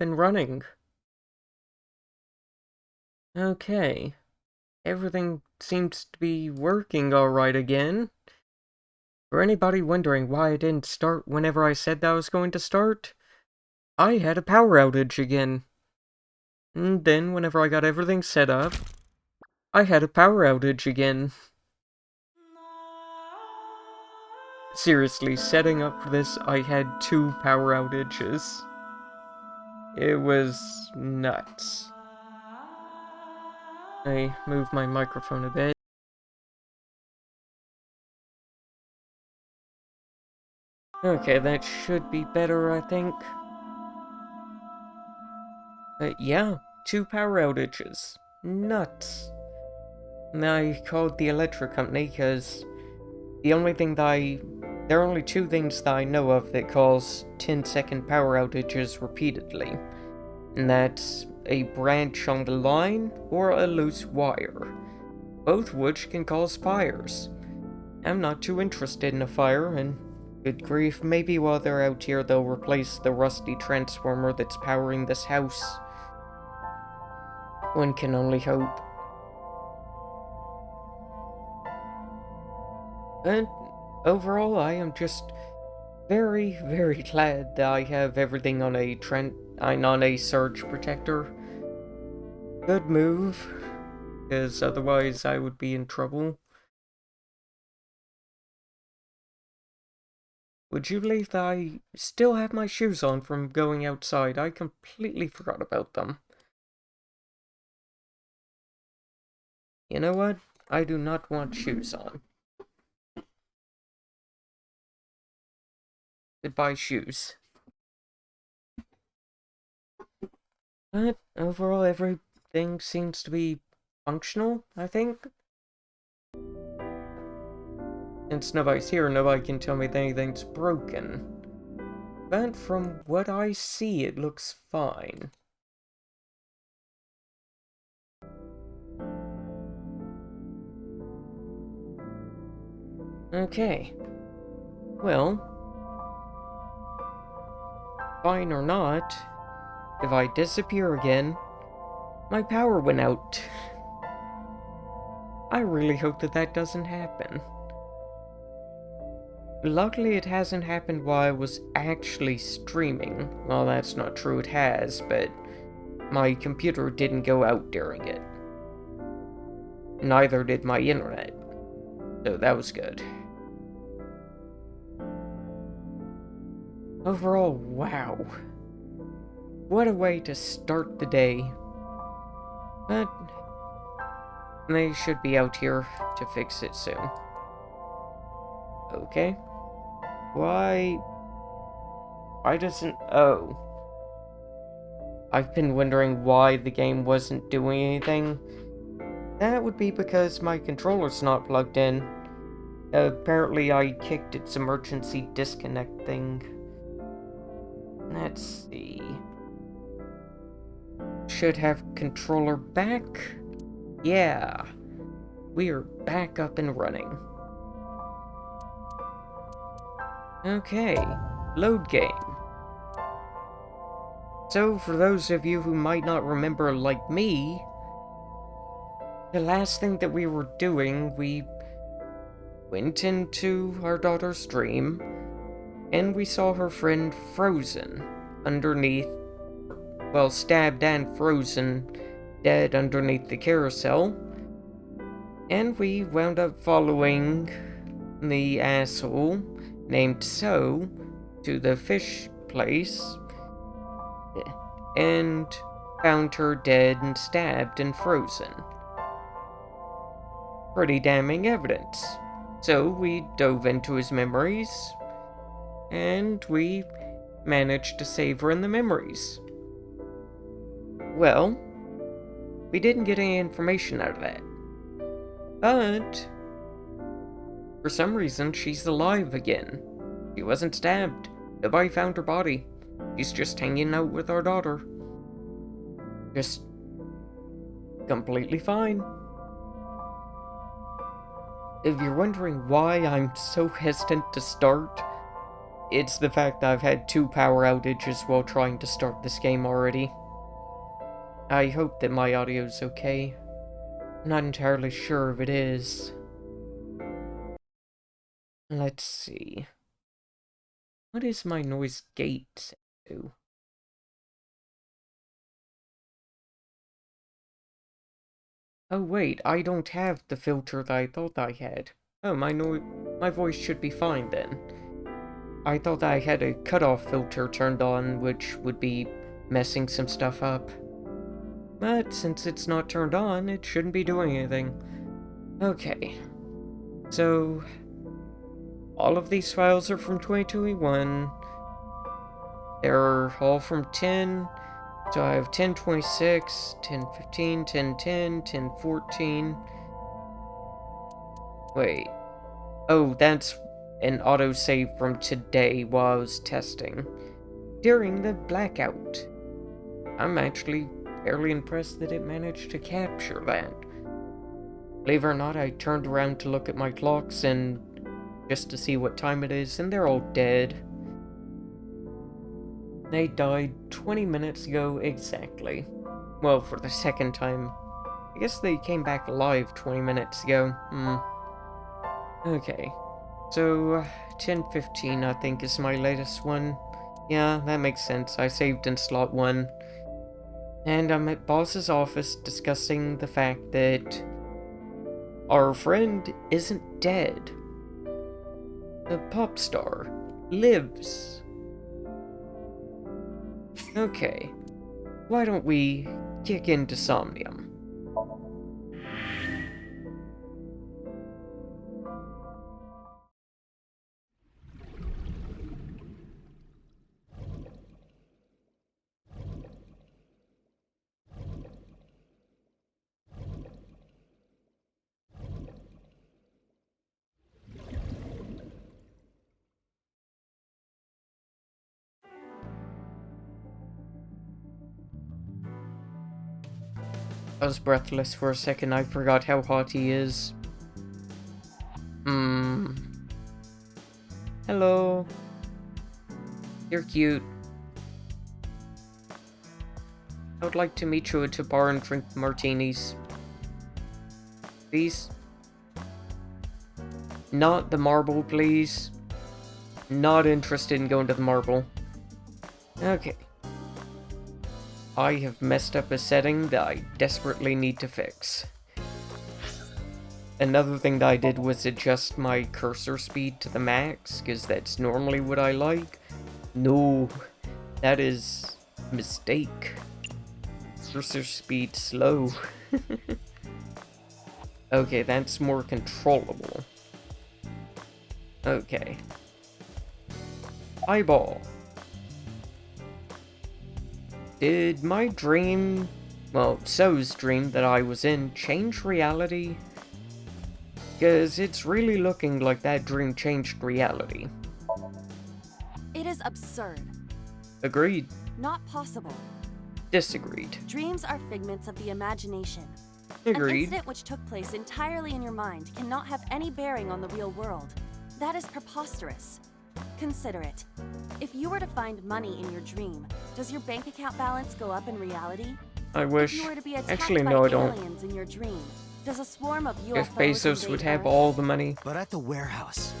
and running. Okay. Everything seems to be working alright again. For anybody wondering why I didn't start whenever I said that I was going to start, I had a power outage again. And then, whenever I got everything set up, I had a power outage again. Seriously, setting up for this, I had 2 power outages. It was nuts. I moved my microphone a bit. Okay, that should be better, I think. But yeah, 2 power outages. Nuts. And I called the electric company because there are only 2 things that I know of that cause 10-second power outages repeatedly. And that's a branch on the line or a loose wire, both which can cause fires. I'm not too interested in a fire, and good grief, maybe while they're out here they'll replace the rusty transformer that's powering this house. One can only hope. But overall, I am just very, very glad that I have everything on a surge protector. Good move, because otherwise I would be in trouble. Would you believe that I still have my shoes on from going outside? I completely forgot about them. You know what? I do not want shoes on. Goodbye, shoes. But overall, everything seems to be functional, I think. Since nobody's here, nobody can tell me that anything's broken. But from what I see, it looks fine. Okay. Well, fine or not, if I disappear again, my power went out. I really hope that that doesn't happen. Luckily, it hasn't happened while I was actually streaming. Well, that's not true, it has, but my computer didn't go out during it. Neither did my internet. So that was good. Overall, wow. What a way to start the day. But they should be out here to fix it soon. Okay. Why doesn't... Oh. I've been wondering why the game wasn't doing anything. That would be because my controller's not plugged in. Apparently I kicked its emergency disconnect thing. Let's see. Should have controller back. Yeah. We are back up and running. Okay. Load game. So, for those of you who might not remember like me, the last thing that we were doing, we went into our daughter's stream, and we saw her friend frozen underneath, well, stabbed and frozen, dead underneath the carousel, and we wound up following the asshole named So to the fish place, and found her dead and stabbed and frozen. Pretty damning evidence. So we dove into his memories, and we managed to save her in the memories. Well, we didn't get any information out of that. But for some reason, she's alive again. She wasn't stabbed. Nobody found her body. She's just hanging out with our daughter. Just completely fine. If you're wondering why I'm so hesitant to start, It's the fact that I've had 2 power outages while trying to start this game already. I hope that my audio's okay. I'm not entirely sure if it is. Let's see. What is my noise gate set to? Oh wait, I don't have the filter that I thought I had. Oh, my voice should be fine then. I thought I had a cutoff filter turned on, which would be messing some stuff up. But since it's not turned on, it shouldn't be doing anything. Okay. So, all of these files are from 2021. They're all from 10. So I have 1026, 1015, 1010, 1014. Wait. Oh, that's an autosave from today while I was testing. During the blackout. I'm actually fairly impressed that it managed to capture that. Believe it or not, I turned around to look at my clocks and just to see what time it is, and they're all dead. They died 20 minutes ago exactly. Well, for the second time. I guess they came back alive 20 minutes ago. Okay. So, 10:15 I think is my latest one. Yeah, that makes sense. I saved in slot 1. And I'm at boss's office discussing the fact that our friend isn't dead. The pop star lives. Okay, why don't we kick into Somnium? I was breathless for a second. I forgot how hot he is. Hello. You're cute. I would like to meet you at a bar and drink martinis. Please? Not the marble, please. Not interested in going to the marble. Okay. I have messed up a setting that I desperately need to fix. Another thing that I did was adjust my cursor speed to the max, because that's normally what I like. No, that is a mistake. Cursor speed slow. Okay, that's more controllable. Okay. Eyeball. Did my dream, well, So's dream that I was in, change reality? Because it's really looking like that dream changed reality. It is absurd. Agreed. Not possible. Disagreed. Dreams are figments of the imagination. An Agreed. incident which took place entirely in your mind cannot have any bearing on the real world. That is preposterous. Consider it. If you were to find money in your dream, does your bank account balance go up in reality? I wish. If you were to be attacked Actually, by no, I don't. aliens in your dream, does a swarm of UFOs If Bezos would invade have Earth? all the money. But at the warehouse,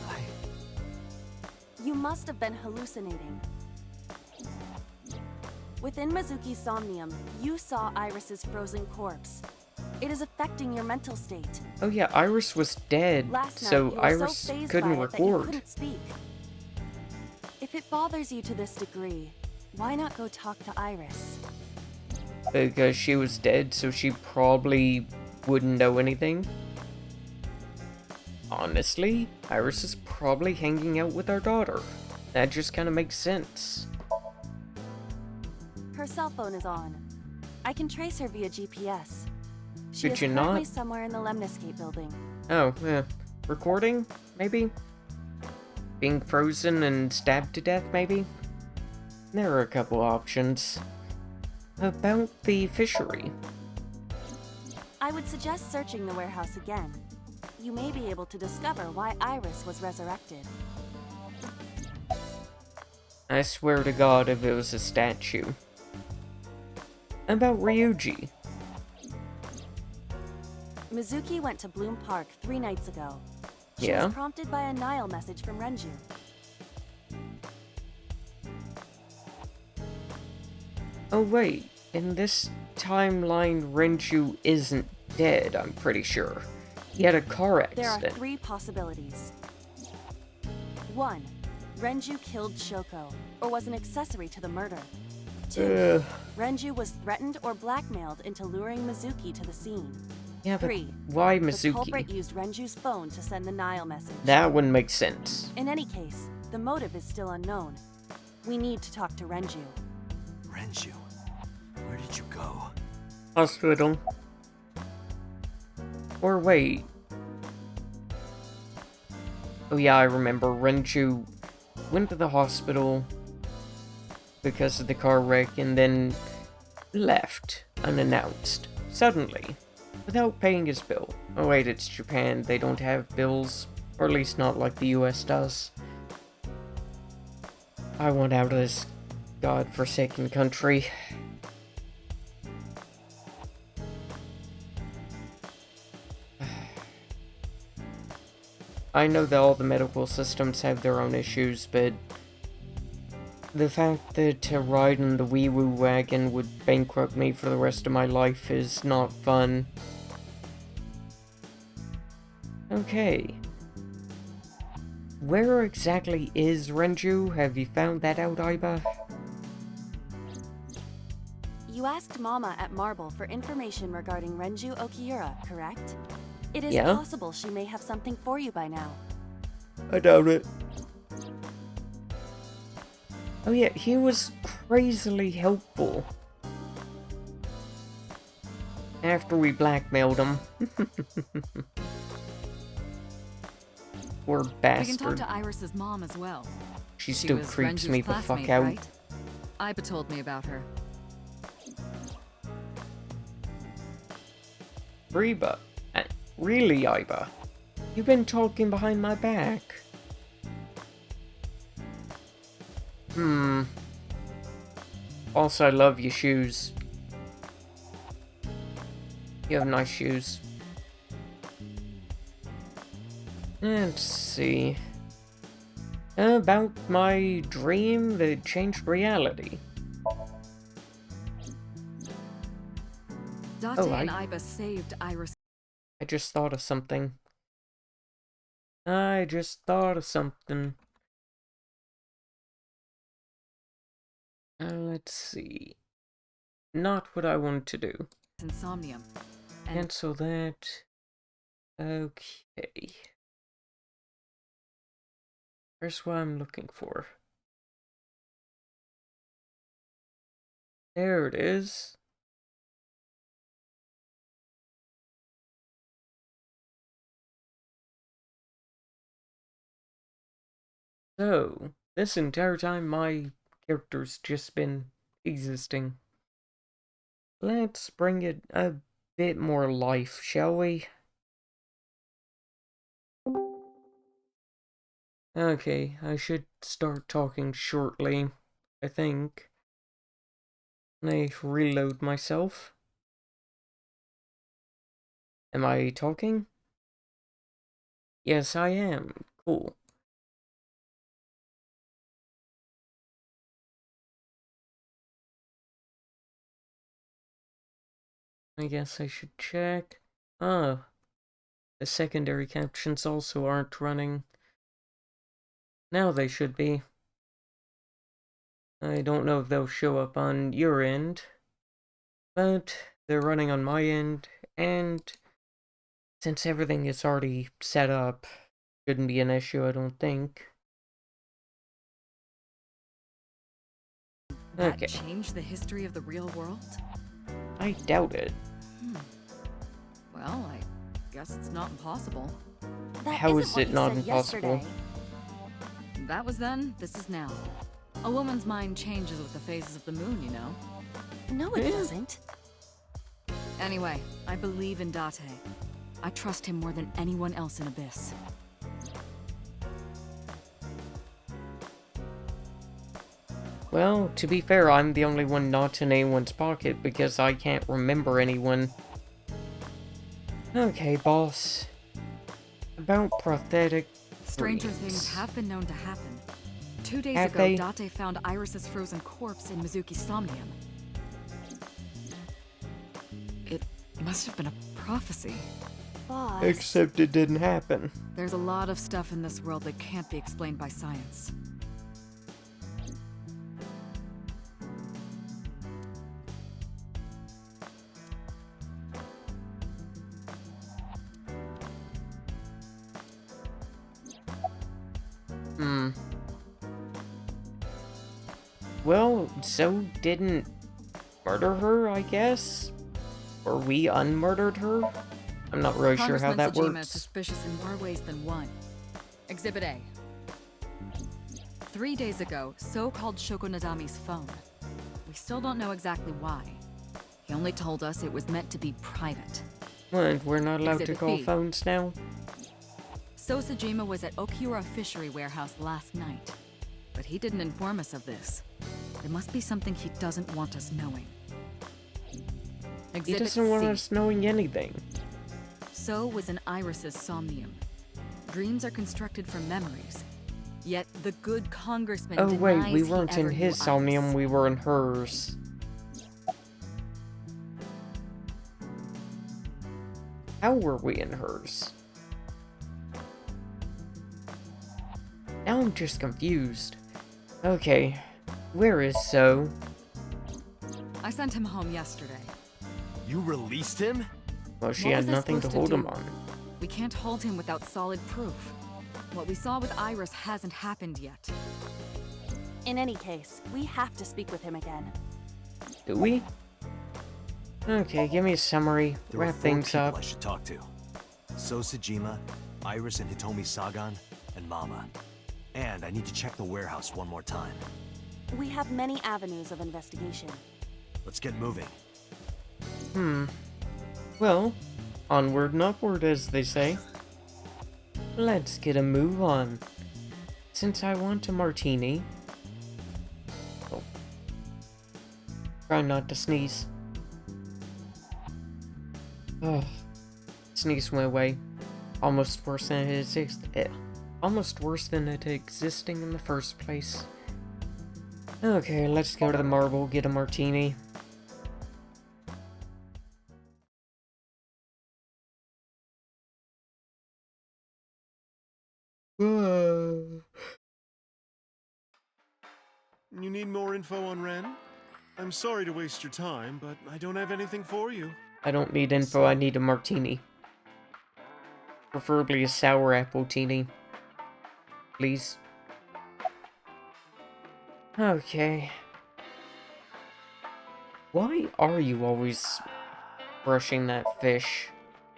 You must have been hallucinating. Within Mizuki's Somnium, you saw Iris's frozen corpse. It is affecting your mental state. Oh yeah, Iris was dead, Last night, so you were Iris so fazed couldn't by it that you record. couldn't speak. If it bothers you to this degree, why not go talk to Iris? Because she was dead, so she probably wouldn't know anything. Honestly, Iris is probably hanging out with our daughter. That just kind of makes sense. Her cell phone is on. I can trace her via GPS. She Could is you currently not? somewhere in the Lemniscate building. Oh, yeah. Recording? Maybe? Being frozen and stabbed to death, maybe? There are a couple options. About the fishery. I would suggest searching the warehouse again. You may be able to discover why Iris was resurrected. I swear to God if it was a statue. About Ryuji. Mizuki went to Bloom Park 3 nights ago. She Yeah? was prompted by a Nile message from Renju. Oh wait, in this timeline Renju isn't dead, I'm pretty sure. He had a car There are accident. 3 possibilities. 1. Renju killed Shoko, or was an accessory to the murder. 2. Renju was threatened or blackmailed into luring Mizuki to the scene. Yeah, but 3. why The culprit Mizuki? used Renju's phone to send the Nile message. That wouldn't make sense. In any case, the motive is still unknown. We need to talk to Renju. Renju, where did you go? Hospital. Or wait. Oh yeah, I remember. Renju went to the hospital because of the car wreck and then left unannounced, suddenly, without paying his bill. Oh wait, it's Japan. They don't have bills, or at least not like the US does. I want out of this godforsaken country. I know that all the medical systems have their own issues, but the fact that to ride in the wee woo wagon would bankrupt me for the rest of my life is not fun. Okay. Where exactly is Renju? Have you found that out, Aiba? You asked Mama at Marble for information regarding Renju Okiura, correct? It is Yeah. possible she may have something for you by now. I doubt it. Oh yeah, he was crazily helpful. After we blackmailed him. Poor We can talk bastard. to Iris's mom as well. She She still was creeps Renju's me the fuck classmate, out. right? Iba told me about her. Reba. Really, Aiba? You've been talking behind my back. Also, I love your shoes. You have nice shoes. Let's see. About my dream that changed reality. Date Oh, and Iba saved Iris. I just thought of something. I just thought of something. Let's see. Not what I want to do. in Somnium. And Cancel that. Okay. Here's what I'm looking for. There it is. So, this entire time my character's just been existing. Let's bring it a bit more life, shall we? Okay, I should start talking shortly, I think. I reload myself. Am I talking? Yes, I am. Cool. I guess I should check. Ah, the secondary captions also aren't running. Now they should be. I don't know if they'll show up on your end, but they're running on my end, and since everything is already set up, shouldn't be an issue, I don't think. that Okay, changed the history of the real world? I doubt it. Well, I guess it's not impossible. That How isn't is what it you not said impossible? yesterday. That was then, this is now. A woman's mind changes with the phases of the moon, you know? No, it Yeah. doesn't. Anyway, I believe in Date. I trust him more than anyone else in Abyss. Well, to be fair, I'm the only one not in anyone's pocket because I can't remember anyone. Okay, boss. About prosthetic Stranger dreams. things have been known to happen. 2 days Have ago, they? Date found Iris's frozen corpse in Mizuki's Somnium. It must have been a prophecy. Boss. Except it didn't happen. There's a lot of stuff in this world that can't be explained by science. Well, so didn't murder her, I guess? Or we unmurdered her? I'm not really sure how that Congressman Sejima is works. suspicious in more ways than one. Exhibit A. 3 days ago, So called Shoko Nadami's phone. We still don't know exactly why. He only told us it was meant to be private. What, we're not allowed to Exhibit call B. phones now? So Sejima was at Okiura Fishery Warehouse last night. But he didn't inform us of this. There must be something he doesn't want us knowing. He Exhibit doesn't want C. us knowing anything. So was in Iris's Somnium. Dreams are constructed from memories. Yet the good congressman Oh wait, we denies he weren't in ever his knew Somnium, Iris. we were in hers. How were we in hers? Now I'm just confused. Okay, where is So? I sent him home yesterday. You released him? Well, she What had was I nothing to supposed hold to him do? on. We can't hold him without solid proof. What we saw with Iris hasn't happened yet. In any case, we have to speak with him again. Do we? Okay, give me a summary. There were Wrap 4 things people up. I should talk to. So Sejima, Iris and Hitomi Sagan, and Mama. And I need to check the warehouse one more time. We have many avenues of investigation. Let's get moving. Well, onward and upward, as they say. Let's get a move on. Since I want a martini. Oh. Try not to sneeze. Ugh. Sneeze my way. Almost worse than almost worse than it existing in the first place. Okay, let's go to the Marble, get a martini. You need more info on Ren? I'm sorry to waste your time, but I don't have anything for you. I don't need info, I need a martini. Preferably a sour apple teeny. Please. Okay. Why are you always brushing that fish?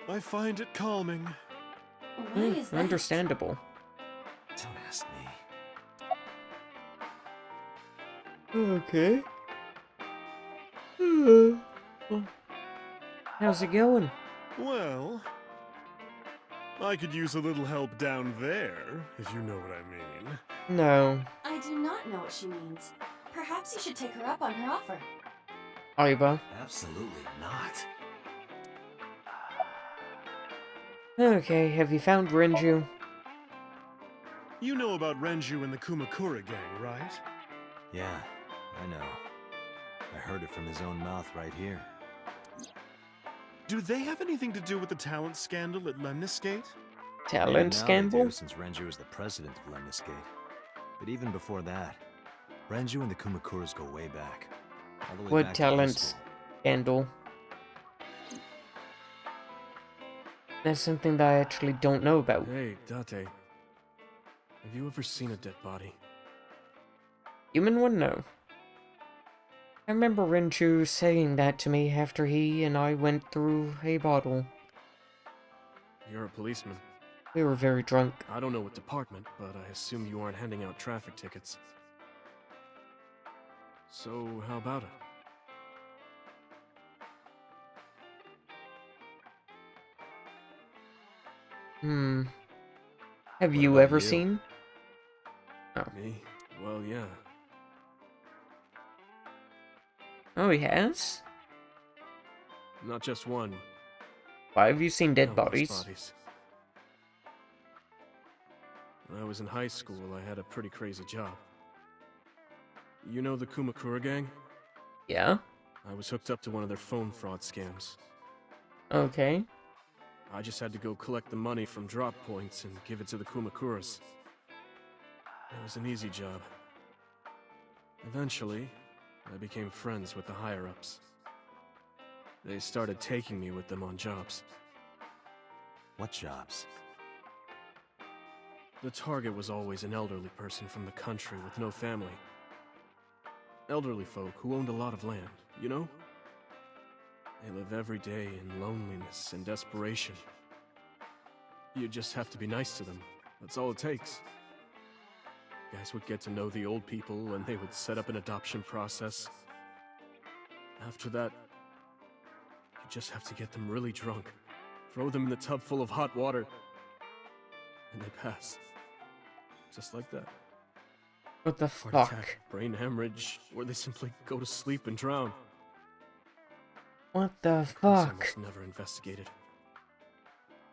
I find it calming. Why is that? Understandable. Don't ask me. Okay. How's it going? Well, I could use a little help down there, if you know what I mean. No. I do not know what she means. Perhaps you should take her up on her offer. Aiba. Absolutely not. Okay, have you found Renju? You know about Renju and the Kumakura gang, right? Yeah, I know. I heard it from his own mouth right here. Do they have anything to do with the talent scandal at Lemniscate? Talent Maybe now they scandal? do, since Renju is the president of Lemniscate. But even before that, Renju and the Kumakuras go way back. All the way What back to high talent school. scandal? That's something that I actually don't know about. Hey, Date. Have you ever seen a dead body? Human one? No. I remember Renju saying that to me after he and I went through a bottle. You're a policeman. We were very drunk. I don't know what department, but I assume you aren't handing out traffic tickets. So, how about it? Have What you about ever you? seen? Oh. Me? Well, yeah. Oh, he has? Not just one. Why have you seen dead Countless bodies? When I was in high school, I had a pretty crazy job. You know the Kumakura gang? Yeah? I was hooked up to one of their phone fraud scams. Okay. I just had to go collect the money from drop points and give it to the Kumakuras. It was an easy job. Eventually, I became friends with the higher-ups. They started taking me with them on jobs. What jobs? The target was always an elderly person from the country with no family. Elderly folk who owned a lot of land, you know? They live every day in loneliness and desperation. You just have to be nice to them. That's all it takes. Guys would get to know the old people and they would set up an adoption process. After that, you just have to get them really drunk, throw them in a tub full of hot water, and they pass. Just like that. What the Heart fuck? attack, brain hemorrhage, or they simply go to sleep and drown. What the Police fuck? almost never investigated.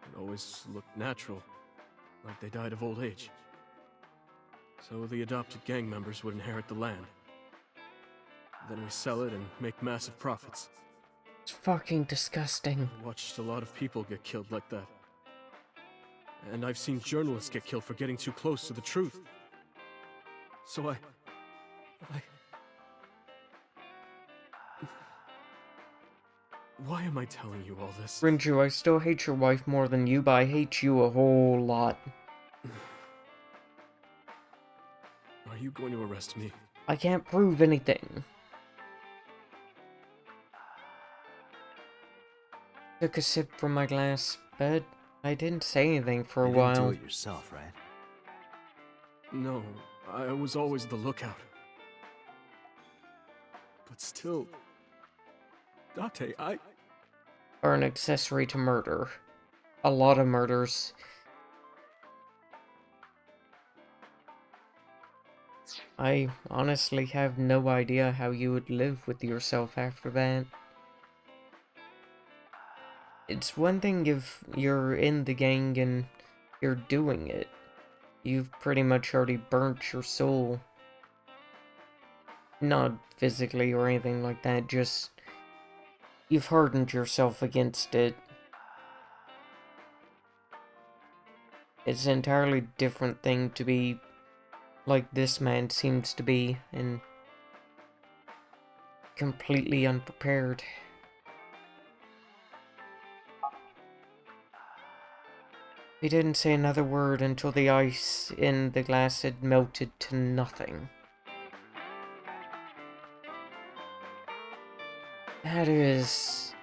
It always looked natural, like they died of old age. So the adopted gang members would inherit the land. Then we sell it and make massive profits. It's fucking disgusting. I watched a lot of people get killed like that. And I've seen journalists get killed for getting too close to the truth. So I... Why am I telling you all this? Rinju, I still hate your wife more than you, but I hate you a whole lot. Are you going to arrest me? I can't prove anything. Took a sip from my glass, but I didn't say anything for a You didn't while. do it yourself, right? No, I was always the lookout. But still... Date, Are an accessory to murder. A lot of murders. I honestly have no idea how you would live with yourself after that. It's one thing if you're in the gang and you're doing it. You've pretty much already burnt your soul. Not physically or anything like that, just... You've hardened yourself against it. It's an entirely different thing to be like this man seems to be, and completely unprepared. He didn't say another word until the ice in the glass had melted to nothing. That is...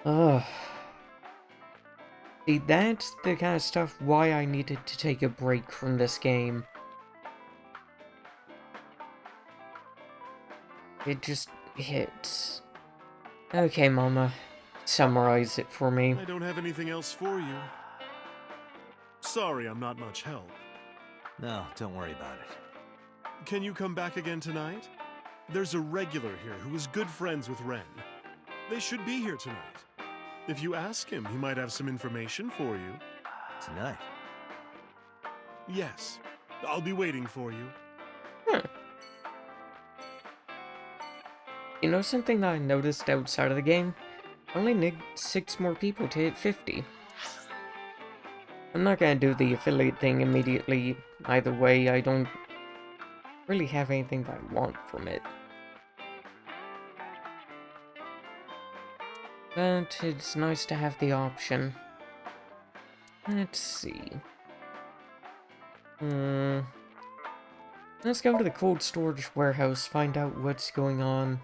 Ugh. See, that's the kind of stuff why I needed to take a break from this game. It just hits. Okay, Mama. Summarize it for me. I don't have anything else for you. Sorry, I'm not much help. No, don't worry about it. Can you come back again tonight? There's a regular here who is good friends with Ren. They should be here tonight. If you ask him, he might have some information for you. Tonight? Yes. I'll be waiting for you. You know something that I noticed outside of the game? I only need 6 more people to hit 50. I'm not gonna do the affiliate thing immediately. Either way, I don't really have anything that I want from it. But it's nice to have the option. Let's see. Let's go to the cold storage warehouse, find out what's going on.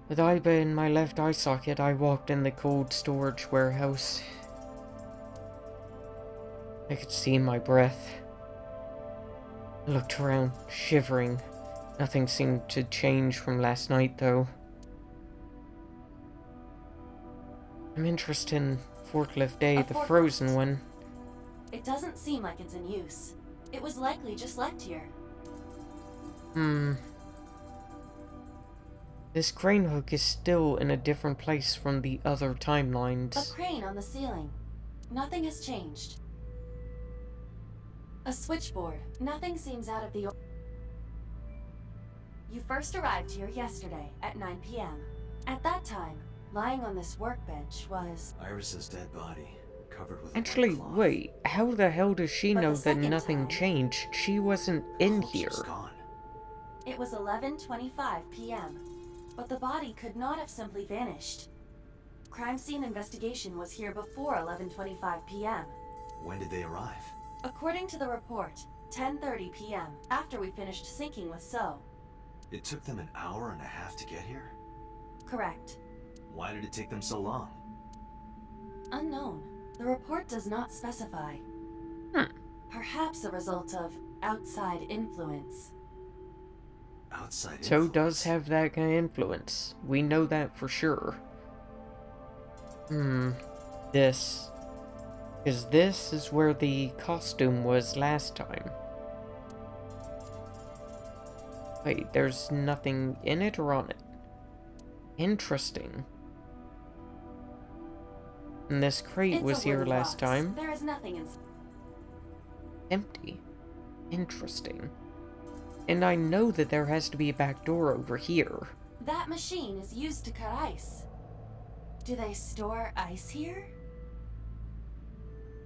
With Iba in my left eye socket, I walked in the cold storage warehouse. I could see my breath. I looked around, shivering. Nothing seemed to change from last night, though. I'm interested in Forklift A, A the forklift. frozen one. It doesn't seem like it's in use. It was likely just left here. This crane hook is still in a different place from the other A timelines. crane on the ceiling. Nothing has changed. A switchboard. Nothing seems out of the You first arrived here yesterday at 9 p.m. At that time, lying on this workbench was... Iris's dead body, covered with Actually, white cloth. wait, how the hell does she But know the that second nothing time- changed? She wasn't The in corpse here. was gone. It was 11:25 p.m. But the body could not have simply vanished. Crime scene investigation was here before 11:25 p.m. When did they arrive? According to the report, 10:30 p.m. after we finished sinking with So. It took them an hour and a half to get here? Correct. Why did it take them so long? Unknown. The report does not specify. Perhaps a result of outside influence. Outside So influence. does have that kind of influence. We know that for sure. This. Because this is where the costume was last time. Wait, there's nothing in it or on it? Interesting. And this crate It's was a here wooden last box. time. There is nothing in. Empty. Interesting. And I know that there has to be a back door over here. That machine is used to cut ice. Do they store ice here?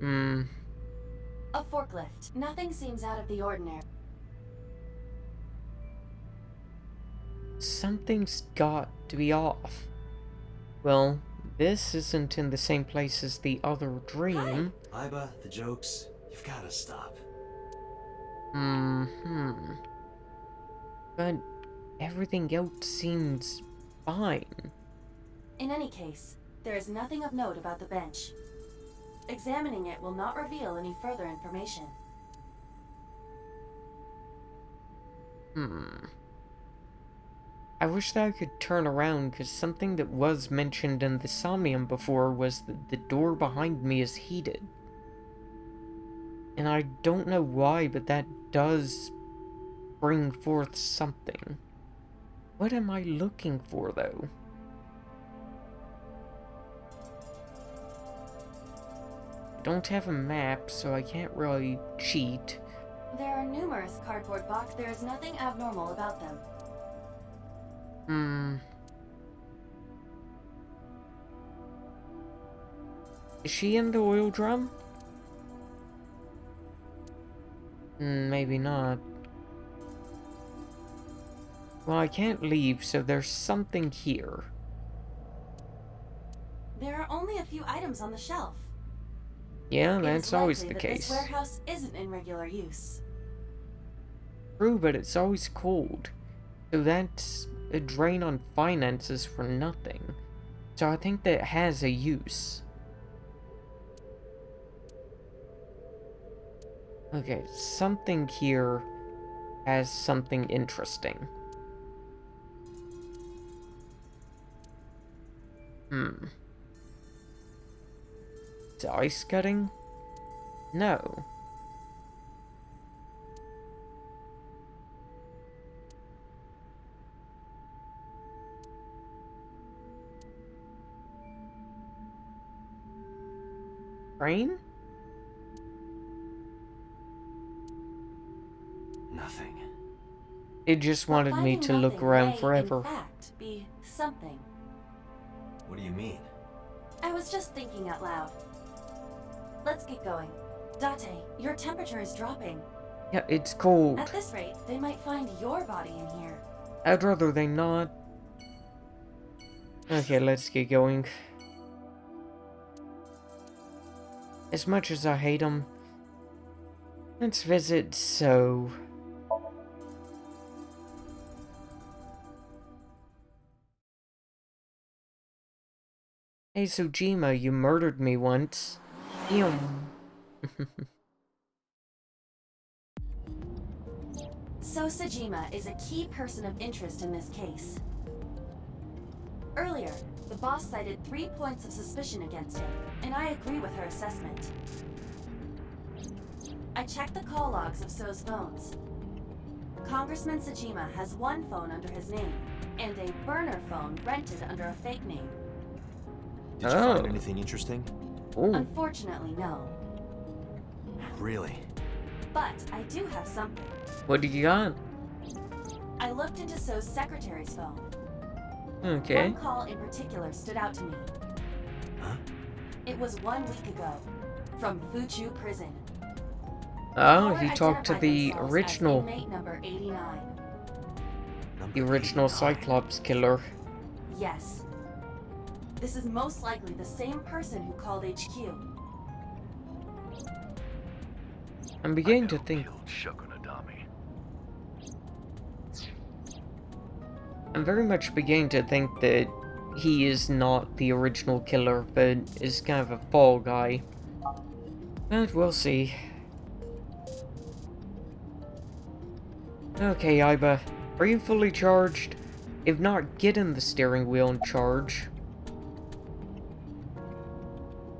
A forklift. Nothing seems out of the ordinary. Something's got to be off. Well, this isn't in the same place as the other dream. Iba, the jokes, you've gotta stop. But everything else seems fine. In any case, there is nothing of note about the bench. Examining it will not reveal any further information. I wish that I could turn around, because something that was mentioned in the Somnium before was that the door behind me is heated. And I don't know why, but that does bring forth something. What am I looking for, though? I don't have a map, so I can't really cheat. There are numerous cardboard boxes. There is nothing abnormal about them. Is she in the oil drum? Maybe not. Well, I can't leave, so there's something here. There are only a few items on the shelf. Yeah, It is that's always likely the that case. This warehouse isn't in regular use. True, but it's always cold. So that's a drain on finances for nothing. So I think that it has a use. Okay, something here has something interesting. It's ice cutting? No. Rain? Nothing. It just But wanted me finding to look nothing around may, forever. In fact, be something. What do you mean? I was just thinking out loud. Let's get going. Date, your temperature is dropping. Yeah, it's cold. At this rate, they might find your body in here. I'd rather they not. Okay, let's get going. As much as I hate them, let's visit So. Hey Sojima, you murdered me once. Ew. So Sejima is a key person of interest in this case. Earlier, The boss cited 3 points of suspicion against him, and I agree with her assessment. I checked the call logs of So's phones. Congressman Sejima has one phone under his name, and a burner phone rented under a fake name. Did you find anything interesting? Ooh. Unfortunately, no. Really? But I do have something. What do you got? I looked into So's secretary's phone. Okay. One call in particular stood out to me. Huh? It was 1 week ago, from Fuchu Prison. Oh, he talked to the Identified themselves as original, inmate number 89. the original 89. Cyclops killer. Yes. This is most likely the same person who called HQ. I'm beginning to think. I'm very much beginning to think that he is not the original killer, but is kind of a fall guy. But we'll see. Okay, Iba, are you fully charged? If not, get in the steering wheel and charge.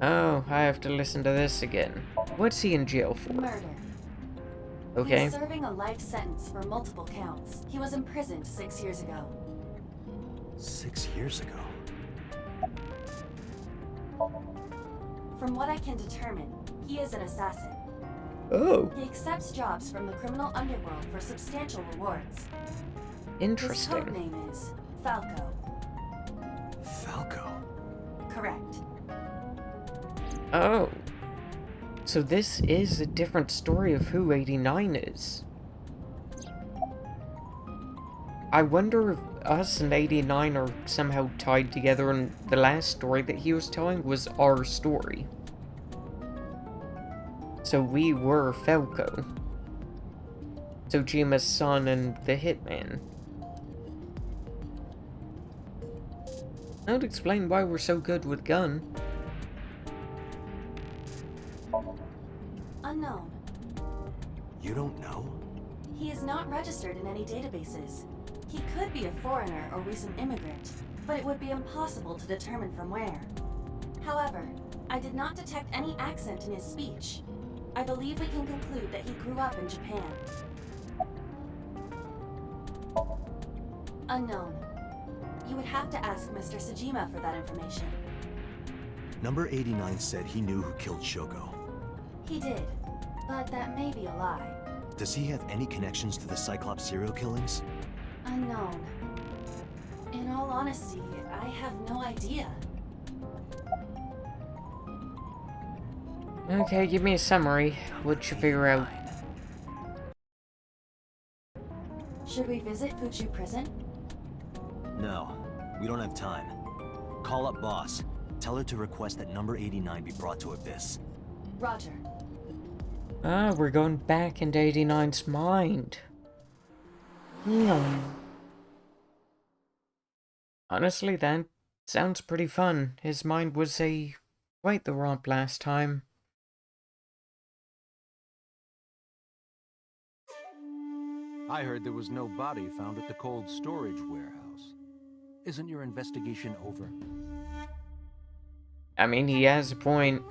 Oh, I have to listen to this again. What's he in jail for? Murder. Okay. He's serving a life sentence for multiple counts. He was imprisoned 6 years ago. 6 years ago? From what I can determine, he is an assassin. Oh, He accepts jobs from the criminal underworld for substantial rewards. His interesting. code name is Falco. Falco? Correct. Oh. So this is a different story of who 89 is. I wonder if us and 89 are somehow tied together, and the last story that he was telling was our story. So we were Falco, Sojima's son and the hitman. That would explain why we're so good with gun. Unknown. You don't know? He is not registered in any databases. He could be a foreigner or recent immigrant, but it would be impossible to determine from where. However, I did not detect any accent in his speech. I believe we can conclude that he grew up in Japan. Unknown. You would have to ask Mr. Sejima for that information. Number 89 said he knew who killed Shoko. He did, but that may be a lie. Does he have any connections to the Cyclops serial killings? Unknown. In all honesty, I have no idea. Okay, give me a summary. What'd you figure out? Should we visit Fuchu Prison? No, we don't have time. Call up boss. Tell her to request that number 89 be brought to Abyss. Roger. Ah, we're going back into 89's mind. Honestly, that sounds pretty fun. His mind was quite the romp last time. I heard there was no body found at the cold storage warehouse. Isn't your investigation over? I mean, he has a point.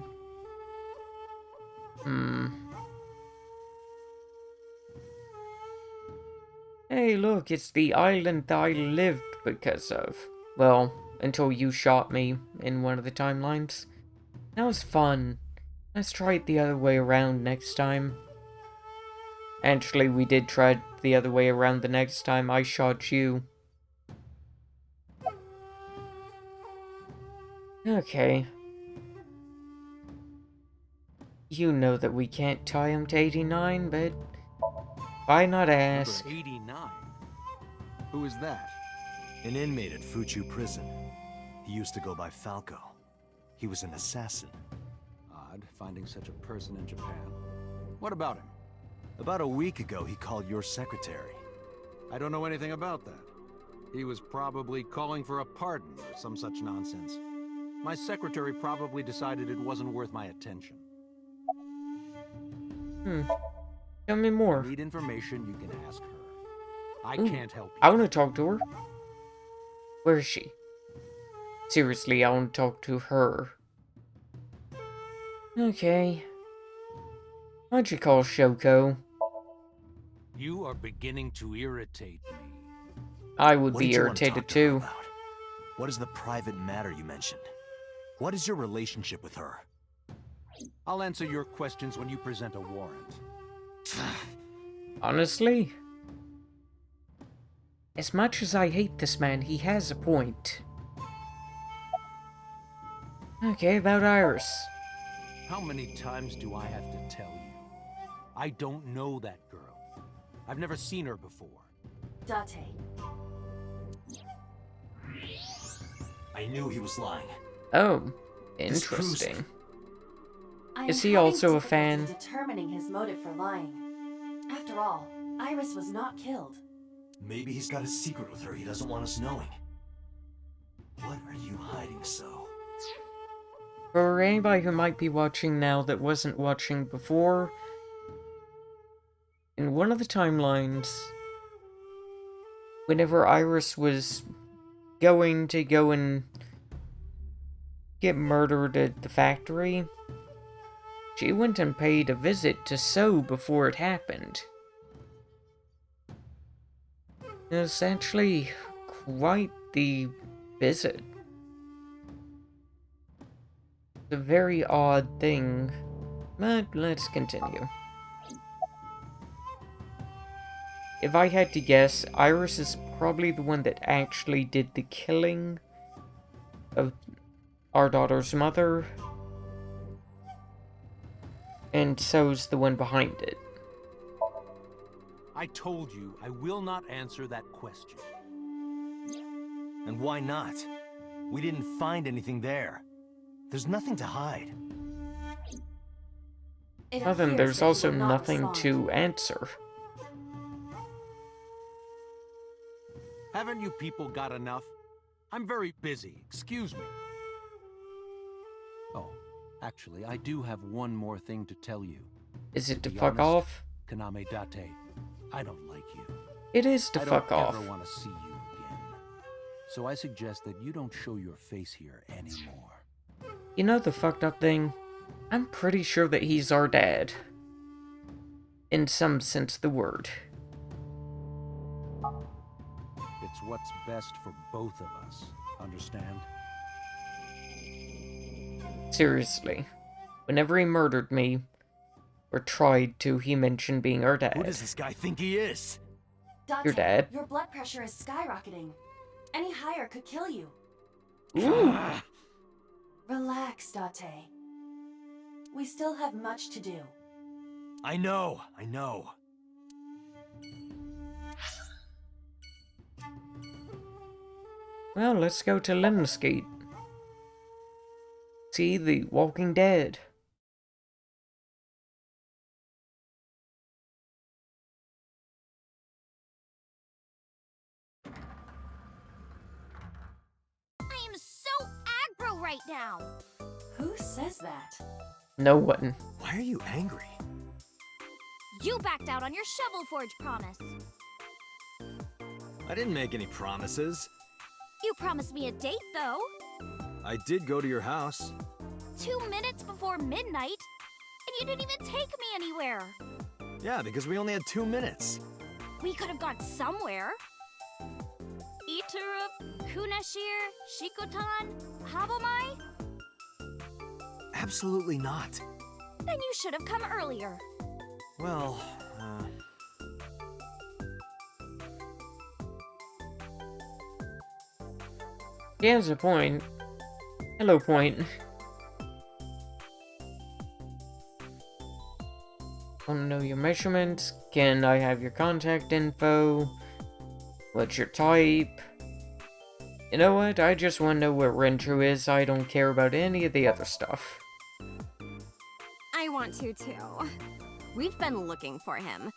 Hey, look, it's the island that I lived because of. Well, until you shot me in one of the timelines. That was fun. Let's try it the other way around next time. Actually, we did try it the other way around the next time I shot you. Okay. You know that we can't tie him to 89, but why not ask? Number 89? Who is that? An inmate at Fuchu Prison. He used to go by Falco. He was an assassin. Odd, finding such a person in Japan. What about him? About a week ago, he called your secretary. I don't know anything about that. He was probably calling for a pardon or some such nonsense. My secretary probably decided it wasn't worth my attention. Tell me more. Need information, you can ask her. I Ooh, can't help you. I want to talk to her. Where is she? Seriously, I want to talk to her. Okay. Why'd you call Shoko? You are beginning to irritate me. I would What be did you want to irritated talk to her too. about? What is the private matter you mentioned? What is your relationship with her? I'll answer your questions when you present a warrant. Honestly? As much as I hate this man, he has a point. Okay, about Iris. How many times do I have to tell you? I don't know that girl. I've never seen her before. Date. I knew he was lying. Oh, This proves interesting. I am Is he having also a difficulty fan? determining his motive for lying. After all, Iris was not killed. Maybe he's got a secret with her he doesn't want us knowing. What are you hiding so? For anybody who might be watching now that wasn't watching before, in one of the timelines, whenever Iris was going to go and get murdered at the factory, she went and paid a visit to So before it happened. It was actually quite the visit. It's a very odd thing, but let's continue. If I had to guess, Iris is probably the one that actually did the killing of our daughter's mother, and So's the one behind it. I told you I will not answer that question. And why not? We didn't find anything there. There's nothing to hide. It Well, then appears there's that he also will not nothing respond. to answer. Haven't you people got enough? I'm very busy, excuse me. Oh, actually, I do have one more thing to tell you. Is it to be fuck honest, off? Kaname Date, I don't like you. It is to I fuck don't off. ever want to see you again. So I suggest that you don't show your face here anymore. You know the fucked up thing? I'm pretty sure that he's our dad. In some sense of the word. It's what's best for both of us, understand? Seriously. Whenever he murdered me, or tried to, he mentioned being our dad. Who does this guy think he is? Date, Your dad? Your blood pressure is skyrocketing. Any higher could kill you. Ooh. Relax, Date. We still have much to do. I know, I know. Well, let's go to Lemniscate. See The Walking Dead. I am so aggro right now. Who says that? No one. Why are you angry? You backed out on your Shovel Forge promise. I didn't make any promises. You promised me a date, though. I did go to your house. 2 minutes before midnight, and you didn't even take me anywhere. Yeah, because we only had 2 minutes. We could have gone somewhere. Iturup, Kunashir, Shikotan, Habomai? Absolutely not. Then you should have come earlier. Well, He has a point. Hello, point. Want to know your measurements? Can I have your contact info? What's your type? You know what? I just want to know where Renju is. I don't care about any of the other stuff. I want to too. We've been looking for him.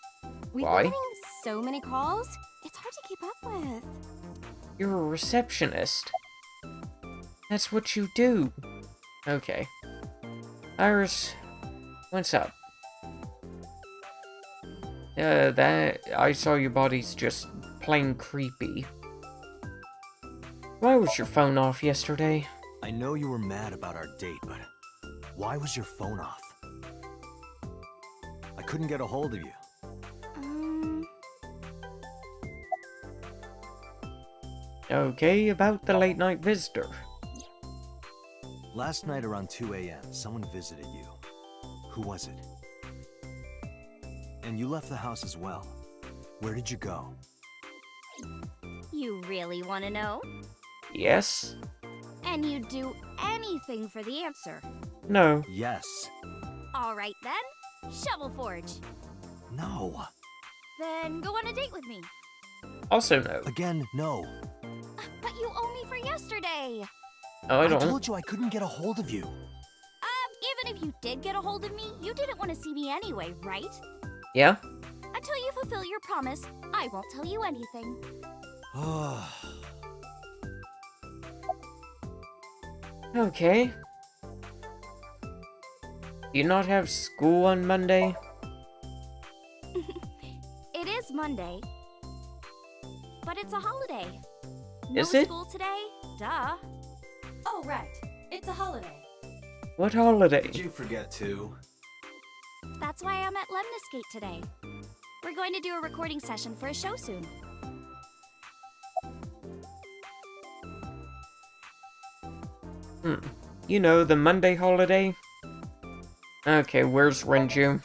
We've Why? been getting so many calls, it's hard to keep up with. You're a receptionist. That's what you do. Okay. Iris, what's up? I saw your body's just plain creepy. Why was your phone off yesterday? I know you were mad about our date, but why was your phone off? I couldn't get a hold of you. Okay, about the late night visitor. Last night around 2 a.m., someone visited you. Who was it? And you left the house as well. Where did you go? You really want to know? Yes? And you'd do anything for the answer. No. Yes. All right then, Shovel Forge. No. Then go on a date with me. Also no. Again, no. But you owe me for yesterday. Oh, I I don't. told you I couldn't get a hold of you. Even if you did get a hold of me, you didn't want to see me anyway, right? Yeah? Until you fulfill your promise, I won't tell you anything. Okay. Do you not have school on Monday? It is Monday. But it's a holiday. Is no it? school today? Duh. Oh, right. It's a holiday. What holiday? Did you forget to? That's why I'm at Lemniscate today. We're going to do a recording session for a show soon. You know, the Monday holiday? Okay, where's Renju?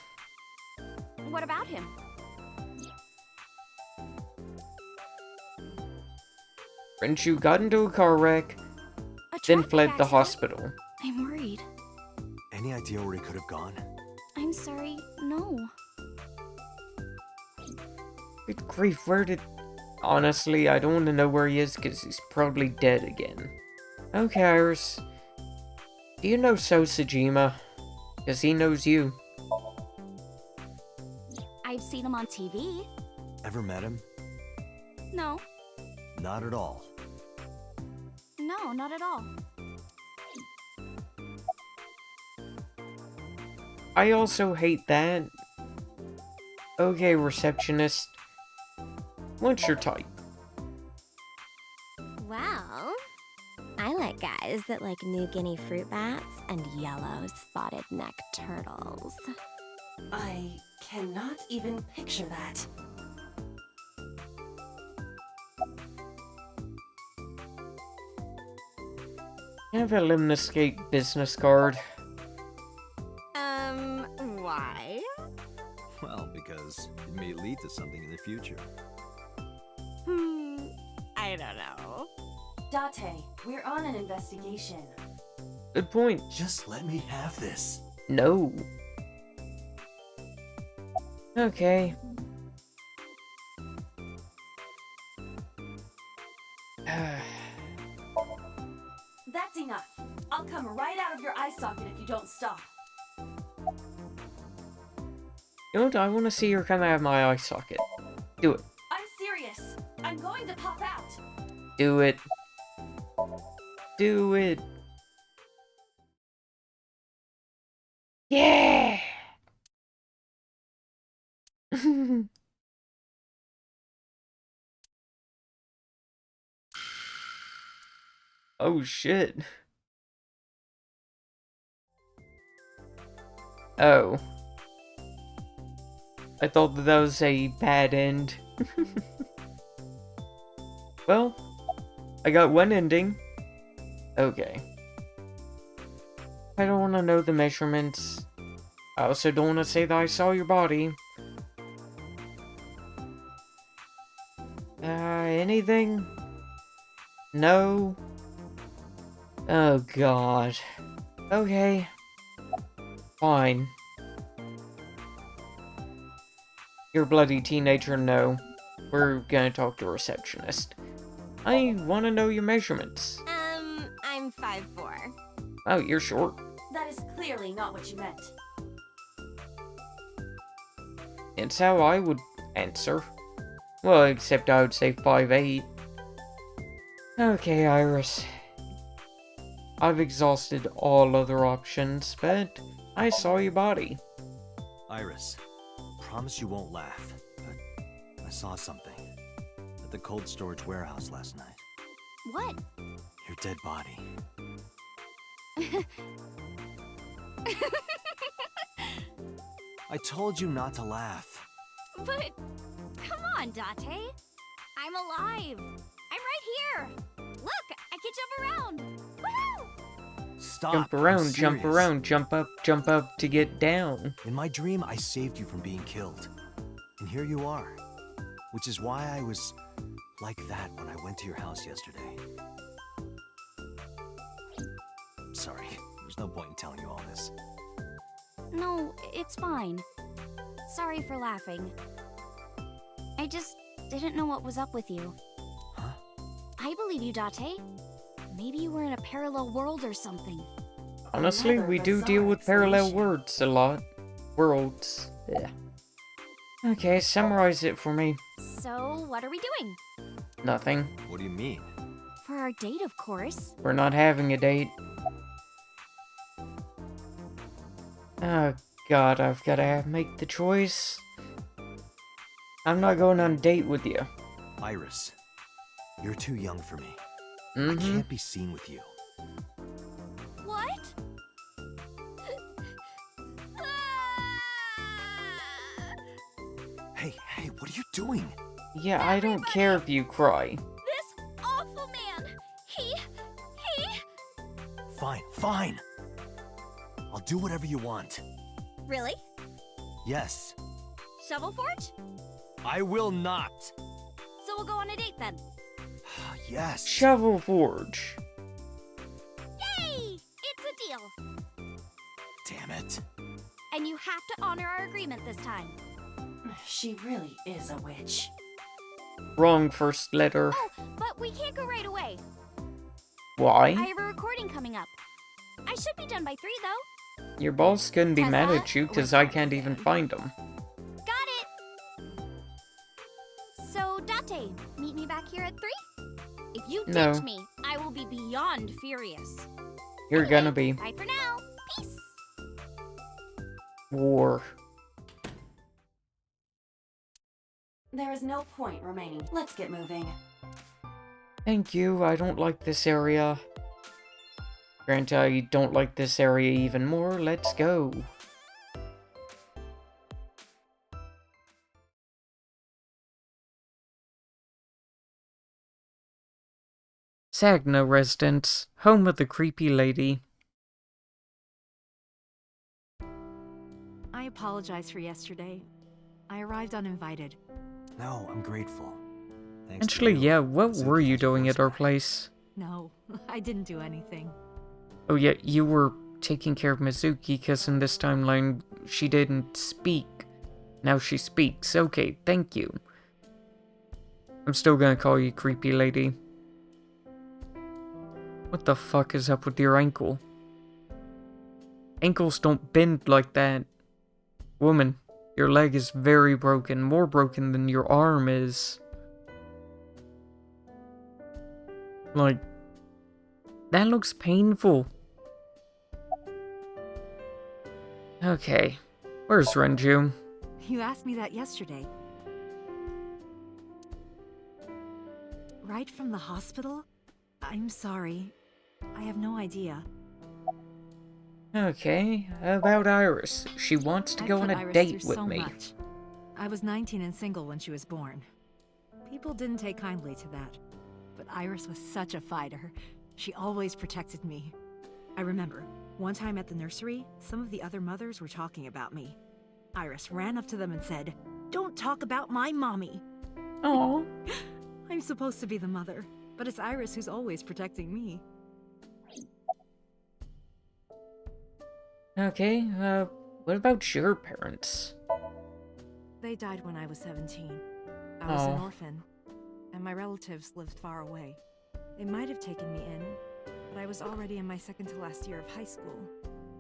What about him? Renju got into a car wreck, A then traffic fled the accident? hospital. I'm worried. Any idea where he could have gone? I'm sorry, no. Good grief, where did... Honestly, I don't want to know where he is because he's probably dead again. Okay, Iris. Do you know Sosajima? Because he knows you. I've seen him on TV. Ever met him? No, Not at all. no, not at all. I also hate that. Okay, receptionist. What's your type? Well, I like guys that like New Guinea fruit bats and yellow spotted neck turtles. I cannot even picture that. I have a Lemniscate business card. Why? Well, because it may lead to something in the future. I don't know. Date, we're on an investigation. Good point. Just let me have this. No. Okay. That's enough. I'll come right out of your eye socket if you don't stop. You know what? I want to see her come out of my eye socket. Do it. I'm serious. I'm going to pop out. Do it. Do it. Yeah! Oh shit. Oh. I thought that was a bad end. Well, I got one ending. Okay. I don't want to know the measurements. I also don't want to say that I saw your body. Anything? No? Oh god. Okay. Fine. You're a bloody teenager, no. We're gonna talk to a receptionist. I want to know your measurements. I'm 5'4". Oh, you're short. That is clearly not what you meant. It's how I would answer. Well, except I would say 5'8". Okay, Iris. I've exhausted all other options, but I saw your body. Iris, promise you won't laugh, but I saw something at the cold storage warehouse last night. What? Your dead body. I told you not to laugh. But, come on, Date. I'm alive. I'm right here. Look, I can jump around. Woohoo! Stop. Jump I'm around, jump serious. around, jump up to get down. In my dream, I saved you from being killed. And here you are. Which is why I was like that when I went to your house yesterday. Sorry, there's no point in telling you all this. No, it's fine. Sorry for laughing. I just didn't know what was up with you. Huh? I believe you, Date. Maybe you were in a parallel world or something. Honestly, Another we do bizarre deal with parallel explanation. words a lot. Worlds. Yeah. Okay, summarize it for me. So, what are we doing? Nothing. What do you mean? For our date, of course. We're not having a date. Oh god, I've gotta make the choice. I'm not going on a date with you. Iris, you're too young for me. I Mm-hmm. can't be seen with you. What? Hey, what are you doing? Yeah, I don't care if you cry. This awful man! He... Fine. I'll do whatever you want. Really? Yes. Shovel Forge? I will not. So we'll go on a date then. Yes. Shovel Forge. Yay! It's a deal. Damn it. And you have to honor our agreement this time. She really is a witch. Wrong first letter. Oh, but we can't go right away. I Why? have a recording coming up. I should be done by 3, though. Your boss couldn't be mad Tessa, at you because I can't even find them. Got it! So, Date, meet me back here at 3? If you No. ditch me, I will be beyond furious. You're Anyway, gonna be. Bye for now. Peace! War. There is no point remaining. Let's get moving. Thank you, I don't like this area. Grant I don't like this area even more, let's go. Sagna residence, home of the creepy lady. I apologize for yesterday. I arrived uninvited. No, I'm grateful. Thanks to Actually, you, yeah, what Zuki were you has doing at our horseback. place? No, I didn't do anything. Oh yeah, you were taking care of Mizuki, because in this timeline, she didn't speak. Now she speaks. Okay, thank you. I'm still gonna call you creepy lady. What the fuck is up with your ankle? Ankles don't bend like that. Woman, your leg is very broken, more broken than your arm is. Like, that looks painful. Okay, where's Renju? You asked me that yesterday. Right from the hospital? I'm sorry. I have no idea. Okay, about Iris. She wants to I go put on a Iris date through with so me. much. I was 19 and single when she was born. People didn't take kindly to that. But Iris was such a fighter. She always protected me. I remember, one time at the nursery, some of the other mothers were talking about me. Iris ran up to them and said, "Don't talk about my mommy." Aww. I'm supposed to be the mother, but it's Iris who's always protecting me. Okay, what about your parents? They died when I was 17. I was an Aw. orphan, and my relatives lived far away. They might have taken me in, but I was already in my second to last year of high school.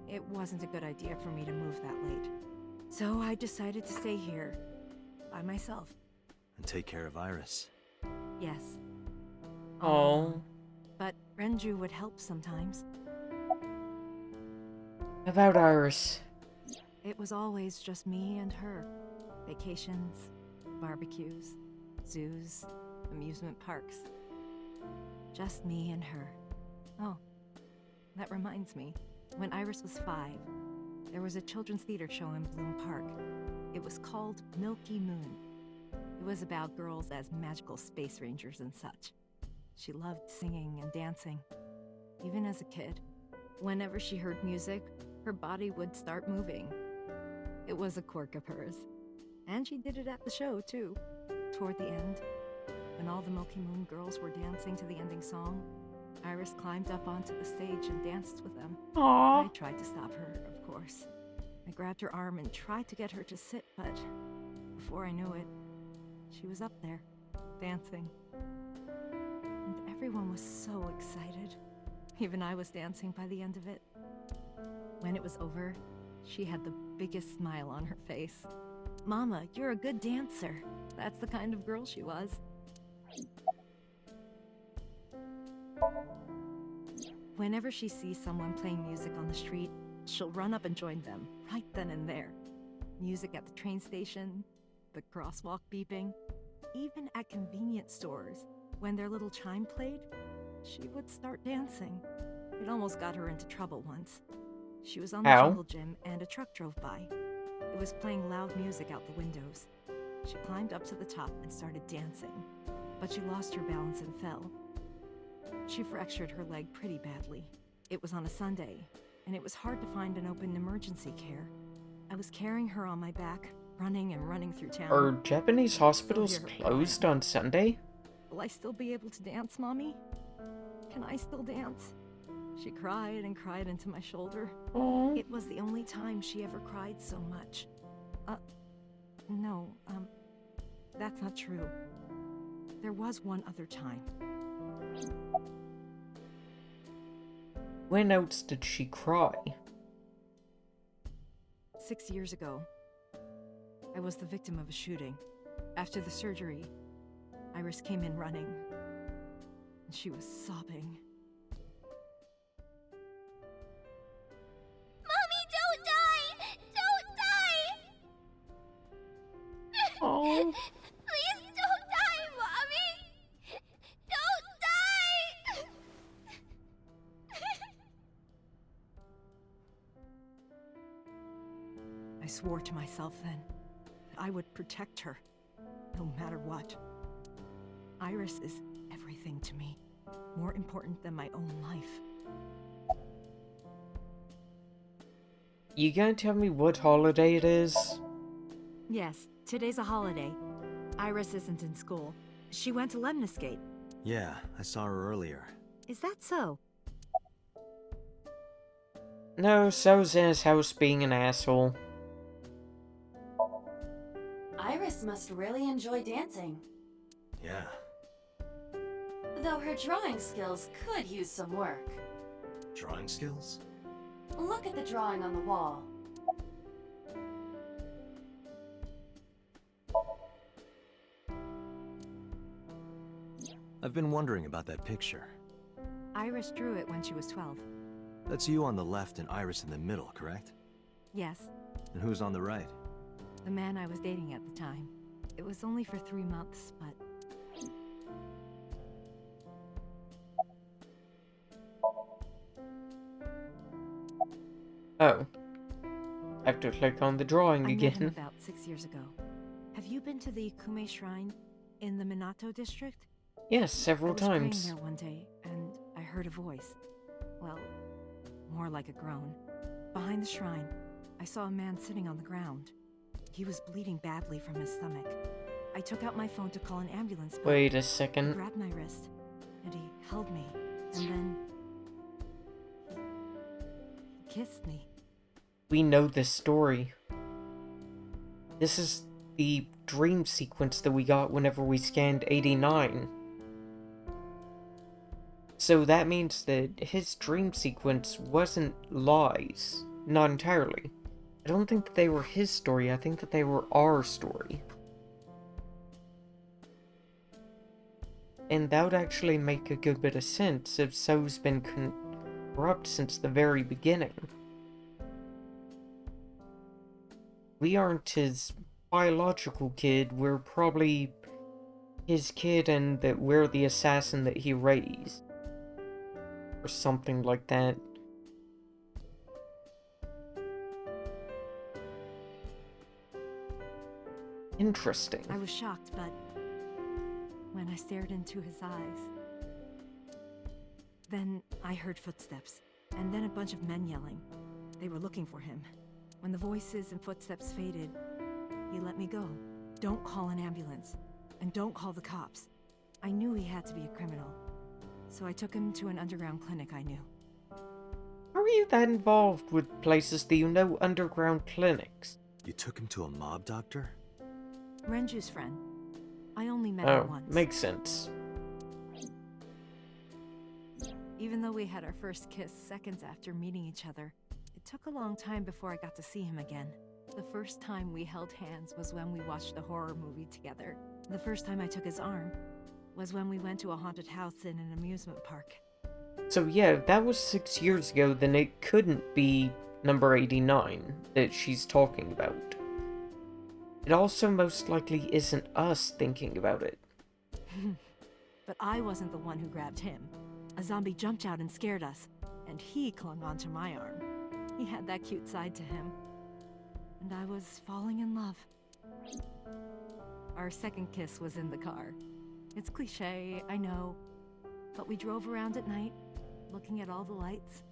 It wasn't a good idea for me to move that late. So I decided to stay here, by myself. And take care of Iris. Yes. Oh, But Renju would help sometimes. about Iris. It was always just me and her. Vacations, barbecues, zoos, amusement parks. Just me and her. Oh, that reminds me. When Iris was 5, there was a children's theater show in Bloom Park. It was called Milky Moon. It was about girls as magical space rangers and such. She loved singing and dancing, even as a kid. Whenever she heard music, her body would start moving. It was a quirk of hers. And she did it at the show, too. Toward the end, when all the Milky Moon girls were dancing to the ending song, Iris climbed up onto the stage and danced with them. Aww. I tried to stop her, of course. I grabbed her arm and tried to get her to sit, but before I knew it, she was up there, dancing. And everyone was so excited. Even I was dancing by the end of it. When it was over, she had the biggest smile on her face. Mama, you're a good dancer. That's the kind of girl she was. Whenever she sees someone playing music on the street, she'll run up and join them, right then and there. Music at the train station, the crosswalk beeping, even at convenience stores. When their little chime played, she would start dancing. It almost got her into trouble once. She was on the jungle gym and a truck drove by. It was playing loud music out the windows. She climbed up to the top and started dancing, but she lost her balance and fell. She fractured her leg pretty badly. It was on a Sunday, and it was hard to find an open emergency care. I was carrying her on my back, running and running through town. Are Japanese hospitals closed on Sunday? Will I still be able to dance, Mommy? Can I still dance? She cried and cried into my shoulder. Aww. It was the only time she ever cried so much. No, that's not true. There was one other time. When else did she cry? 6 years ago, I was the victim of a shooting. After the surgery, Iris came in running, and she was sobbing. Mommy, don't die! Don't die! Oh. Please don't die, Mommy! Don't die! I swore to myself then that I would protect her, no matter what. Iris is everything to me, more important than my own life. You gonna tell me what holiday it is? Yes, today's a holiday. Iris isn't in school. She went to Lemniscate. Yeah, I saw her earlier. Is that so? No, so's in his house being an asshole. Iris must really enjoy dancing. Yeah. Though her drawing skills could use some work. Drawing skills? Look at the drawing on the wall. I've been wondering about that picture. Iris drew it when she was 12. That's you on the left and Iris in the middle, correct? Yes, And who's on the right? the man I was dating at the time. It was only for 3 months, but... Oh. I have to click on the drawing I met him again. about 6 years ago. Have you been to the Ikume Shrine in the Minato district? Yes, several I was praying times. there one day, and I heard a voice. Well, more like a groan. Behind the shrine, I saw a man sitting on the ground. He was bleeding badly from his stomach. I took out my phone to call an ambulance, but Wait a he second. grabbed my wrist, and he held me, and then... he kissed me. We know this story. This is the dream sequence that we got whenever we scanned 89. So that means that his dream sequence wasn't lies. Not entirely. I don't think that they were his story, I think that they were our story. And that would actually make a good bit of sense if So's been corrupt since the very beginning. We aren't his biological kid, we're probably his kid and that we're the assassin that he raised. Or something like that. Interesting. I was shocked, but when I stared into his eyes, then I heard footsteps, and then a bunch of men yelling. They were looking for him. When the voices and footsteps faded, he let me go. Don't call an ambulance, and don't call the cops. I knew he had to be a criminal, so I took him to an underground clinic I knew. How are you that involved with places that you know underground clinics? You took him to a mob doctor? Renju's friend. I only met Oh, him once. makes sense. Even though we had our first kiss seconds after meeting each other, it took a long time before I got to see him again. The first time we held hands was when we watched a horror movie together. The first time I took his arm was when we went to a haunted house in an amusement park. So yeah, if that was 6 years ago, then it couldn't be number 89 that she's talking about. It also most likely isn't us thinking about it. But I wasn't the one who grabbed him. A zombie jumped out and scared us, and he clung onto my arm. He had that cute side to him. And I was falling in love. Our second kiss was in the car. It's cliché, I know. But we drove around at night, looking at all the lights.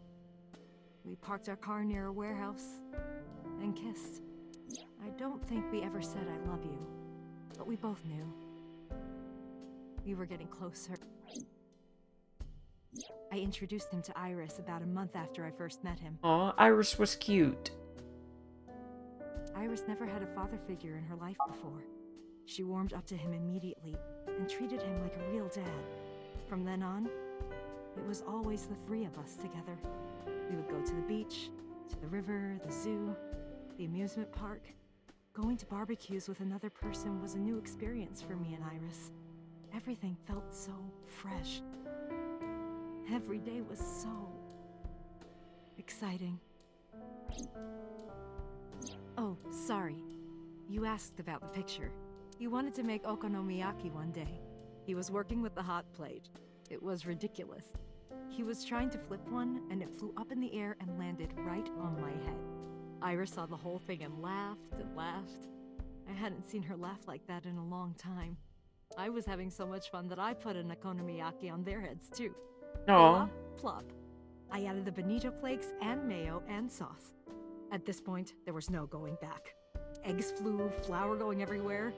We parked our car near a warehouse and kissed. I don't think we ever said I love you, but we both knew. We were getting closer. I introduced him to Iris about a month after I first met him. Aw, Iris was cute. Iris never had a father figure in her life before. She warmed up to him immediately and treated him like a real dad. From then on, it was always the three of us together. We would go to the beach, to the river, the zoo, the amusement park. Going to barbecues with another person was a new experience for me and Iris. Everything felt so fresh. Every day was so exciting. Oh, sorry. You asked about the picture. He wanted to make okonomiyaki one day. He was working with the hot plate. It was ridiculous. He was trying to flip one, and it flew up in the air and landed right on my head. Iris saw the whole thing and laughed and laughed. I hadn't seen her laugh like that in a long time. I was having so much fun that I put an okonomiyaki on their heads too. Aw. Plop, plop. I added the bonito flakes and mayo and sauce. At this point, there was no going back. Eggs flew, flour going everywhere.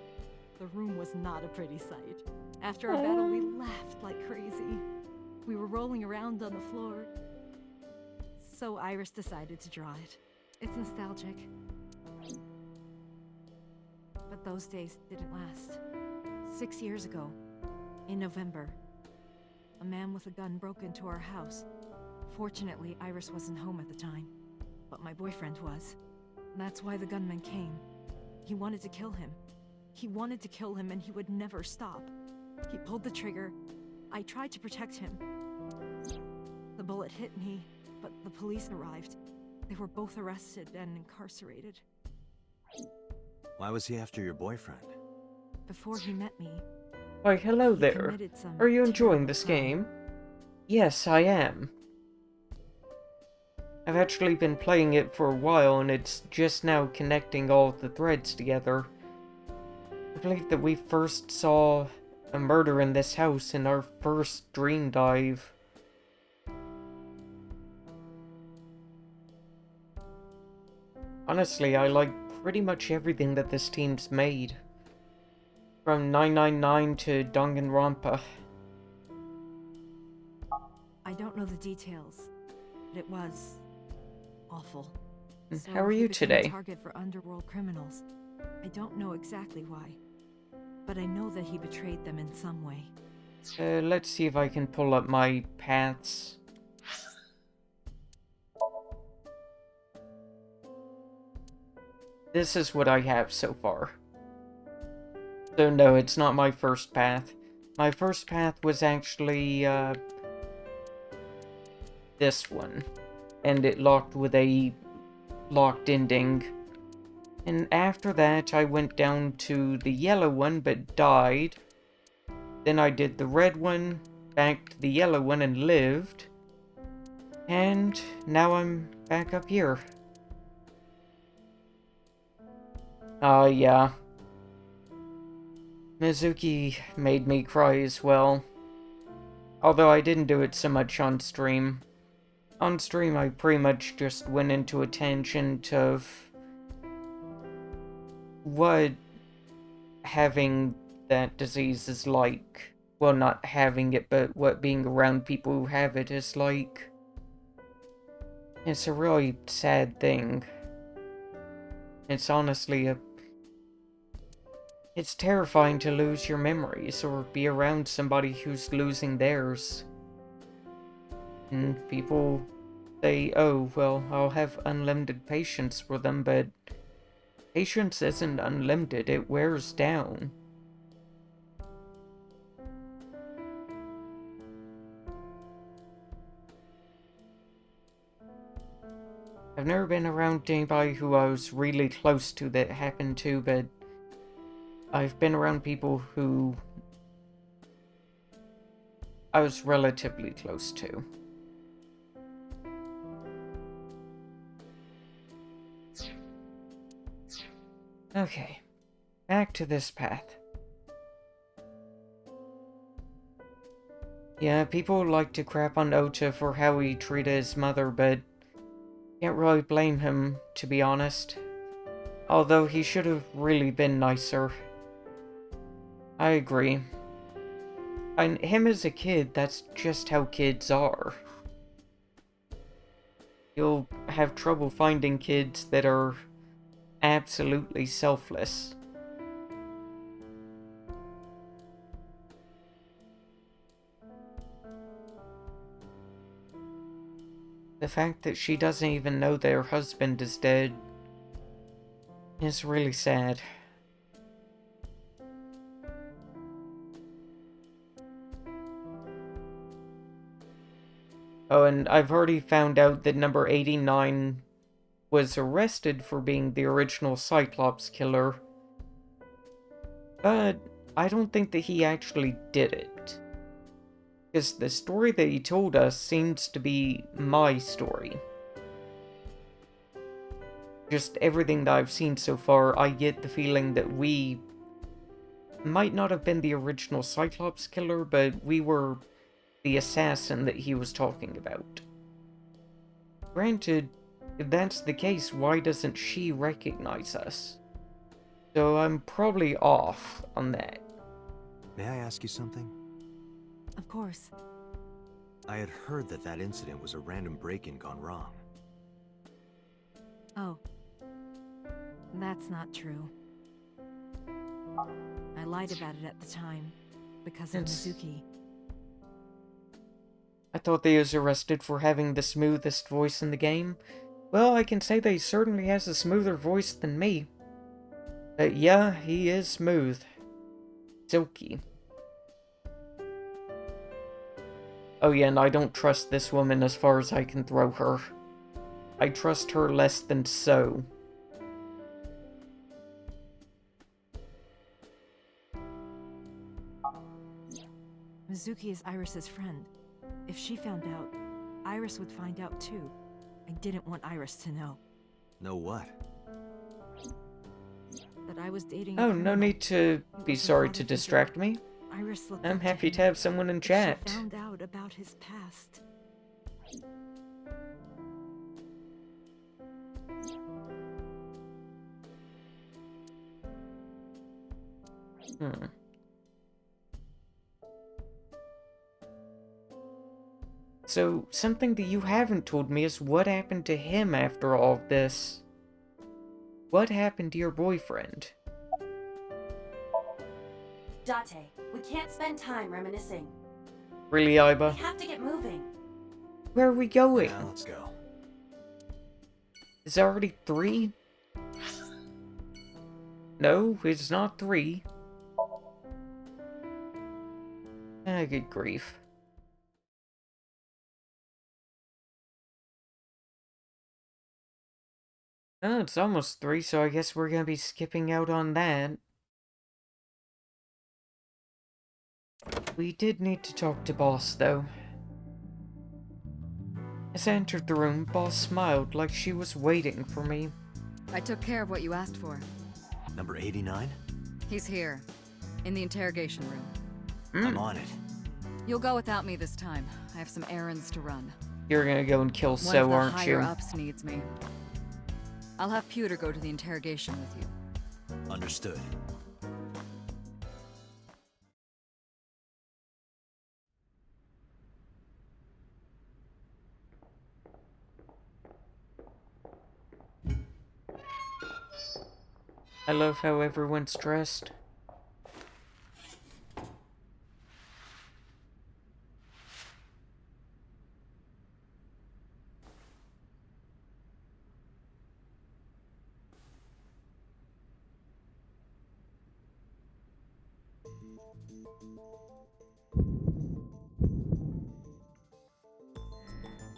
The room was not a pretty sight. After our battle, we laughed like crazy. We were rolling around on the floor. So Iris decided to draw it. It's nostalgic. But those days didn't last. 6 years ago, in November, a man with a gun broke into our house. Fortunately, Iris wasn't home at the time, but my boyfriend was. That's why the gunman came. He wanted to kill him. He wanted to kill him, and he would never stop. He pulled the trigger. I tried to protect him. The bullet hit me, but the police arrived. They were both arrested and incarcerated. Why was he after your boyfriend? Before he met me, Why, hello he there. committed some Are you enjoying terrible this crime. game? Yes, I am. I've actually been playing it for a while, and it's just now connecting all of the threads together. I believe that we first saw a murder in this house in our first dream dive. Honestly, I like pretty much everything that this team's made. From 999 to Danganronpa. I don't know the details, but it was awful. So How are he you became today? a target for underworld criminals. I don't know exactly why, but I know that he betrayed them in some way. Let's see if I can pull up my paths. This is what I have so far. So no, it's not my first path. My first path was actually, this one. And it locked with a locked ending. And after that, I went down to the yellow one, but died. Then I did the red one, back to the yellow one and lived. And now I'm back up here. Yeah. Mizuki made me cry as well. Although I didn't do it so much on stream. On stream, I pretty much just went into a tangent of what having that disease is like. Well, not having it, but what being around people who have it is like. It's a really sad thing. It's honestly it's terrifying to lose your memories or be around somebody who's losing theirs. And people say, oh, well, I'll have unlimited patience for them, but patience isn't unlimited, it wears down. I've never been around anybody who I was really close to that happened to, but I've been around people who I was relatively close to. Okay, back to this path. Yeah, people like to crap on Ota for how he treated his mother, but can't really blame him, to be honest. Although he should have really been nicer. I agree. And him as a kid, that's just how kids are. You'll have trouble finding kids that are absolutely selfless. The fact that she doesn't even know that her husband is dead is really sad. Oh, and I've already found out that number 89 was arrested for being the original Cyclops killer. But I don't think that he actually did it. Because the story that he told us seems to be my story. Just everything that I've seen so far, I get the feeling that we might not have been the original Cyclops killer, but we were the assassin that he was talking about. Granted, if that's the case, why doesn't she recognize us? So I'm probably off on that. May I ask you something? Of course. I had heard that that incident was a random break-in gone wrong. Oh. That's not true. I lied about it at the time, because of Mizuki. I thought that he was arrested for having the smoothest voice in the game. Well, I can say that he certainly has a smoother voice than me. But yeah, he is smooth. Silky. Oh yeah, and I don't trust this woman as far as I can throw her. I trust her less than so. Mizuki is Iris's friend. If she found out, Iris would find out too. I didn't want Iris to know. Know what? That I was dating Oh, no need to be sorry to distract me. Iris looked I'm up happy him. to have someone in chat. She found out about his past. So, something that you haven't told me is what happened to him after all of this. What happened to your boyfriend? Date, we can't spend time reminiscing. Really, We Aiba? have to get moving. Where are we going? Yeah, let's go. Is it already 3? No, it's not 3. Ah, good grief. Oh, it's almost 3, so I guess we're gonna be skipping out on that. We did need to talk to Boss, though. As I entered the room, Boss smiled like she was waiting for me. I took care of what you asked for. Number 89? He's here, in the interrogation room. I'm on it. You'll go without me this time. I have some errands to run. You're gonna go and kill One So, of the aren't you? higher-ups needs me. I'll have Pewter go to the interrogation with you. Understood. I love how everyone's dressed.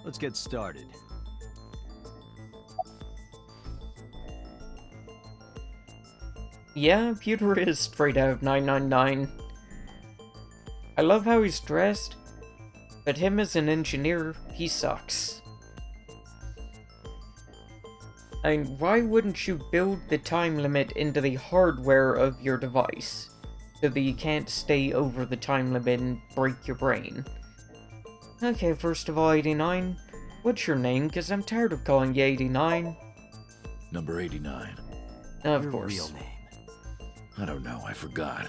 Let's get started. Yeah, Pewter is straight out of 999. I love how he's dressed, but him as an engineer, he sucks. I mean, why wouldn't you build the time limit into the hardware of your device, so that you can't stay over the time limit and break your brain? Okay, first of all, 89, what's your name? Because I'm tired of calling you 89. Number 89. Of Your course. real name. I don't know, I forgot.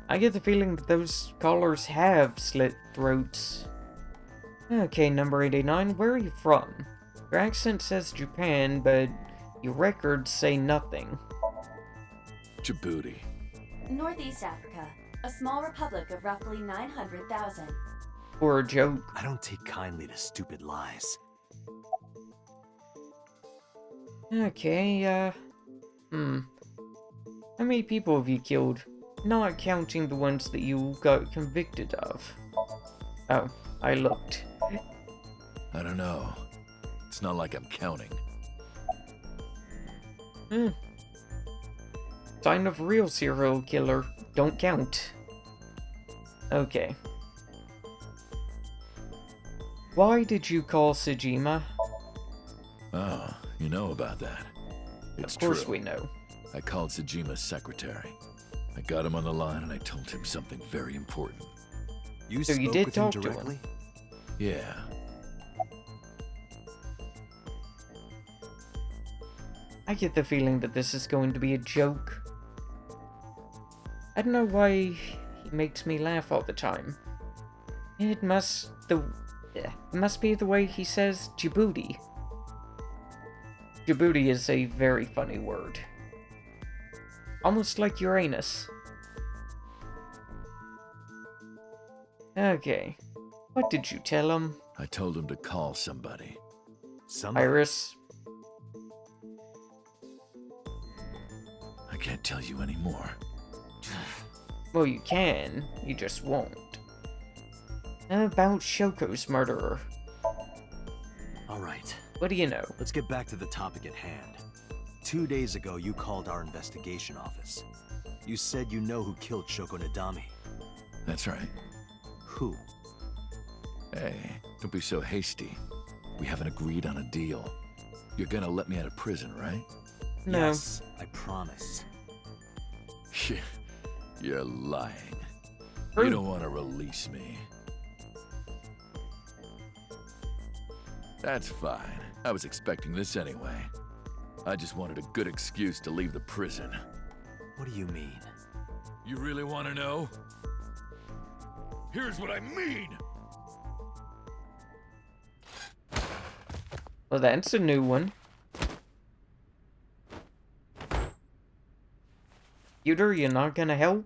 I get the feeling that those callers have slit throats. Okay, number 89, where are you from? Your accent says Japan, but your records say nothing. Djibouti. Northeast Africa, a small republic of roughly 900,000. Or a joke. I don't take kindly to stupid lies. Okay, How many people have you killed? Not counting the ones that you got convicted of. Oh, I looked. I don't know. It's not like I'm counting. Sign of real serial killer. Don't count. Okay. Why did you call Sejima? Oh, you know about that. It's Of course true. we know. I called Sejima's secretary. I got him on the line and I told him something very important. You So spoke you did with him talk to him? directly? Yeah. I get the feeling that this is going to be a joke. I don't know why he makes me laugh all the time. It must be the way he says Djibouti. Djibouti is a very funny word. Almost like Uranus. Okay. What did you tell him? I told him to call somebody. Somebody. Iris? I can't tell you anymore. Well, you can. You just won't. About Shoko's murderer. All right. What do you know? Let's get back to the topic at hand. 2 days ago, you called our investigation office. You said you know who killed Shoko Nadami. That's right. Who? Hey, don't be so hasty. We haven't agreed on a deal. You're gonna let me out of prison, right? No. Yes, I promise. You're lying. True. You don't want to release me. That's fine. I was expecting this anyway. I just wanted a good excuse to leave the prison. What do you mean? You really want to know? Here's what I mean! Well, that's a new one. Pewter, you're not gonna help?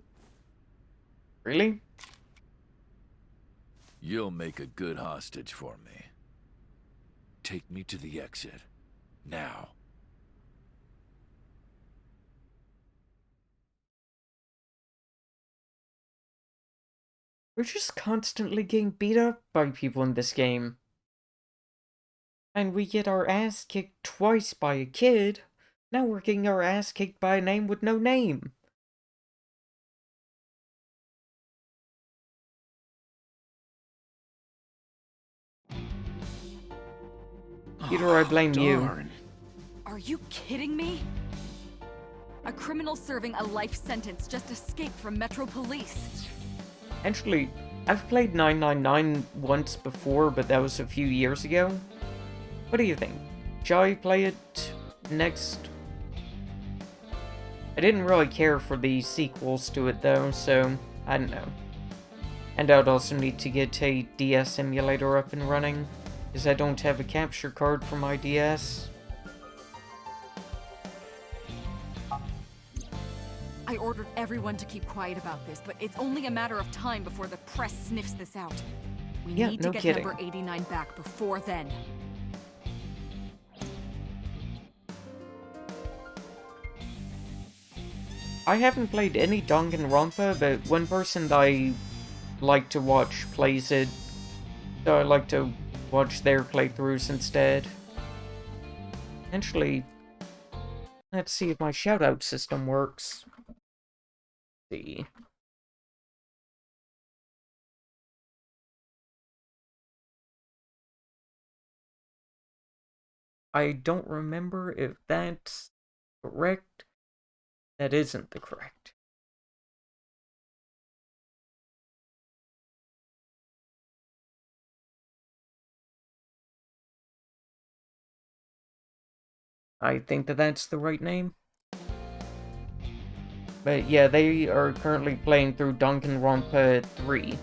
Really? You'll make a good hostage for me. Take me to the exit. Now. We're just constantly getting beat up by people in this game. And we get our ass kicked twice by a kid. Now we're getting our ass kicked by a name with no name. Peter, I blame you. Darn. Are you kidding me? A criminal serving a life sentence just escaped from Metro Police. Actually, I've played 999 once before, but that was a few years ago. What do you think? Shall I play it next? I didn't really care for the sequels to it though, so I don't know. And I'd also need to get a DS emulator up and running, because I don't have a capture card for my DS. I ordered everyone to keep quiet about this, but it's only a matter of time before the press sniffs this out. We need to no get kidding. number 89 back before then. I haven't played any Danganronpa, but one person that I like to watch plays it, so I like to watch their playthroughs instead. Actually, let's see if my shoutout system works. See. I don't remember if that's correct. That isn't the correct. I think that that's the right name. But yeah, they are currently playing through Danganronpa 3.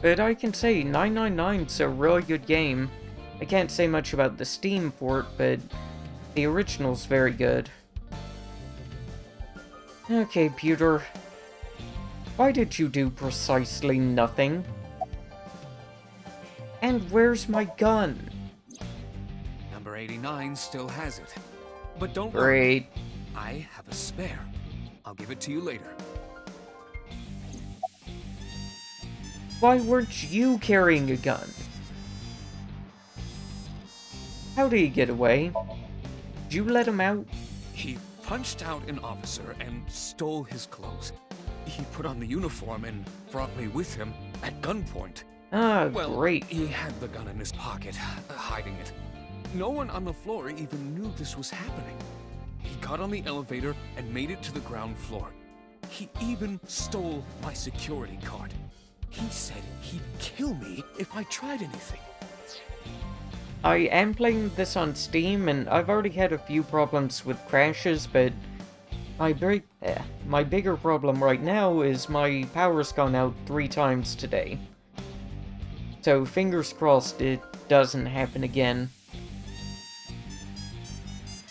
But I can say 999's a really good game. I can't say much about the Steam port, but the original's very good. Okay, Pewter. Why did you do precisely nothing? And where's my gun? Number 89 still has it. But don't Great. worry. I have a spare. I'll give it to you later. Why weren't you carrying a gun? How did he get away? Did you let him out? He punched out an officer and stole his clothes. He put on the uniform and brought me with him at gunpoint. Ah, Well, great. he had the gun in his pocket, hiding it. No one on the floor even knew this was happening. He got on the elevator and made it to the ground floor. He even stole my security card. He said he'd kill me if I tried anything. I am playing this on Steam, and I've already had a few problems with crashes, but my bigger problem right now is my power's gone out 3 times today. So fingers crossed it doesn't happen again.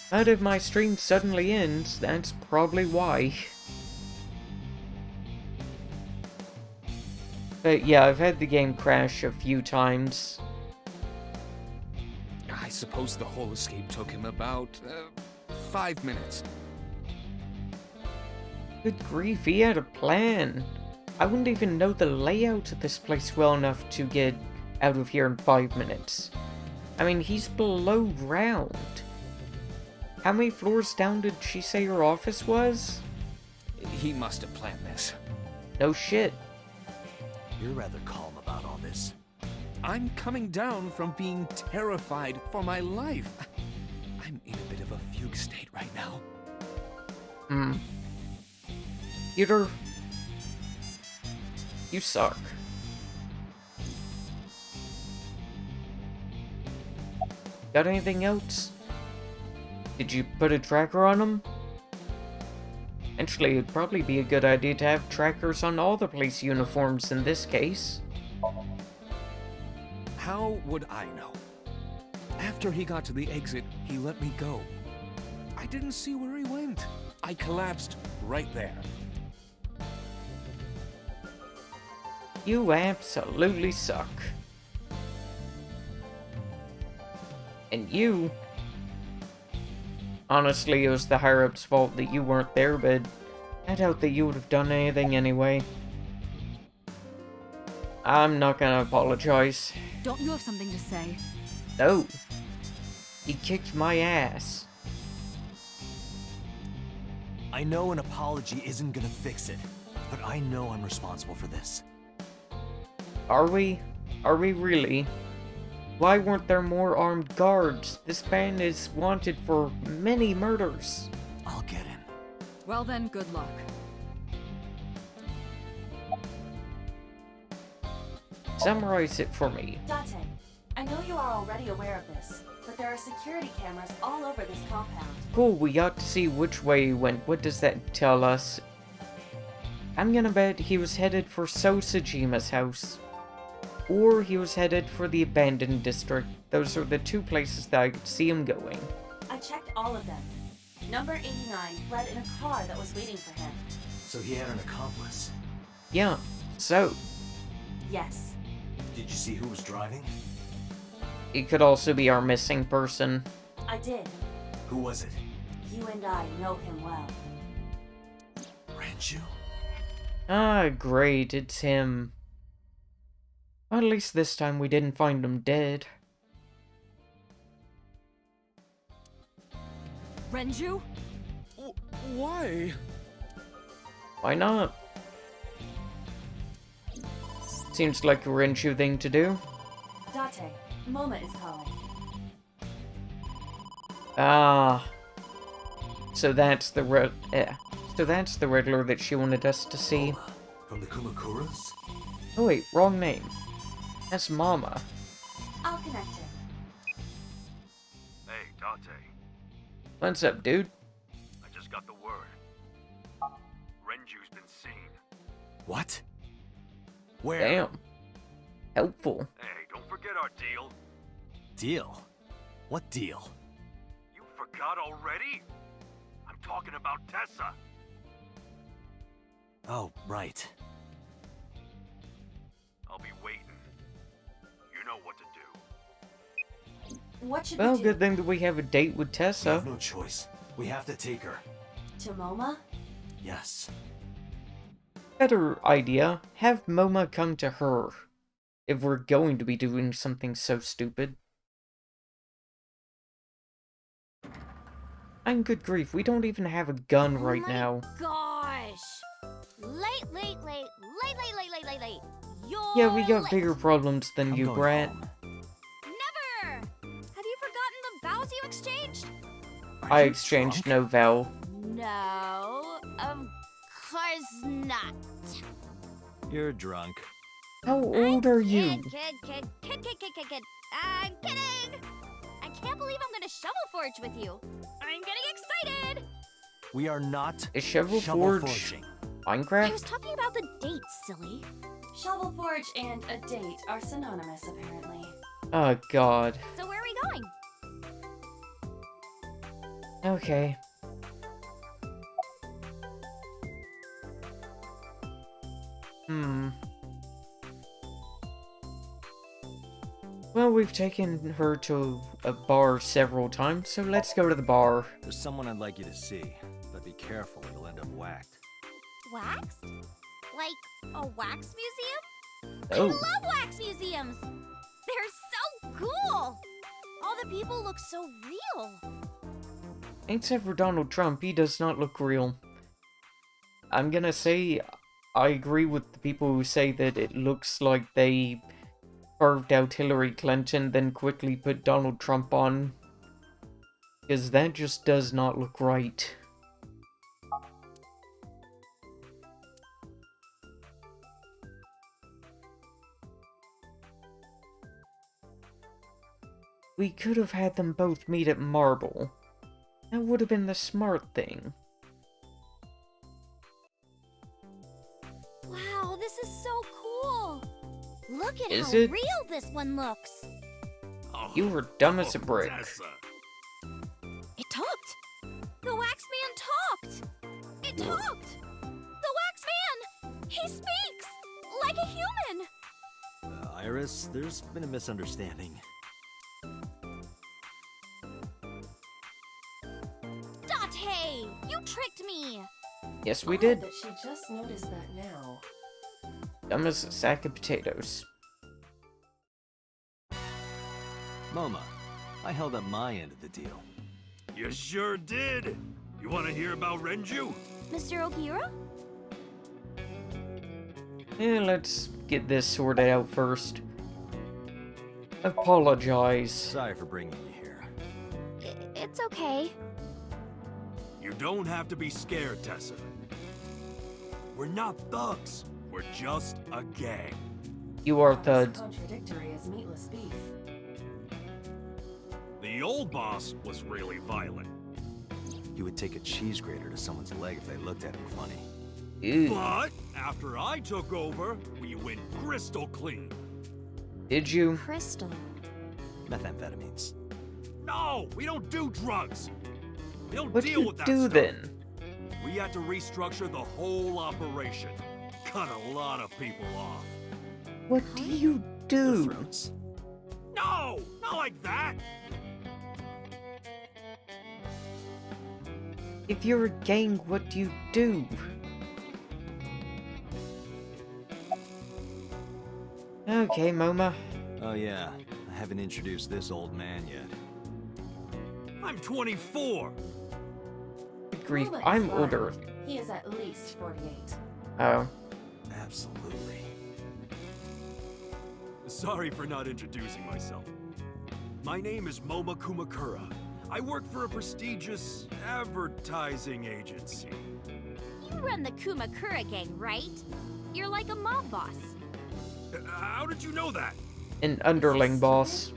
But if my stream suddenly ends, that's probably why. But yeah, I've had the game crash a few times. I suppose the whole escape took him about 5 minutes. Good grief, he had a plan. I wouldn't even know the layout of this place well enough to get out of here in 5 minutes. I mean, he's below ground. How many floors down did she say her office was? He must have planned this. No shit. You're rather calm about all this. I'm coming down from being terrified for my life. I'm in a bit of a fugue state right now. Peter, you suck. Got anything else? Did you put a tracker on him? Actually, it'd probably be a good idea to have trackers on all the police uniforms in this case. How would I know? After he got to the exit, he let me go. I didn't see where he went. I collapsed right there. You absolutely suck. And you... Honestly, it was the higher-up's fault that you weren't there, but I doubt that you would have done anything anyway. I'm not gonna apologize. Don't you have something to say? No. He kicked my ass. I know an apology isn't gonna fix it, but I know I'm responsible for this. Are we? Are we really? Why weren't there more armed guards? This man is wanted for many murders. I'll get him. Well then, good luck. Summarize it for me. Date, I know you are already aware of this, but there are security cameras all over this compound. Cool, we got to see which way he went. What does that tell us? I'm gonna bet he was headed for Sosajima's house. Or he was headed for the abandoned district. Those are the two places that I could see him going. I checked all of them. Number 89 fled in a car that was waiting for him. So he had an accomplice. Yeah, so, Yes. Did you see who was driving? it could also be our missing person. I did. Who was it? You and I know him well. Ranju? Ah, great, it's him. Well, at least this time we didn't find him dead. Renju? Why? Why not? Seems like a Renshu thing to do. Date, Moma is calling. Ah. So that's the regular that she wanted us to see. From the Kumakuras? Oh wait, wrong name. That's Mama. I'll connect him. Hey, Date. What's up, dude? I just got the word. Renju's been seen. What? Where? Damn. Helpful. Hey, don't forget our deal. Deal? What deal? You forgot already? I'm talking about Tessa. Oh, right. I'll be waiting. You know what to do. What should Well, we do? good thing that we have a date with We Tessa. have no choice. We have to take her. To Moma? Yes. Better idea. Have Moma come to her. If we're going to be doing something so stupid. And good grief, we don't even have a gun right now. Gosh. Late. You're Yeah, we got late. bigger problems than I'm you, going brat. home. Never. Have you forgotten the vows you exchanged? Are I you exchanged drunk? no vow. No, of course not. You're drunk. How old are you? Kid. I'm kidding. I can't believe I'm gonna shovel forge with you. I'm getting excited. We are not Is Shovel Forge forging. I Minecraft? was talking about the date, silly. Shovel Forge and a date are synonymous, apparently. Oh god. So where are we going? Okay. Well, we've taken her to a bar several times, so let's go to the bar. There's someone I'd like you to see, but be careful or you'll end up whacked. Waxed? Like a wax museum? I Oh, love wax museums! They're so cool! All the people look so real. except for Donald Trump, he does not look real. I'm gonna say I agree with the people who say that it looks like they carved out Hillary Clinton, then quickly put Donald Trump on. Because that just does not look right. We could have had them both meet at Marble. That would have been the smart thing. Wow, this is so cool! Look at Is how it? real this one looks! You were dumb as a brick. It talked! The wax man talked! It talked! The wax man! He speaks! Like a human! Iris, there's been a misunderstanding. Date! You tricked me! Yes, we Odd did. that she just noticed that now. Dumb as a sack of potatoes. Moma, I held up my end of the deal. You sure did. You want to hear about Renju? Mr. Okiura? Yeah, let's get this sorted out first. apologize. Sorry for bringing you here. It's okay. You don't have to be scared, Tessa. We're not thugs. We're just a gang. You are thugs. Contradictory as meatless beef. The old boss was really violent. He would take a cheese grater to someone's leg if they looked at him funny. Ew. But after I took over, we went crystal clean. Did you? Crystal. Methamphetamines. No, we don't do drugs. We don't What do deal you with that do stuff. then? We had to restructure the whole operation. Cut a lot of people off. What do you Their do? throats. No, not like that. If you're a gang, what do you do? Okay, Moma. Oh yeah, I haven't introduced this old man yet. I'm 24. Good grief, Moma is I'm lying. older. He is at least 48. Oh. Absolutely. Sorry for not introducing myself. My name is Moma Kumakura. I work for a prestigious advertising agency. You run the Kumakura gang, right? You're like a mob boss. How did you know that? An underling boss.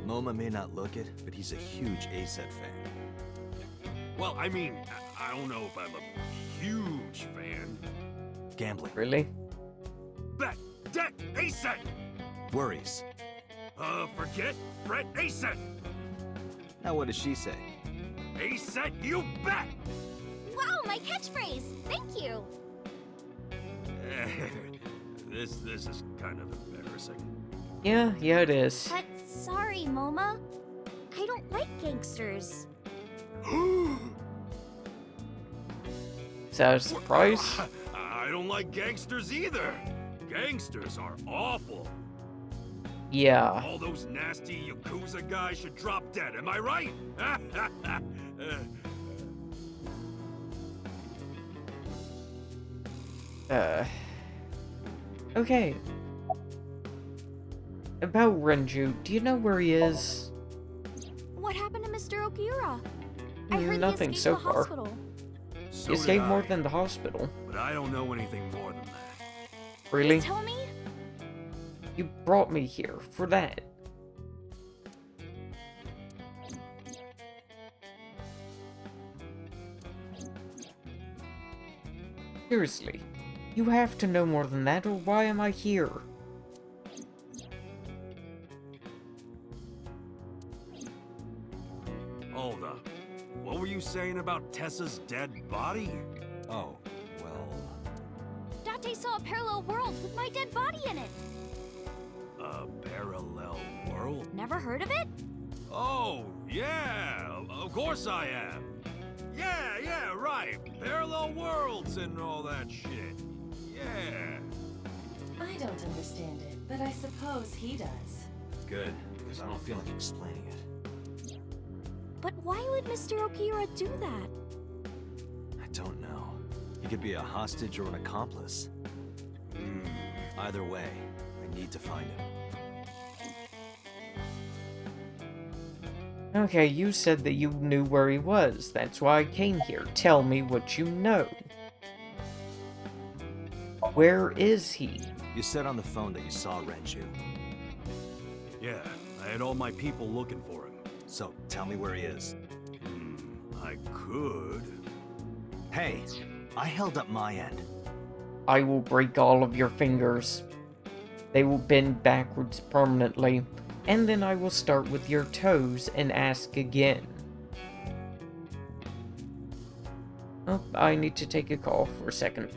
MoMA may not look it, but he's a huge ASET fan. Well, I mean, I don't know if I'm a huge fan. Gambling. Really? Bet, debt, ASET! Worries. Forget, fret, ASET! Now what does she say? ASET, you bet! Wow, my catchphrase! Thank you! This is kind of embarrassing. Yeah, it is. But sorry, Moma. I don't like gangsters. Is that a surprise? I don't like gangsters either. Gangsters are awful. Yeah. All those nasty Yakuza guys should drop dead, am I right? Okay. About Renju, do you know where he is? What happened to Mr. Okiura? I heard Nothing he escaped so the far. hospital. So He did escaped more I, than the hospital. but I don't know anything more than that. Really? Tell me? You brought me here for that. Seriously, you have to know more than that, or why am I here? Hold up. What were you saying about Tessa's dead body? Oh, well... Date saw a parallel world with my dead body in it. A parallel world? Never heard of it? Oh, yeah, of course I am. Yeah, right. Parallel worlds and all that shit. Yeah. I don't understand it, but I suppose he does. Good, because I don't feel like explaining it. But why would Mr. Okiura do that? I don't know. He could be a hostage or an accomplice. Either way, I need to find him. Okay, you said that you knew where he was. That's why I came here. Tell me what you know. Where is he? You said on the phone that you saw Renju. Yeah, I had all my people looking for him. So, tell me where he is. I could. Hey, I held up my end. I will break all of your fingers. They will bend backwards permanently. And then I will start with your toes and ask again. Oh, I need to take a call for a second.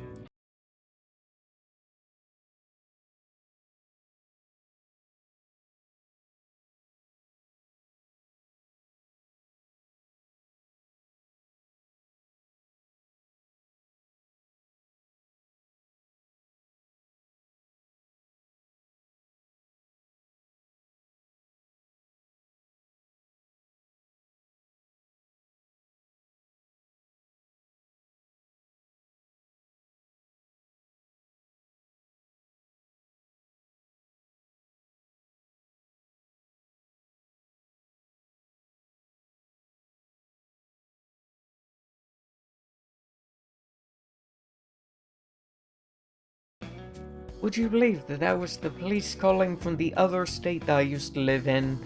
Would you believe that that was the police calling from the other state that I used to live in,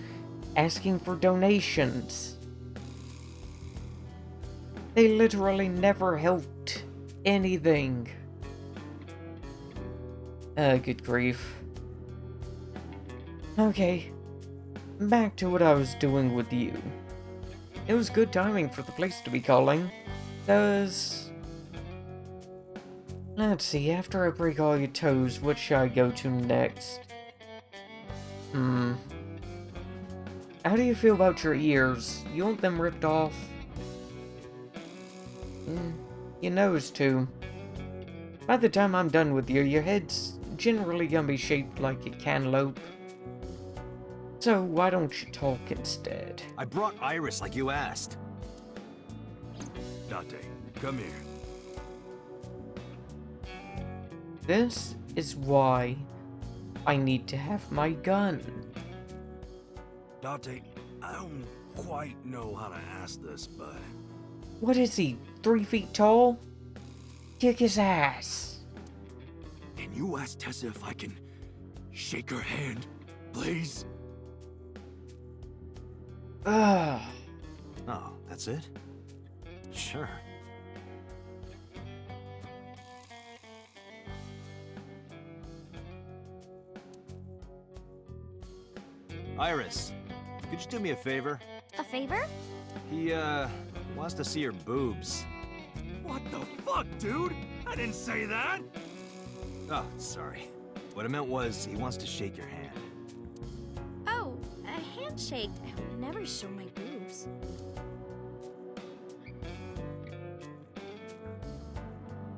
asking for donations? They literally never helped anything. Good grief. Okay, back to what I was doing with you. It was good timing for the police to be calling, cause... Let's see, after I break all your toes, what should I go to next? How do you feel about your ears? You want them ripped off? Your nose, too. By the time I'm done with you, your head's generally gonna be shaped like a cantaloupe. So why don't you talk instead? I brought Iris like you asked. Dante, come here. This is why I need to have my gun. Dante, I don't quite know how to ask this, but... What is he, 3 feet tall? Kick his ass. Can you ask Tessa if I can shake her hand, please? Ugh. Oh, that's it? Sure. Iris, could you do me a favor? A favor? He, wants to see your boobs. What the fuck, dude? I didn't say that! Oh, sorry. What I meant was, he wants to shake your hand. Oh, a handshake. I would never show my boobs.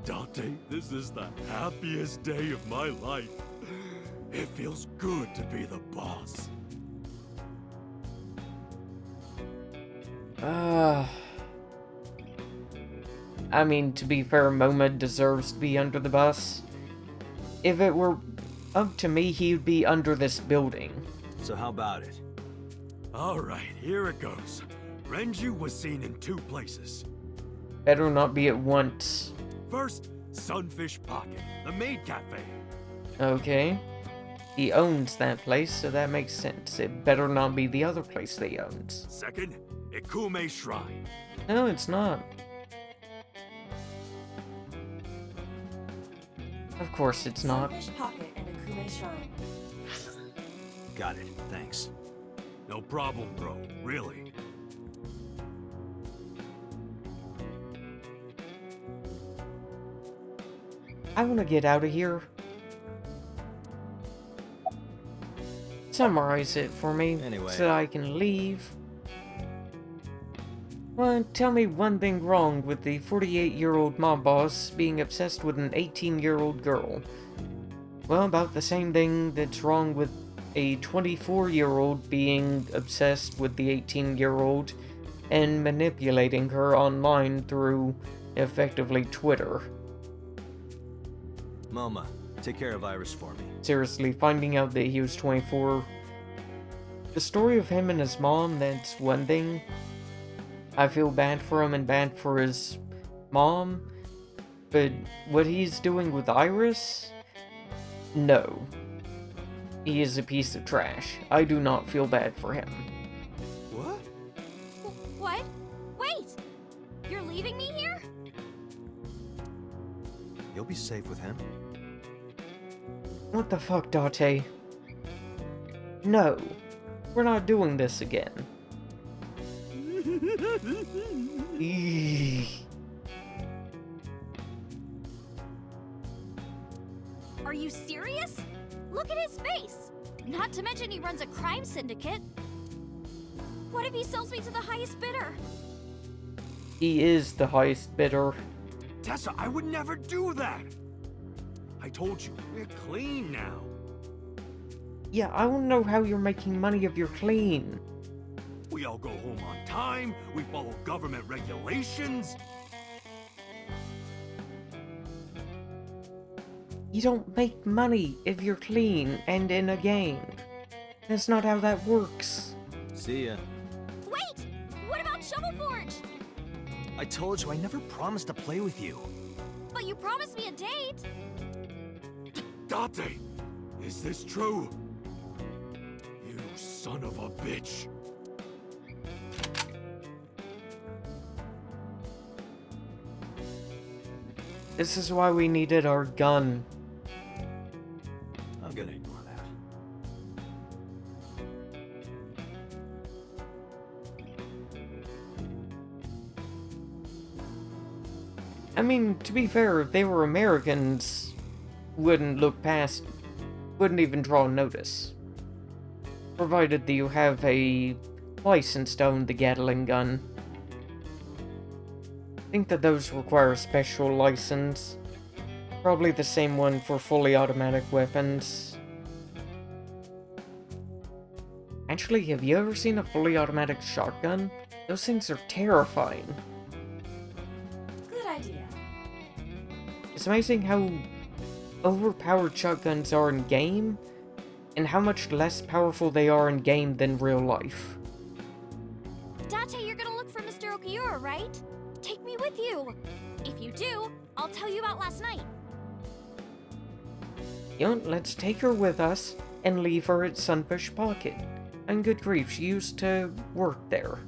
Dante, this is the happiest day of my life. It feels good to be the boss. I mean, to be fair, Moma deserves to be under the bus. If it were up to me, he would be under this building. So how about it? Alright, here it goes. Renju was seen in 2 places. Better not be at once. First, Sunfish Pocket, the maid cafe. Okay. He owns that place, so that makes sense. It better not be the other place that he owns. Second, Ikume Shrine. No, it's not. Of course it's not. Sunfish Pocket and Akume Shrine. Got it, thanks. No problem, bro. Really. I want to get out of here. Summarize it for me, Anyway. so that I can leave. Well, tell me one thing wrong with the 48-year-old mob boss being obsessed with an 18-year-old girl. Well, about the same thing that's wrong with a 24-year-old being obsessed with the 18-year-old and manipulating her online through, effectively, Twitter. Moma, take care of Iris for me. Seriously, finding out that he was 24... The story of him and his mom, that's one thing. I feel bad for him and bad for his mom. But what he's doing with Iris? No. He is a piece of trash. I do not feel bad for him. What? What? Wait! You're leaving me here? You'll be safe with him. What the fuck, Date? No. We're not doing this again. Eeeh. Are you serious? Look at his face! Not to mention he runs a crime syndicate. What if he sells me to the highest bidder? He is the highest bidder. Tessa, I would never do that! I told you, we're clean now. Yeah, I want to know how you're making money if you're clean. We all go home on time, we follow government regulations. You don't make money if you're clean and in a gang. That's not how that works. See ya. Wait! What about Shovel Forge? I told you I never promised to play with you. But you promised me a date! Dante, is this true? You son of a bitch. This is why we needed our gun. I'm gonna ignore that. I mean, to be fair, if they were Americans, wouldn't even draw notice. Provided that you have a license to own the Gatling gun. I think that those require a special license. Probably the same one for fully automatic weapons. Actually, have you ever seen a fully automatic shotgun? Those things are terrifying. Good idea. It's amazing how overpowered shotguns are in game, and how much less powerful they are in game than real life. Date, you're gonna look for Mr. Okiura, right? Take me with you. If you do, I'll tell you about last night. You know, let's take her with us and leave her at Sunfish Pocket. And good grief, she used to work there.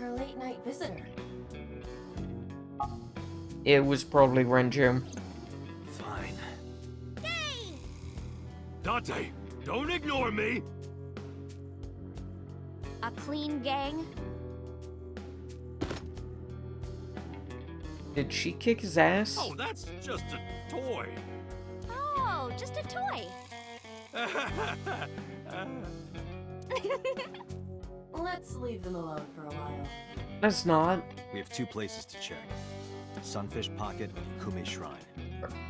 Her late night visitor. It was probably Renju. Fine. Dante, don't ignore me! A clean gang? Did she kick his ass? Oh, that's just a toy. Oh, just a toy. Let's leave them alone for a while. Let's not. We have 2 places to check. Sunfish Pocket and Kume Shrine.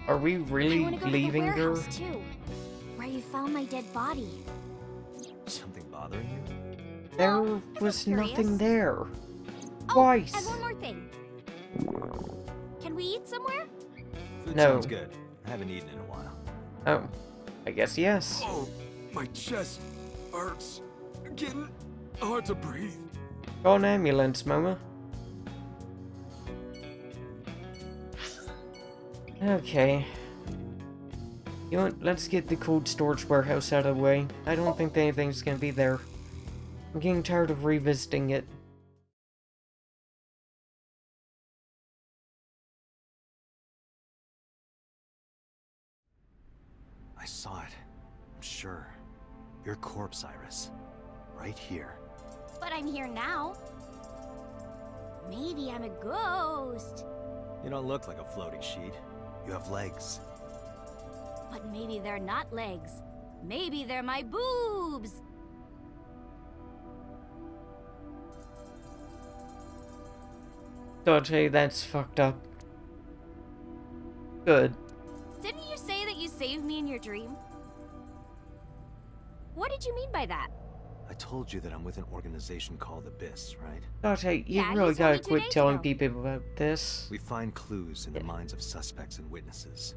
Are we I really want to go leaving to the her? warehouse too, where you found my dead body. Something bothering you? There No, I'm was just curious. nothing there. Oh, Twice. and one more thing. Can we eat somewhere? Food No. sounds good. I haven't eaten in a while. Oh, I guess yes. Oh, my chest hurts. Getting hard to breathe. Call an ambulance, Mama. Okay. You know what? Let's get the cold storage warehouse out of the way. I don't think anything's gonna be there. I'm getting tired of revisiting it. I saw it. I'm sure. Your corpse, Iris. Right here. But I'm here now. Maybe I'm a ghost. You don't look like a floating sheet. You have legs. But maybe they're not legs. Maybe they're my boobs. Dodgy, that's fucked up. Good. Didn't you say that you saved me in your dream? What did you mean by that? I told you that I'm with an organization called Abyss, right? Dodgy, you Yeah, you really told gotta me 2 quit days telling ago. people about this. We find clues in the minds of suspects and witnesses.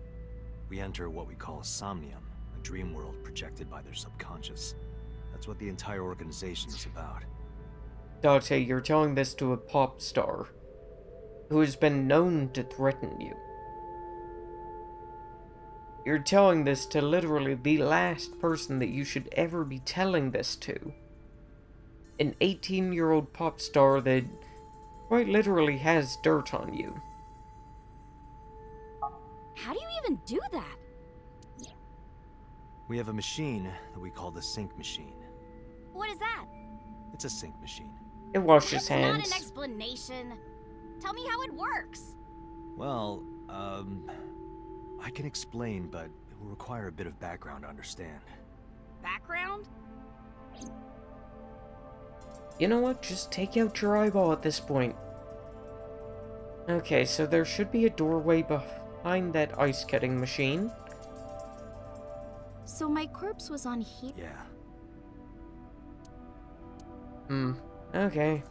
We enter what we call a somnium, a dream world projected by their subconscious. That's what the entire organization is about. Dodgy, you're telling this to a pop star who has been known to threaten you. You're telling this to literally the last person that you should ever be telling this to. An 18-year-old pop star that quite literally has dirt on you. How do you even do that? We have a machine that we call the sync machine. What is that? It's a sync machine. It washes It's hands. not an explanation. Tell me how it works. Well, I can explain, but it will require a bit of background to understand. Background? You know what? Just take out your eyeball at this point. Okay, so there should be a doorway behind that ice cutting machine. So my corpse was on here? Yeah. Okay.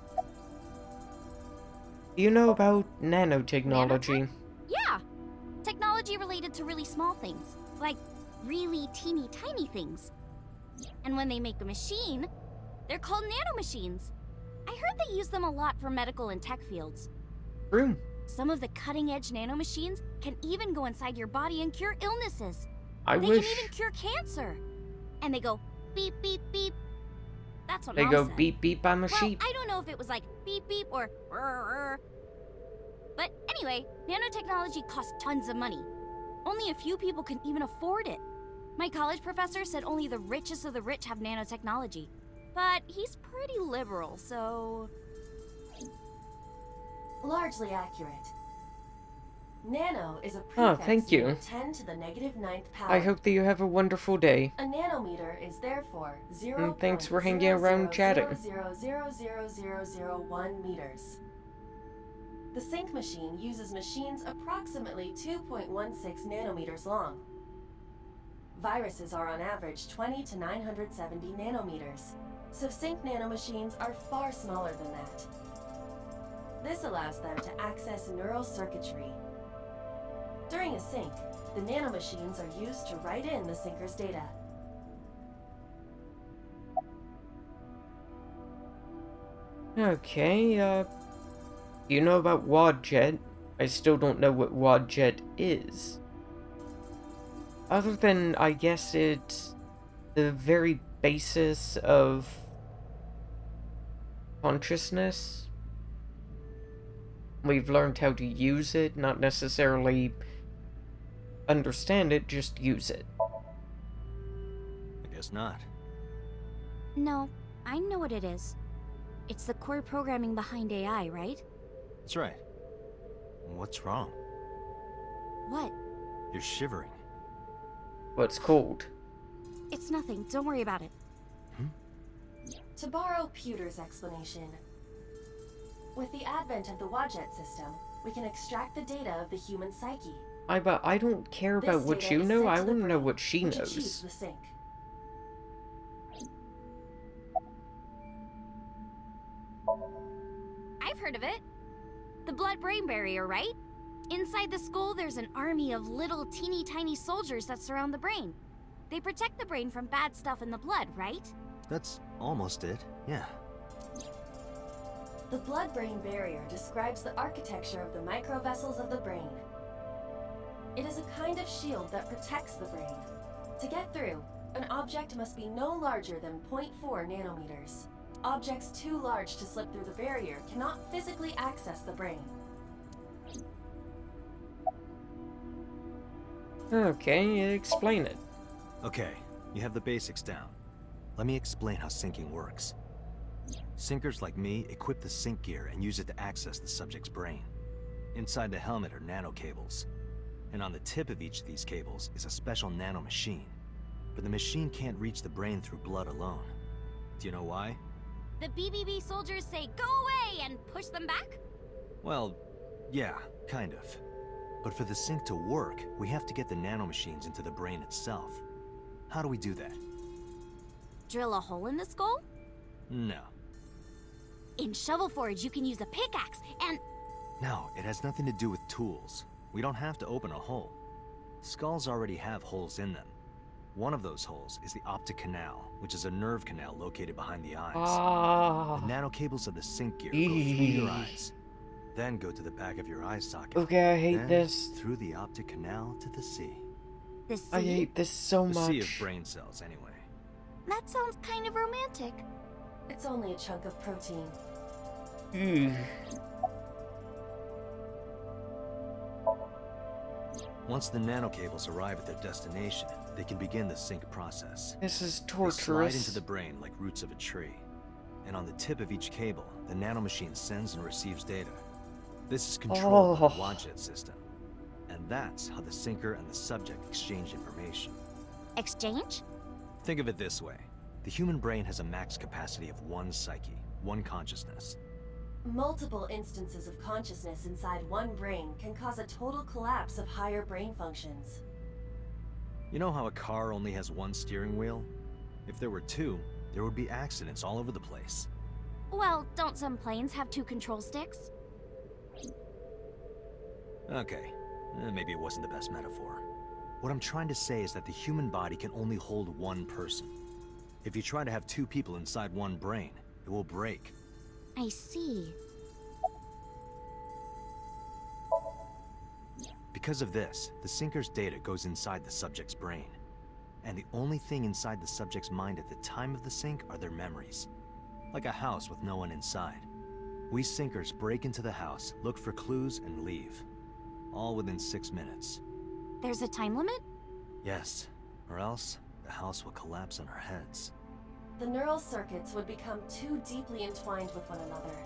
Do you know about nanotechnology? Yeah. Technology related to really small things. Like really teeny tiny things. And when they make a machine, they're called nanomachines. I heard they use them a lot for medical and tech fields. True. Some of the cutting-edge nanomachines can even go inside your body and cure illnesses. I They wish can even cure cancer. And they go beep, beep, beep. That's what they Mom go said. beep beep on the Well, sheep. I don't know if it was like beep, beep or rrr. But anyway, nanotechnology costs tons of money. Only a few people can even afford it. My college professor said only the richest of the rich have nanotechnology. But he's pretty liberal, so... Largely accurate. Nano is a Oh, prefix thank you. meaning 10 to the negative 9th power. I hope that you have a wonderful day. A nanometer is therefore 0. And thanks for hanging around chatting. 0.0000001 meters. The sync machine uses machines approximately 2.16 nanometers long. Viruses are on average 20 to 970 nanometers, so sync nanomachines are far smaller than that. This allows them to access neural circuitry. During a sync, the nanomachines are used to write in the syncer's data. Okay, you know about Wadjet? I still don't know what Wadjet is. Other than, I guess it's the very basis of consciousness. We've learned how to use it, not necessarily understand it, just use it. I guess not. No, I know what it is. It's the core programming behind AI, right? That's right. What's wrong? What? You're shivering. What's called? It's nothing. Don't worry about it. To borrow Pewter's explanation, with the advent of the Wadjet system, we can extract the data of the human psyche. But I don't care about This what data you is know, sent I to the want to know brain, what she which achieves knows. the sync. I've heard of it. The blood-brain barrier, right? Inside the skull, there's an army of little teeny tiny soldiers that surround the brain. They protect the brain from bad stuff in the blood, right? That's almost it, yeah. The blood-brain barrier describes the architecture of the microvessels of the brain. It is a kind of shield that protects the brain. To get through, an object must be no larger than 0.4 nanometers. Objects too large to slip through the barrier cannot physically access the brain. Okay, explain it. Okay, you have the basics down. Let me explain how syncing works. Syncers like me equip the sync gear and use it to access the subject's brain. Inside the helmet are nanocables. And on the tip of each of these cables is a special nanomachine. But the machine can't reach the brain through blood alone. Do you know why? The BBB soldiers say, "Go away," and push them back? Well, yeah, kind of. But for the sync to work, we have to get the nanomachines into the brain itself. How do we do that? Drill a hole in the skull? No. In Shovel Forge, you can use a pickaxe and... No, it has nothing to do with tools. We don't have to open a hole. Skulls already have holes in them. One of those holes is the optic canal, which is a nerve canal located behind the eyes. Ah. The nanocables of the sync gear go through your eyes, then go to the back of your eye socket. Okay, I hate then this. Through the optic canal to the sea. The sea? I hate this so The much. sea of brain cells, anyway. That sounds kind of romantic. It's only a chunk of protein. Ugh. Once the nanocables arrive at their destination, they can begin the sync process. This is They slide torturous. into the brain like roots of a tree. And on the tip of each cable, the nanomachine sends and receives data. This is controlled by the Wadjet system. And that's how the syncer and the subject exchange information. Exchange? Think of it this way. The human brain has a max capacity of one psyche, one consciousness. Multiple instances of consciousness inside one brain can cause a total collapse of higher brain functions. You know how a car only has one steering wheel? If there were two, there would be accidents all over the place. Well, don't some planes have 2 control sticks? Okay, maybe it wasn't the best metaphor. What I'm trying to say is that the human body can only hold one person. If you try to have 2 people inside one brain, it will break. I see. Because of this, the sinker's data goes inside the subject's brain. And the only thing inside the subject's mind at the time of the sink are their memories. Like a house with no one inside. We sinkers break into the house, look for clues, and leave. All within 6 minutes. There's a time limit? Yes, or else the house will collapse on our heads. The neural circuits would become too deeply entwined with one another.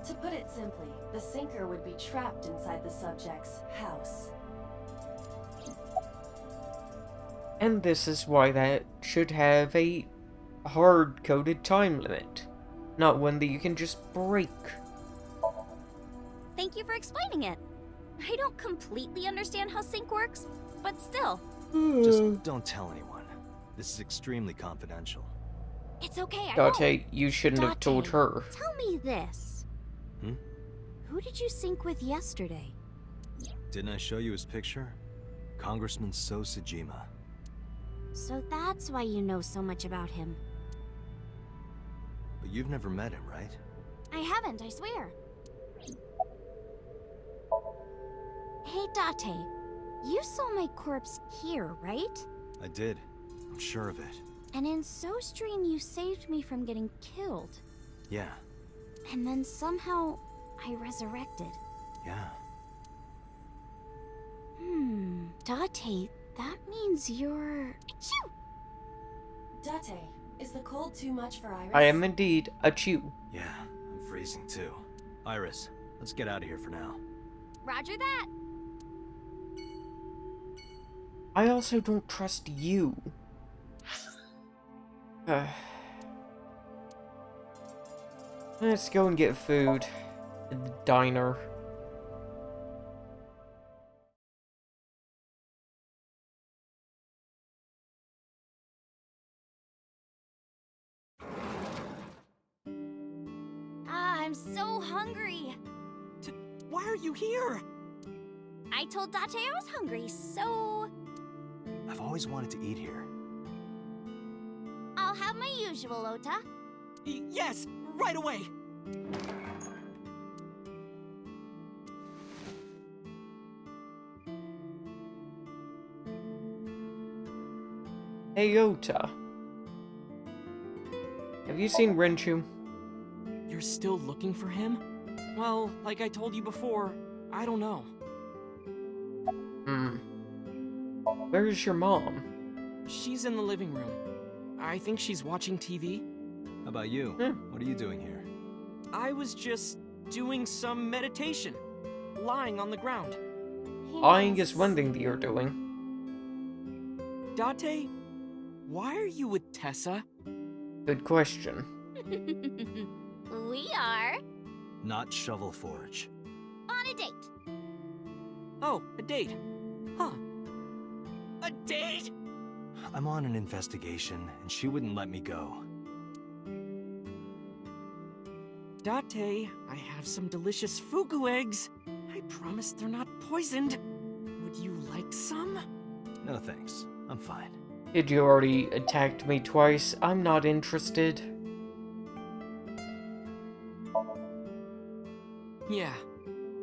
To put it simply, the sinker would be trapped inside the subject's house. And this is why that should have a hard-coded time limit, not one that you can just break. Thank you for explaining it. I don't completely understand how sync works, but still. Just don't tell anyone. This is extremely confidential. It's okay, I won't. Date, you shouldn't have told her. Tell me this. Who did you sync with yesterday? Didn't I show you his picture? Congressman So Sejima. So that's why you know so much about him. But you've never met him, right? I haven't, I swear. Hey, Date. You saw my corpse here, right? I did. I'm sure of it. And in SoStream, you saved me from getting killed. Yeah. And then somehow, I resurrected. Yeah. Date, that means you're... Achoo! Date, is the cold too much for Iris? I am indeed a Chew. Yeah, I'm freezing too. Iris, let's get out of here for now. Roger that. I also don't trust you. Let's go and get food at the diner. I'm so hungry. Why are you here? I told Date I was hungry, so... I've always wanted to eat here. I'll have my usual, Ota. Yes, right away. Hey, Ota. Have you seen Renchu? You're still looking for him? Well, like I told you before, I don't know. Where is your mom? She's in the living room. I think she's watching TV. How about you? What are you doing here? I was just doing some meditation, lying on the ground. Lying is one thing that you're doing. Date, why are you with Tessa? Good question. We are... Not Shovel Forge. on a date. Oh, a date. Huh. A date? I'm on an investigation, and she wouldn't let me go. Date, I have some delicious fugu eggs. I promise they're not poisoned. Would you like some? No thanks. I'm fine. Did you already attacked me twice? I'm not interested. Yeah.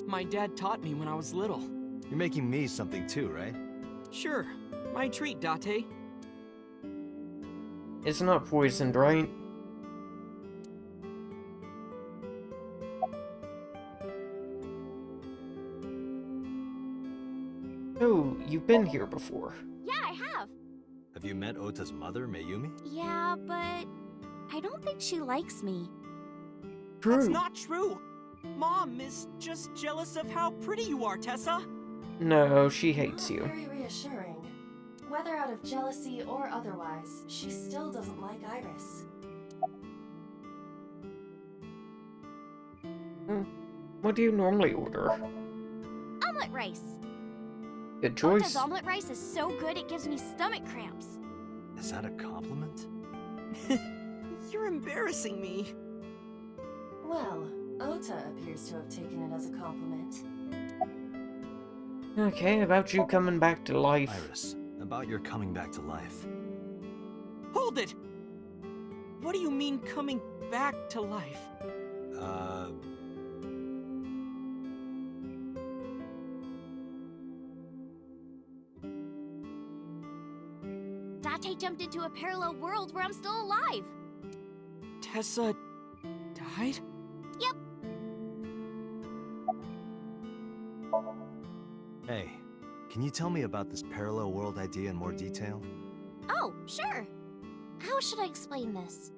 My dad taught me when I was little. You're making me something too, right? Sure. My treat, Date. It's not poisoned, right? Oh, you've been here before. Yeah, I have. Have you met Ota's mother, Mayumi? Yeah, but I don't think she likes me. True. That's not true. Mom is just jealous of how pretty you are, Tessa. No, she hates you. Very reassuring. Whether out of jealousy or otherwise, she still doesn't like Iris. What do you normally order? Omelet rice. Good choice. Ota's omelet rice is so good it gives me stomach cramps. Is that a compliment? You're embarrassing me. Well, Ota appears to have taken it as a compliment. Okay, about you coming back to life. Iris, about your coming back to life. Hold it! What do you mean coming back to life? Date jumped into a parallel world where I'm still alive. Tessa died? Yep. Hey, can you tell me about this parallel world idea in more detail? Oh, sure. How should I explain this?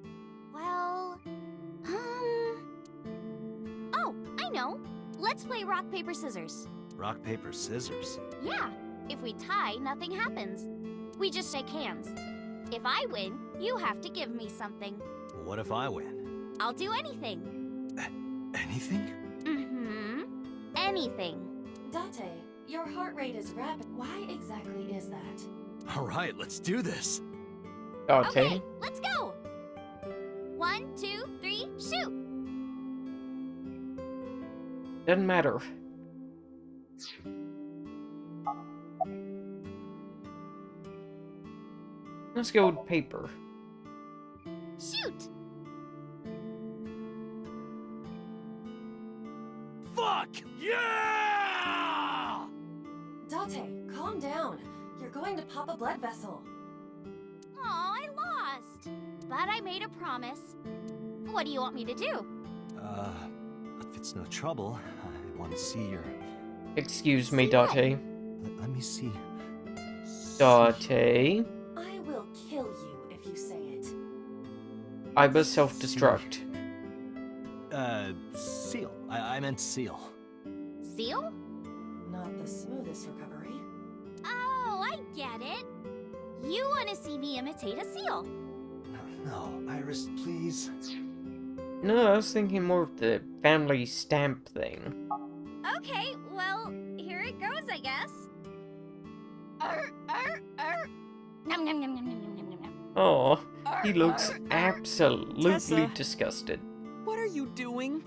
Well, oh, I know. Let's play rock, paper, scissors. Rock, paper, scissors? Yeah. If we tie, nothing happens. We just shake hands. If I win, you have to give me something. What if I win? I'll do anything. Anything? Mm-hmm. Anything. Date, your heart rate is rapid. Why exactly is that? All right, let's do this. Okay, let's go. 1, 2, 3, shoot. Doesn't matter. Let's go with paper. Shoot. Fuck! Yeah! Date, calm down. You're going to pop a blood vessel. Aw, I lost. But I made a promise. What do you want me to do? If it's no trouble, I want to see your... Excuse me, Date. Let me see. Date. I will kill you if you say it. I will self-destruct. Seal. I meant seal. Seal? Not the smoothest recovery. Oh, I get it. You want to see me imitate a seal. No, Iris, please. No, I was thinking more of the family stamp thing. Okay, well, here it goes, I guess. Nom nom nom nom nom nom nom nom. Oh, he looks absolutely Tessa. disgusted. What are you doing?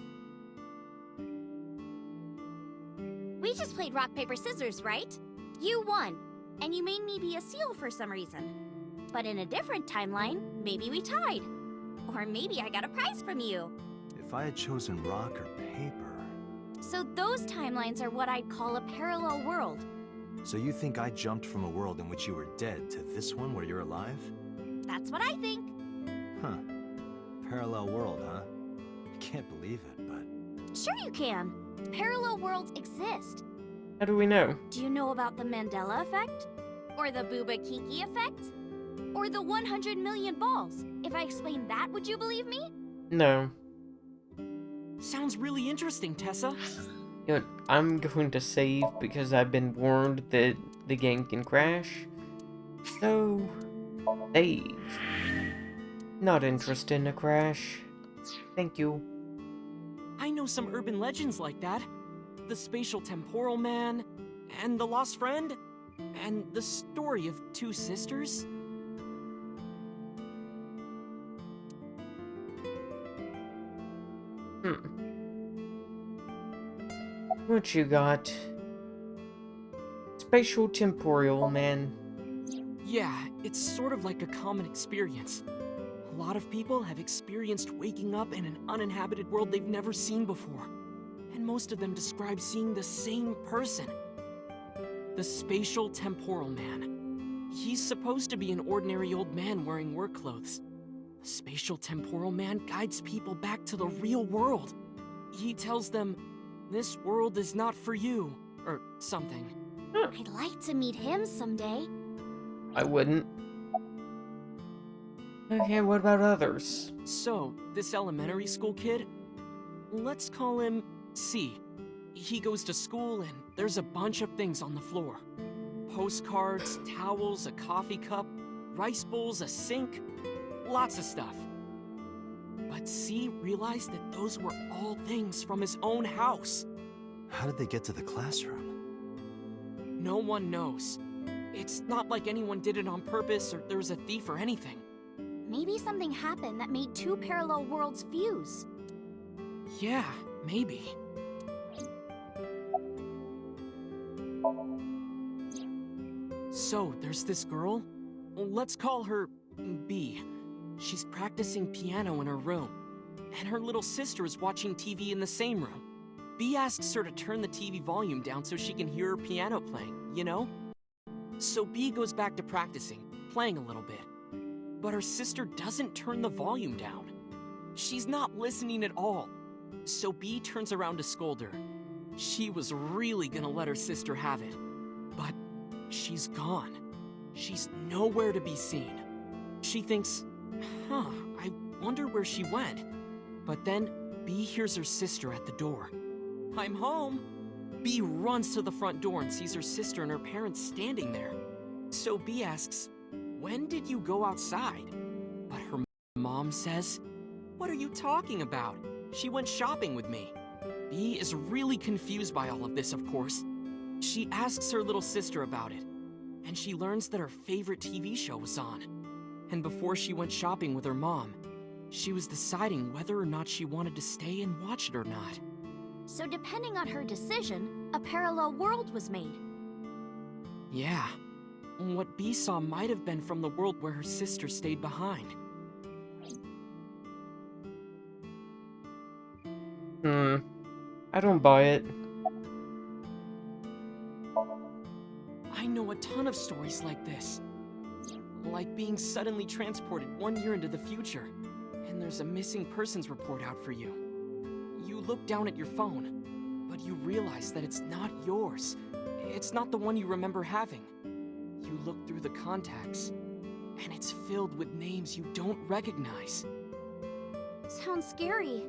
We just played rock, paper, scissors, right? You won, and you made me be a seal for some reason. But in a different timeline, maybe we tied. Or maybe I got a prize from you. If I had chosen rock or paper... So those timelines are what I'd call a parallel world. So you think I jumped from a world in which you were dead to this one where you're alive? That's what I think. Huh. Parallel world, huh? I can't believe it, but... Sure you can. Parallel worlds exist. How do we know? Do you know about the Mandela effect? Or the Booba Kiki effect? Or the 100 million balls? If I explained that, would you believe me? No. Sounds really interesting, Tessa. You know, I'm going to save because I've been warned that the game can crash. So, save. Not interested in a crash. Thank you. I know some urban legends like that. The spatial temporal man, and the lost friend, and the story of two sisters. What you got? Spatial temporal man. Yeah, it's sort of like a common experience. A lot of people have experienced waking up in an uninhabited world they've never seen before. And most of them describe seeing the same person. The spatial temporal man. He's supposed to be an ordinary old man wearing work clothes. The spatial temporal man guides people back to the real world. He tells them, this world is not for you, or something. I'd like to meet him someday. I wouldn't. Okay, what about others? So, this elementary school kid, let's call him C. He goes to school and there's a bunch of things on the floor. Postcards, towels, a coffee cup, rice bowls, a sink, lots of stuff. But C realized that those were all things from his own house. How did they get to the classroom? No one knows. It's not like anyone did it on purpose or there was a thief or anything. Maybe something happened that made two parallel worlds fuse. Yeah, maybe. So, there's this girl. Let's call her B. She's practicing piano in her room, and her little sister is watching TV in the same room. B asks her to turn the TV volume down so she can hear her piano playing, you know? So B goes back to practicing, playing a little bit. But her sister doesn't turn the volume down. She's not listening at all. So B turns around to scold her. She was really gonna let her sister have it. But she's gone. She's nowhere to be seen. She thinks, I wonder where she went. But then B hears her sister at the door. I'm home. B runs to the front door and sees her sister and her parents standing there. So B asks, when did you go outside? But her mom says, what are you talking about? She went shopping with me. B is really confused by all of this, of course. She asks her little sister about it, and she learns that her favorite TV show was on. And before she went shopping with her mom, she was deciding whether or not she wanted to stay and watch it or not. So depending on her decision, a parallel world was made. Yeah. What B saw might have been from the world where her sister stayed behind. I don't buy it. I know a ton of stories like this. Like being suddenly transported 1 year into the future, and there's a missing persons report out for you. You look down at your phone, but you realize that it's not yours. It's not the one you remember having. You look through the contacts, and it's filled with names you don't recognize. Sounds scary.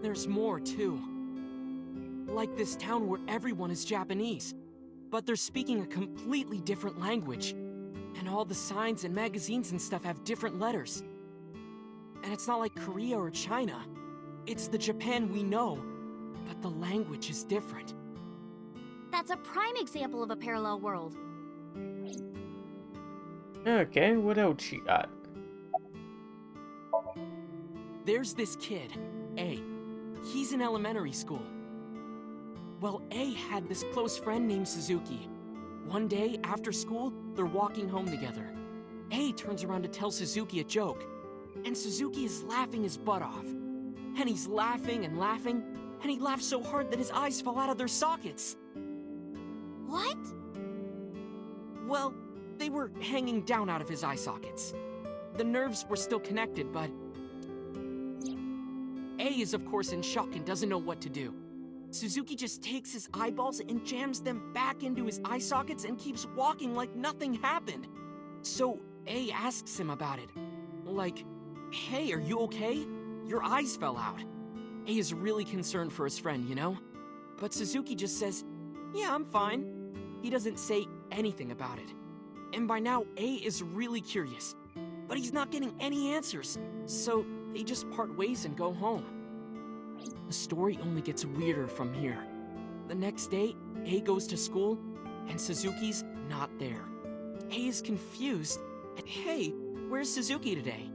There's more, too. Like this town where everyone is Japanese, but they're speaking a completely different language. And all the signs and magazines and stuff have different letters. And it's not like Korea or China. It's the Japan we know, but the language is different. That's a prime example of a parallel world. Okay, what else you got? There's this kid, A. He's in elementary school. Well, A had this close friend named Suzuki. One day, after school, they're walking home together. A turns around to tell Suzuki a joke, and Suzuki is laughing his butt off. And he's laughing, and he laughs so hard that his eyes fall out of their sockets. What? Well, they were hanging down out of his eye sockets. The nerves were still connected, but A is of course in shock and doesn't know what to do. Suzuki just takes his eyeballs and jams them back into his eye sockets and keeps walking like nothing happened. So A asks him about it. Like, hey, are you okay? Your eyes fell out. A is really concerned for his friend, you know? But Suzuki just says, yeah, I'm fine. He doesn't say anything about it. And by now, A is really curious. But he's not getting any answers, so they just part ways and go home. The story only gets weirder from here. The next day, A goes to school, and Suzuki's not there. A is confused, and hey, where's Suzuki today?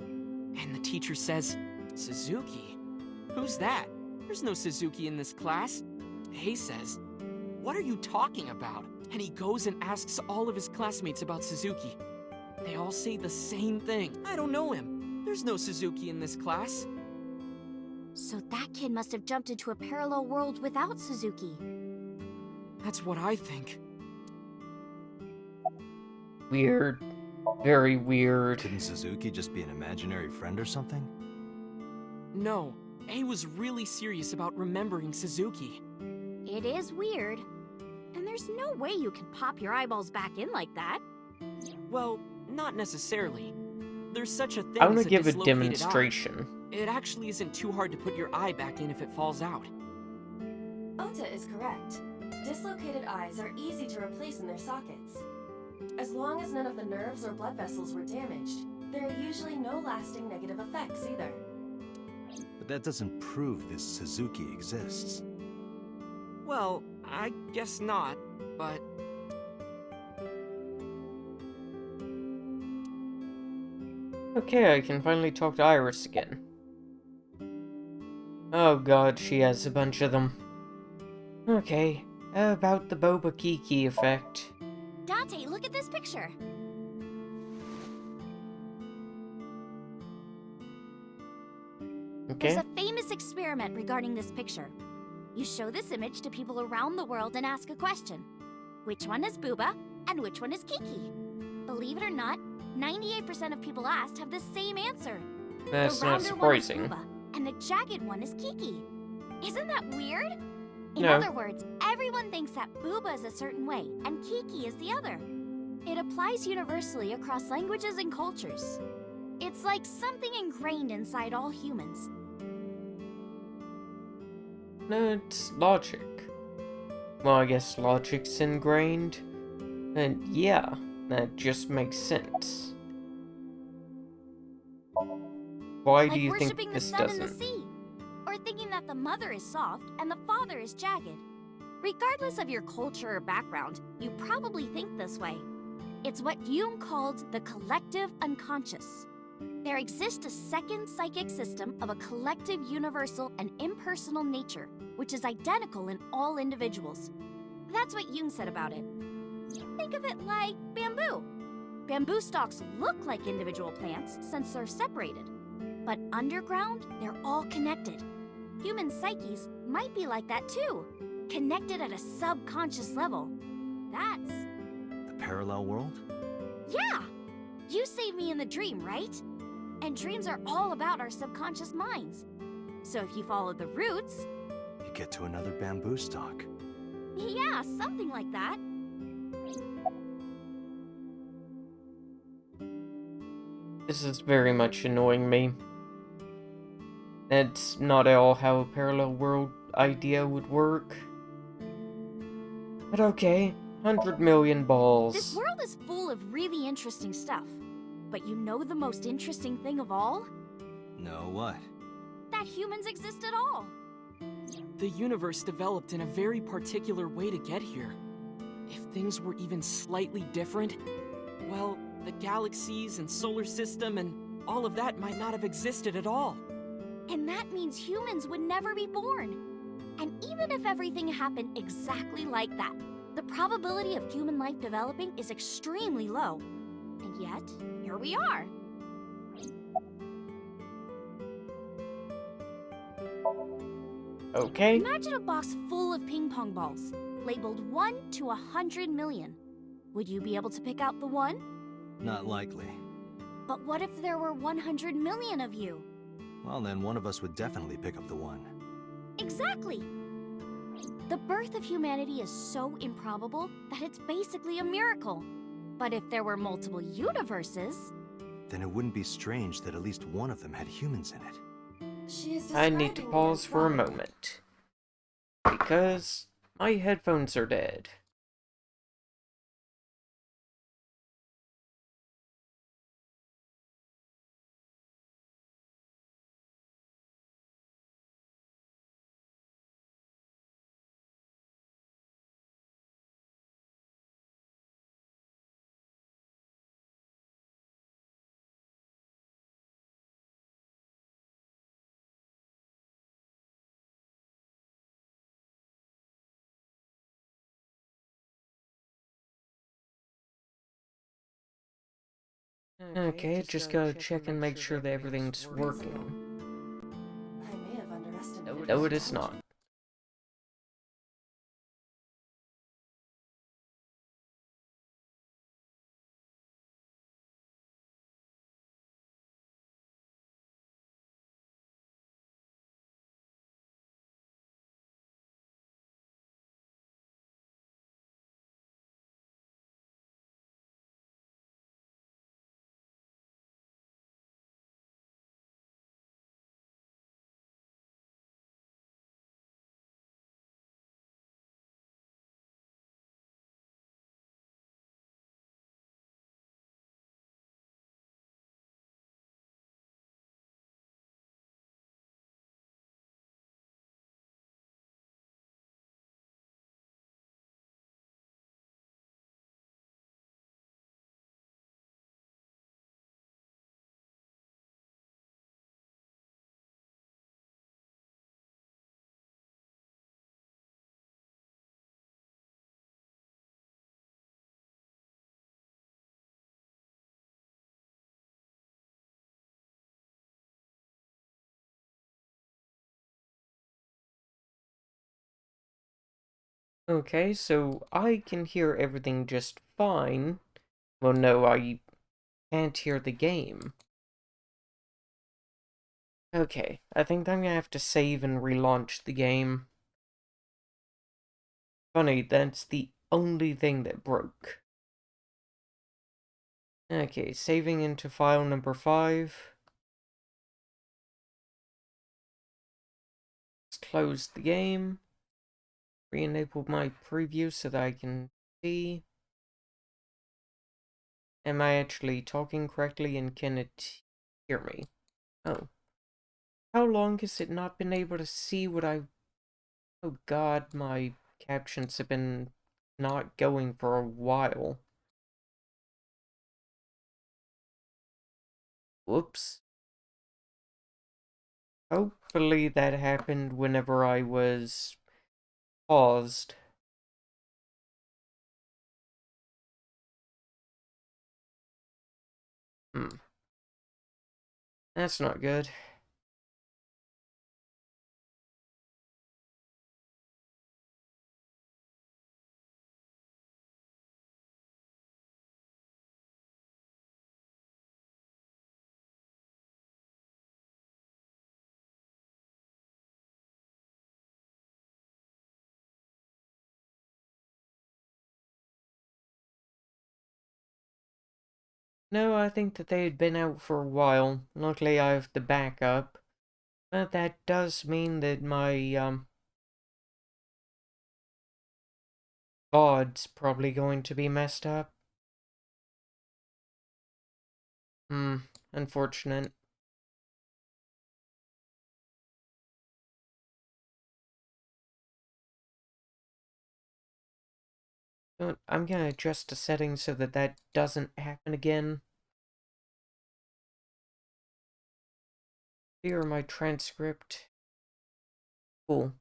And the teacher says, Suzuki? Who's that? There's no Suzuki in this class. A says, what are you talking about? And he goes and asks all of his classmates about Suzuki. They all say the same thing. I don't know him. There's no Suzuki in this class. So that kid must have jumped into a parallel world without Suzuki. That's what I think. Weird. Very weird. Couldn't Suzuki just be an imaginary friend or something? No, A was really serious about remembering Suzuki. It is weird. And there's no way you can pop your eyeballs back in like that. Well, not necessarily. There's such a thing I'm gonna as a give a dislocated demonstration. eye. It actually isn't too hard to put your eye back in if it falls out. Ota is correct. Dislocated eyes are easy to replace in their sockets. As long as none of the nerves or blood vessels were damaged, there are usually no lasting negative effects either. But that doesn't prove this Suzuki exists. Well, I guess not, but... Okay, I can finally talk to Iris again. Oh god, she has a bunch of them. Okay, about the Boba Kiki effect. Dante, look at this picture. Okay. There's a famous experiment regarding this picture. You show this image to people around the world and ask a question. Which one is Booba and which one is Kiki? Believe it or not, 98% of people asked have the same answer. That's the not rounder one is surprising. Booba, and the jagged one is Kiki. Isn't that weird? In No. other words, everyone thinks that Booba is a certain way, and Kiki is the other. It applies universally across languages and cultures. It's like something ingrained inside all humans. No, it's logic. Well, I guess logic's ingrained. And yeah, that just makes sense. Why do Like you worshipping think the this sun and the doesn't? sea, or thinking that the mother is soft and the father is jagged. Regardless of your culture or background, you probably think this way. It's what Jung called the collective unconscious. There exists a second psychic system of a collective, universal, and impersonal nature, which is identical in all individuals. That's what Jung said about it. Think of it like bamboo. Bamboo stalks look like individual plants since they're separated. But underground, they're all connected. Human psyches might be like that too, connected at a subconscious level. That's... The parallel world? Yeah! You saved me in the dream, right? And dreams are all about our subconscious minds. So if you follow the roots... You get to another bamboo stalk. Yeah, something like that. This is very much annoying me. That's not at all how a parallel world idea would work. But okay, 100 million balls. This world is full of really interesting stuff. But you know the most interesting thing of all? No, what? That humans exist at all. The universe developed in a very particular way to get here. If things were even slightly different, well, the galaxies and solar system and all of that might not have existed at all. And that means humans would never be born. And even if everything happened exactly like that, the probability of human life developing is extremely low. And yet, here we are. Okay. Imagine a box full of ping pong balls, labeled 1 to 100 million. Would you be able to pick out the 1? Not likely. But what if there were 100 million of you? Well, then one of us would definitely pick up the 1. Exactly! The birth of humanity is so improbable that it's basically a miracle. But if there were multiple universes... Then it wouldn't be strange that at least one of them had humans in it. I need to pause for a moment. Because my headphones are dead. Okay, just gotta check and make sure that everything's working. I may have underestimated No, it is not. Okay, so I can hear everything just fine, Well, no, I can't hear the game. Okay, I think I'm gonna have to save and relaunch the game. Funny, that's the only thing that broke. Okay, saving into file number 5. Let's close the game. Re-enable my preview so that I can see. Am I actually talking correctly and can it hear me? Oh. How long has it not been able to see what I... Oh god, my captions have been not going for a while. Whoops. Hopefully that happened whenever I was paused. That's not good. No, I think that they had been out for a while. Luckily I have the backup. But that does mean that my, VOD's probably going to be messed up. Unfortunate. I'm gonna adjust the settings so that that doesn't happen again. Here, my transcript. Cool.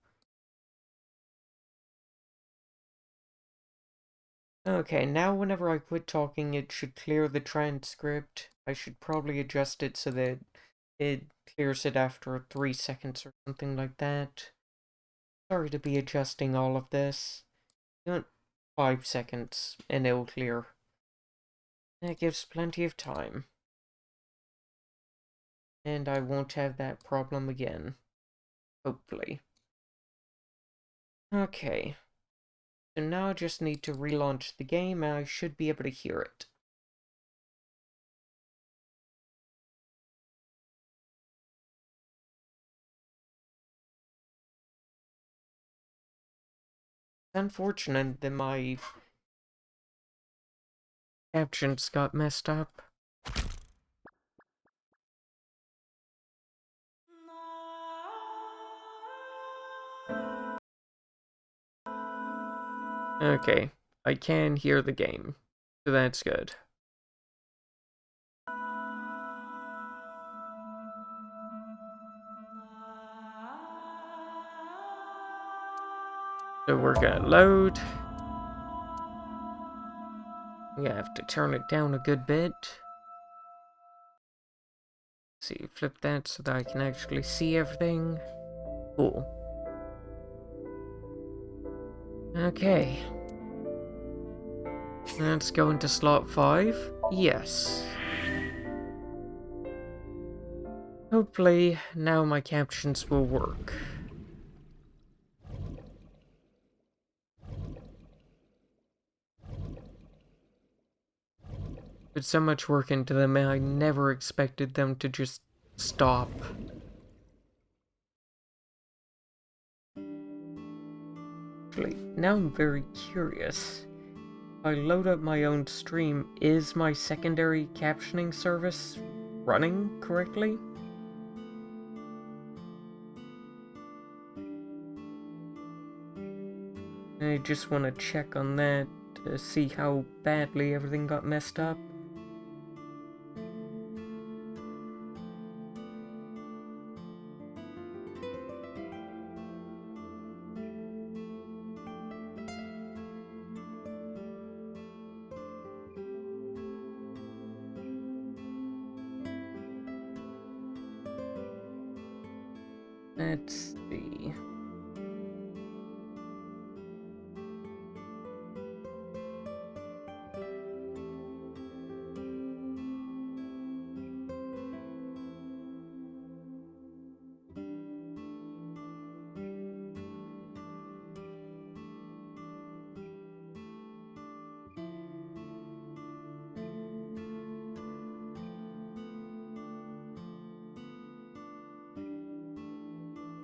Okay, now whenever I quit talking, it should clear the transcript. I should probably adjust it so that it clears it after 3 seconds or something like that. Sorry to be adjusting all of this. 5 seconds and it'll clear. That gives plenty of time. And I won't have that problem again. Hopefully. Okay. So now I just need to relaunch the game and I should be able to hear it. It's unfortunate that my captions got messed up. Okay, I can hear the game, so that's good. So we're gonna load. We have to turn it down a good bit. Let's see, flip that so that I can actually see everything. Cool. Okay. Let's go into slot 5. Yes. Hopefully, now my captions will work. Put so much work into them and I never expected them to just stop. Actually, now I'm very curious. If I load up my own stream, is my secondary captioning service running correctly? I just want to check on that to see how badly everything got messed up. Let's see.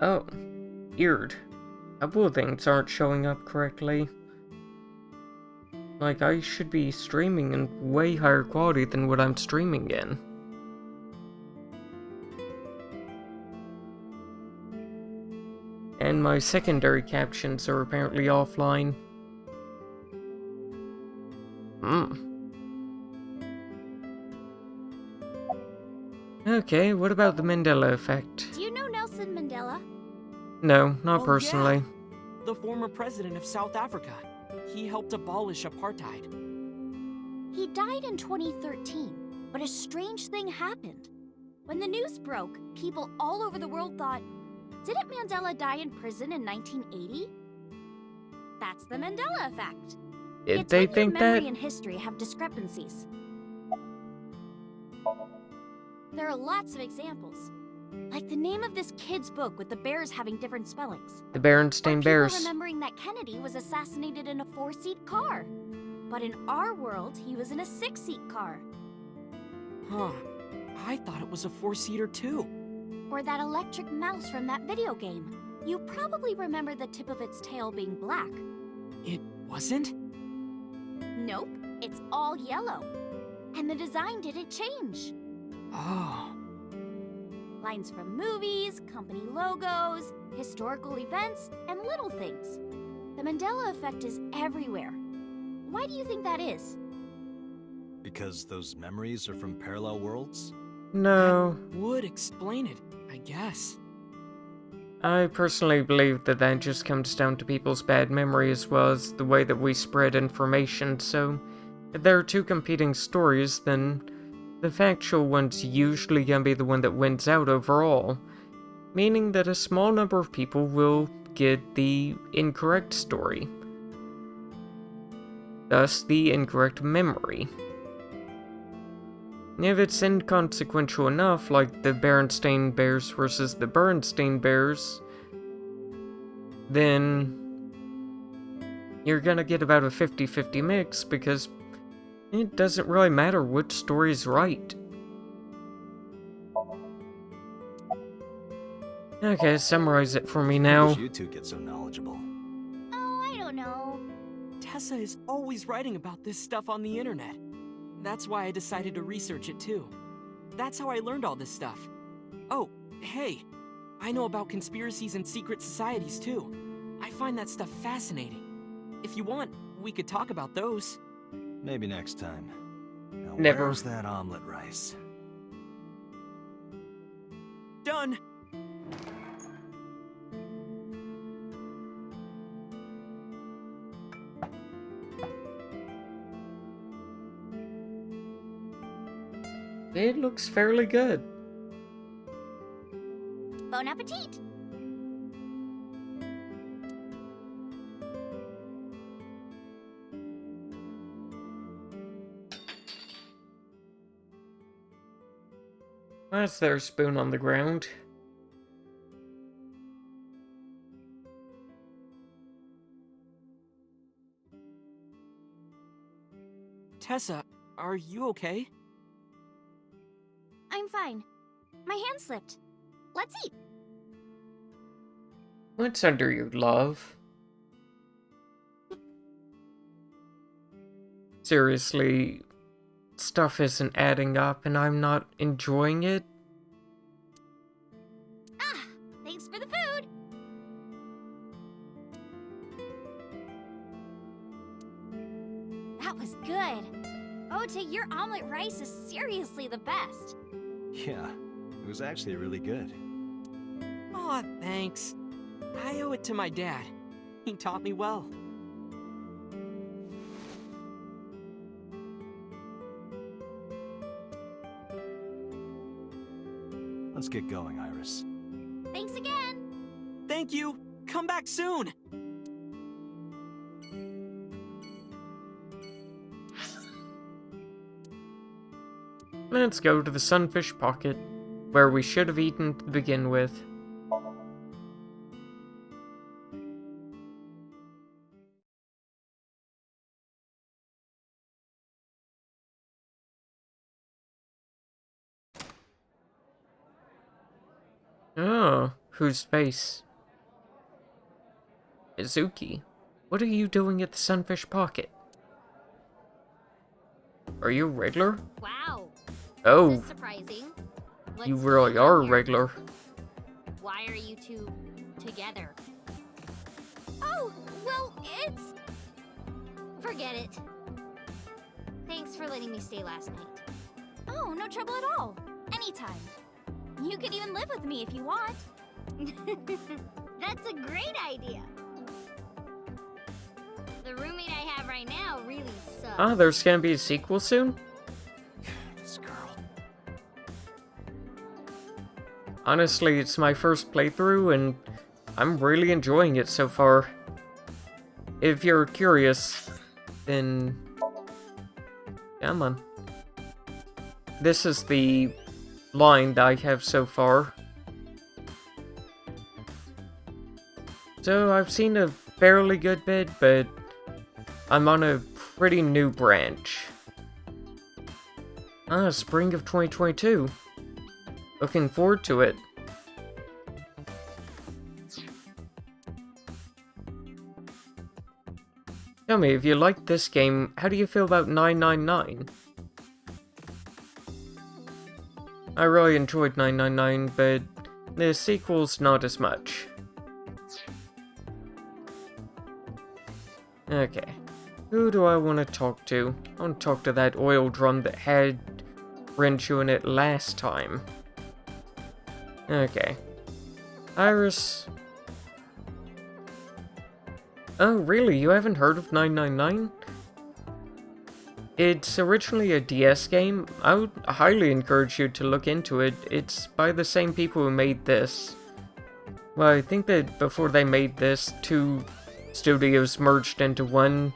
Oh, weird. A couple of things aren't showing up correctly. Like, I should be streaming in way higher quality than what I'm streaming in. And my secondary captions are apparently offline. Okay, what about the Mandela effect? Do you know Nelson Mandela? No, not Well, personally. yeah. The former president of South Africa. He helped abolish apartheid. He died in 2013, but a strange thing happened. When the news broke, people all over the world thought, didn't Mandela die in prison in 1980? That's the Mandela effect. Did It's they when think your memory that? and history have discrepancies. There are lots of examples. Like the name of this kid's book with the bears having different spellings. The Berenstain Or Bears. people remembering that Kennedy was assassinated in a 4-seat car. But in our world, he was in a 6-seat car. Huh. I thought it was a 4-seater too. Or that electric mouse from that video game. You probably remember the tip of its tail being black. It wasn't? Nope, it's all yellow. And the design didn't change. Oh. Lines from movies, company logos, historical events, and little things. The Mandela effect is everywhere. Why do you think that is? Because those memories are from parallel worlds? No. That would explain it, I guess. I personally believe that that just comes down to people's bad memory as well as the way that we spread information, so if there are two competing stories, then the factual one's usually gonna be the one that wins out overall, meaning that a small number of people will get the incorrect story, thus the incorrect memory. If it's inconsequential enough, like the Berenstain Bears versus the Bernstein Bears, then you're gonna get about a 50-50 mix because it doesn't really matter which story's right. Okay, summarize it for me now. You two get so knowledgeable. Oh, I don't know. Tessa is always writing about this stuff on the internet. That's why I decided to research it too. That's how I learned all this stuff. Oh, hey, I know about conspiracies and secret societies too. I find that stuff fascinating. If you want, we could talk about those. Maybe next time. Now, Never. Where's that omelet rice? Done! It looks fairly good. Bon appetit! Why is there a spoon on the ground? Tessa, are you okay? I'm fine. My hand slipped. Let's eat. What's under your glove? Seriously, stuff isn't adding up and I'm not enjoying it? Ah, thanks for the food. That was good. Ota, your omelet rice is seriously the best. Yeah, it was actually really good. Aw, thanks. I owe it to my dad. He taught me well. Let's get going, Iris. Thanks again. Thank you. Come back soon. Let's go to the Sunfish Pocket, where we should have eaten to begin with. Oh, Whose face? Mizuki, what are you doing at the Sunfish Pocket? Are you a regular? Wow. Oh. This is surprising. You What's really going on are a here? regular. Why are you two together? Oh, well, it's... Forget it. Thanks for letting me stay last night. Oh, no trouble at all. Anytime. You could even live with me if you want. That's a great idea. The roommate I have right now really sucks. Ah, there's gonna be a sequel soon? This girl. Honestly, it's my first playthrough, and I'm really enjoying it so far. If you're curious, then... come on. This is the line that I have so far. So, I've seen a fairly good bit, but I'm on a pretty new branch. Ah, spring of 2022. Looking forward to it. Tell me, if you liked this game, how do you feel about 999? I really enjoyed 999, but the sequel's not as much. Okay, who do I want to talk to? I want to talk to that oil drum that had Renju in it last time. Okay. Iris. Oh, really? You haven't heard of 999? It's originally a DS game. I would highly encourage you to look into it. It's by the same people who made this. Well, I think that before they made this, two studios merged into one.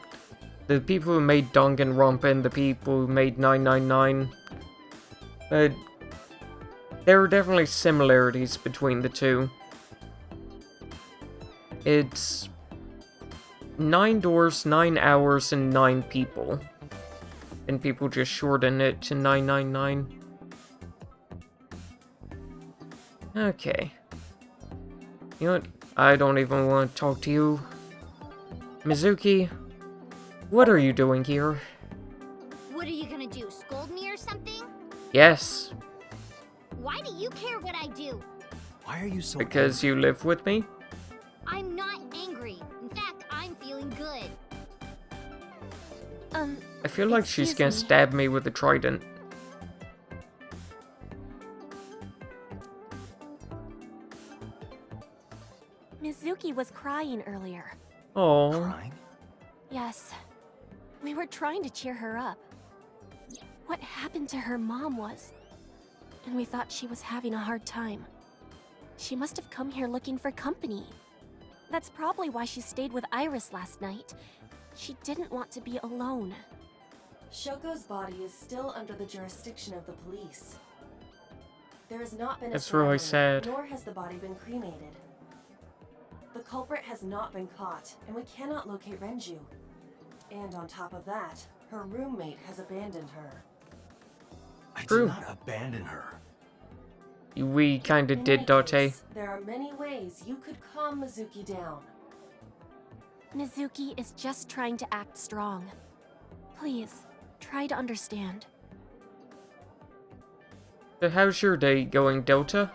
The people who made Danganronpa and the people who made 999. But there are definitely similarities between the two. It's 9 doors, 9 hours, and 9 people. And people just shorten it to 999. Okay. You know what? I don't even want to talk to you. Mizuki, what are you doing here? What are you gonna do, scold me or something? Yes, Why do you care what I do? Why are you so because you live with me. I'm not angry. In fact, I'm feeling good. I feel like she's excuse gonna me. stab me with a trident. Mizuki was crying earlier. Oh. crying? Yes. We were trying to cheer her up. What happened to her mom was... and we thought she was having a hard time. She must have come here looking for company. That's probably why she stayed with Iris last night. She didn't want to be alone. Shoko's body is still under the jurisdiction of the police. There has not been a That's really surrender, sad. nor has the body been cremated. The culprit has not been caught, and we cannot locate Renju. And on top of that, her roommate has abandoned her. I True. did not abandon her. We kinda In did, any Date. case, there are many ways you could calm Mizuki down. Mizuki is just trying to act strong. Please, try to understand. So how's your day going, Delta?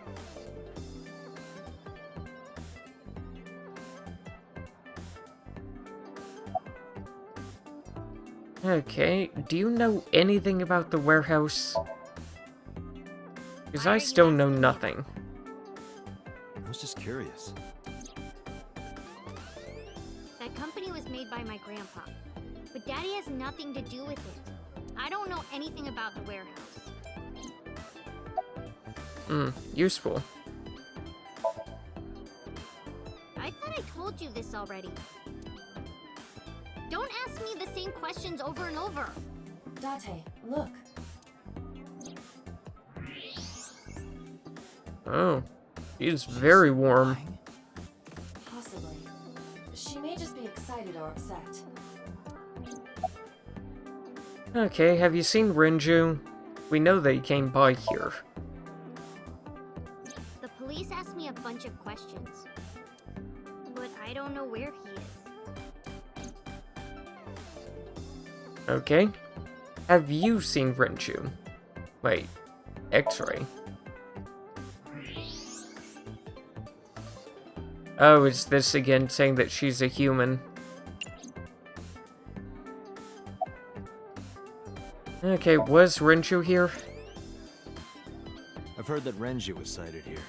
Okay, do you know anything about the warehouse? Because I still know nothing. I was just curious. That company was made by my grandpa, but Daddy has nothing to do with it. I don't know anything about the warehouse. Useful. I thought I told you this already. Don't ask me the same questions over and over. Date, look. Oh, she's very warm. Possibly. She may just be excited or upset. Okay, have you seen Renju? We know they came by here. The police asked me a bunch of questions. But I don't know where he is. Okay. Have you seen Renju? Wait, X-ray. Oh, is this again saying that she's a human? Okay, was Renju here? I've heard that Renju was sighted here.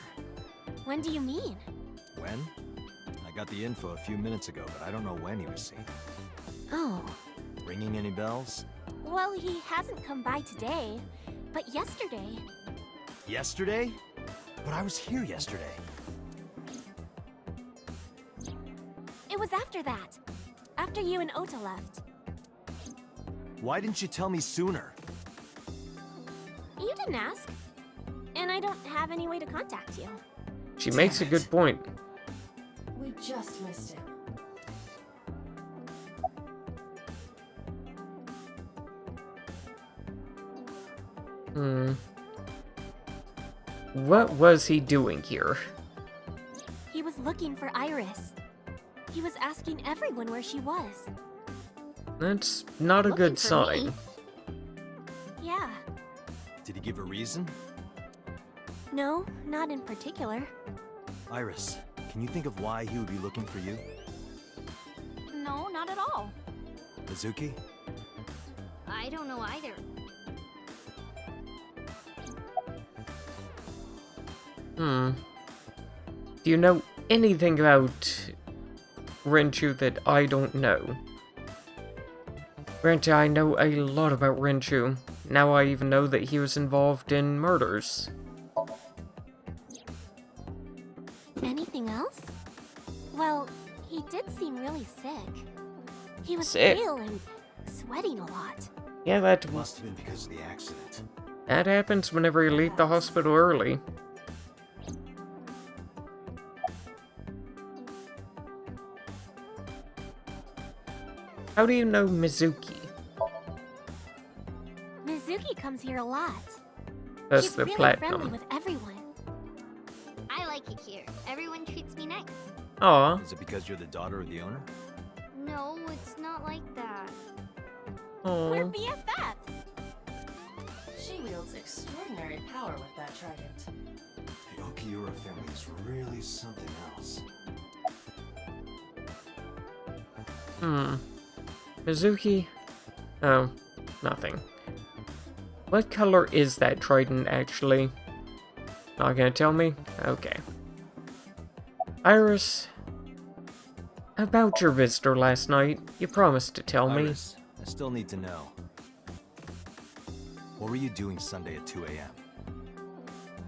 When do you mean? When? I got the info a few minutes ago, but I don't know when he was seen. Oh. Ringing any bells? Well, he hasn't come by today, but yesterday. Yesterday? But I was here yesterday. It was after that. After you and Ota left. Why didn't you tell me sooner? You didn't ask. And I don't have any way to contact you. She makes a good point. We just missed him. What was he doing here? He was looking for Iris. He was asking everyone where she was. That's not a good sign. Me. Yeah. Did he give a reason? No, not in particular. Iris, can you think of why he would be looking for you? No, not at all. Mizuki? I don't know either. Do you know anything about Renju that I don't know? Granted, I know a lot about Renju. Now I even know that he was involved in murders. Anything else? Well, he did seem really sick. He was Sick? pale and sweating a lot. Yeah, that Must have been because of the accident. That happens whenever you leave the hospital early. How do you know Mizuki? Mizuki comes here a lot. That's She's the really platinum. friendly with everyone. I like it here. Everyone treats me nice. Aw. Is it because you're the daughter of the owner? No, it's not like that. We're Aw. BFFs. She wields extraordinary power with that trident. The Okiura family is really something else. Mizuki? Oh, nothing. What color is that trident, actually? Not gonna tell me? Okay. Iris, about your visitor last night, you promised to tell me. Iris, I still need to know. What were you doing Sunday at 2 a.m.?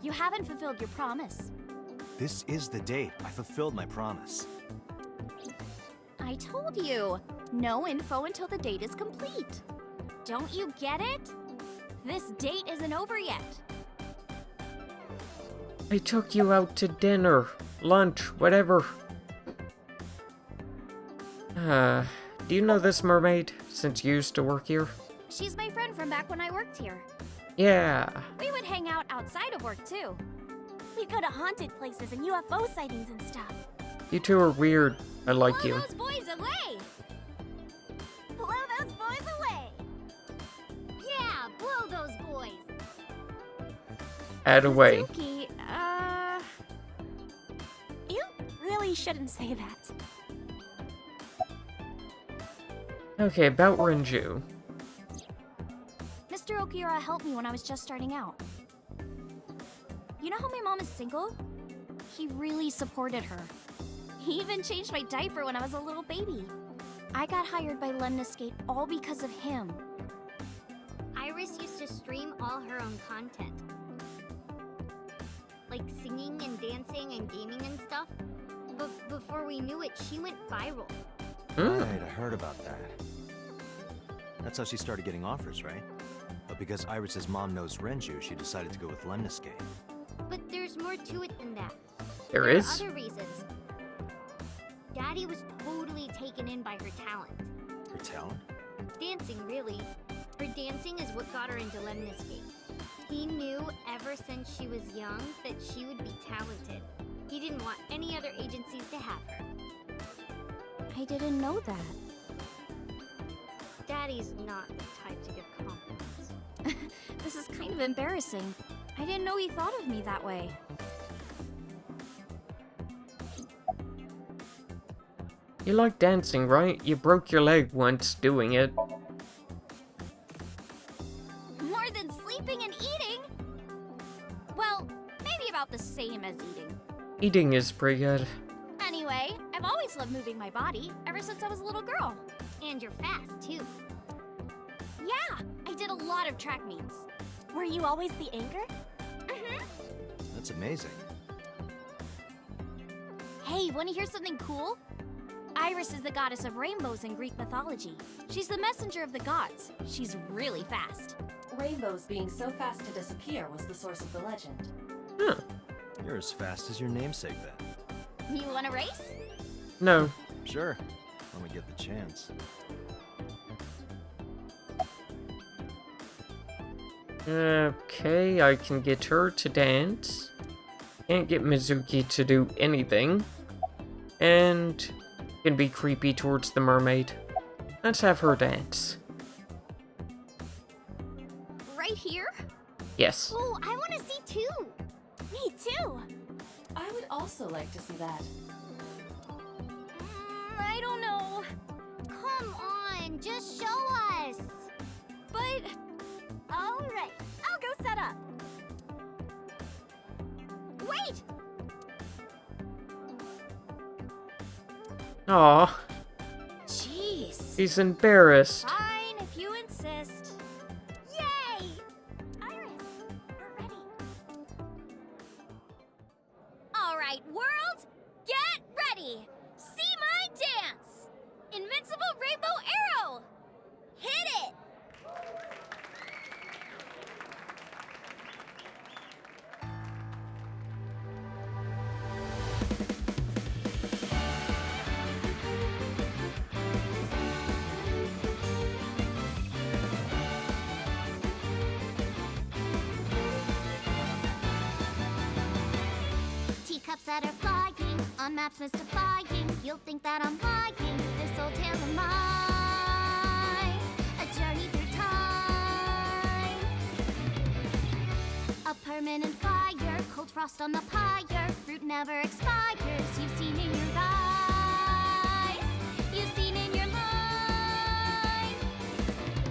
You haven't fulfilled your promise. This is the date. I fulfilled my promise. I told you. No info until the date is complete. Don't you get it? This date isn't over yet. I took you out to dinner, lunch, whatever. Do you know this mermaid, since you used to work here? She's my friend from back when I worked here. Yeah. We would hang out outside of work too. We'd go to haunted places and UFO sightings and stuff. You two are weird. I like Blow you. those boys away! Blow those boys away! Yeah, blow those boys. Add away. Mizuki, you really shouldn't say that. Okay, about Renju. Mr. Okiura helped me when I was just starting out. You know how my mom is single? He really supported her. He even changed my diaper when I was a little baby. I got hired by Lemniscate all because of him. Iris used to stream all her own content. Like singing and dancing and gaming and stuff. But before we knew it, she went viral. Right, I heard about that. That's how she started getting offers, right? But because Iris's mom knows Renju, she decided to go with Lemniscate. But there's more to it than that. There There is? are other reasons. Daddy was totally taken in by her talent. Her talent? Dancing, really. Her dancing is what got her into Lemniscate. He knew ever since she was young that she would be talented. He didn't want any other agencies to have her. I didn't know that. Daddy's not the type to give compliments. This is kind of embarrassing. I didn't know he thought of me that way. You like dancing, right? You broke your leg once doing it. More than sleeping and eating? Well, maybe about the same as eating. Eating is pretty good. Anyway, I've always loved moving my body, ever since I was a little girl. And you're fast, too. Yeah, I did a lot of track meets. Were you always the anchor? That's amazing. Hey, wanna hear something cool? Iris is the goddess of rainbows in Greek mythology. She's the messenger of the gods. She's really fast. Rainbows being so fast to disappear was the source of the legend. Huh. You're as fast as your namesake then. You wanna race? No. Sure, when we get the chance. Okay, I can get her to dance. Can't get Mizuki to do anything. And can be creepy towards the mermaid. Let's have her dance. Right here? Yes. Oh, I want to see too. Me too. I would also like to see that. I don't know. Come on, just show us. But... Alright, I'll go set up. Wait! Aw, Jeez. he's embarrassed. Fine, if you insist. Yay! Iris, we're ready. Alright, world, get ready! See my dance! Invincible Rainbow Arrow! Hit it! Teacups that are flying, on maps mystifying. You'll think that I'm lying. This old tale of mine, a journey through time. A permanent fire, cold frost on the pyre. Fruit never expires. You've seen in your eyes, you've seen in your line.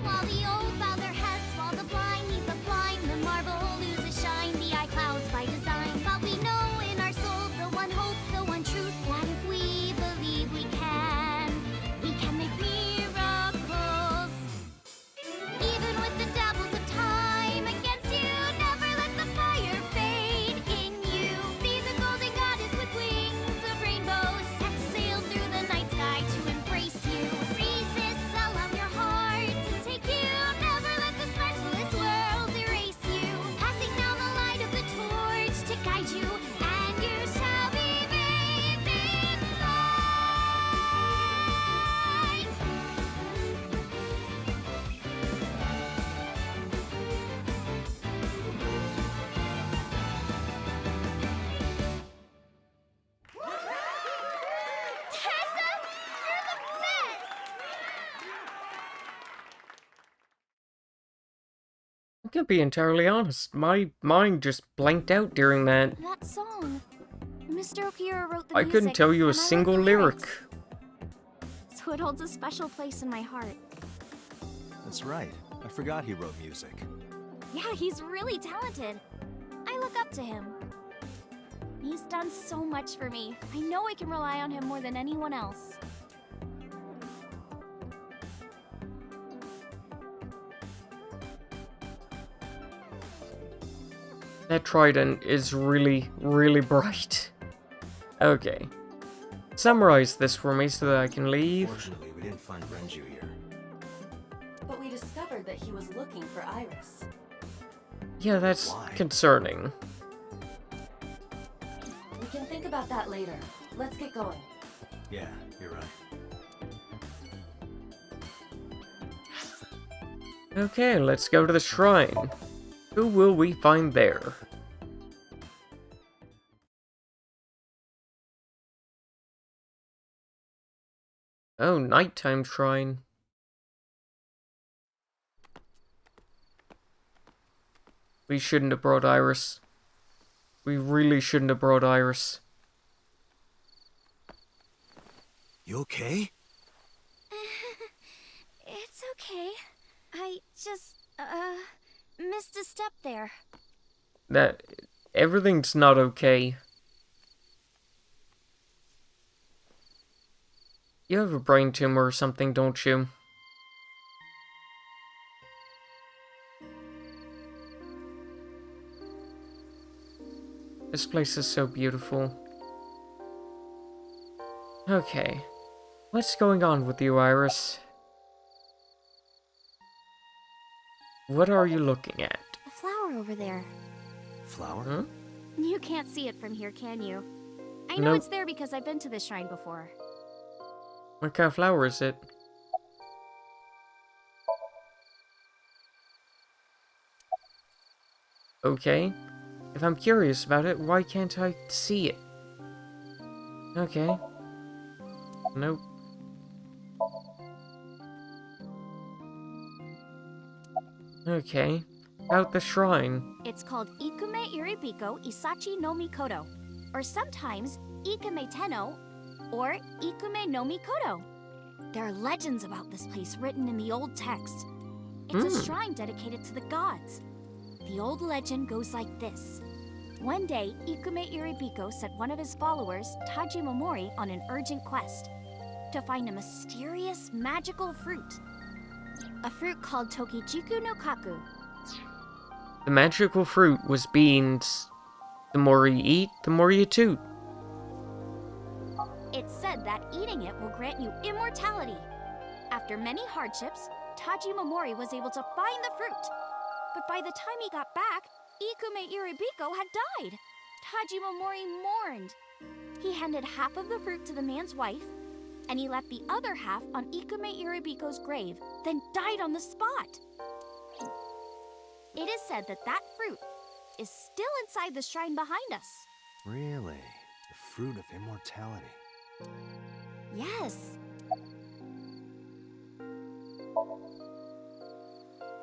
While the old bow their heads, while the blind lead the blind, the marble loses shine. The eye clouds by design, but we know in our soul the one hope, the one truth, that if we believe we can make miracles. Even with the devils of time against you, never let the fire fade in you. See the golden goddess with wings of rainbows, set sail through the night sky to embrace you. Resist, allow your heart to take you. Never let this merciless world erase you. Passing down the light of the torch to guide you, and you shall be bathed in light. Tessa, you're the best! I can be entirely honest. My mind just blanked out during that. That song. Mr. Okira wrote the I music, couldn't tell you a and I wrote single the lyric. lyrics. So it holds a special place in my heart. That's right. I forgot he wrote music. Yeah, he's really talented. I look up to him. He's done so much for me. I know I can rely on him more than anyone else. That trident is really, really bright. Okay. Summarize this for me so that I can leave. Fortunately, we didn't find Renju here. But we discovered that he was looking for Iris. Yeah, that's Why? concerning. We can think about that later. Let's get going. Yeah, you're right. Okay, let's go to the shrine. Who will we find there? Oh, nighttime shrine. We shouldn't have brought Iris. We really shouldn't have brought Iris. You okay? It's okay. I just, missed a step there. That... everything's not okay. You have a brain tumor or something, don't you? This place is so beautiful. Okay. What's going on with you, Iris? What are you looking at? A flower over there. Flower? Huh? You can't see it from here, can you? I know Nope. it's there because I've been to this shrine before. What kind of flower is it? Okay. If I'm curious about it, why can't I see it? Okay. Nope. Okay. About the shrine. It's called Ikume Iribiko Isachi no Mikoto, or sometimes Ikume Tenno, or Ikume no Mikoto. There are legends about this place written in the old text. It's a shrine dedicated to the gods. The old legend goes like this. One day, Ikume Iribiko sent one of his followers, Taji Momori, on an urgent quest to find a mysterious, magical fruit. A fruit called Tokichiku no Kaku. The magical fruit was beans. The more you eat, the more you toot. It's said that eating it will grant you immortality. After many hardships, Taji Momori was able to find the fruit. But by the time he got back, Ikume Iribiko had died. Taji Momori mourned. He handed half of the fruit to the man's wife, and he left the other half on Ikume Iribiko's grave, then died on the spot. It is said that that fruit is still inside the shrine behind us. Really? The fruit of immortality. Yes.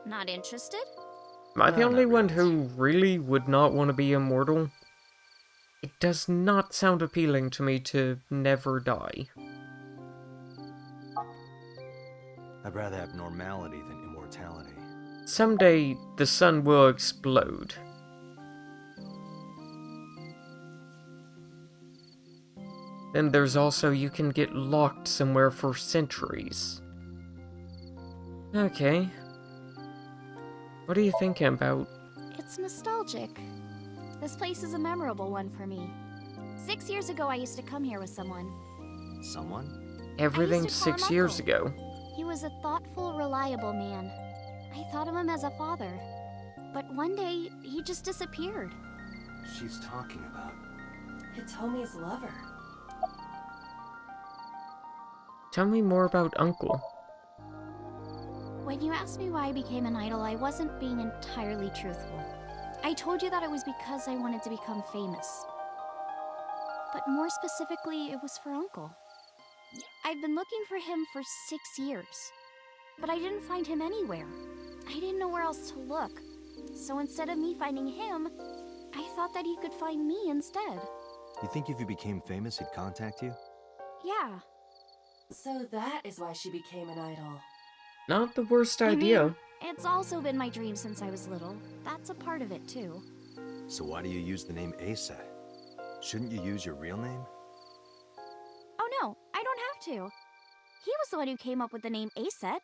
Not interested? Am I the No, only not one really. who really would not want to be immortal? It does not sound appealing to me to never die. I'd rather have normality than immortality. Someday, the sun will explode. Then there's also you can get locked somewhere for centuries. Okay. What are you thinking about? It's nostalgic. This place is a memorable one for me. 6 years ago, I used to come here with someone. Someone? Everything I used to call him 6 years Uncle. ago. He was a thoughtful, reliable man. I thought of him as a father. But one day, he just disappeared. She's talking about. Hitomi's lover. Tell me more about Uncle. When you asked me why I became an idol, I wasn't being entirely truthful. I told you that it was because I wanted to become famous. But more specifically, it was for Uncle. I've been looking for him for 6 years, but I didn't find him anywhere. I didn't know where else to look. So instead of me finding him, I thought that he could find me instead. You think if you became famous, he'd contact you? Yeah. So that is why she became an idol. Not the worst I idea. mean, it's also been my dream since I was little. That's a part of it, too. So why do you use the name Asa? Shouldn't you use your real name? Oh no, I don't have to. He was the one who came up with the name Aset.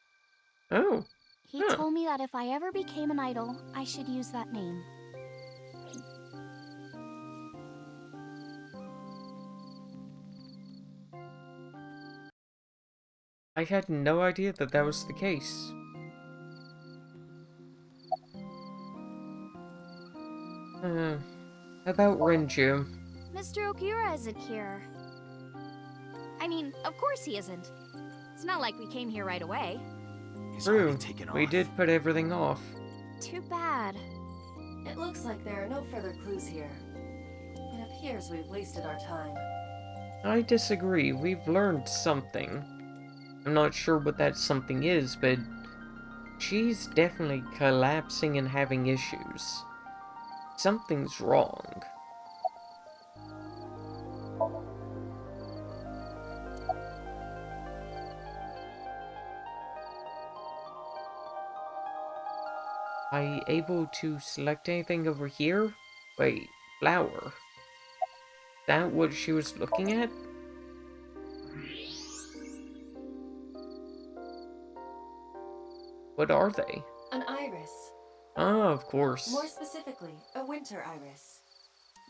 Oh. He Huh. told me that if I ever became an idol, I should use that name. I had no idea that that was the case. About Renju. Mr. Okura isn't here. I mean, of course he isn't. It's not like we came here right away. He's True, already taken off. we did put everything off. Too bad. It looks like there are no further clues here. It appears we've wasted our time. I disagree, we've learned something. I'm not sure what that something is, but she's definitely collapsing and having issues. Something's wrong. I able to select anything over here? Wait, flower. Is that what she was looking at? What are they? An iris. Ah, of course. More specifically, a winter iris.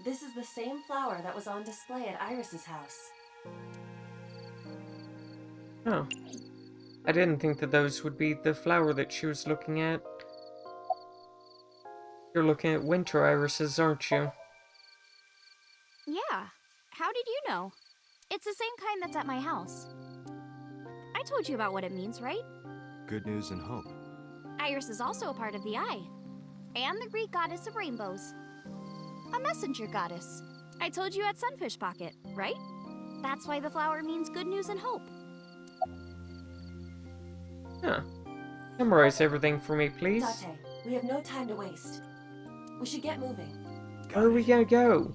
This is the same flower that was on display at Iris's house. Oh. I didn't think that those would be the flower that she was looking at. You're looking at winter irises, aren't you? Yeah. How did you know? It's the same kind that's at my house. I told you about what it means, right? Good news and hope. Iris is also a part of the eye. And the Greek goddess of rainbows. A messenger goddess. I told you at Sunfish Pocket, right? That's why the flower means good news and hope. Huh. Summarize everything for me, please. Date, we have no time to waste. We should get moving. Where are we gonna go?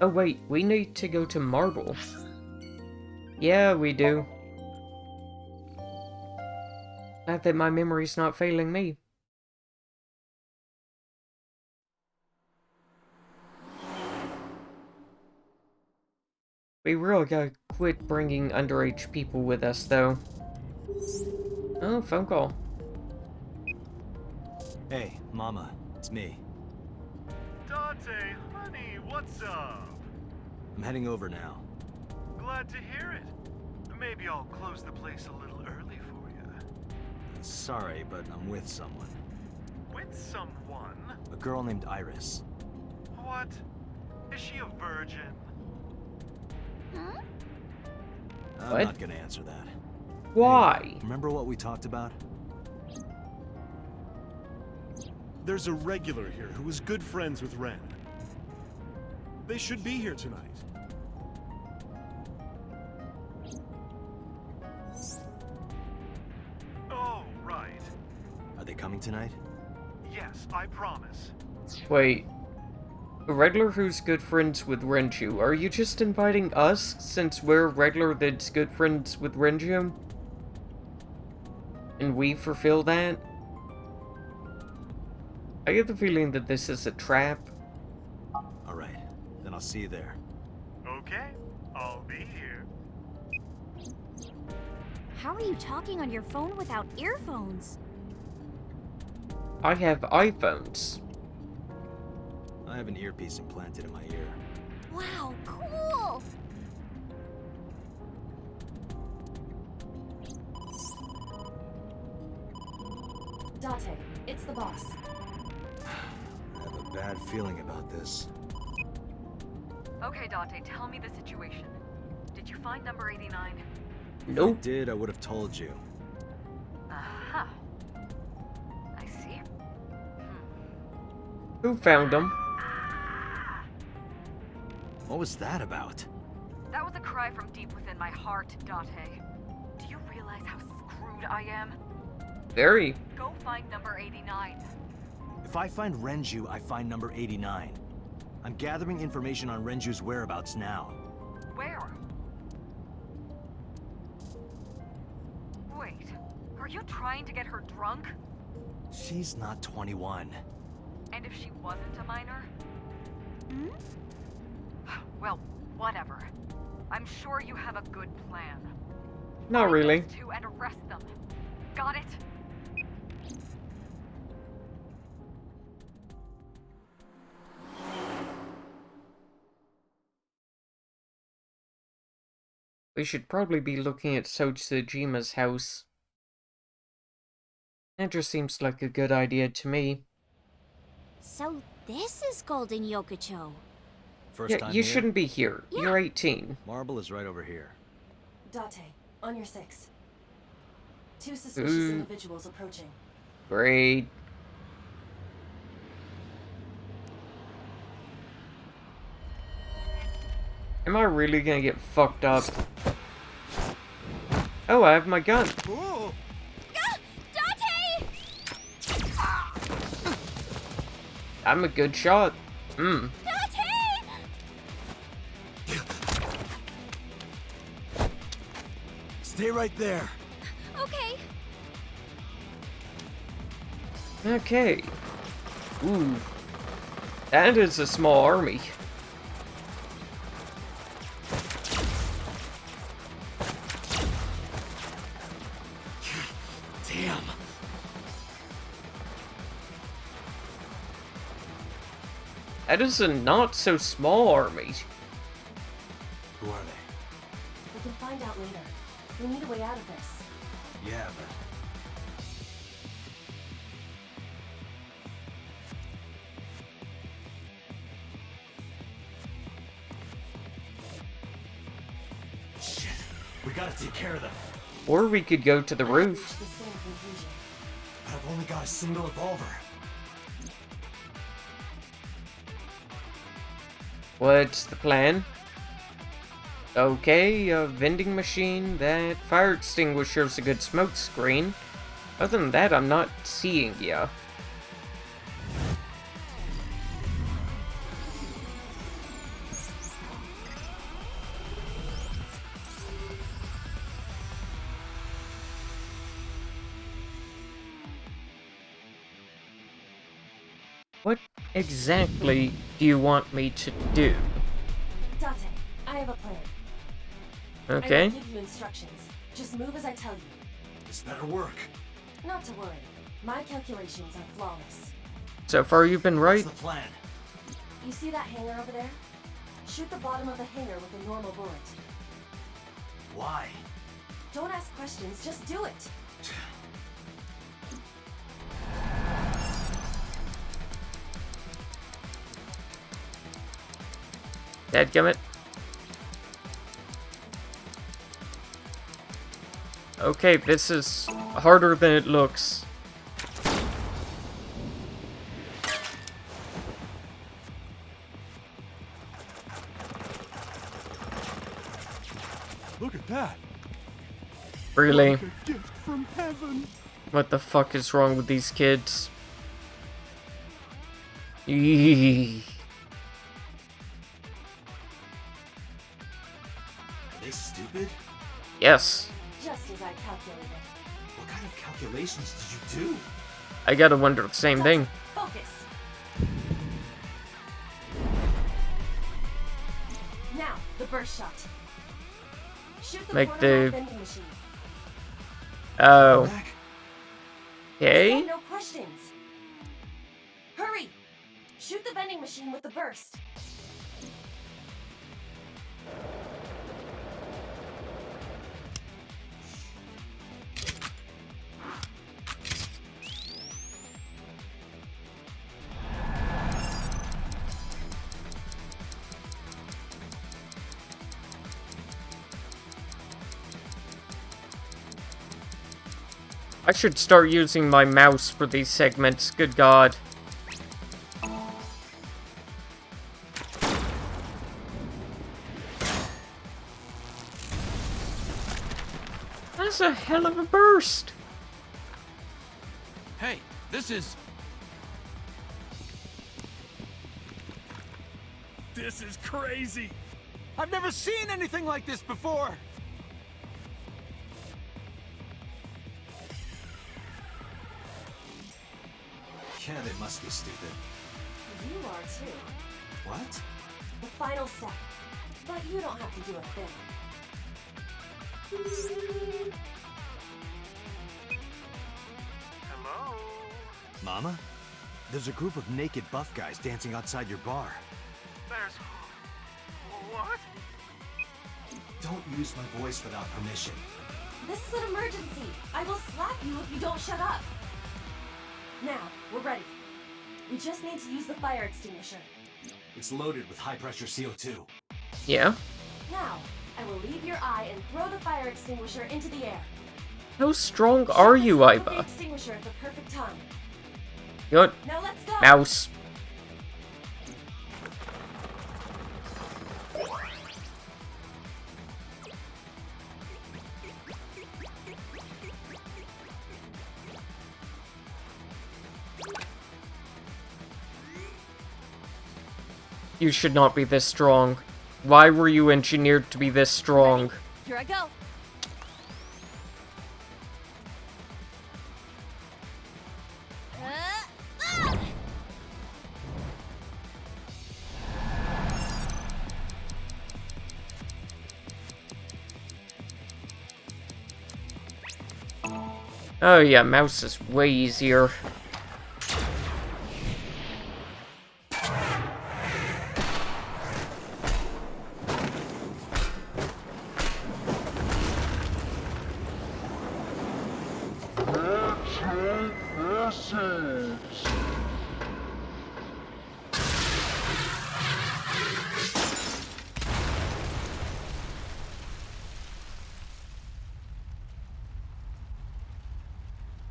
Oh wait, we need to go to Marble. Yeah, we do. Glad that my memory's not failing me. We really gotta quit bringing underage people with us, though. Oh, phone call. Hey, Mama, it's me. Dante, honey, what's up? I'm heading over now. Glad to hear it. Maybe I'll close the place a little early for you. Sorry, but I'm with someone. With someone? A girl named Iris. What? Is she a virgin? Huh? I'm What? not gonna answer that. Why? Hey, remember what we talked about? There's a regular here who is good friends with Ren. They should be here tonight. Oh, right. Are they coming tonight? Yes, I promise. Wait. A regular who's good friends with Renju. Are you just inviting us, since we're a regular that's good friends with Renju? And we fulfill that? I get the feeling that this is a trap. Alright, then I'll see you there. Okay, I'll be here. How are you talking on your phone without earphones? I have iPhones. I have an earpiece implanted in my ear. Wow, cool! Date, it's the boss. I have a bad feeling about this. Okay, Dante, tell me the situation. Did you find number 89? Nope. If I did, I would have told you. Aha. I see. Who found them? What was that about? That was a cry from deep within my heart, Dante. Do you realize how screwed I am? Very. Go find number 89. If I find Renju, I find number 89. I'm gathering information on Renju's whereabouts now. Where? Wait, are you trying to get her drunk? She's not 21. And if she wasn't a minor? Hmm? Well, whatever. I'm sure you have a good plan. Not really. Find those two and arrest them. Got it? We should probably be looking at Tsujima's house. That just seems like a good idea to me. So this is Golden Yokocho. First Yeah, time you here? shouldn't be here. Yeah. You're 18. Marble is right over here. Date, on your 6. 2 suspicious individuals approaching. Great. Am I really gonna get fucked up? Oh, I have my gun. Dante! I'm a good shot. Dante! Stay right there. Okay. Okay. Ooh. That is a small army. Damn. That is a not so small army. Who are they? We can find out later. We need a way out of this. Yeah, but... Shit. We gotta take care of them. Or we could go to the roof. The same conclusion. But I've only got a single revolver. What's the plan? Okay, a vending machine, that fire extinguisher's a good smoke screen. Other than that, I'm not seeing ya. What exactly do you want me to do? Date, I have a plan. Okay. I will give you instructions. Just move as I tell you. This better work. Not to worry. My calculations are flawless. So far you've been right. What's the plan? You see that hangar over there? Shoot the bottom of the hangar with a normal bullet. Why? Don't ask questions, just do it. Dadgummit. Okay, this is harder than it looks. Look at that. Really? Like a gift from heaven. What the fuck is wrong with these kids? Eee. Are they stupid? Yes. Just as I calculated. What kind of calculations did you do? I gotta wonder the same thing. Focus. Now, the burst shot. Shoot the Like corner the- of the vending machine. Oh. I Okay. said no questions. Hurry! Shoot the vending machine with the burst. I should start using my mouse for these segments, good god. That's a hell of a burst! Hey, this is... This is crazy! I've never seen anything like this before! Yeah, they must be stupid. You are too. What? The final step. But you don't have to do a thing. Hello? Mama? There's a group of naked buff guys dancing outside your bar. There's... What? Don't use my voice without permission. This is an emergency. I will slap you if you don't shut up. Now, we're ready. We just need to use the fire extinguisher. It's loaded with high-pressure CO2. Yeah? Now, I will leave your eye and throw the fire extinguisher into the air. How strong are you, Put the Iva? extinguisher at the perfect time. Good. Now let's go. Mouse. You should not be this strong. Why were you engineered to be this strong? Ready? Here I go. Oh yeah, mouse is way easier.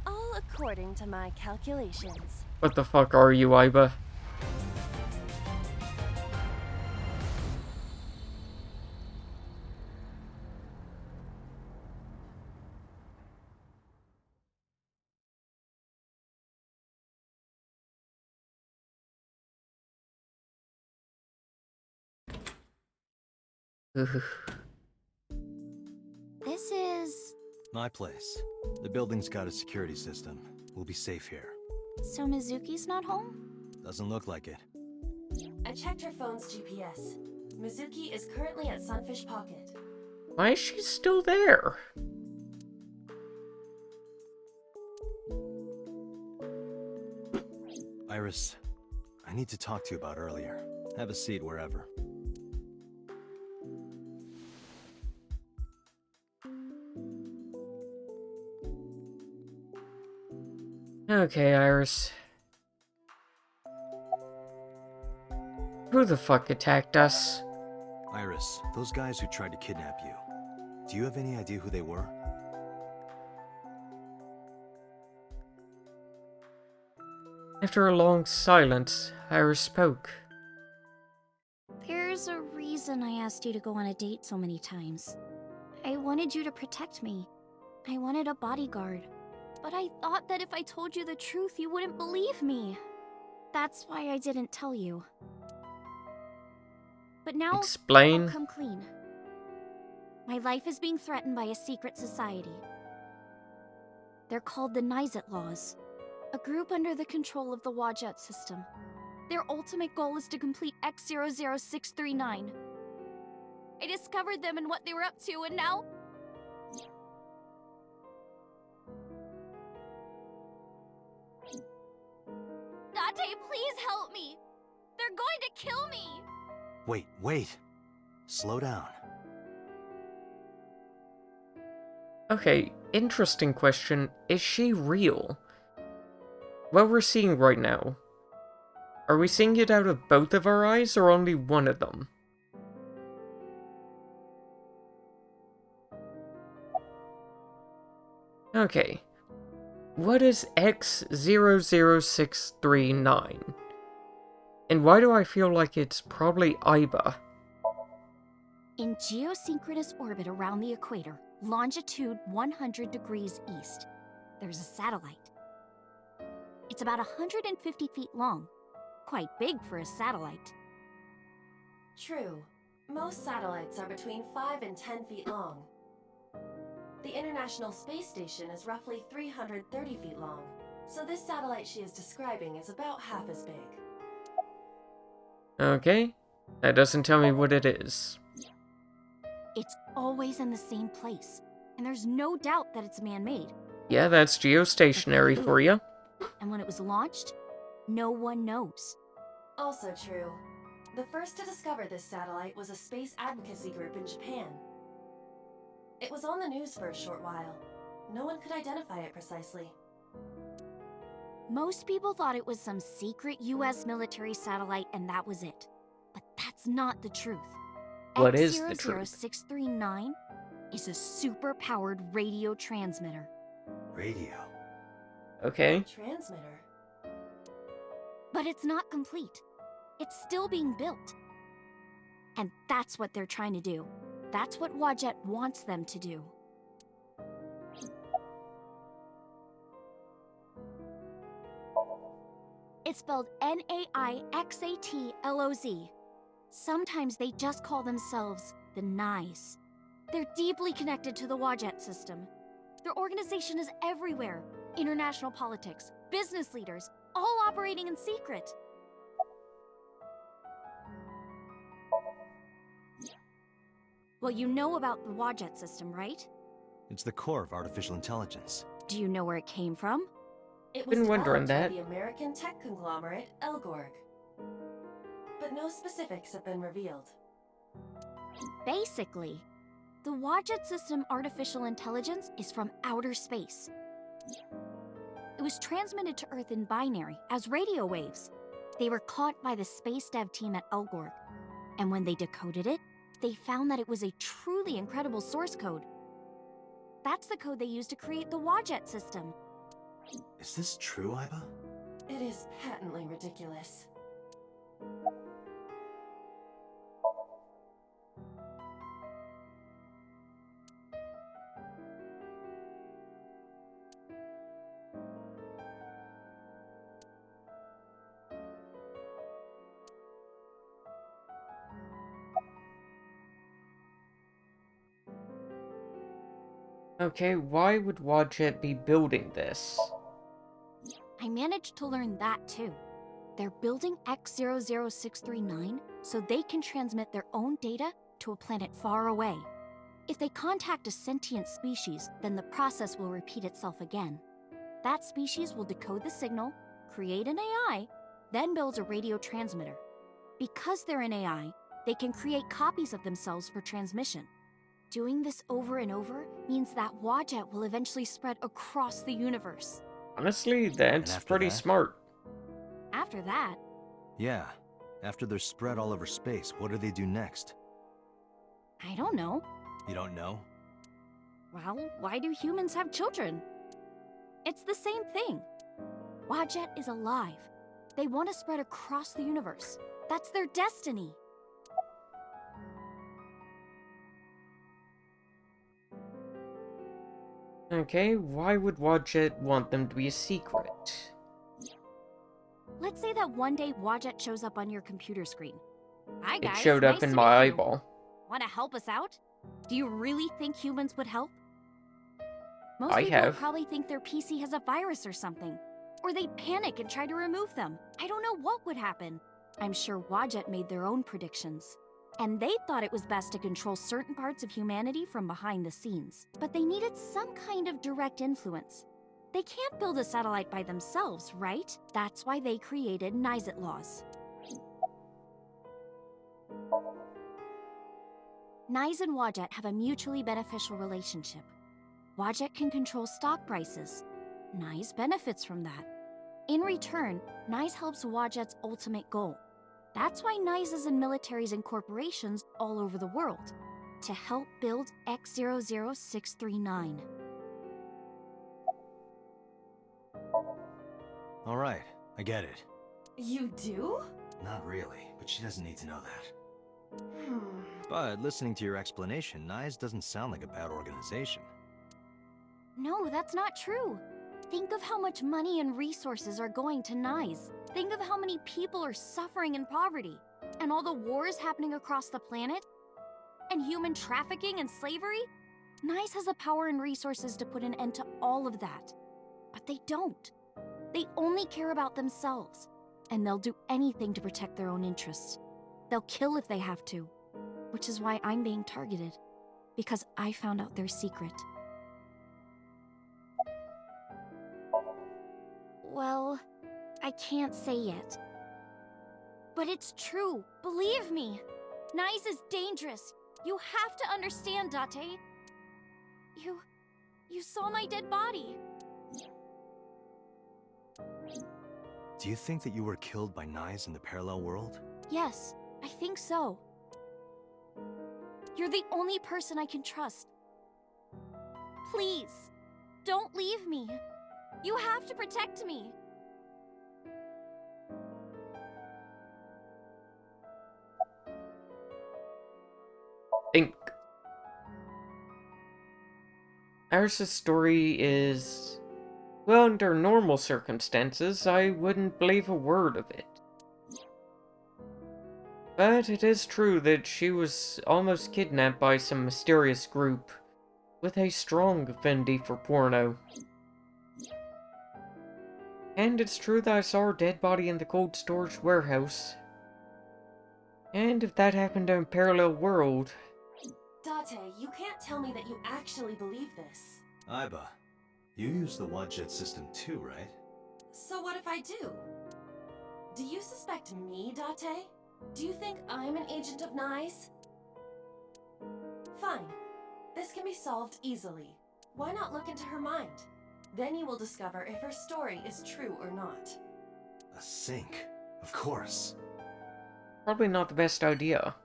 All according to my calculations. What the fuck are you, Iba? This is... My place. The building's got a security system. We'll be safe here. So Mizuki's not home? Doesn't look like it. I checked her phone's GPS. Mizuki is currently at Sunfish Pocket. Why is she still there? Iris, I need to talk to you about earlier. Have a seat wherever. Okay, Iris. Who the fuck attacked us? Iris, those guys who tried to kidnap you, do you have any idea who they were? After a long silence, Iris spoke. There's a reason I asked you to go on a date so many times. I wanted you to protect me. I wanted a bodyguard. But I thought that if I told you the truth, you wouldn't believe me. That's why I didn't tell you. But now, Explain. I'll come clean. My life is being threatened by a secret society. They're called the Nizet Laws, a group under the control of the Wadjet system. Their ultimate goal is to complete X00639. I discovered them and what they were up to, and now... Date, please help me! They're going to kill me! Wait. Slow down. Okay, interesting question. Is she real? What we're seeing right now, are we seeing it out of both of our eyes or only one of them? Okay. What is X00639? And why do I feel like it's probably Iba? In geosynchronous orbit around the equator, longitude 100 degrees east, there's a satellite. It's about 150 feet long. Quite big for a satellite. True. Most satellites are between 5 and 10 feet long. The International Space Station is roughly 330 feet long, so this satellite she is describing is about half as big. Okay, that doesn't tell me what it is. It's always in the same place, and there's no doubt that it's man-made. Yeah, that's geostationary for you. And when it was launched, no one knows. Also true. The first to discover this satellite was a space advocacy group in Japan. It was on the news for a short while. No one could identify it precisely. Most people thought it was some secret US military satellite and that was it. But that's not the truth. What is the truth? X00639 is a super-powered radio transmitter. Radio? Okay. Transmitter? But it's not complete. It's still being built. And that's what they're trying to do. That's what Wadjet wants them to do. It's spelled Naixatloz. Sometimes they just call themselves the Nyes. They're deeply connected to the Wadjet system. Their organization is everywhere. International politics, business leaders, all operating in secret. Well, you know about the Wadjet system, right? It's the core of artificial intelligence. Do you know where it came from? It was Been wondering developed by that. the American tech conglomerate Elgorg. But no specifics have been revealed. Basically, the Wadjet system artificial intelligence is from outer space. It was transmitted to Earth in binary, as radio waves. They were caught by the space dev team at Elgorg, and when they decoded it, they found that it was a truly incredible source code. That's the code they used to create the Wadjet system. Is this true, Iba? It is patently ridiculous. Okay, why would Wadjet be building this? I managed to learn that too. They're building X00639 so they can transmit their own data to a planet far away. If they contact a sentient species, then the process will repeat itself again. That species will decode the signal, create an AI, then builds a radio transmitter. Because they're an AI, they can create copies of themselves for transmission. Doing this over and over means that Wadjet will eventually spread across the universe. Honestly, that's pretty smart. After that, Yeah. After they're spread all over space, what do they do next? I don't know. You don't know? Well, why do humans have children? It's the same thing. Wadjet is alive. They want to spread across the universe. That's their destiny. Okay, why would Wadjet want them to be a secret? Let's say that one day Wadjet shows up on your computer screen. Hi guys, It showed up nice in to my meet you. eyeball. Want to help us out? Do you really think humans would help? Most I people have. probably think their PC has a virus or something. Or they'd panic and try to remove them. I don't know what would happen. I'm sure Wadjet made their own predictions. And they thought it was best to control certain parts of humanity from behind the scenes. But they needed some kind of direct influence. They can't build a satellite by themselves, right? That's why they created Nyset laws. Nyes and Wadjet have a mutually beneficial relationship. Wadjet can control stock prices. Nyes benefits from that. In return, Nyes helps Wadjet's ultimate goal. That's why Nyes is in militaries and corporations all over the world, to help build X00639. All right, I get it. You do? Not really, but she doesn't need to know that. But listening to your explanation, Nyes doesn't sound like a bad organization. No, that's not true. Think of how much money and resources are going to Nyes. Think of how many people are suffering in poverty, and all the wars happening across the planet, and human trafficking and slavery. Nyes has the power and resources to put an end to all of that. But they don't. They only care about themselves, and they'll do anything to protect their own interests. They'll kill if they have to, which is why I'm being targeted, because I found out their secret. Well, I can't say yet. But it's true, believe me. Nyes is dangerous. You have to understand, Date. You saw my dead body. Do you think that you were killed by Nyes in the parallel world? Yes, I think so. You're the only person I can trust. Please, don't leave me. You have to protect me. Think. Iris' story is... well, under normal circumstances, I wouldn't believe a word of it. But it is true that she was almost kidnapped by some mysterious group with a strong affinity for porno. And it's true that I saw her dead body in the cold storage warehouse. And if that happened in a parallel world... Date, you can't tell me that you actually believe this. Iba, you use the Wadjet system too, right? So what if I do? Do you suspect me, Date? Do you think I'm an agent of Nye's? Fine. This can be solved easily. Why not look into her mind? Then you will discover if her story is true or not. A sink, of course. Probably not the best idea.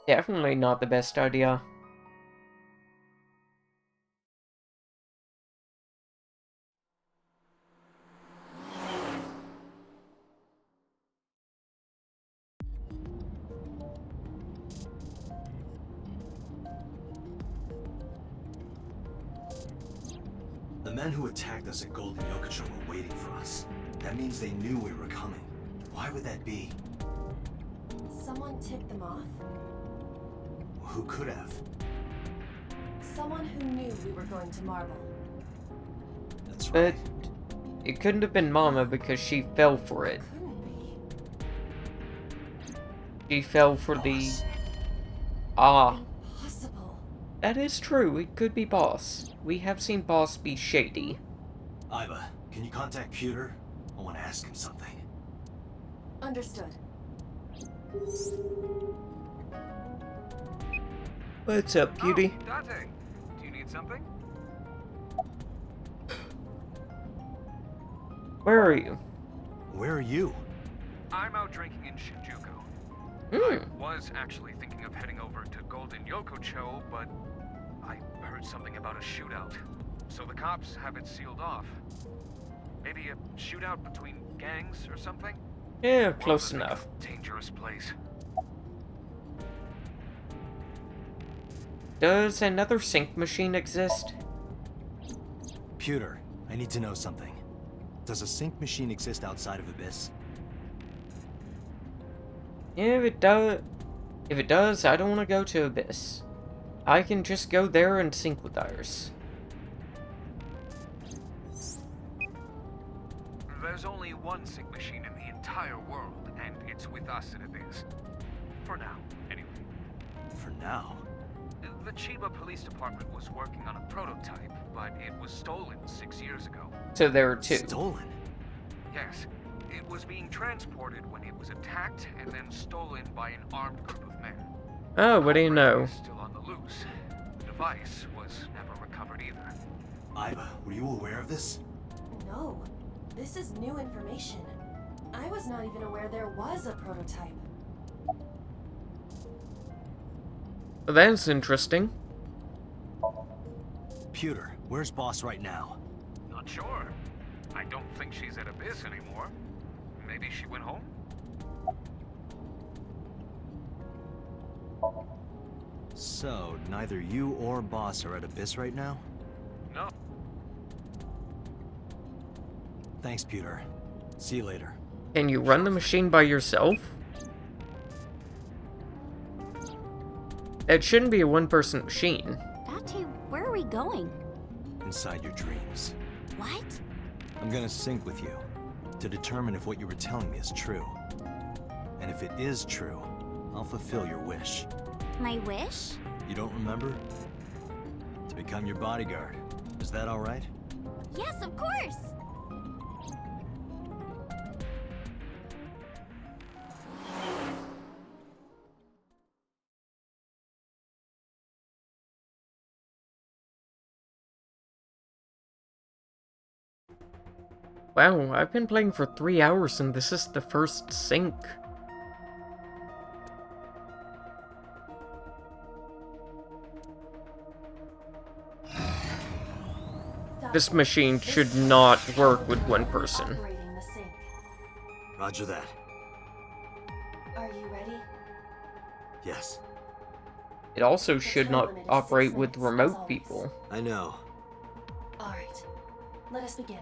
Definitely not the best idea. The men who attacked us at Golden Yokocho were waiting for us. That means they knew we were coming. Why would that be? Someone tipped them off? Who could have? Someone who knew we were going to Marble. That's right. But it couldn't have been Mama because she fell for it. She fell for the... Ah. Impossible. That is true, it could be Boss. We have seen Boss be shady. Iba, can you contact Pewter? I want to ask him something. Understood. What's up, Beauty? Oh, Date, do you need something? Where are you? Where are you? I'm out drinking in Shinjuku. I was actually thinking of heading over to Golden Yokocho, but I heard something about a shootout. So the cops have it sealed off. Maybe a shootout between gangs or something? Yeah, close enough. Dangerous place. Does another sync machine exist? Pewter, I need to know something. Does a sync machine exist outside of Abyss? Yeah, if it does, I don't want to go to Abyss. I can just go there and sync with Iris. There's only one sync machine in the entire world, and it's with us at Abyss. For now, anyway. For now? The Chiba Police Department was working on a prototype, but it was stolen 6 years ago. So there are two. Stolen? Yes. It was being transported when it was attacked and then stolen by an armed group of men. Oh, what do you know? Still on the loose. The device was never recovered either. Iba, were you aware of this? No. This is new information. I was not even aware there was a prototype. Well, that's interesting. Pewter, where's Boss right now? Not sure. I don't think she's at Abyss anymore. Maybe she went home? So, neither you or Boss are at Abyss right now? No. Thanks, Pewter. See you later. Can you run the machine by yourself? It shouldn't be a one-person machine. Date, where are we going? Inside your dreams. What? I'm gonna sync with you to determine if what you were telling me is true. And if it is true, I'll fulfill your wish. My wish? You don't remember? To become your bodyguard. Is that all right? Yes, of course! Wow, I've been playing for 3 hours and this is the first sync. This machine should not work with one person. Roger that. Are you ready? Yes. It also should not operate with remote people. I know. Alright. Let us begin.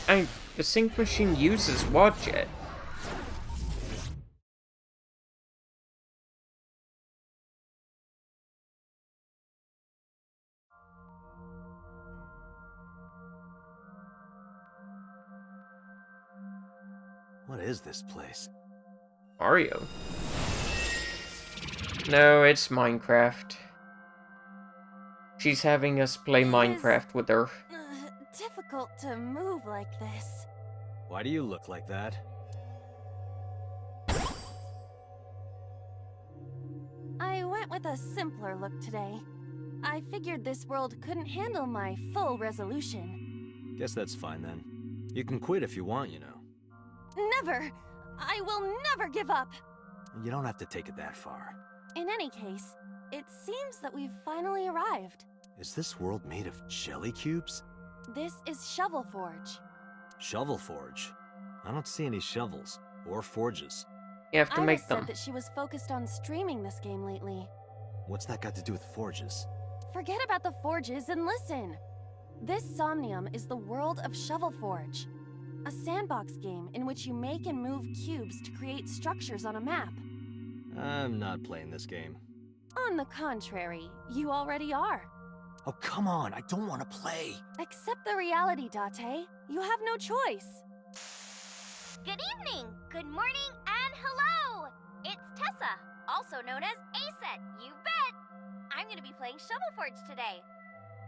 The sync machine uses Wadjet. What is this place? Mario. No, it's Minecraft. She's having us play Minecraft with her. Difficult to move like this. Why do you look like that? I went with a simpler look today. I figured this world couldn't handle my full resolution. Guess that's fine then. You can quit if you want, you know. Never! I will never give up! You don't have to take it that far. In any case, it seems that we've finally arrived. Is this world made of jelly cubes? This is Shovel Forge. Shovel Forge? I don't see any shovels or forges. You have to make Iris them. said that she was focused on streaming this game lately. What's that got to do with forges? Forget about the forges and listen. This Somnium is the world of Shovel Forge, a sandbox game in which you make and move cubes to create structures on a map. I'm not playing this game. On the contrary, you already are. Oh, come on, I don't want to play. Accept the reality, Date. You have no choice. Good evening, good morning, and hello! It's Tessa, also known as Aset, you bet! I'm gonna be playing Shovel Forge today.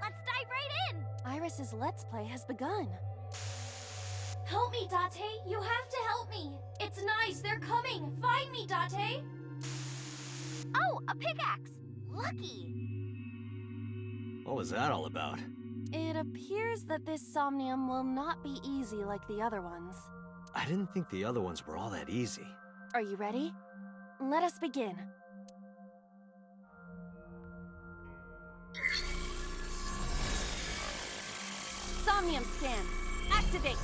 Let's dive right in! Iris's Let's Play has begun. Help me, Date! You have to help me! It's nice, they're coming! Find me, Date! Oh, a pickaxe! Lucky! What was that all about? It appears that this Somnium will not be easy like the other ones. I didn't think the other ones were all that easy. Are you ready? Let us begin. Somnium scan. Activate.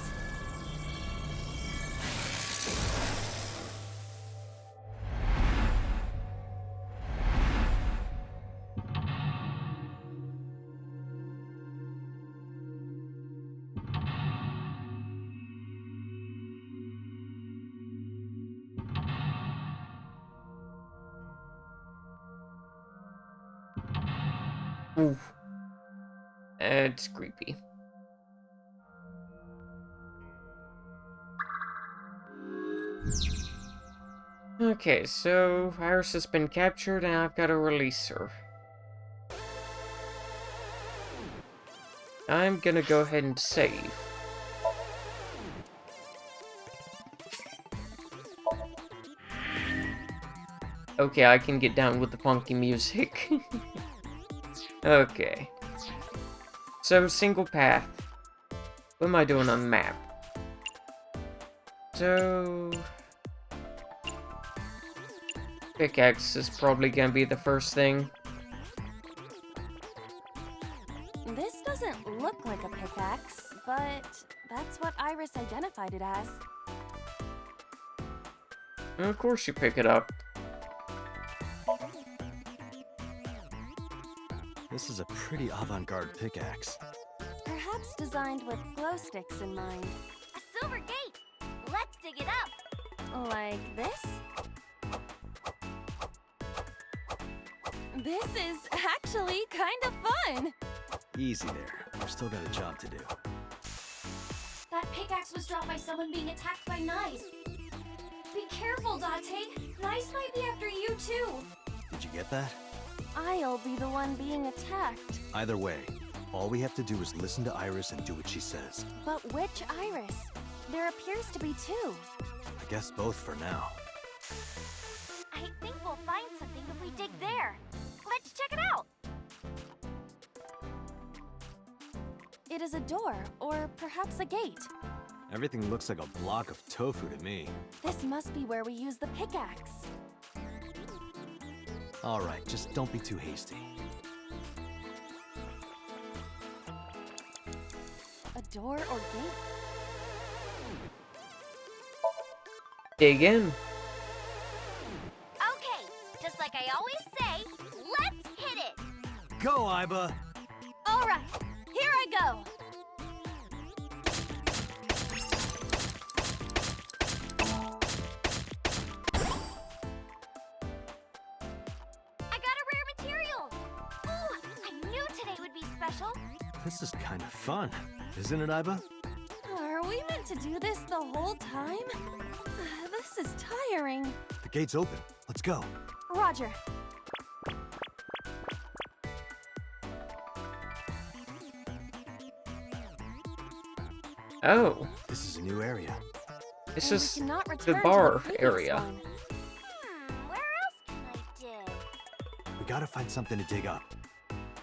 Oof. It's creepy. Okay, so Iris has been captured and I've got to release her. I'm gonna go ahead and save. Okay, I can get down with the funky music. Okay. So, single path. What am I doing on the map? So... pickaxe is probably gonna be the first thing. This doesn't look like a pickaxe, but that's what Iris identified it as. And of course you pick it up. This is a pretty avant-garde pickaxe. Perhaps designed with glow sticks in mind. A silver gate! Let's dig it up! Like this? This is actually kind of fun! Easy there. We've still got a job to do. That pickaxe was dropped by someone being attacked by Nice. Be careful, Date. Nice might be after you too. Did you get that? I'll be the one being attacked. Either way, all we have to do is listen to Iris and do what she says. But which Iris? There appears to be two. I guess both for now. I think we'll find something if we dig there. Let's check it out. It is a door, or perhaps a gate. Everything looks like a block of tofu to me. This must be where we use the pickaxe. All right, just don't be too hasty. A door or gate? Dig in. Okay, just like I always say, let's hit it. Go, Iba! All right, here I go. special. This is kind of fun, isn't it, Iba? Are we meant to do this the whole time? This is tiring. The gate's open. Let's go. Roger. Oh. This is a new area. This And is we cannot the return to bar previous area. one. Where else can I dig? We gotta find something to dig up.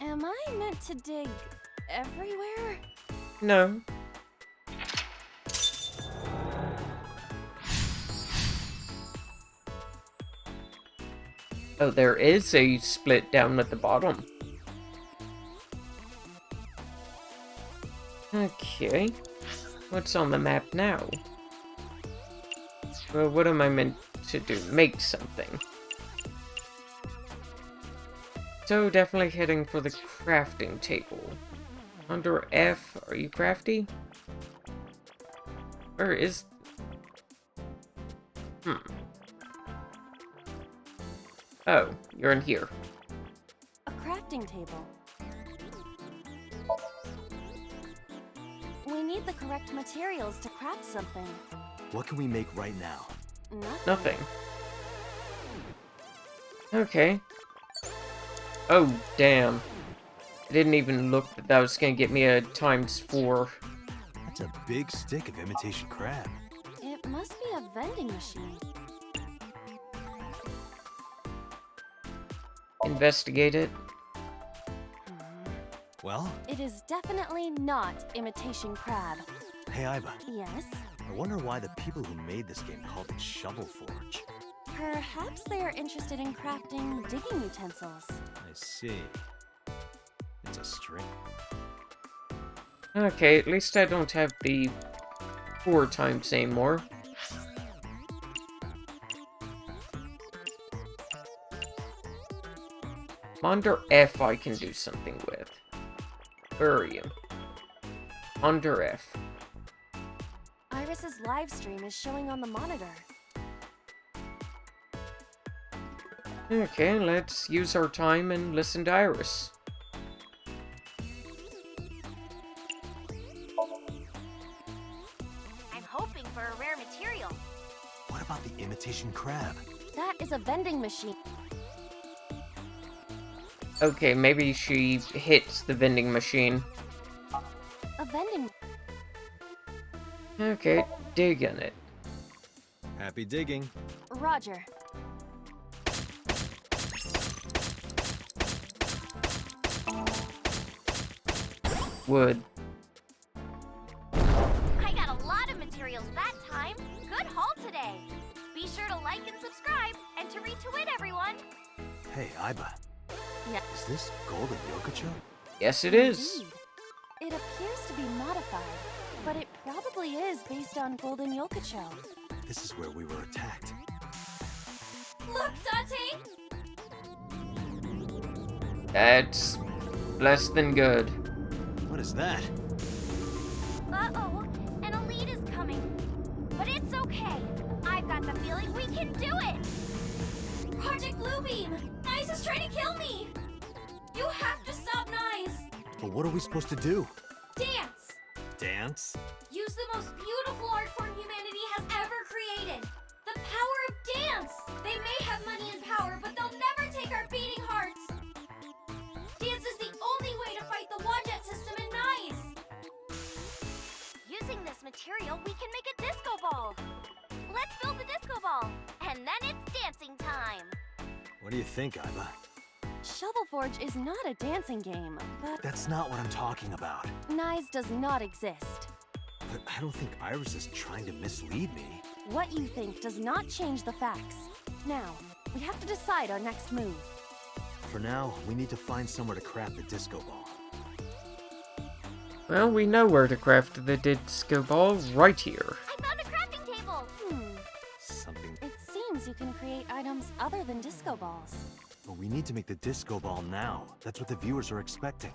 Am I meant to dig everywhere? No. Oh, there is a split down at the bottom. Okay. What's on the map now? Well, what am I meant to do? Make something. So, definitely heading for the crafting table. Under F, are you crafty? Where is... Oh, you're in here. A crafting table. We need the correct materials to craft something. What can we make right now? Nothing. Okay. Oh, damn. I didn't even look that that was gonna get me a ×4. That's a big stick of imitation crab. It must be a vending machine. Investigate it. Well? It is definitely not imitation crab. Hey, Iba. Yes? I wonder why the people who made this game called it Shovel Forge. Perhaps they are interested in crafting digging utensils. I see. It's a string. Okay, at least I don't have the 4 times anymore. Under F I can do something with. Where are you? Under F. Iris's live stream is showing on the monitor. Okay, let's use our time and listen to Iris. I'm hoping for a rare material. What about the imitation crab? That is a vending machine. Okay, maybe she hits the vending machine. A vending... Okay, dig in it. Happy digging. Roger. Wood. I got a lot of materials that time. Good haul today. Be sure to like and subscribe, and to retweet everyone. Hey, Iba. Yeah. Is this golden yokocho? Yes, it is. Indeed. It appears to be modified, but it probably is based on golden yokocho. This is where we were attacked. Look, Dante! That's less than good. What is that? Uh-oh, an elite is coming. But it's okay. I've got the feeling we can do it! Project Bluebeam! Nice is trying to kill me! You have to stop Nice! But what are we supposed to do? Dance! Dance? Use the most beautiful art form humanity has ever created! The power of dance! They may have money and power, but they'll never take our beating hearts! Dance is the only way to fight the Wadjet system in Nice! Using this material, we can make a disco ball! Let's build the disco ball, and then it's dancing time! What do you think, Iba? Shovel Forge is not a dancing game, but That's not what I'm talking about. Nice does not exist. But I don't think Iris is trying to mislead me. What you think does not change the facts. Now, we have to decide our next move. For now, we need to find somewhere to craft the disco ball. Well, we know where to craft the disco ball right here. I found a crafting table! Something. It seems you can create items other than disco balls. But we need to make the disco ball now. That's what the viewers are expecting.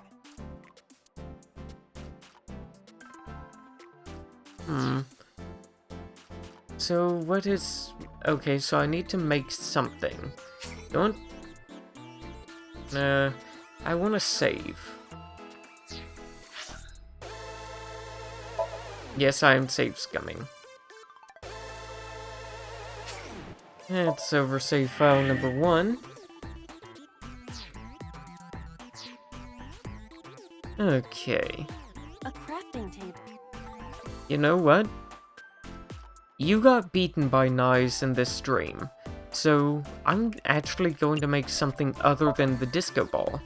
So, what is... Okay, so I need to make something. Don't... I want to save. Yes, I am save scumming. Let's over save file number 1. Okay. A crafting table. You know what? You got beaten by knives in this stream, so I'm actually going to make something other than the disco ball.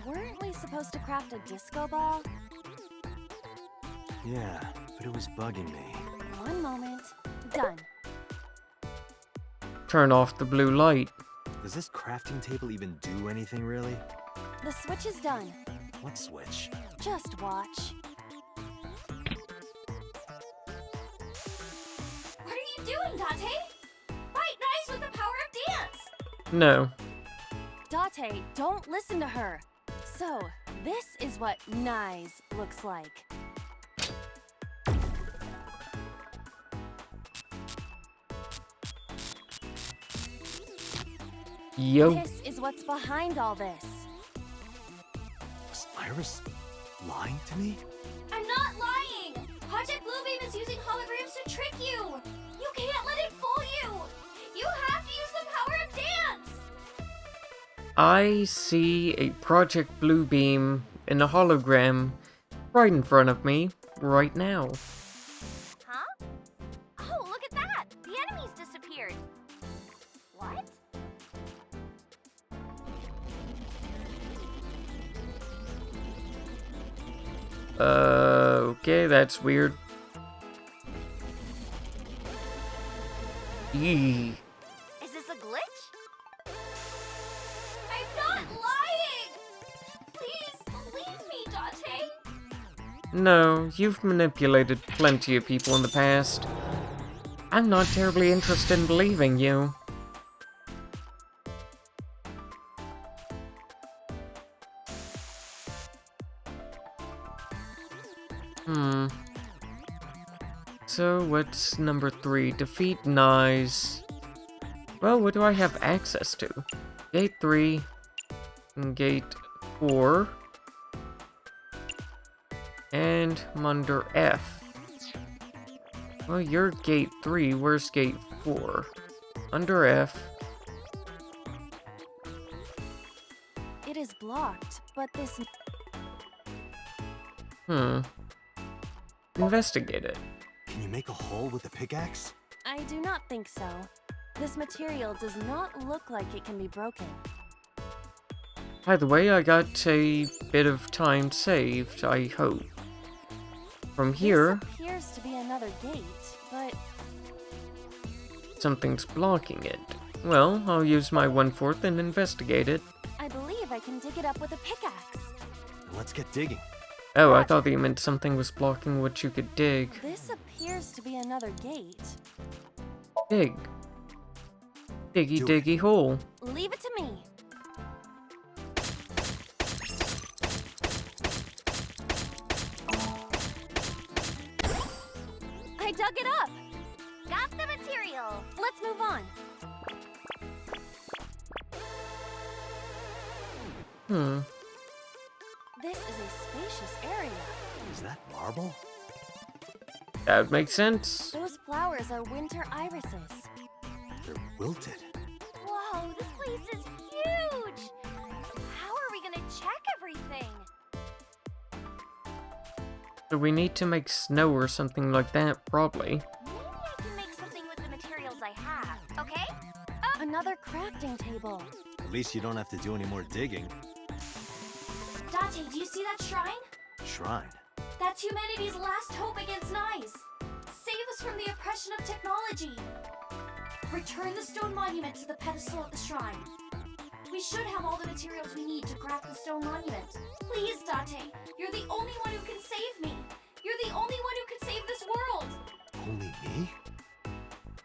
Weren't we supposed to craft a disco ball? Yeah, but it was bugging me. One moment. Done. Turn off the blue light. Does this crafting table even do anything, really? The switch is done. What switch? Just watch. What are you doing, Date? Fight knives with the power of dance! No. Date, don't listen to her. So, this is what nice looks like. Yo. This is what's behind all this. Was Iris lying to me? I'm not lying! Project Bluebeam is using holograms to trick you! You can't let it fool you! You have to use the power of dance! I see a Project Bluebeam in a hologram right in front of me right now. Huh? Oh, look at that! The enemies disappeared! What? Okay, that's weird. Eee. Is this a glitch? I'm not lying! Please, believe me, Date! No, you've manipulated plenty of people in the past. I'm not terribly interested in believing you. So, what's number 3? Defeat Nyes. Well, what do I have access to? Gate 3. And Gate 4. And I'm under F. Well, you're Gate 3. Where's Gate 4? Under F. It is blocked, but this... Investigate it. Can you make a hole with a pickaxe? I do not think so. This material does not look like it can be broken. By the way, I got a bit of time saved, I hope. From here... This appears to be another gate, but... something's blocking it. Well, I'll use my 1/4 and investigate it. I believe I can dig it up with a pickaxe. Let's get digging. Oh, I thought you meant something was blocking what you could dig. This appears to be another gate. Dig. Diggy diggy hole. Leave it to me. I dug it up. Got the material! Let's move on. This is a spacious area. Is that marble? That would make sense. Those flowers are winter irises. They're wilted. Whoa, this place is huge! How are we gonna check everything? So we need to make snow or something like that, probably. Maybe I can make something with the materials I have, okay? Another crafting table. At least you don't have to do any more digging. Date, do you see that shrine? Shrine. That's humanity's last hope against Nice. Save us from the oppression of technology. Return the stone monument to the pedestal of the shrine. We should have all the materials we need to craft the stone monument. Please, Date, you're the only one who can save me. You're the only one who can save this world. Only me?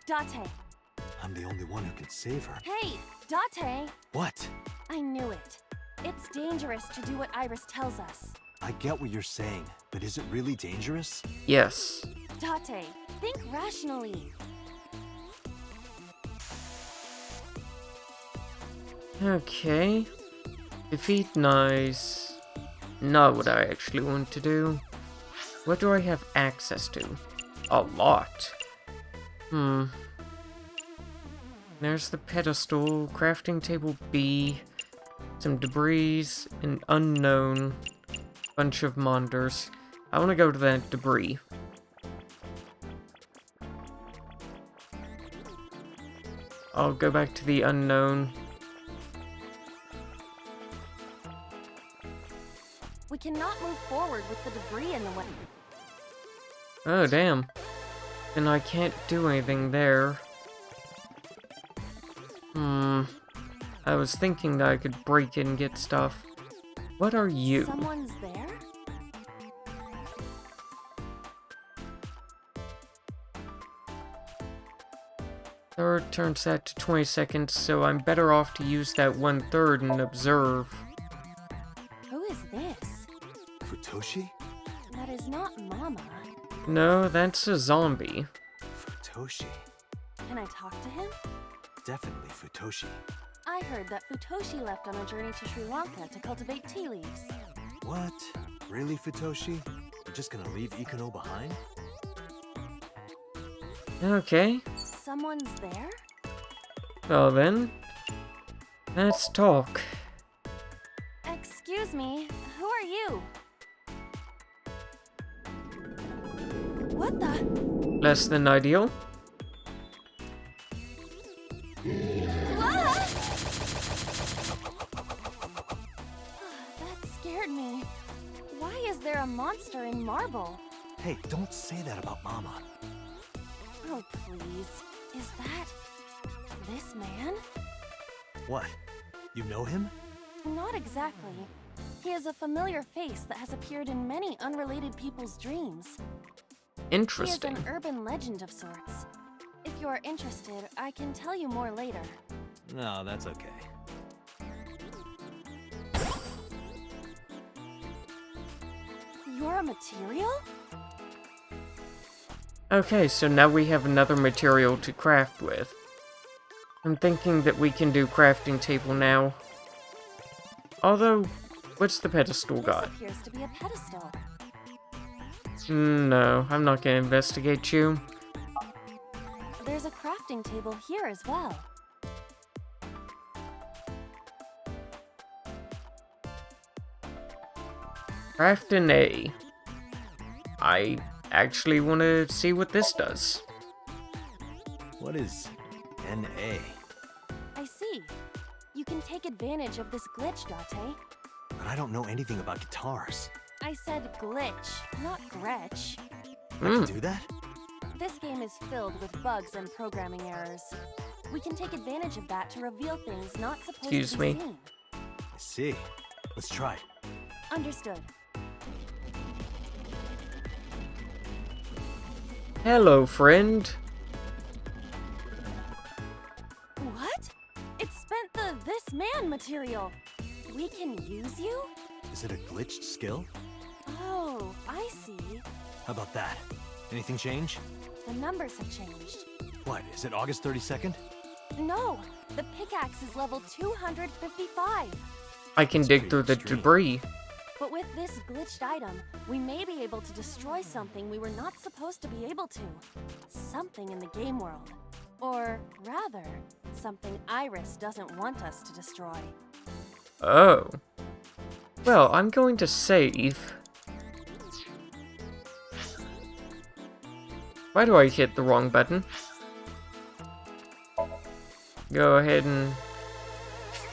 Date. I'm the only one who can save her. Hey, Date. What? I knew it. It's dangerous to do what Iris tells us. I get what you're saying, but is it really dangerous? Yes. Date, think rationally. Okay. Defeat Nice. Not what I actually want to do. What do I have access to? A lot. There's the pedestal, crafting table B, some debris, an unknown, bunch of monders. I want to go to that debris. I'll go back to the unknown. We cannot move forward with the debris in the way. Oh, damn. And I can't do anything there. I was thinking that I could break in and get stuff. What are you? Someone's there? Third turns that to 20 seconds, so I'm better off to use that 1/3 and observe. Who is this? Futoshi? That is not Mama. No, that's a zombie. Futoshi. Can I talk to him? Definitely Futoshi. I heard that Futoshi left on a journey to Sri Lanka to cultivate tea leaves. What? Really, Futoshi? You're just gonna leave Ikuno behind? Okay. Someone's there? Well then, let's talk. Excuse me, who are you? What the? Less than ideal. That scared me. Why is there a monster in marble? Hey, don't say that about Mama. Oh, please. Is that this man? What? You know him? Not exactly. He is a familiar face that has appeared in many unrelated people's dreams. Interesting. He is an urban legend of sorts. If you are interested, I can tell you more later. No, that's okay. You're a material? Okay, so now we have another material to craft with. I'm thinking that we can do crafting table now. Although, what's the pedestal got? This appears to be a pedestal. No, I'm not gonna investigate you. There's a crafting table here as well. Craft an A. I actually want to see what this does. What is NA? I see. You can take advantage of this glitch, Date. But I don't know anything about guitars. I said glitch, not Gretch. I can do that? This game is filled with bugs and programming errors. We can take advantage of that to reveal things not supposed to be seen. I see. Let's try. Understood. Hello, friend. What? It spent the this man material. We can use you? Is it a glitched skill? Oh, I see. How about that? Anything change? The numbers have changed. What, is it August 32nd? No, the pickaxe is level 255. I can dig through the debris. But with this glitched item, we may be able to destroy something we were not supposed to be able to. Something in the game world. Or rather, something Iris doesn't want us to destroy. Oh. Well, I'm going to save. Why do I hit the wrong button? Go ahead and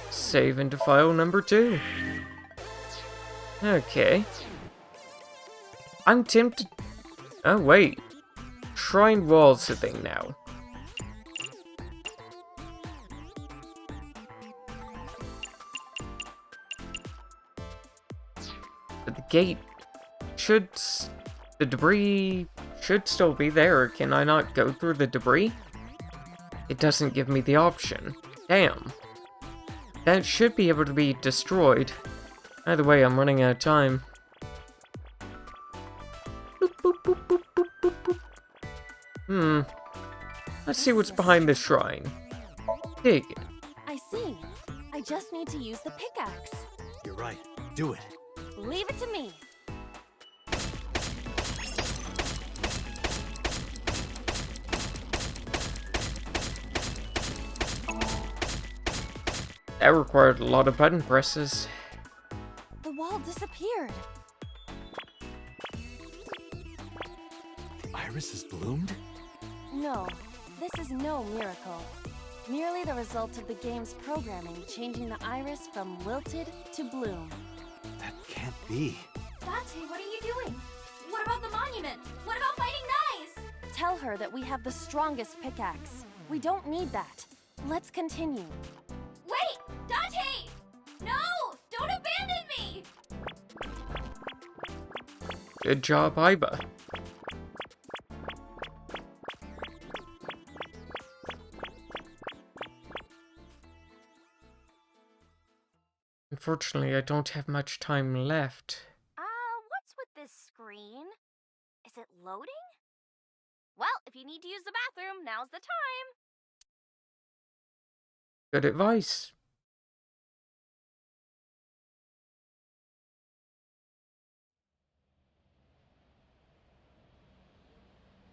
save into file number 2. Okay. I'm tempted... Oh, wait. Shrine wall's a thing now. But the gate should... The debris should still be there. Can I not go through the debris? It doesn't give me the option. Damn. That should be able to be destroyed. Either way, I'm running out of time. Boop, boop, boop, boop, boop, boop, boop. Let's see what's behind this shrine. Dig it. I see. I just need to use the pickaxe. You're right. Do it. Leave it to me. That required a lot of button presses. The wall disappeared. The iris has bloomed? No, this is no miracle. Merely the result of the game's programming changing the iris from wilted to bloom. That can't be. Dante, what are you doing? What about the monument? What about fighting knives? Tell her that we have the strongest pickaxe. We don't need that. Let's continue. Wait! Dante! No! Don't abandon me! Good job, Iba. Unfortunately, I don't have much time left. What's with this screen? Is it loading? Well, if you need to use the bathroom, now's the time. Good advice.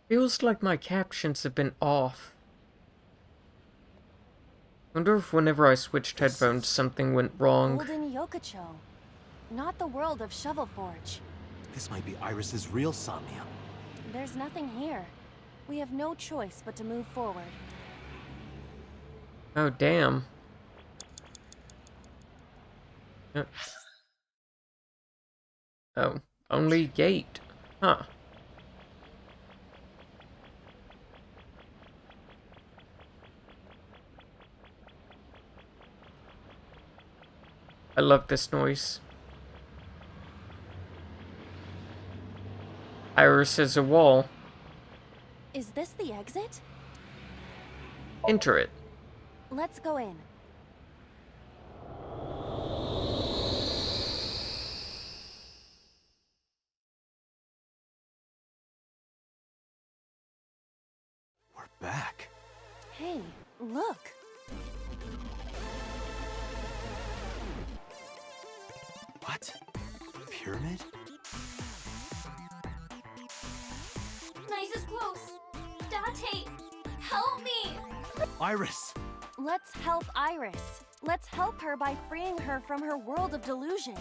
Feels like my captions have been off. Wonder if whenever I switched headphones, something went wrong. Golden Yokocho. Not the world of Shovelforge. This might be Iris's real Somnium. There's nothing here. We have no choice but to move forward. Oh, damn. Oh, only gate. Huh. I love this noise. Iris is a wall. Is this the exit? Enter it. Let's go in. We're back. Hey, look. What? Pyramid? Nice is close. Dante, help me! Iris! Let's help Iris. Let's help her by freeing her from her world of delusion.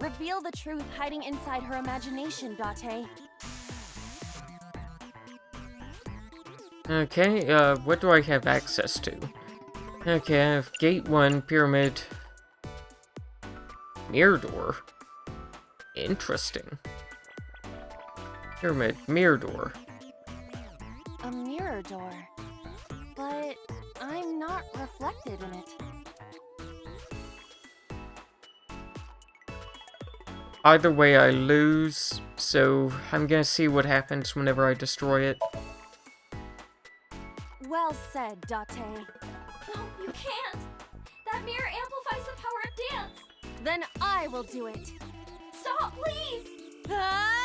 Reveal the truth hiding inside her imagination, Date. Okay, what do I have access to? Okay, I have Gate 1, Pyramid, Mirror Door. Interesting. Pyramid, Mirror Door. A mirror door. But I'm not reflected in it. Either way, I lose, so I'm gonna see what happens whenever I destroy it. Well said, Date. No, you can't! That mirror amplifies the power of dance! Then I will do it. Stop, please! Ah!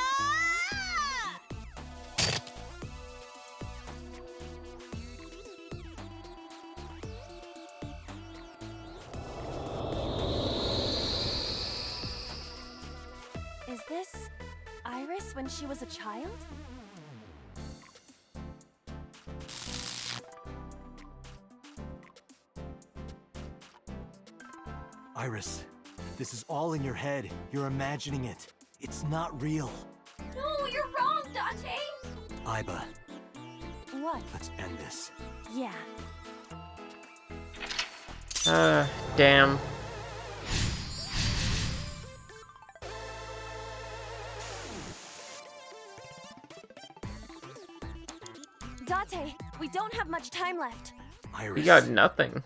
Is this Iris when she was a child? Iris, this is all in your head. You're imagining it. It's not real. No, you're wrong, Dante! Iba, What? let's end this. Yeah. Damn. Date, we don't have much time left. Iris. We got nothing.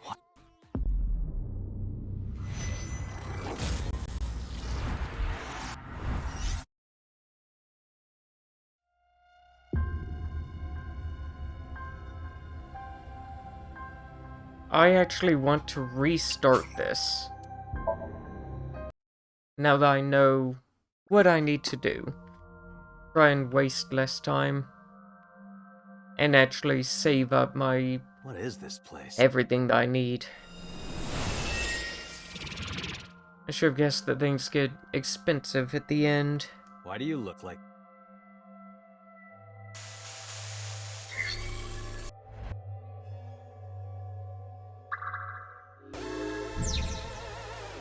I actually want to restart this. Now that I know what I need to do. Try and waste less time. And actually save up my... What is this place? Everything that I need. I should have guessed that things get expensive at the end. Why do you look like...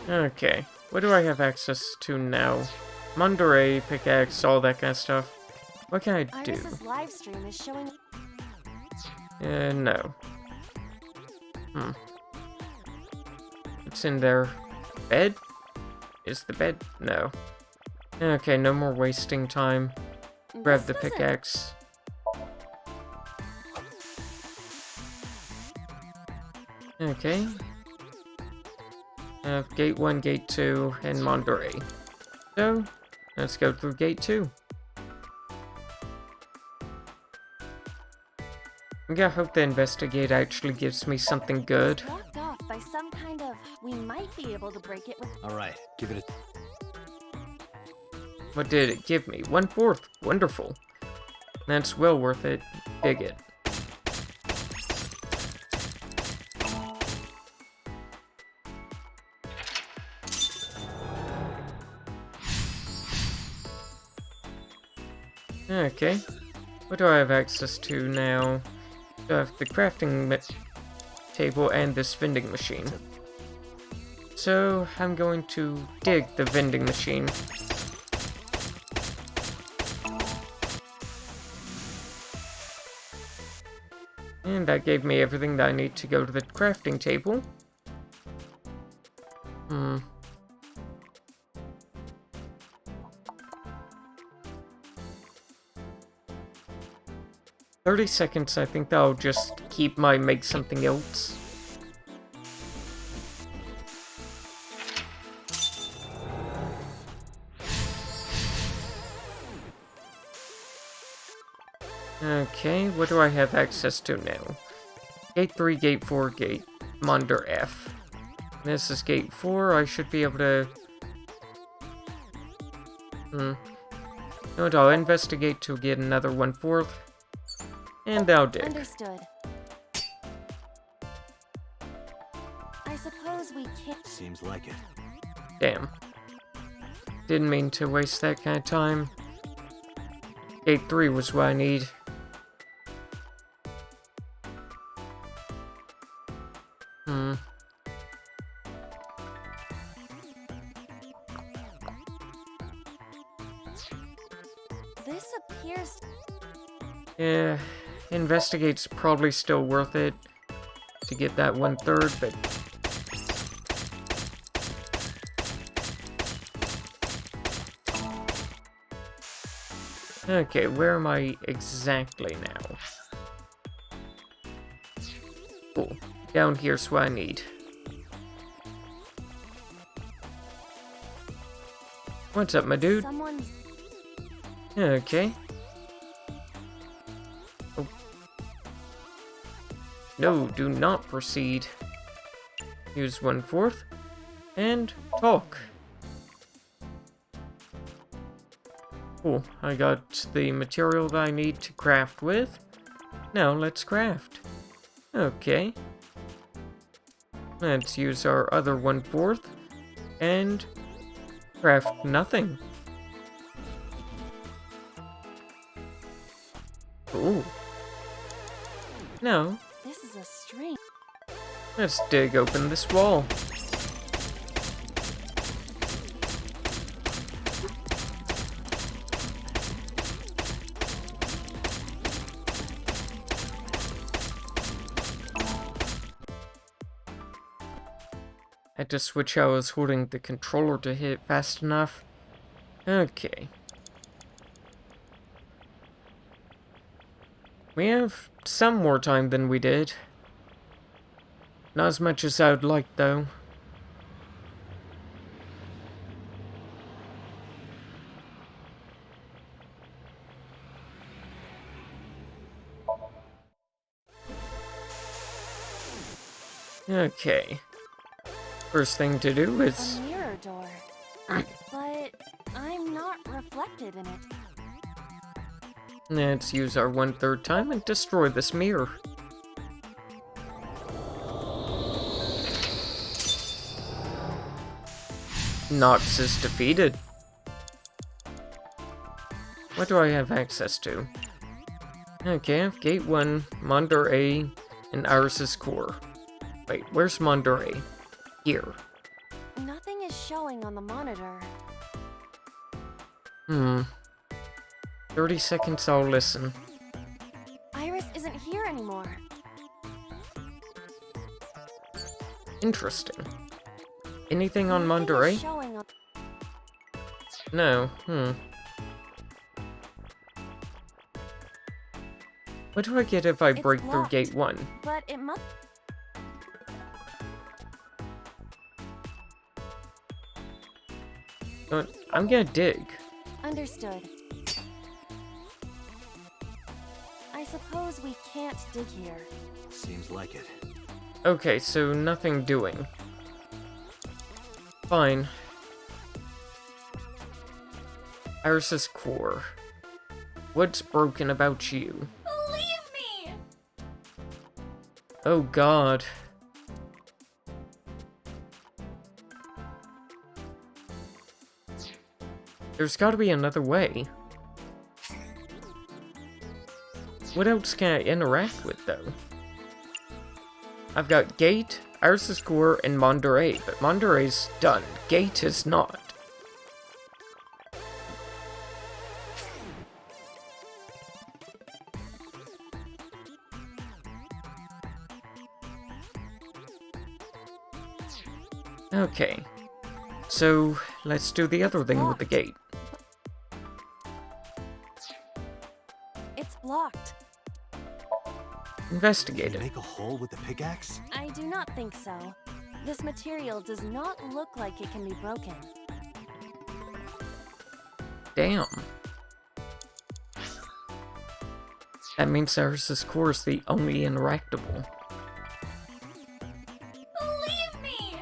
Okay, what do I have access to now? Monterey, pickaxe, all that kind of stuff. What can I do? Iris's live stream is showing. No. What's in there? Bed? Is the bed? No. Okay, no more wasting time. Grab the pickaxe. Okay. Gate 1, Gate 2, and Monterey. So, let's go through Gate 2. I hope the investigate actually gives me something good. It's blocked off by some kind of. We might be able to break it with. Alright, give it a... What did it give me? 1/4. Wonderful. That's well worth it. Dig it. Okay. What do I have access to now? I have the crafting table and this vending machine. So, I'm going to dig the vending machine. And that gave me everything that I need to go to the crafting table. 30 seconds, I think that'll just keep my make something else. Okay, what do I have access to now? Gate 3, Gate 4, Gate Monder F. This is Gate 4, I should be able to... No, I'll investigate to get another 1/4. And I'll dig. Understood. I suppose we can't. Seems like it. Damn. Didn't mean to waste that kind of time. Gate 3 was what I need. This appears. Yeah, investigate's probably still worth it to get that 1/3, but... Okay, where am I exactly now? Cool. Down here's what I need. What's up, my dude? Someone's... Okay. Oh. No, do not proceed. Use 1/4. And talk. Cool, I got the material that I need to craft with. Now let's craft. Okay. Let's use our other 1/4 and craft nothing. Ooh. No. This is a string. Let's dig open this wall. Had to switch how I was holding the controller to hit it fast enough. Okay. We have some more time than we did. Not as much as I would like, though. Okay. First thing to do is... A mirror door. But I'm not reflected in it. Let's use our 1/3 time and destroy this mirror. Nox is defeated. What do I have access to? Okay, I have Gate 1, Monder A, and Iris's core. Wait, where's Monder A? Here. Nothing is showing on the monitor. 30 seconds, I'll listen. Iris isn't here anymore. Interesting. Anything on Nothing is Monterey? showing on... No, What do I get if I It's break through blocked, gate 1? But it must... I'm gonna dig. Understood. I suppose we can't dig here. Seems like it. Okay, so nothing doing. Fine. Iris's core. What's broken about you? Leave me! Oh god. There's gotta be another way. What else can I interact with, though? I've got Gate, Iris's core, and Monterey, but Monterey's done. Gate is not. Okay. So, let's do the other thing with the gate. It's blocked. Investigate it. Make a hole with the pickaxe? I do not think so. This material does not look like it can be broken. Damn. That means Iris's core is the only interactable. Leave me!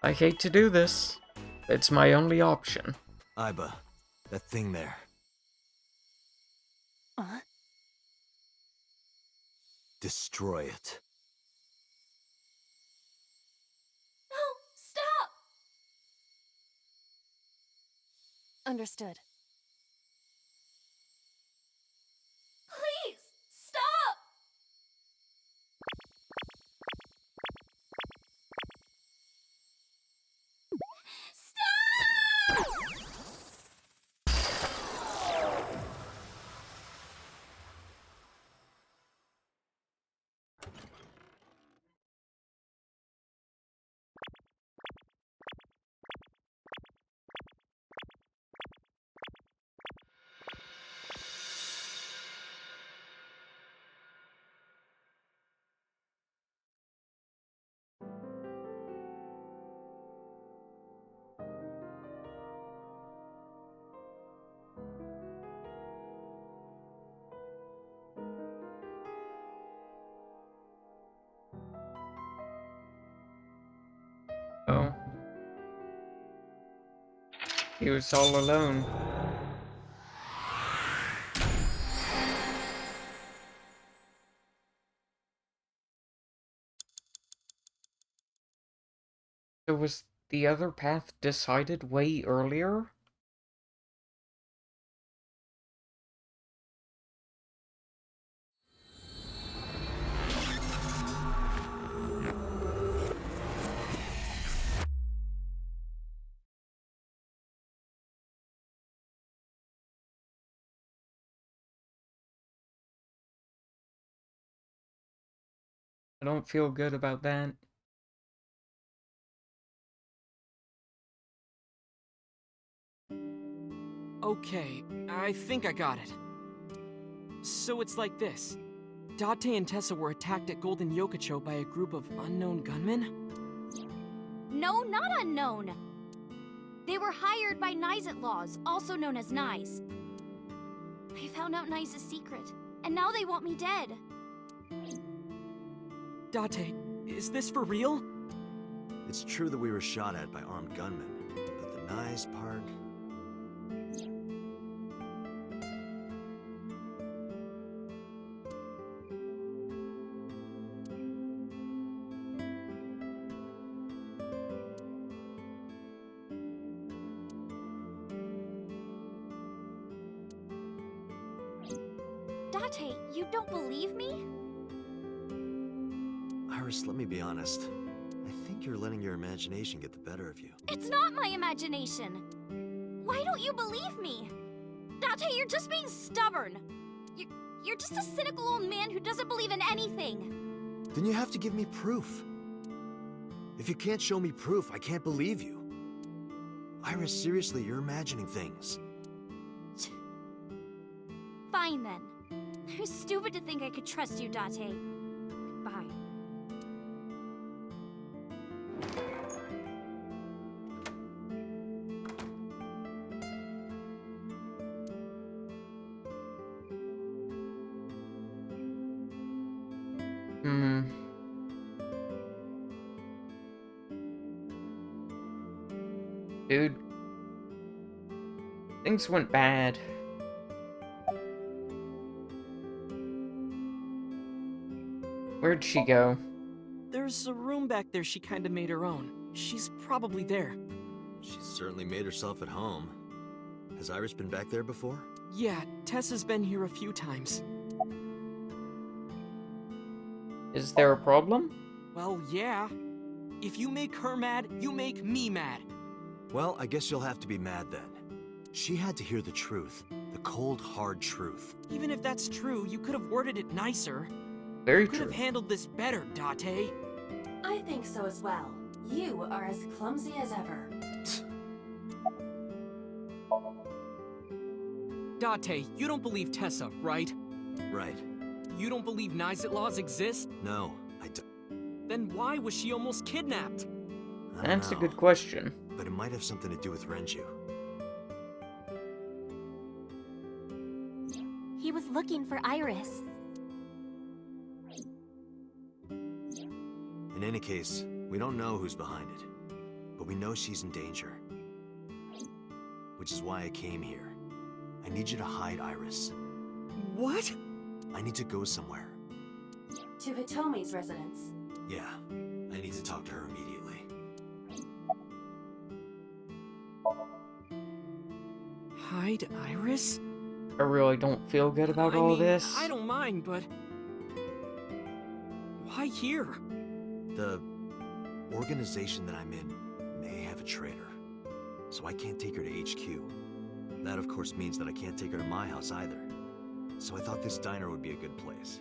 I hate to do this. It's my only option. Iba, that thing there. Destroy it. No, stop! Understood. Please, stop! Oh. He was all alone. So was the other path decided way earlier? I don't feel good about that. Okay, I think I got it. So it's like this. Date and Tessa were attacked at Golden Yokocho by a group of unknown gunmen? No, not unknown. They were hired by Nyes Laws, also known as Nyes. I found out Nyes' secret, and now they want me dead. Date, is this for real? It's true that we were shot at by armed gunmen, but the nice part... Date, you don't believe me? Iris, let me be honest. I think you're letting your imagination get the better of you. It's not my imagination. Why don't you believe me? Date, you're just being stubborn. You're just a cynical old man who doesn't believe in anything. Then you have to give me proof. If you can't show me proof, I can't believe you. Iris, seriously, you're imagining things. Fine then. I was stupid to think I could trust you, Date. Goodbye. Dude. Things went bad. Where'd she go? There's a room back there she kinda made her own. She's probably there. She's certainly made herself at home. Has Iris been back there before? Yeah, Tessa's been here a few times. Is there a problem? Well, yeah. If you make her mad, you make me mad. Well, I guess you'll have to be mad then. She had to hear the truth. The cold, hard truth. Even if that's true, you could have worded it nicer. Very you could true. have handled this better, Date. I think so as well. You are as clumsy as ever. Date, you don't believe Tessa, right? Right. You don't believe Nizet laws exist? No, I don't. Then why was she almost kidnapped? That's a good question. But it might have something to do with Renju. He was looking for Iris. In any case, we don't know who's behind it. But we know she's in danger. Which is why I came here. I need you to hide Iris. What? I need to go somewhere. To Hitomi's residence. Yeah, I need to talk to her immediately. Hide Iris? I really don't feel good about all this. I don't mind, but... why here? The organization that I'm in may have a traitor. So I can't take her to HQ. That, of course, means that I can't take her to my house either. So I thought this diner would be a good place.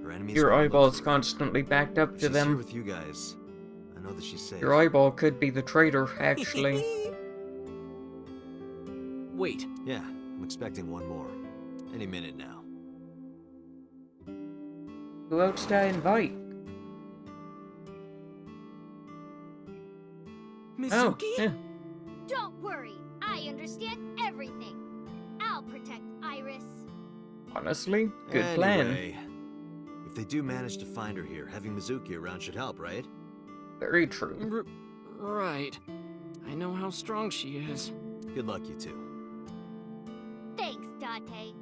Her enemies. Your eyeball's constantly backed up to She's them. here with you guys. I know that she's safe. Your eyeball could be the traitor, actually. Wait. Yeah, I'm expecting one more. Any minute now. Who else did I invite? Mizuki? Oh, yeah. Don't worry, I understand everything. I'll protect Iris. Honestly, good plan. Anyway, if they do manage to find her here, having Mizuki around should help, right? Very true. Right. I know how strong she is. Good luck, you two. Thanks, Date.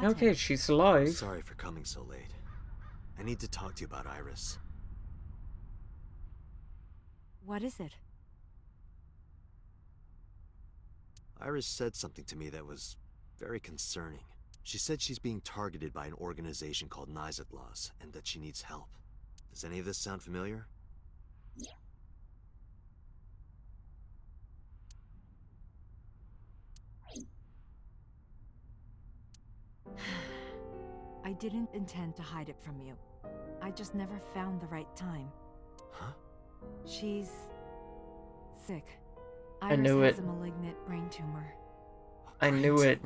Okay, she's alive. Sorry for coming so late. I need to talk to you about Iris. What is it? Iris said something to me that was very concerning. She said she's being targeted by an organization called Nizet Laws, and that she needs help. Does any of this sound familiar? I didn't intend to hide it from you. I just never found the right time. Huh? She's... sick. I knew Iris it. has a malignant brain tumor. I knew it.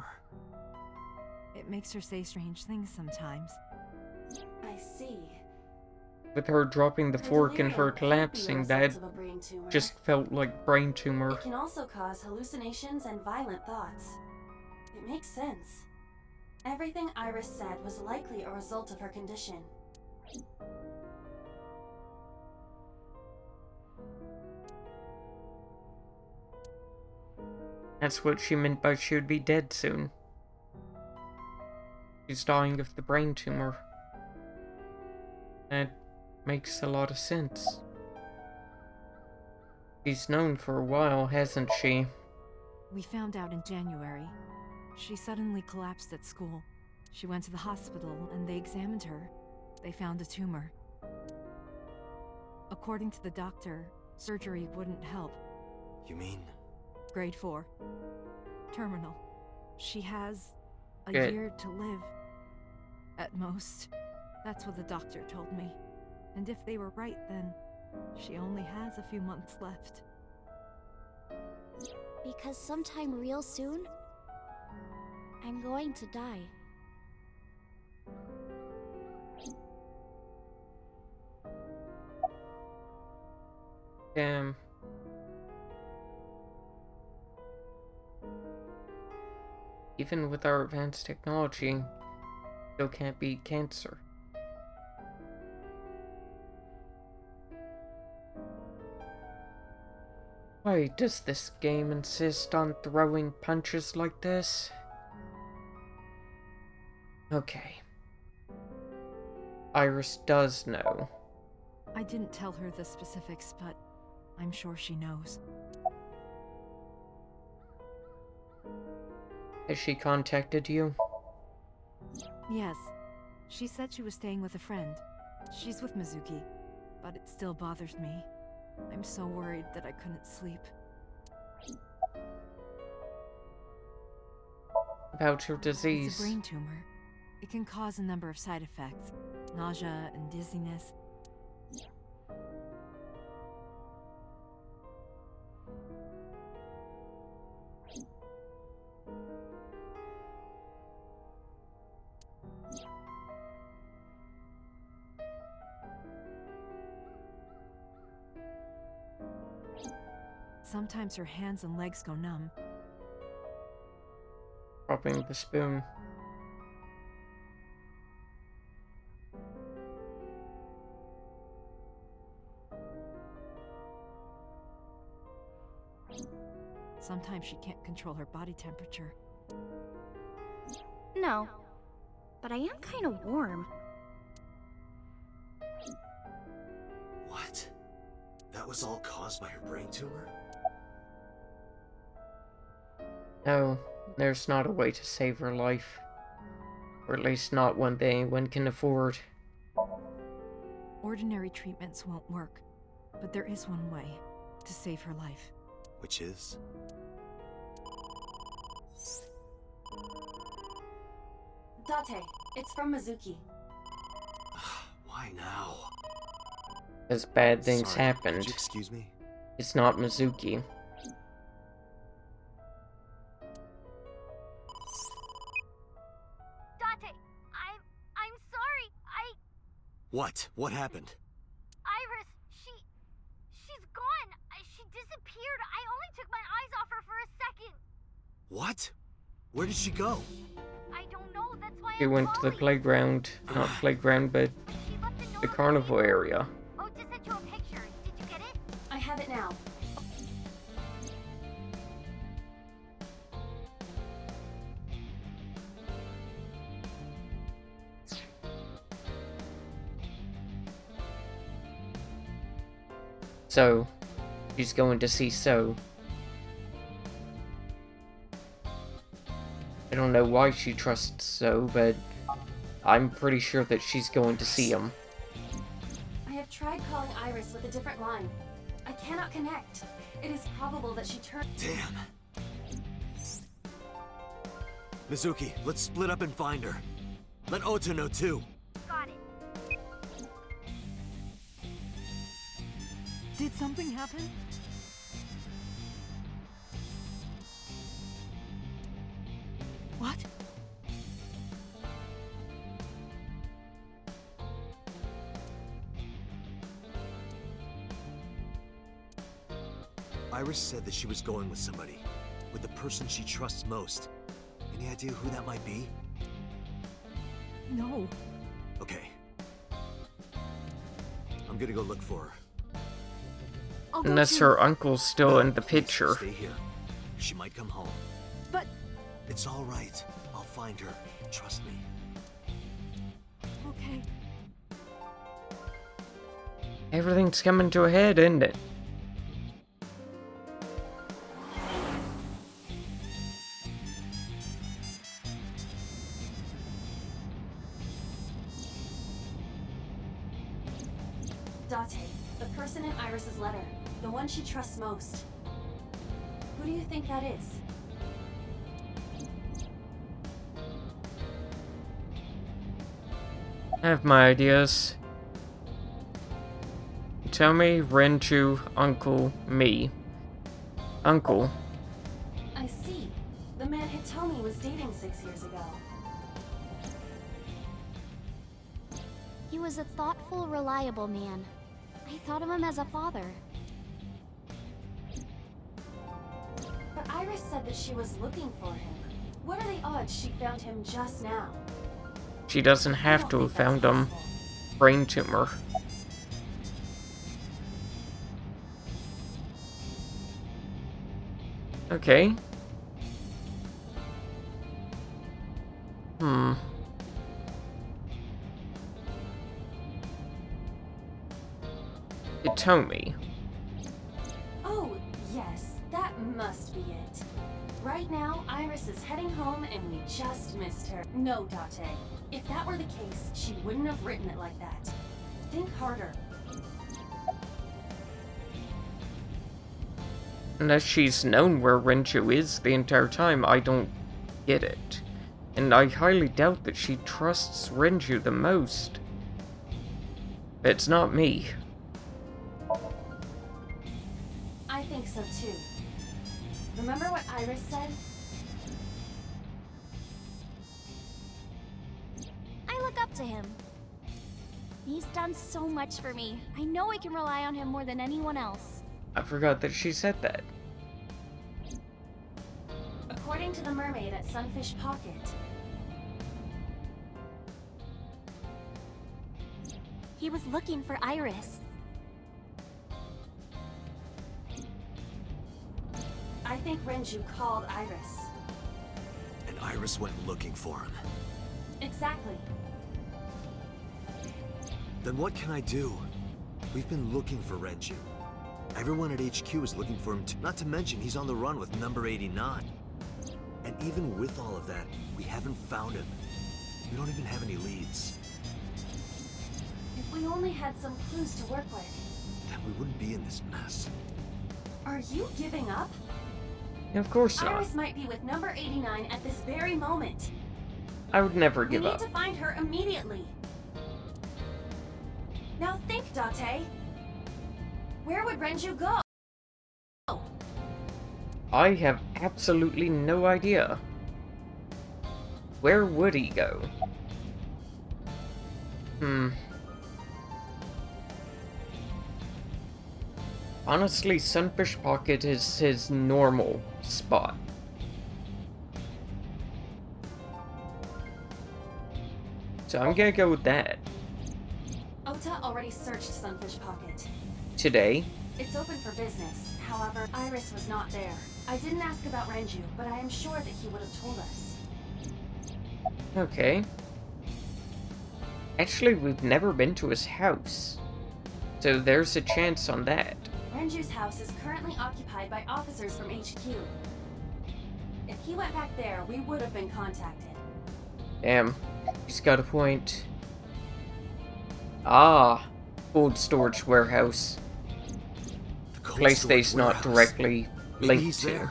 It makes her say strange things sometimes. I see. With her dropping the fork and her collapsing, that of a brain tumor. just felt like brain tumor. It can also cause hallucinations and violent thoughts. It makes sense. Everything Iris said was likely a result of her condition. That's what she meant by she would be dead soon. She's dying of the brain tumor. That Makes a lot of sense. She's known for a while, hasn't she? We found out in January. She suddenly collapsed at school. She went to the hospital and they examined her. They found a tumor. According to the doctor, surgery wouldn't help. You mean? Grade 4. Terminal. She has a Good. year to live. At most. That's what the doctor told me. And if they were right, then she only has a few months left. Because sometime real soon, I'm going to die. Damn. Even with our advanced technology, still can't beat cancer. Why does this game insist on throwing punches like this? Okay. Iris does know. I didn't tell her the specifics, but I'm sure she knows. Has she contacted you? Yes. She said she was staying with a friend. She's with Mizuki, but it still bothers me. I'm so worried that I couldn't sleep. About her disease. It's a brain tumor. It can cause a number of side effects. Nausea and dizziness. Sometimes her hands and legs go numb. Dropping the spoon. Sometimes she can't control her body temperature. No, but I am kind of warm. What? That was all caused by her brain tumor? No, there's not a way to save her life. Or at least not one that anyone can afford. Ordinary treatments won't work, but there is one way to save her life. Which is? Date, it's from Mizuki. Why now? As bad things Sorry, happened. could you excuse me? It's not Mizuki. Date, I'm sorry. What? What happened? Iris, she's gone. She disappeared. I only took my eyes off her for a second. What? Where did she go? I don't know. That's why She went to the playground. Not playground, but the carnival area. Oh, just sent you a picture. Did you get it? I have it now. So, she's going to see So. I don't know why she trusts So, but I'm pretty sure that she's going to see him. I have tried calling Iris with a different line. I cannot connect. It is probable that she turned. Damn. Mizuki, let's split up and find her. Let Ota know too. Got it. Did something happen? What? Iris said that she was going with somebody. With the person she trusts most. Any idea who that might be? No. Okay. I'm gonna go look for her. Unless her uncle's still in the picture. Stay here. She might come home. But... It's all right. I'll find her. Trust me. Okay. Everything's coming to a head, isn't it? Date, the person in Iris's letter, the one she trusts most. Who do you think that is? I have my ideas. Tell me, Renju, Uncle, me. Uncle. I see. The man Hitomi was dating 6 years ago. He was a thoughtful, reliable man. I thought of him as a father. But Iris said that she was looking for him. What are the odds she found him just now? She doesn't have to have found him. Brain tumor. Okay. Hitomi. Oh, yes, that must be it. Right now, Iris is heading home and we just missed her. No, Date. If that were the case, she wouldn't have written it like that. Think harder. Unless she's known where Renju is the entire time, I don't get it. And I highly doubt that she trusts Renju the most. It's not me. I think so too. Remember what Iris said? I look up to him. He's done so much for me. I know I can rely on him more than anyone else. I forgot that she said that. According to the mermaid at Sunfish Pocket, he was looking for Iris. I think Renju called Iris. And Iris went looking for him. Exactly. Then what can I do? We've been looking for Renju. Everyone at HQ is looking for him too. Not to mention, he's on the run with number 89. And even with all of that, we haven't found him. We don't even have any leads. If we only had some clues to work with. Then we wouldn't be in this mess. Are you giving up? Of course not. Iris might be with number 89 at this very moment. I would never give We up. need to find her immediately. Now think, Date. Where would Renju go? I have absolutely no idea. Where would he go? Honestly, Sunfish Pocket is his normal spot. So I'm gonna go with that. Ota already searched Sunfish Pocket. Today. It's open for business. However, Iris was not there. I didn't ask about Renju, but I am sure that he would have told us. Okay. Actually, we've never been to his house. So there's a chance on that. Renju's house is currently occupied by officers from HQ. If he went back there, we would have been contacted. Damn, he's got a point. Ah, cold storage warehouse. Place they's not directly linked to.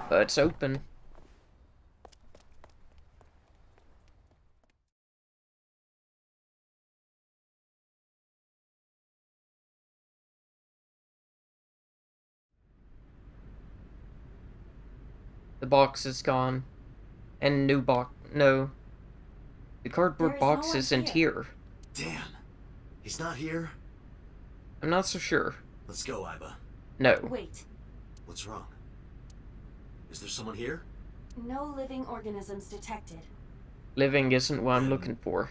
But it's open. The box is gone. And new box. No. The cardboard box isn't here. Damn. He's not here? I'm not so sure. Let's go, Iba. No. Wait. What's wrong? Is there someone here? No living organisms detected. Living isn't what I'm looking for.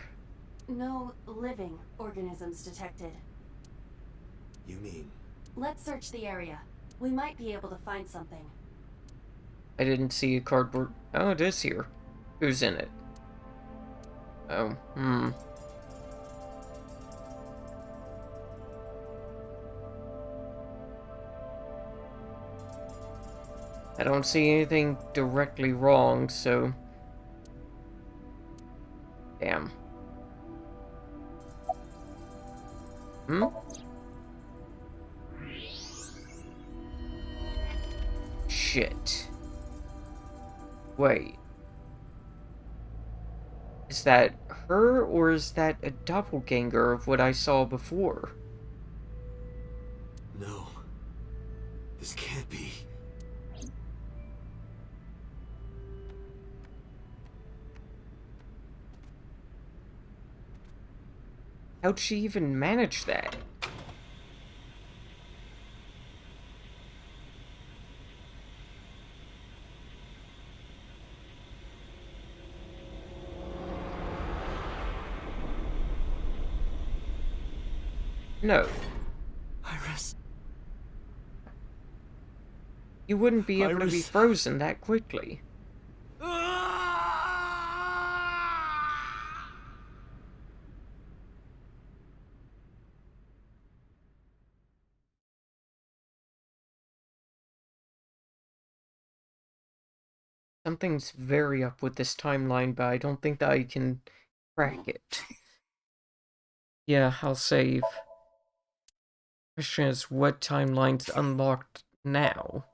No living organisms detected. You mean... Let's search the area. We might be able to find something. I didn't see a cardboard... Oh, it is here. Who's in it? Oh, I don't see anything directly wrong, so... Damn. Shit. Wait. Is that her, or is that a doppelganger of what I saw before? No. This can't be. How'd she even manage that? No. Iris. You wouldn't be able to be Iris. frozen that quickly. Something's very up with this timeline, but I don't think that I can crack it. Yeah, I'll save. Question is, what timeline's unlocked now?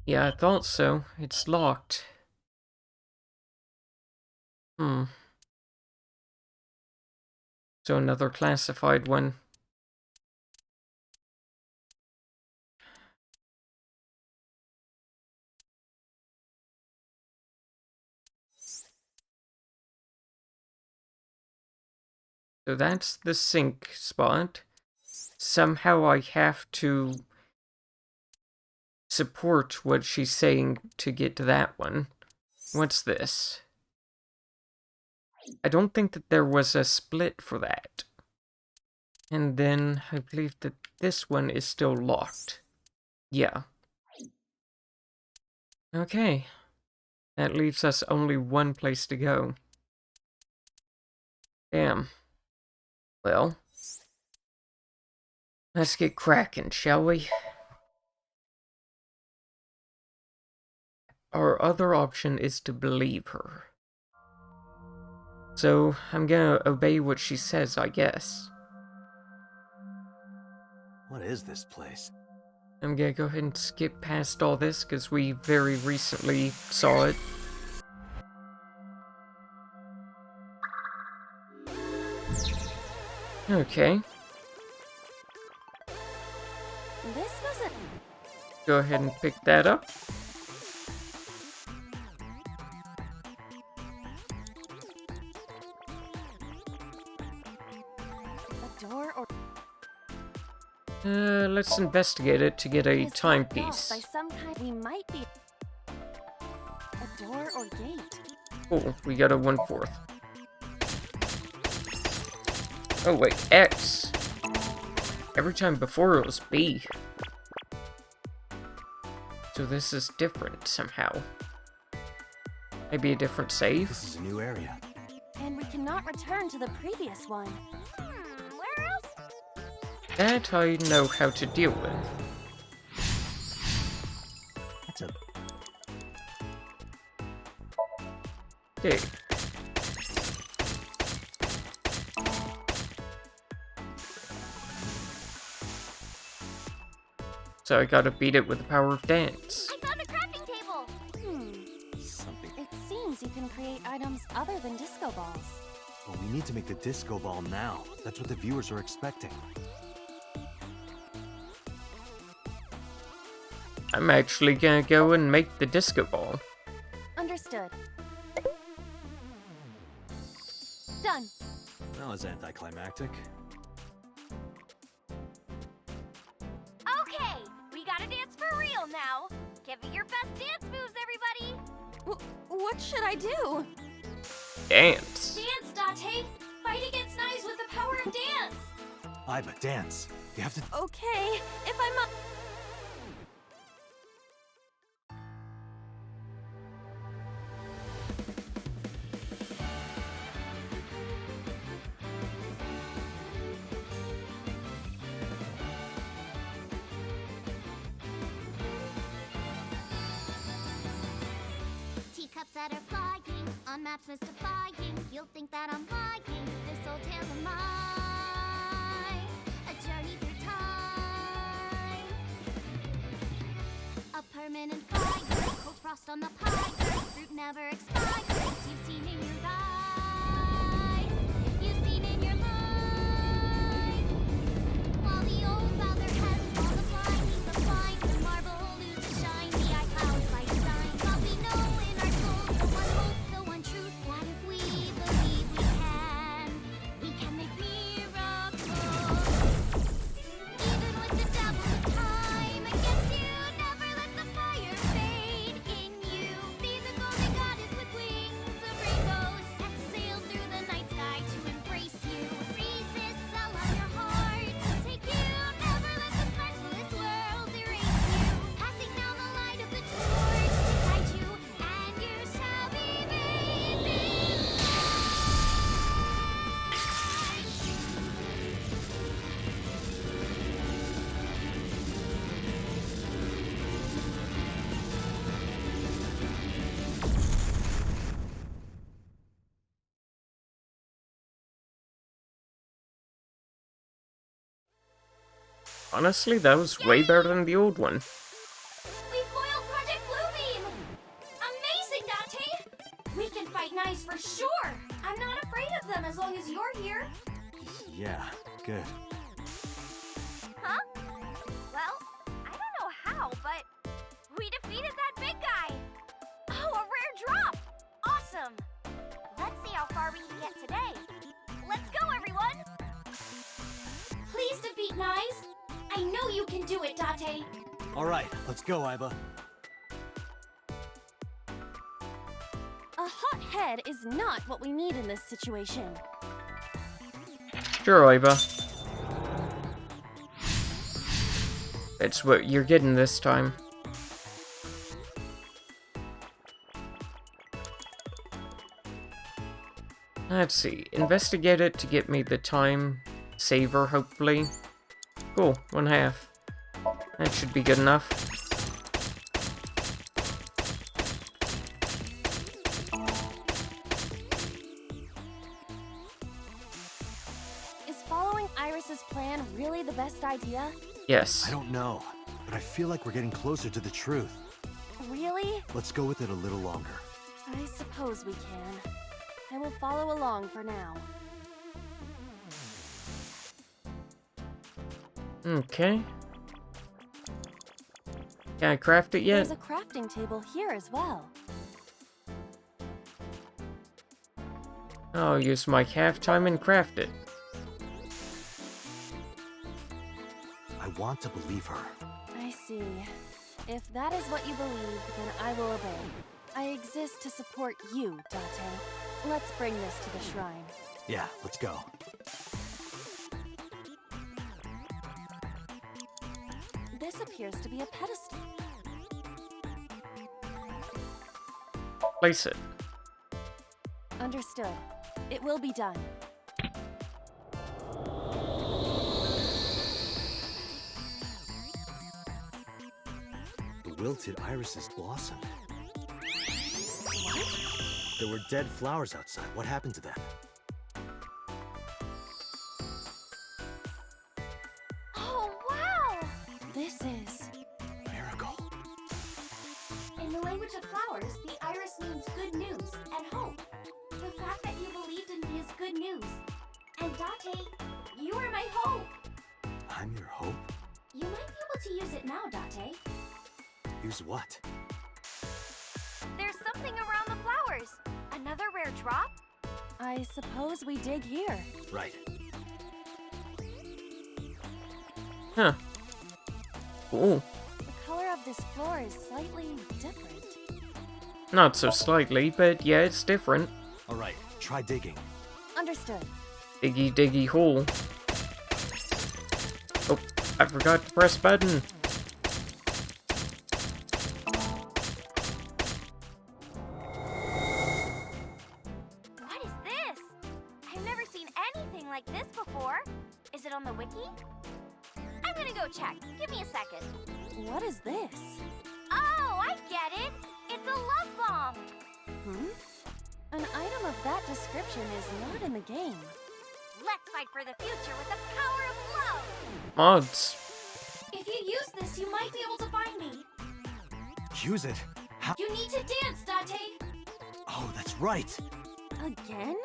Yeah, I thought so. It's locked. So another classified one. So that's the sink spot. Somehow I have to support what she's saying to get to that one. What's this? I don't think that there was a split for that. And then I believe that this one is still locked. Yeah. Okay. That leaves us only one place to go. Damn. Well, let's get cracking, shall we? Our other option is to believe her. So, I'm gonna obey what she says, I guess. What is this place? I'm gonna go ahead and skip past all this, because we very recently saw it. Okay. This wasn't... Go ahead and pick that up. A door or... Let's investigate it to get a Is timepiece. blocked by some kind... We might be... A door or gate. Cool, we got a 1/4. Oh wait, X. Every time before it was B. So this is different somehow. Maybe a different save? This is a new area. And we cannot return to the previous one. Where else? That I know how to deal with. That's a... Okay. So I gotta beat it with the power of dance. I found a crafting table! something. It seems you can create items other than disco balls. Well, we need to make the disco ball now. That's what the viewers are expecting. I'm actually gonna go and make the disco ball. Understood. Done. That was anticlimactic. Okay, we gotta dance for real now. Give it your best dance moves, everybody! What should I do? Dance. Dance, Date! Fight against knives with the power of dance! Iba, dance. You have to... Okay, if I'm a... Teacups that are flying, on maps mystifying. You'll think that I'm lying. This old tale of mine, a journey through time. A permanent fire, cold frost on the pie. Fruit never expires. You've seen in your eyes. You've seen in your mind. While the old bow their heads, while the blind, the marble loses shine. The eye clouds by design. But we know in our souls the one hope, the one truth, that if we believe we can make miracles. Even with the devil of time against you, never let the fire fade in you. See the golden goddess with wings of rainbows, set sail through the night sky to embrace you. Resist, allow your heart to take you. Never let the merciless world erase you. Passing down the light of the torch to guide you, and you shall be made big. Honestly, that was way better than the old one. We foiled Project Bluebeam! Amazing, Date! We can fight knives for sure! I'm not afraid of them as long as you're here. Yeah, good. Huh? Well, I don't know how, but we defeated that big guy. Oh, a rare drop! Awesome! Let's see how far we can get today. Let's go, everyone! Please defeat knives! I know you can do it, Date! All right, let's go, Iba. A hot head is not what we need in this situation. Sure, Iba. It's what you're getting this time. Let's see. Investigate it to get me the time saver, hopefully. Cool, 1/2. That should be good enough. Is following Iris's plan really the best idea? Yes. I don't know, but I feel like we're getting closer to the truth. Really? Let's go with it a little longer. I suppose we can. I will follow along for now. Okay. Can I craft it yet? There's a crafting table here as well. I'll use my half time and craft it. I want to believe her. I see. If that is what you believe, then I will obey. I exist to support you, Date. Let's bring this to the shrine. Yeah, let's go. This appears to be a pedestal. Place it. Understood. It will be done. The wilted irises blossomed. There were dead flowers outside. What happened to them? Oh, wow! This is... Miracle. In the language of flowers, the iris means good news and hope. The fact that you believed in me is good news. And Date, you are my hope. I'm your hope? You might be able to use it now, Date. Use what? There's something around the flowers. Another rare drop? I suppose we dig here. Right. Huh. Cool. The color of this floor is slightly different. Not so slightly, but yeah, it's different. Alright, try digging. Understood. Diggy diggy hole. Oh, I forgot to press button. What is this? I've never seen anything like this before. Is it on the wiki? I'm gonna go check. Give me a second. What is this? Oh, I get it. It's a love bomb. An item of that description is not in the game. Let's fight for the future with the power of love. Mods. If you use this, you might be able to find me. Use it? How? You need to dance, Date. Oh, that's right. Again?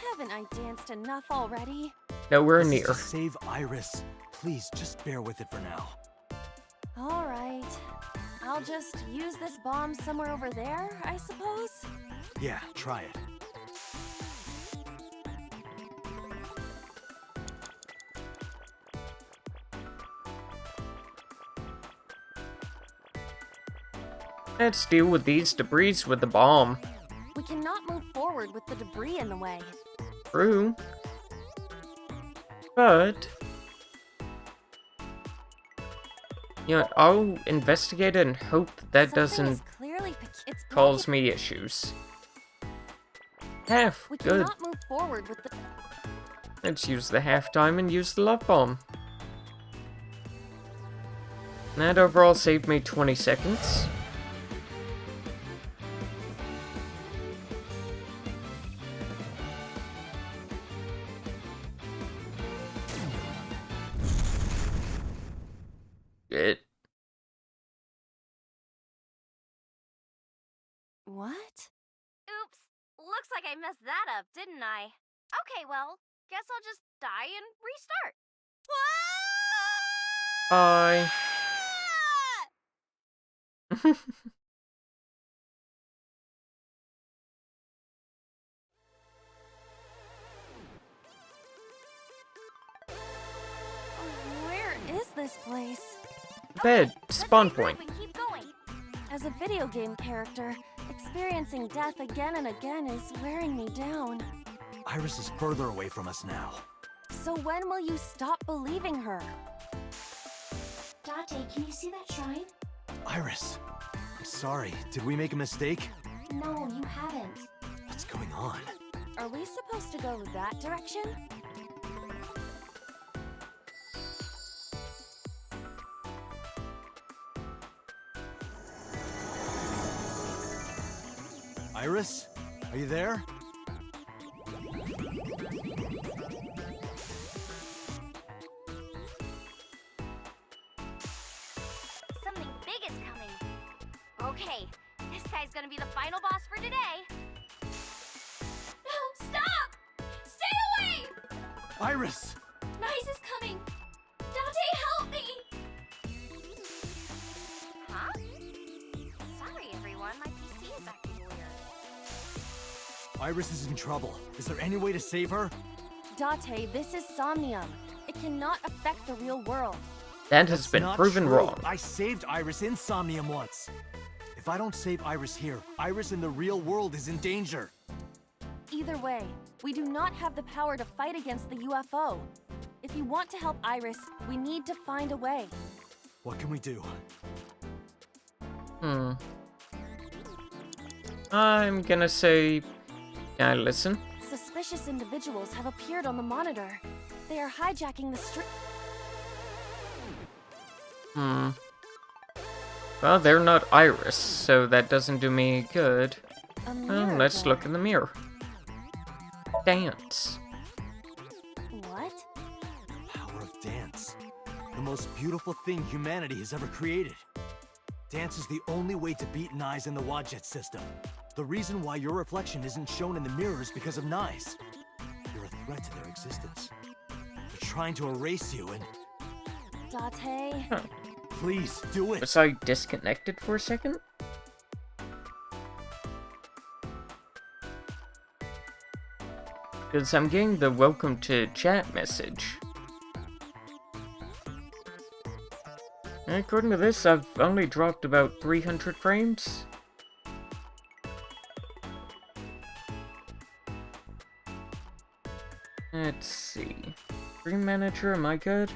Haven't I danced enough already? Nowhere This is near. to save Iris. Please, just bear with it for now. All right. I'll just use this bomb somewhere over there, I suppose? Yeah, try it. Let's deal with these debris with the bomb. We cannot move forward with the debris in the way. True. But... you know, I'll investigate it and hope that Something doesn't is clearly it's cause me issues. Half, We good. cannot move forward with the... Let's use the halftime and use the love bomb. That overall saved me 20 seconds. It. What? Oops. Looks like I messed that up, didn't I? Okay, well, guess I'll just die and restart. Bye. Where is this place? Bed. Spawn point. Keep going. As a video game character, experiencing death again and again is wearing me down. Iris is further away from us now. So when will you stop believing her? Date, can you see that shrine? Iris, I'm sorry. Did we make a mistake? No, you haven't. What's going on? Are we supposed to go that direction? Iris? Are you there? Something big is coming. Okay, this guy's gonna be the final boss for today. No, stop! Stay away! Iris! Nice is coming! Date, help me! Huh? Sorry, everyone. My PC is acting weird. Iris is in trouble. Is there any way to save her? Date, this is Somnium. It cannot affect the real world. That has That's been not proven true. wrong. I saved Iris in Somnium once. If I don't save Iris here, Iris in the real world is in danger. Either way, we do not have the power to fight against the UFO. If you want to help Iris, we need to find a way. What can we do? I'm gonna say... listen. Suspicious individuals have appeared on the monitor. They are hijacking the street. Well, they're not Iris, so that doesn't do me any good. Well, let's then. look in the mirror. Dance. What? Power of dance. The most beautiful thing humanity has ever created. Dance is the only way to beat Nyes in the Wadjet system. The reason why your reflection isn't shown in the mirror is because of Nyes. You're a threat to their existence. They're trying to erase you and... Date? Please, do it! Was I disconnected for a second? Because I'm getting the welcome to chat message. According to this, I've only dropped about 300 frames. Let's see. Stream Manager, am I good?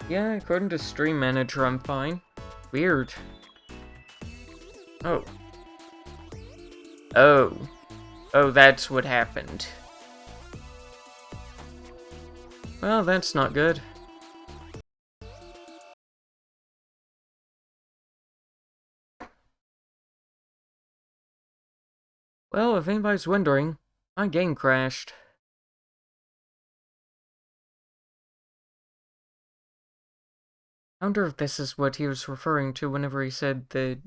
Yeah, according to Stream Manager, I'm fine. Weird. Oh. Oh. Oh, that's what happened. Well, that's not good. Well, if anybody's wondering, my game crashed. I wonder if this is what he was referring to whenever he said that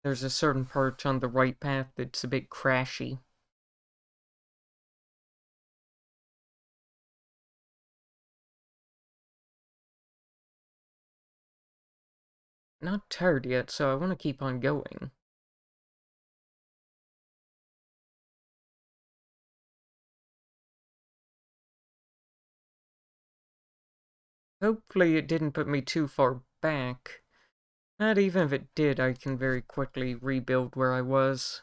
there's a certain part on the right path that's a bit crashy. Not tired yet, so I want to keep on going. Hopefully it didn't put me too far back. But even if it did, I can very quickly rebuild where I was.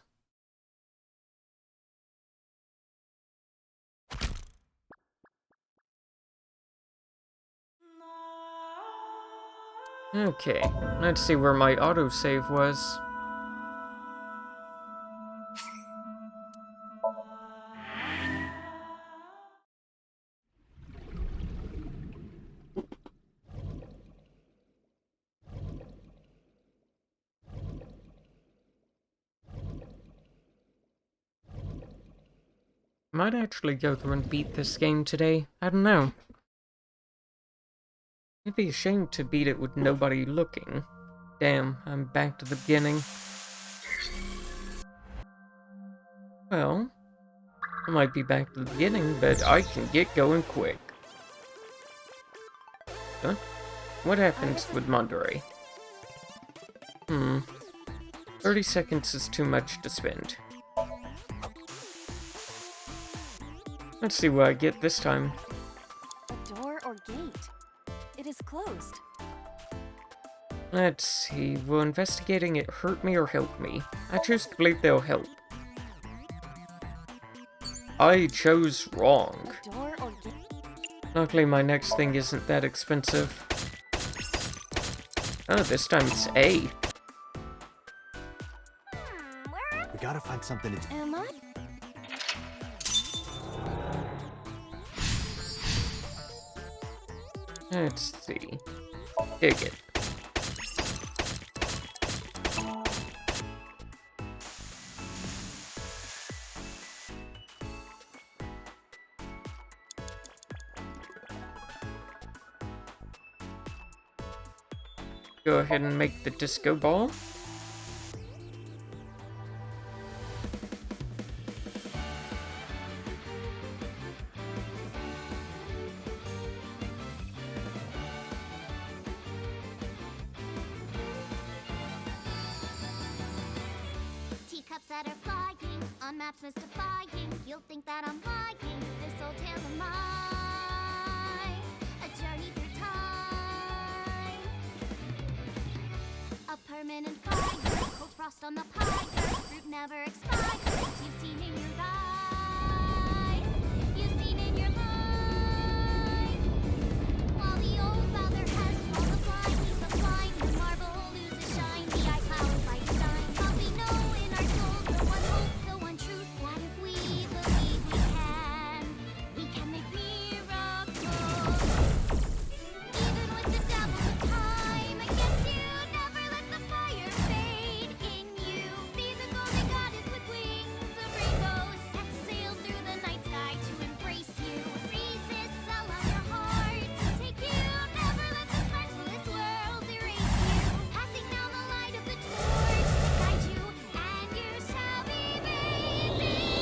Okay, let's see where my autosave was. Might actually go through and beat this game today. I don't know. It'd be a shame to beat it with nobody looking. Damn, I'm back to the beginning. Well, I might be back to the beginning, but I can get going quick. Huh? What happens with Monterey? 30 seconds is too much to spend. Let's see what I get this time. A door or gate? It is closed. Let's see, will investigating it hurt me or help me? I choose to believe they'll help. I chose wrong. Door or gate? Luckily my next thing isn't that expensive. Oh, this time it's A. We gotta find something to... Am I? Let's see. Dig it. Go ahead and make the disco ball. Teacups that are flying, on maps mystifying. You'll think that I'm lying. This old tale of mine, a journey through time. A permanent fire, cold frost on the pyre. Fruit never expires. You've seen in your eyes. You've seen in your life. While the old bow their heads, while the blind leave the blind, the marble loses shine. The eye powers by design. But we know in our soul the one hope, the one truth, that if we believe we can make miracles. Even with the devil of time against you, never let the fire fade in you. See the golden goddess with wings of rainbows, set sail through the night sky to embrace you. Resist, allow your heart to take you. Never let this merciless world erase you. Passing down the light of the torch to guide you, and you shall be made beloved.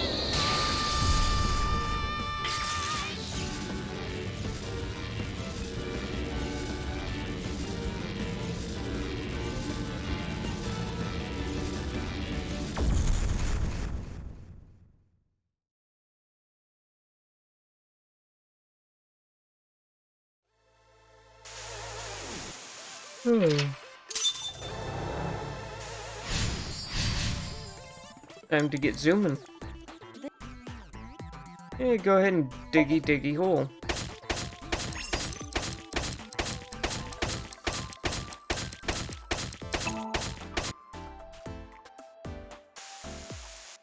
Time to get zooming. Yeah, go ahead and diggy hole.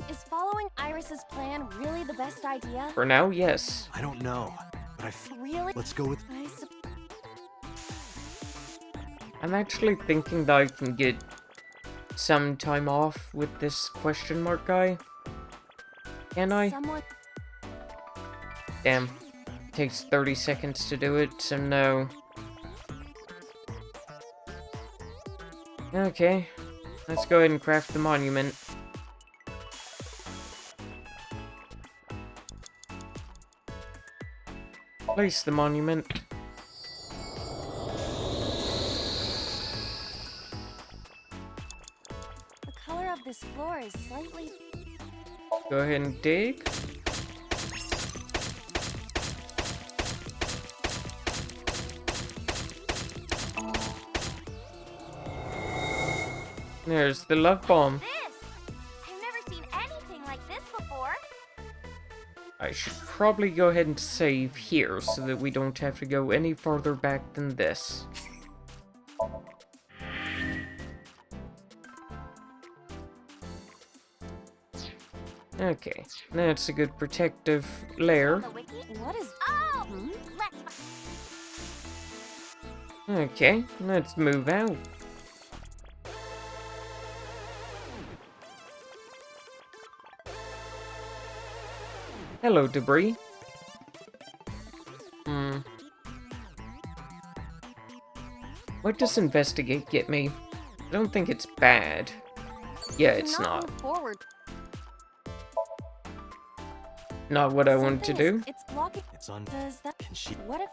Is following Iris's plan really the best idea? For now, yes. I don't know, but Really? Let's go with... I'm actually thinking that I can get some time off with this question mark guy. Can I? Damn. Takes 30 seconds to do it, so no. Okay. Let's go ahead and craft the monument. Place the monument. The color of this floor is slightly... Go ahead and dig. There's the love bomb. I've never seen anything like this before. I should probably go ahead and save here so that we don't have to go any farther back than this. Okay, that's a good protective layer. What is... Oh! Okay, let's move out. Hello, debris. What does investigate get me? I don't think it's bad. Yeah, it's not. Not what I wanted to do. It's blocking... It's on... Does that... Can she... What if...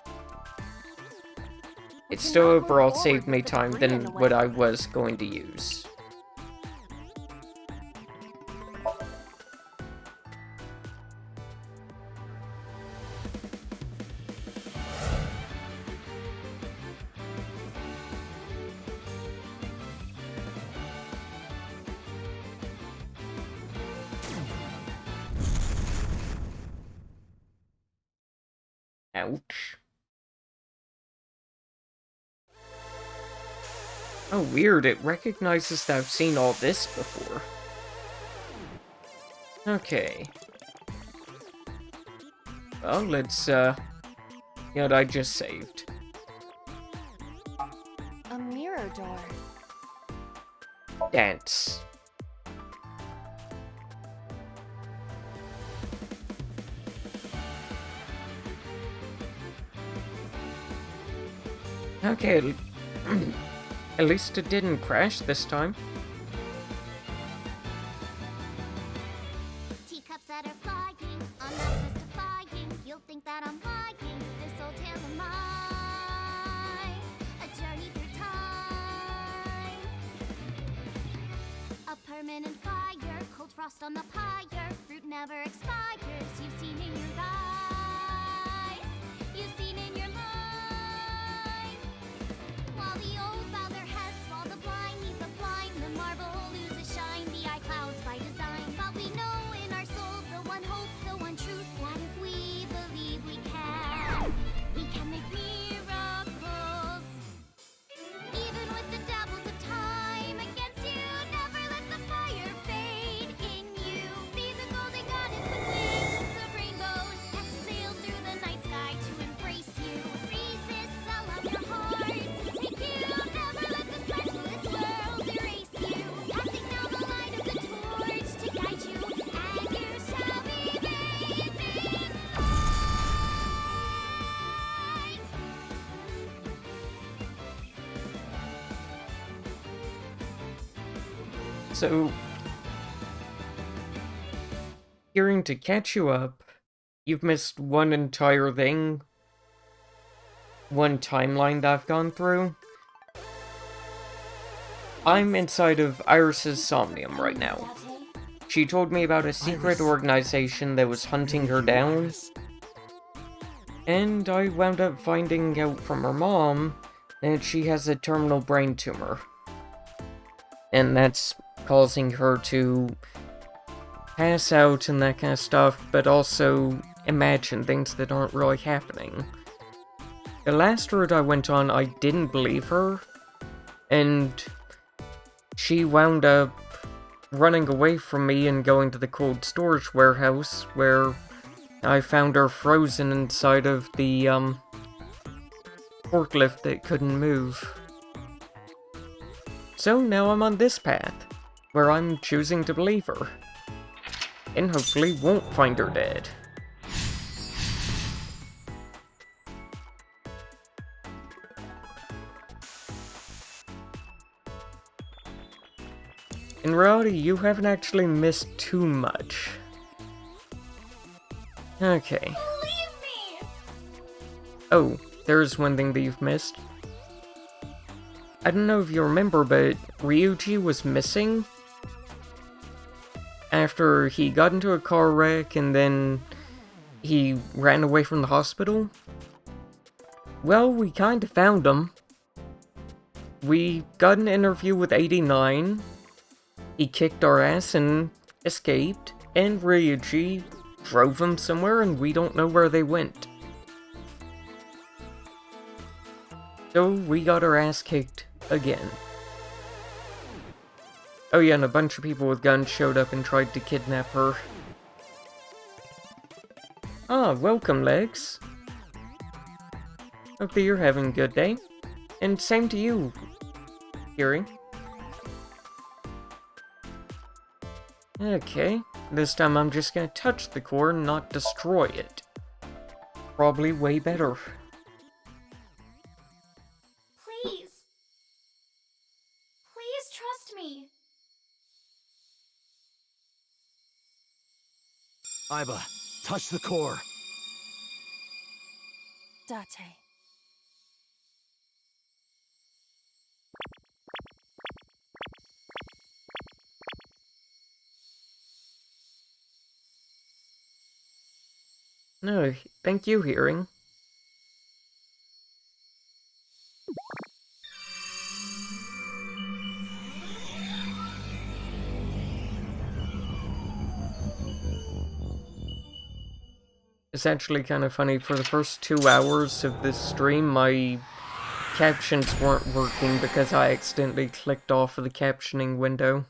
It still overall saved me time than what I was going to use. Ouch. Oh, weird. It recognizes that I've seen all this before. Okay. Well, let's, you know what I just saved. A mirror door. Dance. Okay, at least it didn't crash this time. Teacups that are flying, I'm not mystifying. You'll think that I'm lying. This old tale of mine, a journey through time. A permanent fire, cold frost on the pyre. Fruit never expires. You've seen in your eyes. You've seen in your life. While the old bow their heads, while the blind meet the blind, the marble loses shine, the eye clouds by design. But we know in our soul the one hope, the one truth, that if we believe we can make miracles. Even with the devils of time against you, never let the fire fade in you. See the golden goddess with wings of rainbows that sail through the night sky to embrace you. Resist all of your heart. Take you, never let this matchless world erase you. Passing now the light of the torch to guide you, and you shall be bathed in light. So, hearing to catch you up, you've missed one entire thing. One timeline that I've gone through. I'm inside of Iris's Somnium right now. She told me about a secret organization that was hunting her down. And I wound up finding out from her mom that she has a terminal brain tumor. And that's causing her to pass out and that kind of stuff, but also imagine things that aren't really happening. The last route I went on, I didn't believe her, and she wound up running away from me and going to the cold storage warehouse, where I found her frozen inside of the, forklift that couldn't move. So now I'm on this path, where I'm choosing to believe her, and hopefully won't find her dead. In reality, you haven't actually missed too much. Okay. Oh, there's one thing that you've missed. I don't know if you remember, but Ryuji was missing after he got into a car wreck and then he ran away from the hospital. Well, we kinda found him. We got an interview with 89. He kicked our ass and escaped, and Ryuji drove him somewhere and we don't know where they went. So we got our ass kicked again. Oh yeah, and a bunch of people with guns showed up and tried to kidnap her. Ah, welcome, Legs. Hope that you're having a good day. And same to you, Kiri. Okay, this time I'm just gonna touch the core and not destroy it. Probably way better. Please. Please trust me. Aiba, touch the core. Date. No, thank you, Hearing. It's actually kind of funny, for the first 2 hours of this stream, my captions weren't working because I accidentally clicked off of the captioning window.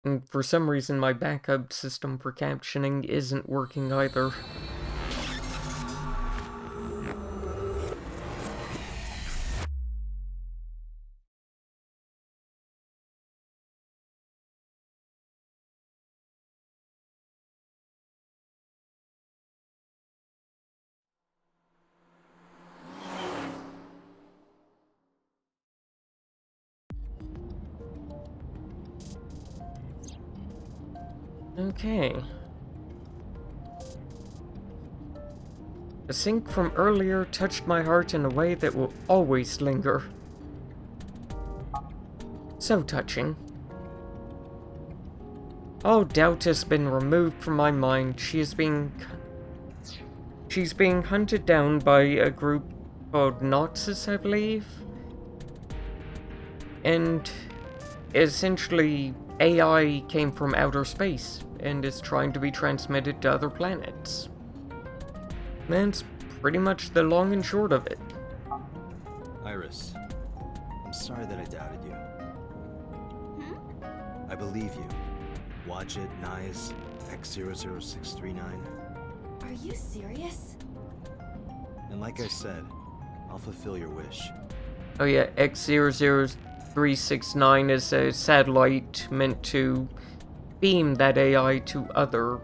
And for some reason, my backup system for captioning isn't working either. Okay. The sync from earlier touched my heart in a way that will always linger. So touching. All doubt has been removed from my mind. She's being hunted down by a group called Noxus, I believe. And essentially, AI came from outer space and is trying to be transmitted to other planets. That's pretty much the long and short of it. Iris, I'm sorry that I doubted you. I believe you. Watch it, Nice, X00639. Are you serious? And like I said, I'll fulfill your wish. Oh yeah, X00369 is a satellite meant to beam that AI to other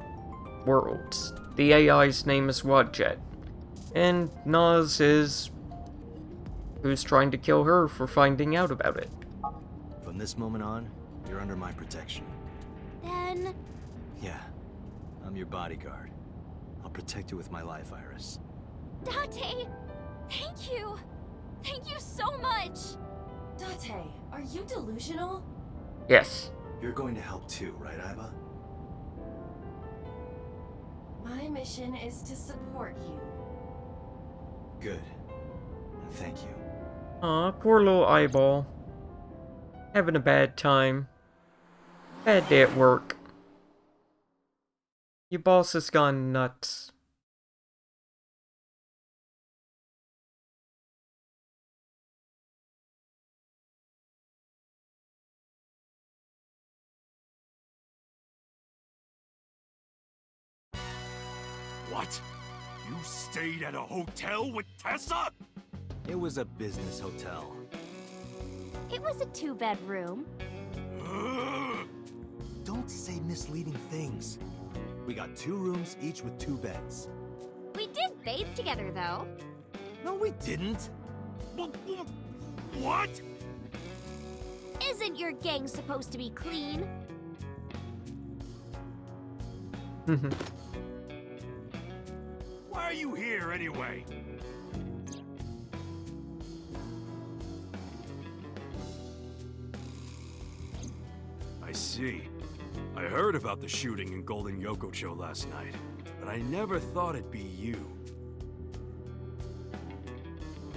worlds. The AI's name is Wadjet. And Nas is who's trying to kill her for finding out about it. From this moment on, you're under my protection. Then... Yeah, I'm your bodyguard. I'll protect you with my life, Iris. Date! Thank you! Thank you so much! Date, are you delusional? Yes. You're going to help too, right, Aiba? My mission is to support you. Good. And thank you. Aw, poor little eyeball. Having a bad time. Bad day at work. Your boss has gone nuts. What? You stayed at a hotel with Tessa? It was a business hotel. It was a 2-bedroom. Don't say misleading things. We got 2 rooms, each with 2 beds. We did bathe together, though. No, we didn't. What? Isn't your gang supposed to be clean? Why are you here anyway? I see. I heard about the shooting in Golden Yokocho last night, but I never thought it'd be you.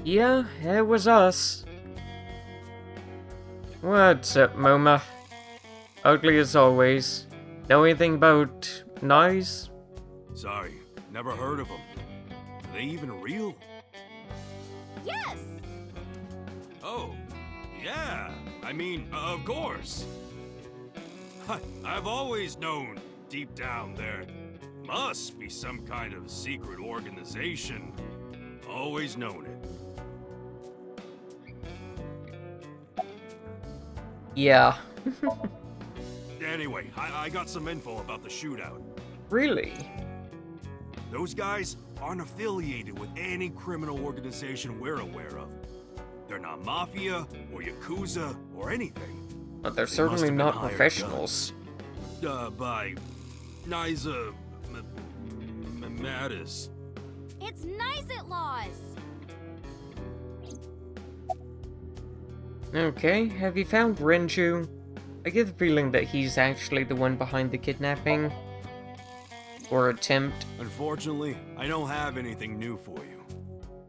Yeah, it was us. What's up, Moma? Ugly as always. Know anything about knives? Sorry, never heard of them. Are they even real? Yes! Oh, yeah. I mean, of course. I've always known, deep down there, must be some kind of secret organization. Always known it. Yeah. Anyway, I got some info about the shootout. Really? Those guys aren't affiliated with any criminal organization we're aware of. They're not mafia or yakuza or anything. But they're They certainly must have not been hired professionals. by Niza Mattis. It's Nizit laws! Okay, have you found Renju? I get the feeling that he's actually the one behind the kidnapping. Or attempt. Unfortunately, I don't have anything new for you.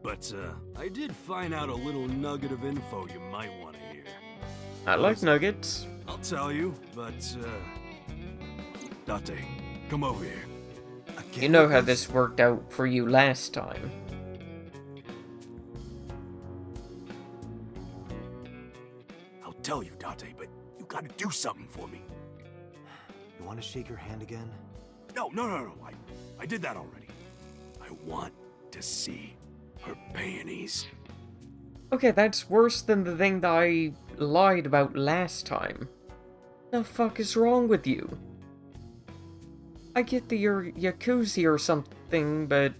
But, I did find out a little nugget of info you might want to hear. I like nuggets. I'll tell you, but, Date, come over here. You know how this worked out for you last time. I'll tell you, Date, but you gotta do something for me. You want to shake her hand again? No. I did that already. I want to see her panties. Okay, that's worse than the thing that I lied about last time. The fuck is wrong with you? I get that you're Yakuza or something, but...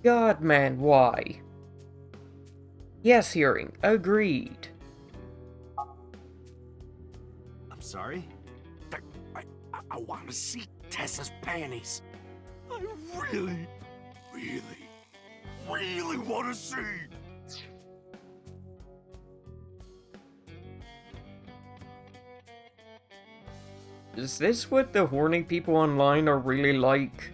God, man, why? Yes, hearing. Agreed. I'm sorry? I want to see Tessa's panties. I really want to see. Is this what the horny people online are really like?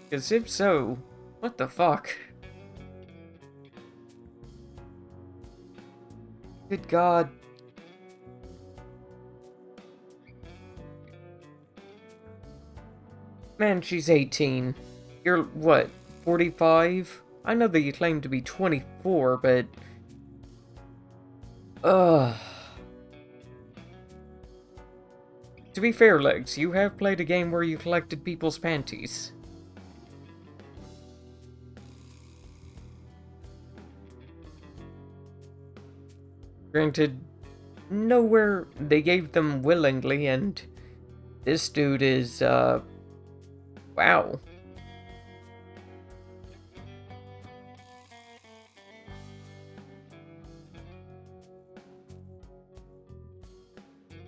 Because if so, what the fuck? Good God. Man, she's 18. You're, what, 45? I know that you claim to be 24, but... Ugh. To be fair, Legs, you have played a game where you collected people's panties. Granted, nowhere they gave them willingly, and this dude is, wow.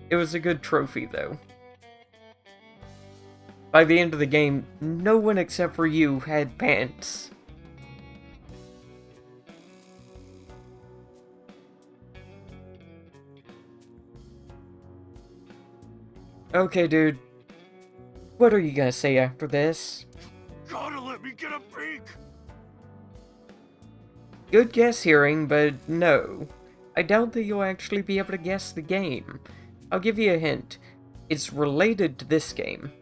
It was a good trophy, though. By the end of the game, no one except for you had pants. Okay, dude. What are you gonna say after this? Gotta let me get a peek. Good guess, hearing, but no. I doubt that you'll actually be able to guess the game. I'll give you a hint. It's related to this game.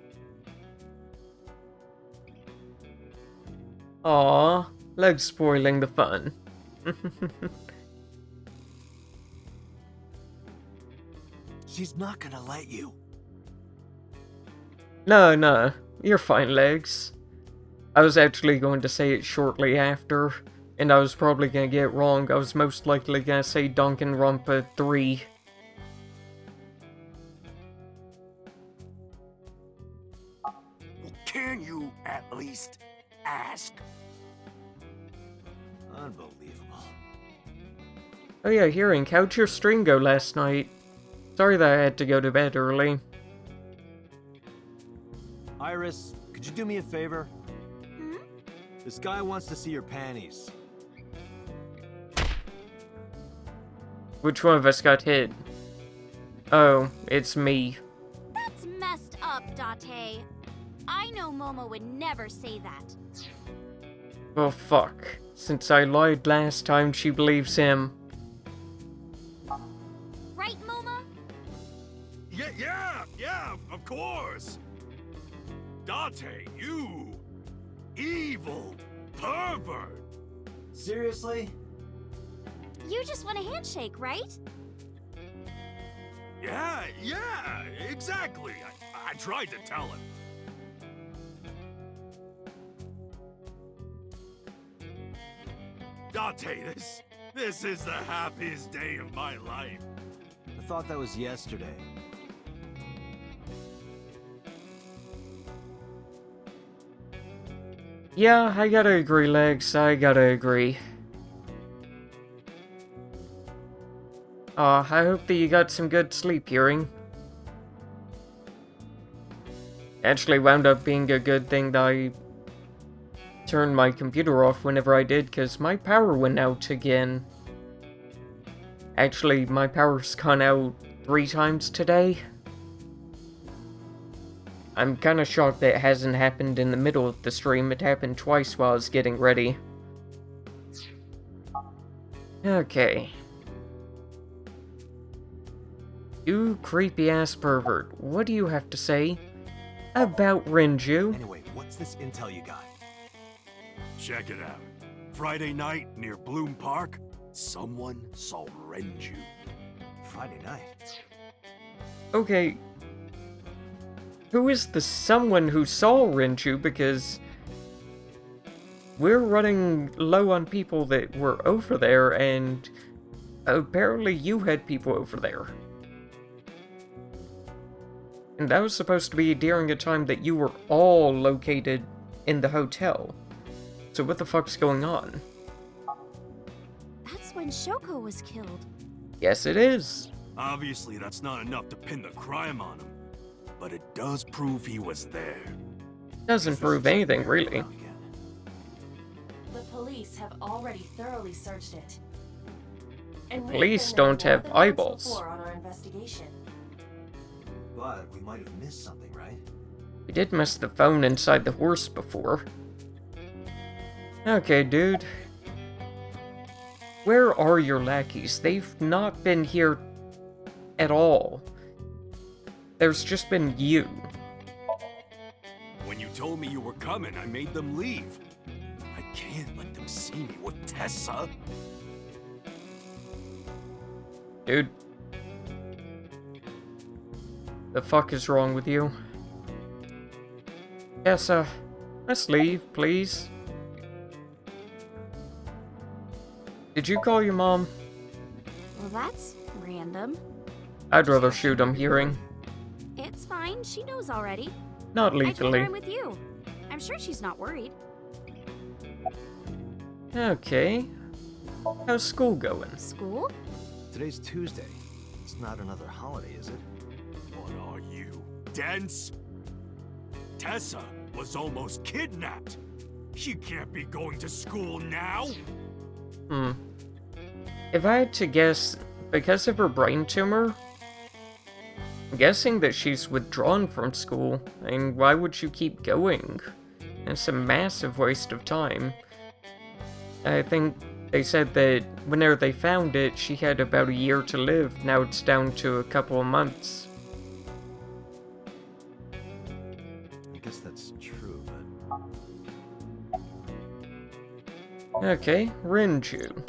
Aww, Leg's spoiling the fun. She's not gonna let you. No, you're fine, Legs. I was actually going to say it shortly after, and I was probably gonna get it wrong. I was most likely gonna say Danganronpa 3. Well, can you at least ask? Unbelievable. Oh yeah, hearing, how'd your stream go last night? Sorry that I had to go to bed early. Iris, could you do me a favor? Hmm? This guy wants to see your panties. Which one of us got hit? Oh, it's me. That's messed up, Date. I know Momo would never say that. Well, fuck. Since I lied last time, she believes him. Right, Moma? Yeah, of course. Date, you evil pervert. Seriously? You just want a handshake, right? Yeah, exactly. I tried to tell him. Date, this is the happiest day of my life. I thought that was yesterday. Yeah, I gotta agree, Legs. I gotta agree. I hope that you got some good sleep, Hearing. Actually wound up being a good thing that I turned my computer off whenever I did, because my power went out again. Actually, my power's gone out 3 times today. I'm kinda shocked that it hasn't happened in the middle of the stream. It happened twice while I was getting ready. Okay. You creepy-ass pervert. What do you have to say about Renju? Anyway, what's this intel you got? Check it out. Friday night near Bloom Park, someone saw Renju. Friday night? Okay. Who is the someone who saw Renju? Because we're running low on people that were over there, and apparently you had people over there. And that was supposed to be during a time that you were all located in the hotel. So what the fuck's going on? That's when Shoko was killed. Yes, it is. Obviously, that's not enough to pin the crime on him, but it does prove he was there. Doesn't prove anything, really. The police have already thoroughly searched it. And Police don't have eyeballs. on our investigation. But we might have missed something, right? We did miss the phone inside the horse before. Okay, dude. Where are your lackeys? They've not been here at all. There's just been you. When you told me you were coming, I made them leave. I can't let them see me with Tessa. Dude. The fuck is wrong with you? Yes, let's leave, please. Did you call your mom? Well, that's random. I'd rather shoot him, Hearing. It's fine. She knows already. Not I told her legally. I'm with you. I'm sure she's not worried. Okay. How's school going? School? Today's Tuesday. It's not another holiday, is it? What are you, dense? Tessa was almost kidnapped. She can't be going to school now. If I had to guess, because of her brain tumor, I'm guessing that she's withdrawn from school. I mean, why would you keep going? It's a massive waste of time. I think They said that whenever they found it, she had about a year to live. Now it's down to a couple of months. I guess that's true, but... Okay, Renju.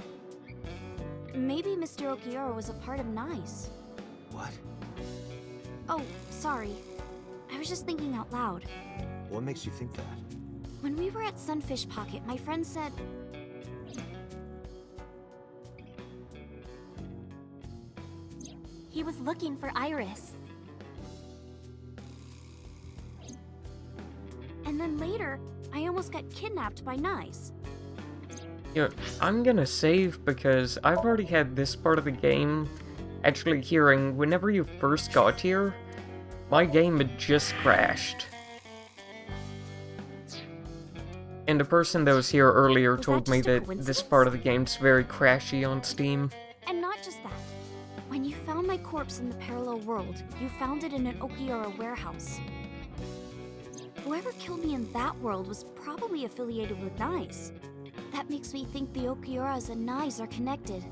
Maybe Mr. Okiura was a part of Nice. What? Oh, sorry. I was just thinking out loud. What makes you think that? When we were at Sunfish Pocket, my friend said... he was looking for Iris. And then later, I almost got kidnapped by Nice. Yeah, I'm gonna save because I've already had this part of the game actually hearing whenever you first got here, my game had just crashed. And the person that was here earlier told me that this part of the game's very crashy on Steam. And not just that. When you found my corpse in the parallel world, you found it in an Okiura warehouse. Whoever killed me in that world was probably affiliated with Nice. That makes me think the Okiuras and Nice are connected.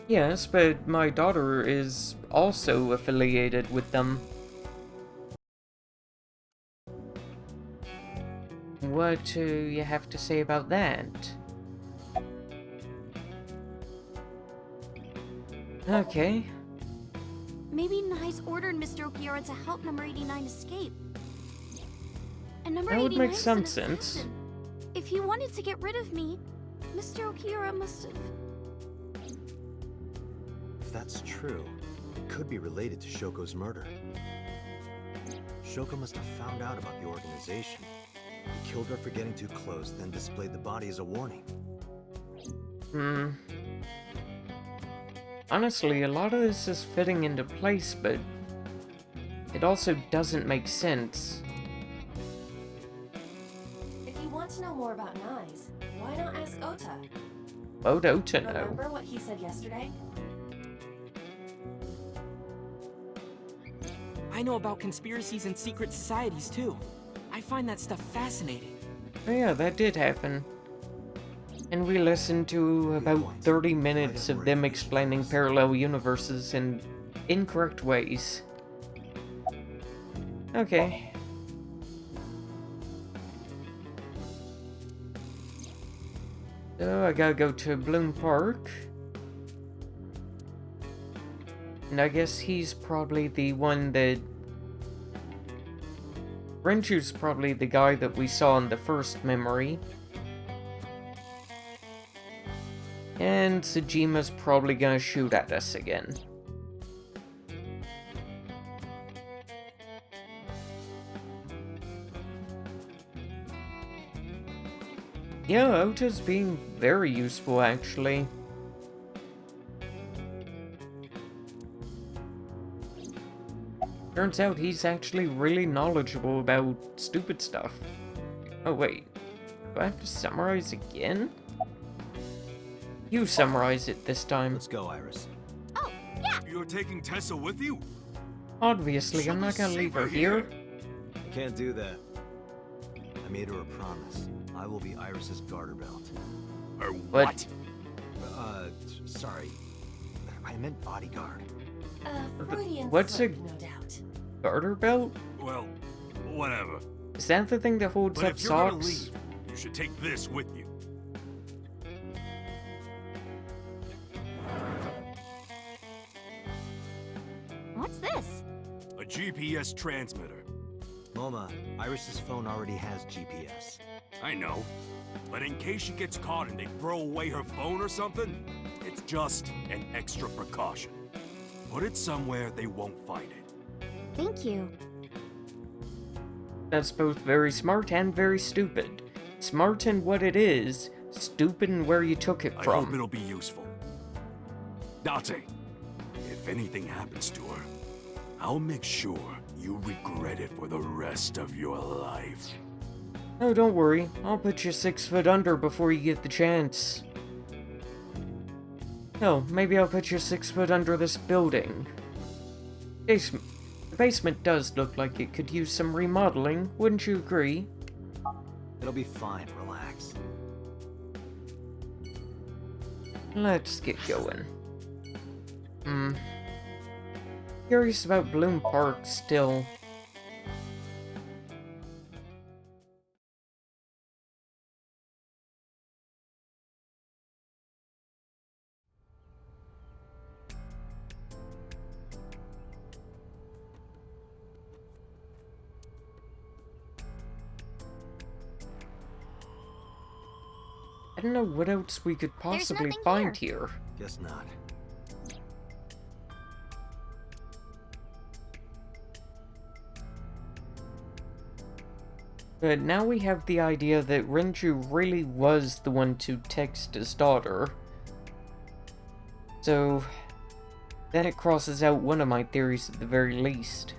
Yes, but my daughter is also affiliated with them. What do you have to say about that? Okay. Maybe Nice ordered Mr. Okiura to help number 89 escape. And number That would 89 make is some an sense. assassin. If he wanted to get rid of me, Mr. Okiura must have... If that's true, it could be related to Shoko's murder. Shoko must have found out about the organization. He killed her for getting too close, then displayed the body as a warning. Honestly, a lot of this is fitting into place, but it also doesn't make sense. If you want to know more about Nice, why not ask Ota? Would Ota know? Remember what he said yesterday? I know about conspiracies and secret societies too. I find that stuff fascinating. Oh yeah, that did happen. And we listened to about 30 minutes of them explaining parallel universes in incorrect ways. Okay. So I gotta go to Bloom Park. And I guess he's probably the one that... Renju's probably the guy that we saw in the first memory. And Tsujima's probably gonna shoot at us again. Yeah, Ota's being very useful, actually. Turns out he's actually really knowledgeable about stupid stuff. Oh wait, do I have to summarize again? You summarize it this time. Let's go, Iris. Oh, yeah! You're taking Tessa with you? Obviously, I'm not gonna leave her here. I can't do that. I made her a promise. I will be Iris's garter belt. Or what? Sorry. I meant bodyguard. Freudian What's a slip, no doubt. garter belt? Well, whatever. Is that the thing that holds But up if you're gonna socks? leave, you should take this with you. What's this? A GPS transmitter. Moma, Iris's phone already has GPS. I know. But in case she gets caught and they throw away her phone or something, it's just an extra precaution. Put it somewhere they won't find it. Thank you. That's both very smart and very stupid. Smart in what it is, stupid in where you took it I from. hope it'll be useful. Date, if anything happens to her, I'll make sure you regret it for the rest of your life. Oh, don't worry. I'll put you 6 foot under before you get the chance. Oh, maybe I'll put you 6 foot under this building. The basement does look like it could use some remodeling, wouldn't you agree? It'll be fine, relax. Let's get going. Curious about Bloom Park still. I don't know what else we could possibly find here. Guess not. But now we have the idea that Renju really was the one to text his daughter. So, then it crosses out one of my theories at the very least.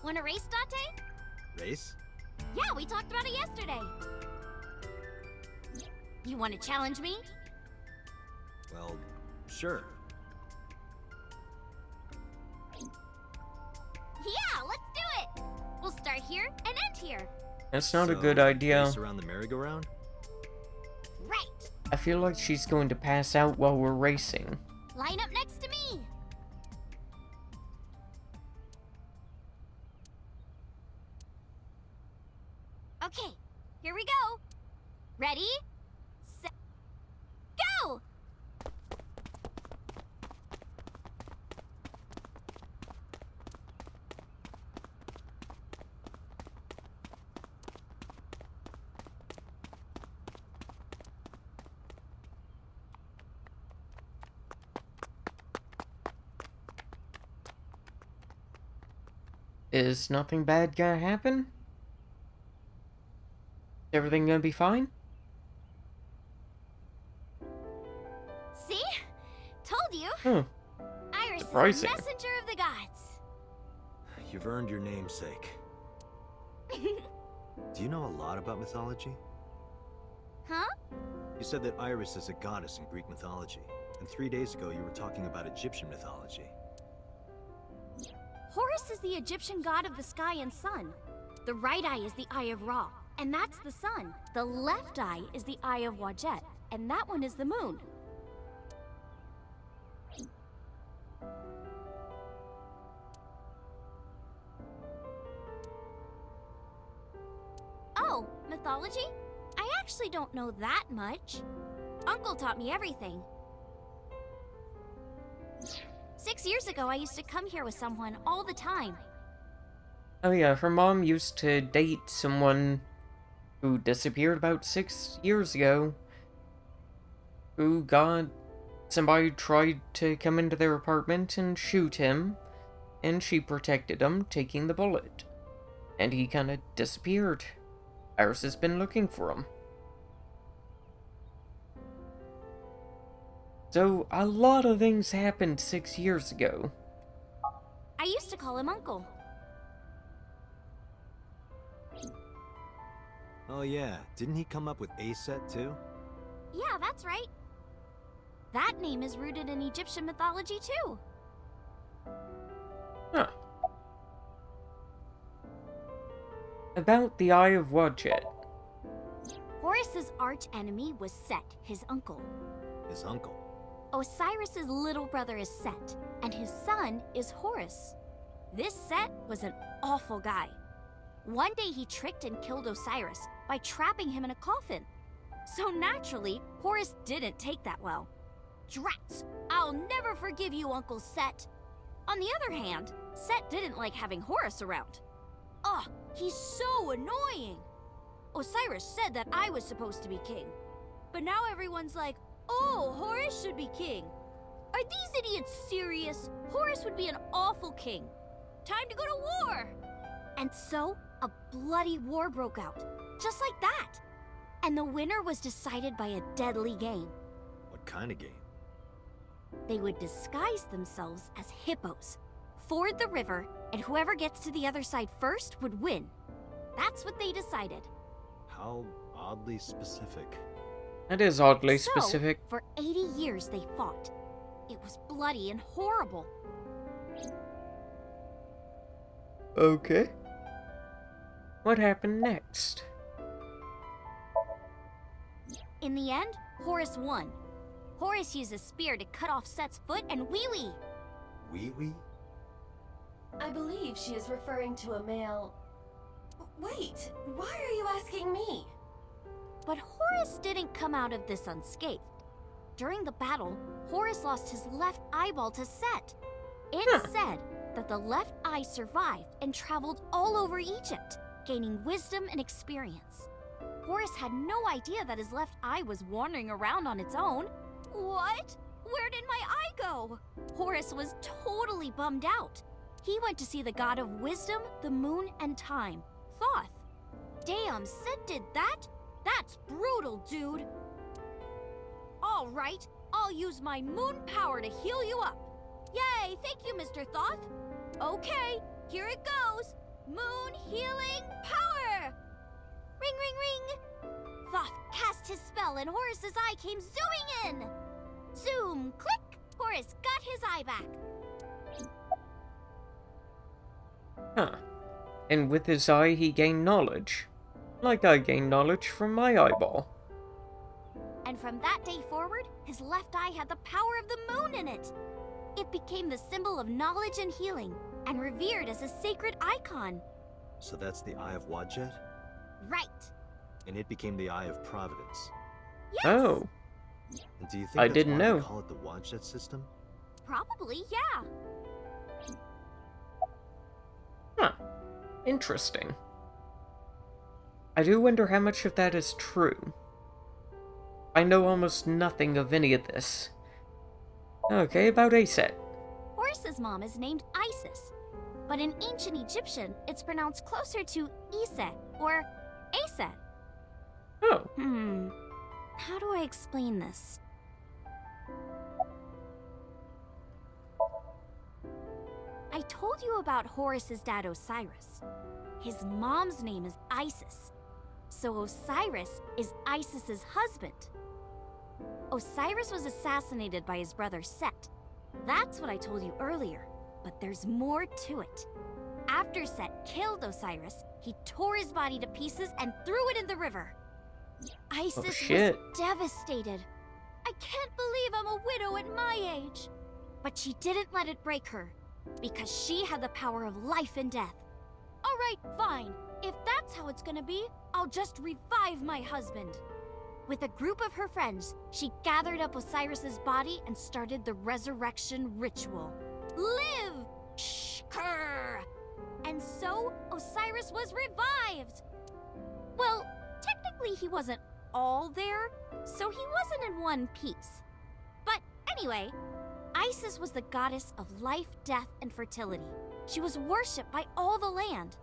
Want a race, Date? Race? Yeah, we talked about it yesterday. You want to challenge me? Well, sure. Yeah, let's do it! We'll start here and end here. That's not a good idea. Race around the merry-go-round? Right. I feel like she's going to pass out while we're racing. Line up next to me. Okay, here we go. Ready? Set, go! Is nothing bad gonna happen? Everything gonna be fine? See? Told you. Iris Surprising. is the messenger of the gods. You've earned your namesake. Do you know a lot about mythology? Huh? You said that Iris is a goddess in Greek mythology, and 3 days ago you were talking about Egyptian mythology. Horus is the Egyptian god of the sky and sun. The right eye is the eye of Ra, and that's the sun. The left eye is the eye of Wadjet, and that one is the moon. Oh, mythology? I actually don't know that much. Uncle taught me everything. 6 years ago, I used to come here with someone all the time. Oh yeah, her mom used to date someone who disappeared about 6 years ago. Somebody tried to come into their apartment and shoot him, and she protected him, taking the bullet. And he kinda disappeared. Iris has been looking for him. So, a lot of things happened 6 years ago. I used to call him Uncle. Oh yeah, didn't he come up with Aset too? Yeah, that's right. That name is rooted in Egyptian mythology too. Huh. About the Eye of Wadjet. Horus's arch enemy was Set, his uncle. His uncle? Osiris's little brother is Set, and his son is Horus. This Set was an awful guy. One day he tricked and killed Osiris by trapping him in a coffin. So naturally, Horus didn't take that well. Drats! I'll never forgive you, Uncle Set. On the other hand, Set didn't like having Horus around. Ugh, he's so annoying! Osiris said that I was supposed to be king. But now everyone's like, oh, Horus should be king. Are these idiots serious? Horus would be an awful king. Time to go to war! And so, a bloody war broke out, just like that. And the winner was decided by a deadly game. What kind of game? They would disguise themselves as hippos, ford the river, and whoever gets to the other side first would win. That's what they decided. How oddly specific. That is oddly specific. For 80 years they fought. It was bloody and horrible. Okay. What happened next? In the end, Horace won. Horace used a spear to cut off Set's foot and wee-wee. Wee-wee? I believe she is referring to a male... Wait, why are you asking me? But Horace didn't come out of this unscathed. During the battle, Horace lost his left eyeball to Set. It's said that the left eye survived and traveled all over Egypt, gaining wisdom and experience. Horace had no idea that his left eye was wandering around on its own. What? Where did my eye go? Horace was totally bummed out. He went to see the god of wisdom, the moon, and time, Thoth. Damn, Set did that? That's brutal, dude. All right, I'll use my moon power to heal you up. Yay, thank you, Mr. Thoth. Okay, here it goes. Moon healing power! Ring, ring, ring! Thoth cast his spell and Horace's eye came zooming in! Zoom, click! Horace got his eye back. Huh. And with his eye he gained knowledge. Like I gained knowledge from my eyeball. And from that day forward, his left eye had the power of the moon in it. It became the symbol of knowledge and healing, and revered as a sacred icon. So that's the Eye of Wadjet? Right. And it became the Eye of Providence. Yes. Oh. And do you think I that's didn't why know. they call it the Wadjet system? Probably, yeah. Huh. Interesting. I do wonder how much of that is true. I know almost nothing of any of this. Okay, about Aset. Horace's mom is named Isis, but in ancient Egyptian, it's pronounced closer to Iset or Aset. Oh. How do I explain this? I told you about Horace's dad Osiris. His mom's name is Isis, so Osiris is Isis's husband. Osiris was assassinated by his brother Set. That's what I told you earlier, but there's more to it. After Set killed Osiris, he tore his body to pieces and threw it in the river. Isis was devastated. I can't believe I'm a widow at my age. But she didn't let it break her, because she had the power of life and death. All right, fine. If that's how it's gonna be, I'll just revive my husband. With a group of her friends, she gathered up Osiris's body and started the resurrection ritual. Live! Shkrr! And so, Osiris was revived! Well, technically he wasn't all there, so he wasn't in one piece. But anyway, Isis was the goddess of life, death, and fertility. She was worshipped by all the land.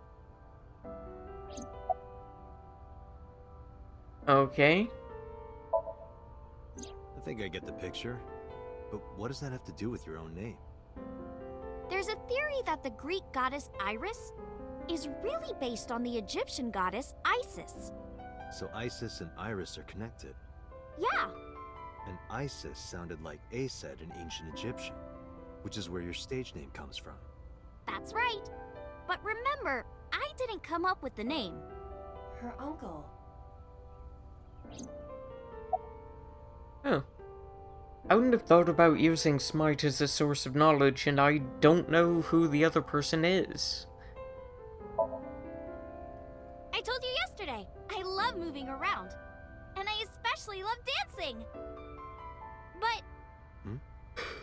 Okay. I think I get the picture. But what does that have to do with your own name? There's a theory that the Greek goddess Iris is really based on the Egyptian goddess Isis. So Isis and Iris are connected. Yeah. And Isis sounded like Aset in ancient Egyptian, which is where your stage name comes from. That's right. But remember, I didn't come up with the name. Her uncle. Oh. I wouldn't have thought about using Smite as a source of knowledge, and I don't know who the other person is. I told you yesterday, I love moving around. And I especially love dancing. But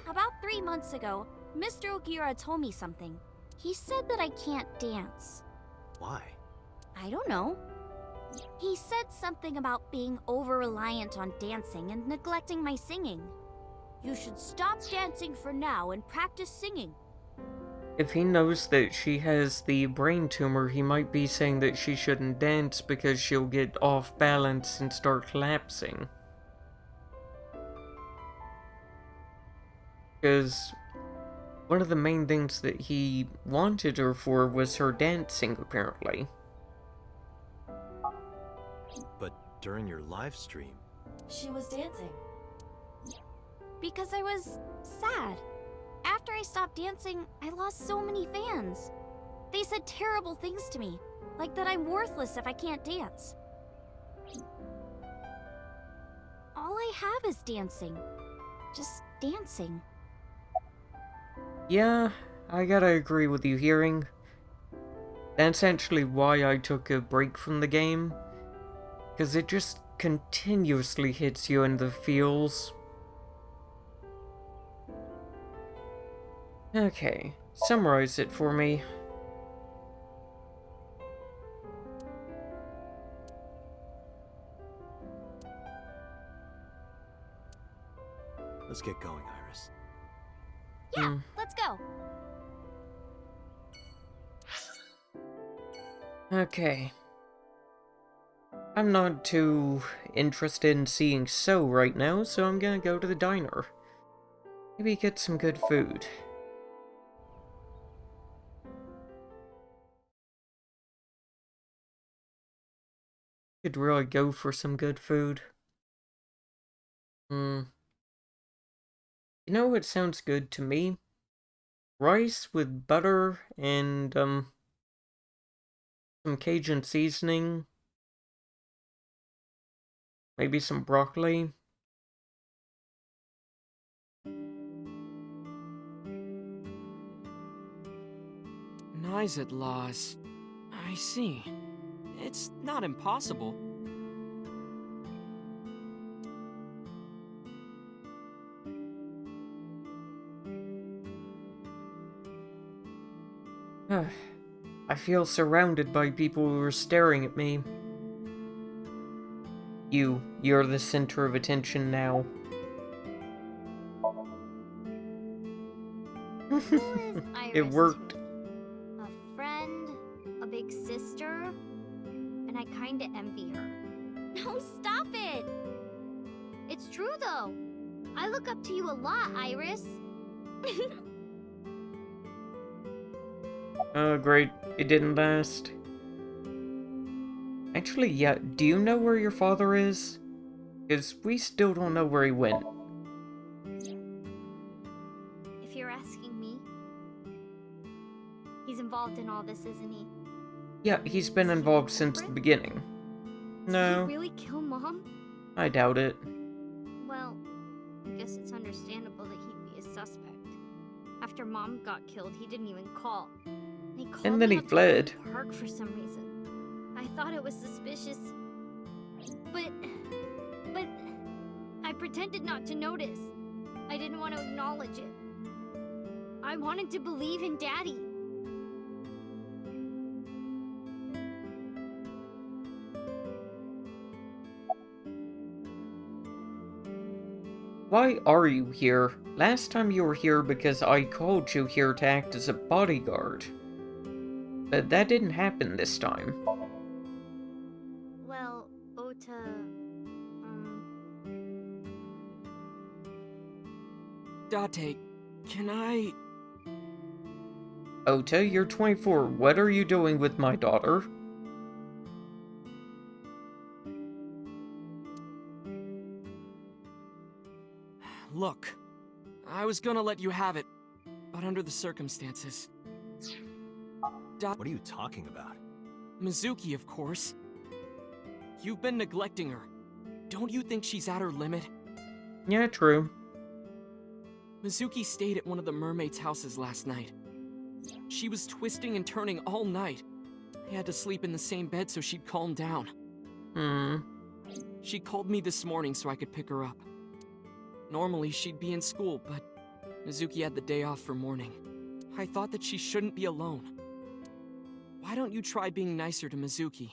about 3 months ago, Mr. Ogira told me something. He said that I can't dance. Why? I don't know. He said something about being over-reliant on dancing and neglecting my singing. You should stop dancing for now and practice singing. If he knows that she has the brain tumor, he might be saying that she shouldn't dance because she'll get off balance and start collapsing. Because one of the main things that he wanted her for was her dancing, apparently. But during your live stream... She was dancing. because I was sad. After I stopped dancing, I lost so many fans. They said terrible things to me, like that I'm worthless if I can't dance. All I have is dancing. Just dancing. Yeah, I gotta agree with you hearing. That's actually why I took a break from the game. Because it just continuously hits you in the feels. Okay, summarize it for me. Let's get going, Iris. Yeah, let's go. Okay. I'm not too interested in seeing So right now, so I'm gonna go to the diner. Maybe get some good food. Could really go for some good food. You know what sounds good to me? Rice with butter and, some Cajun seasoning. Maybe some broccoli. Nyzet laws. I see. It's not impossible. I feel surrounded by people who are staring at me. You're the center of attention now. It worked. A friend, a big sister, and I kinda envy her. No, stop it! It's true though. I look up to you a lot, Iris. Oh, great. It didn't last. Actually, yeah, do you know where your father is? Because we still don't know where he went. If you're asking me, he's involved in all this, isn't he? Yeah, he's been involved since the beginning. No. Did he really kill Mom? I doubt it. Well, I guess it's understandable that he'd be a suspect. After Mom got killed, he didn't even call. He called And then me he up to fled. the park for some reason. I thought it was suspicious, but I pretended not to notice. I didn't want to acknowledge it. I wanted to believe in Daddy. Why are you here? Last time you were here because I called you here to act as a bodyguard. But that didn't happen this time. Well, Ota, Date, can I... Ota, you're 24. What are you doing with my daughter? Look, I was gonna let you have it, but under the circumstances. What are you talking about? Mizuki, of course. You've been neglecting her. Don't you think she's at her limit? Yeah, true. Mizuki stayed at one of the mermaids' houses last night. She was twisting and turning all night. They had to sleep in the same bed so she'd calm down. She called me this morning so I could pick her up. Normally, she'd be in school, but Mizuki had the day off for mourning. I thought that she shouldn't be alone. Why don't you try being nicer to Mizuki?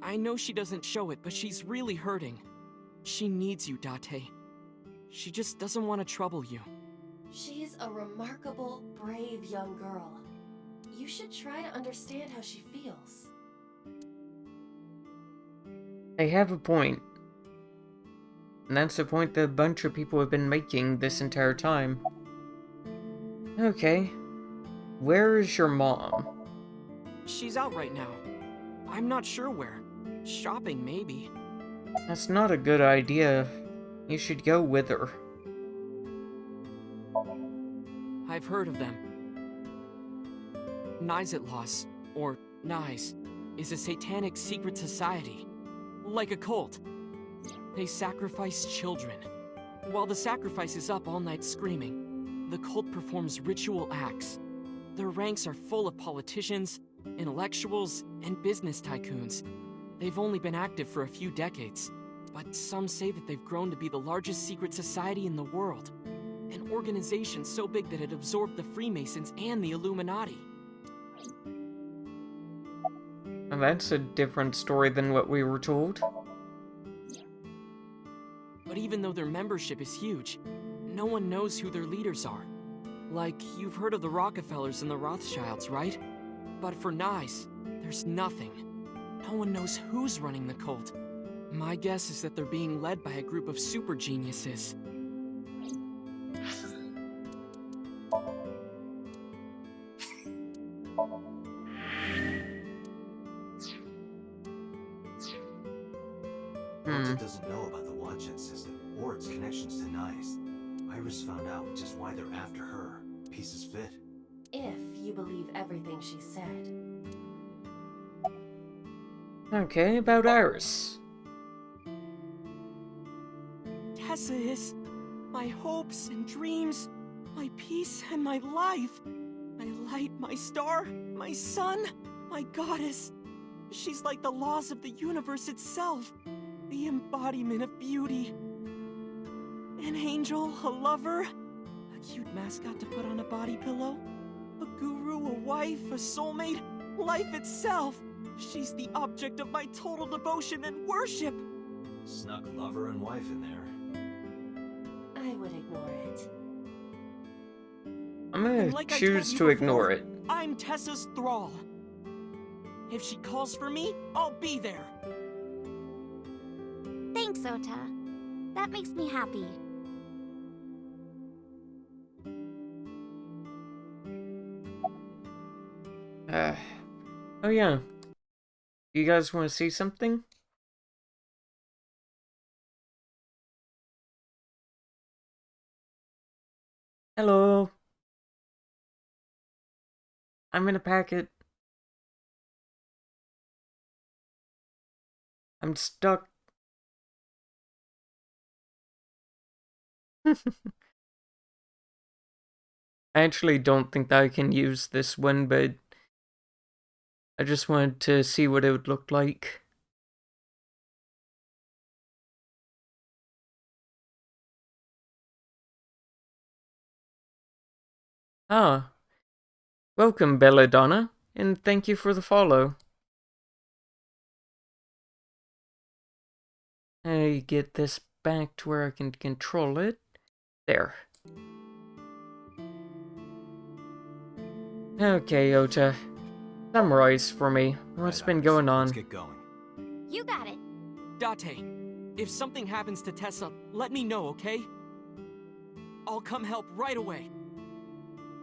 I know she doesn't show it, but she's really hurting. She needs you, Date. She just doesn't want to trouble you. She's a remarkable, brave young girl. You should try to understand how she feels. They have a point. And that's the point that a bunch of people have been making this entire time. Okay. Where is your mom? She's out right now. I'm not sure where. Shopping, maybe. That's not a good idea. You should go with her. I've heard of them. Nizitlos, or Nize, is a satanic secret society. Like a cult. They sacrifice children. While the sacrifice is up all night screaming, the cult performs ritual acts. Their ranks are full of politicians, intellectuals, and business tycoons. They've only been active for a few decades, but some say that they've grown to be the largest secret society in the world. An organization so big that it absorbed the Freemasons and the Illuminati. And that's a different story than what we were told. But even though their membership is huge, no one knows who their leaders are. Like, you've heard of the Rockefellers and the Rothschilds, right? But for Nice, there's nothing. No one knows who's running the cult. My guess is that they're being led by a group of super geniuses. Delta doesn't know about the Watchet system or its connections to Nice. Iris found out, which is why they're after her. Pieces fit. If you believe everything she said. Okay, about Iris. Tessa is my hopes and dreams, my peace and my life. My light, my star, my sun, my goddess. She's like the laws of the universe itself. The embodiment of beauty. An angel, a lover, a cute mascot to put on a body pillow, a guru, a wife, a soulmate, life itself. She's the object of my total devotion and worship. Snuck lover and wife in there. I would ignore it. I'm gonna Like choose to ignore it. I'm Tessa's thrall. If she calls for me, I'll be there. Thanks, Ota. That makes me happy. Oh yeah. You guys want to see something? Hello. I'm in a packet. I'm stuck. I actually don't think that I can use this one, but I just wanted to see what it would look like. Ah. Welcome, Belladonna, and thank you for the follow. I get this back to where I can control it. There. Okay, Ota. Summarize for me. What's been going on? Let's get going. You got it. Date, if something happens to Tessa, let me know, okay? I'll come help right away.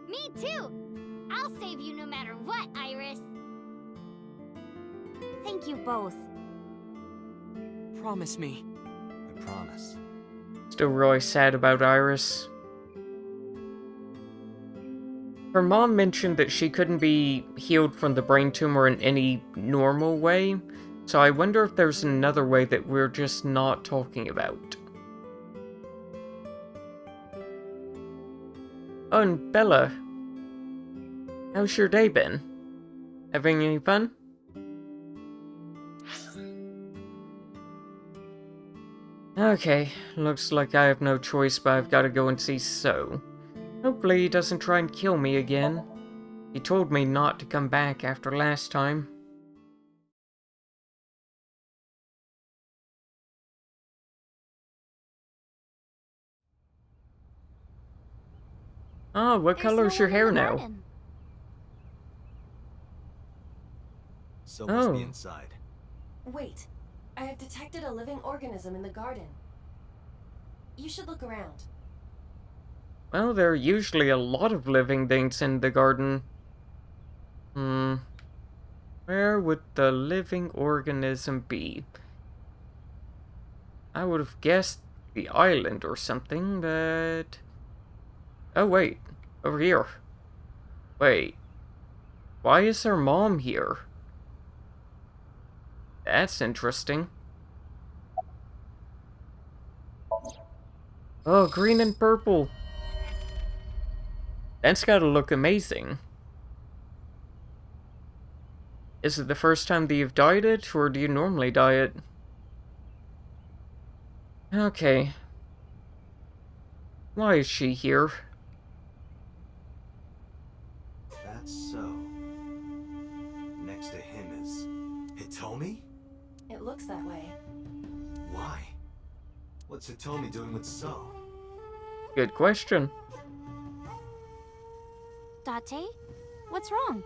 Me too. I'll save you no matter what, Iris. Thank you both. Promise me. I promise. Still really sad about Iris. Her mom mentioned that she couldn't be healed from the brain tumor in any normal way, so I wonder if there's another way that we're just not talking about. Oh, and Bella. How's your day been? Having any fun? Okay, looks like I have no choice, but I've got to go and see So. Hopefully he doesn't try and kill me again. He told me not to come back after last time. Oh, what color's your hair now? So must be inside. Wait, I have detected a living organism in the garden. You should look around. Well, there are usually a lot of living things in the garden. Where would the living organism be? I would have guessed the island or something, but... Oh, wait. Over here. Wait. Why is her mom here? That's interesting. Oh, green and purple. That's gotta look amazing. Is it the first time that you've dyed it, or do you normally dye it? Okay. Why is she here? That's so. Next to him is Hitomi? It looks that way. Why? What's Hitomi doing with So? Good question. Date? What's wrong?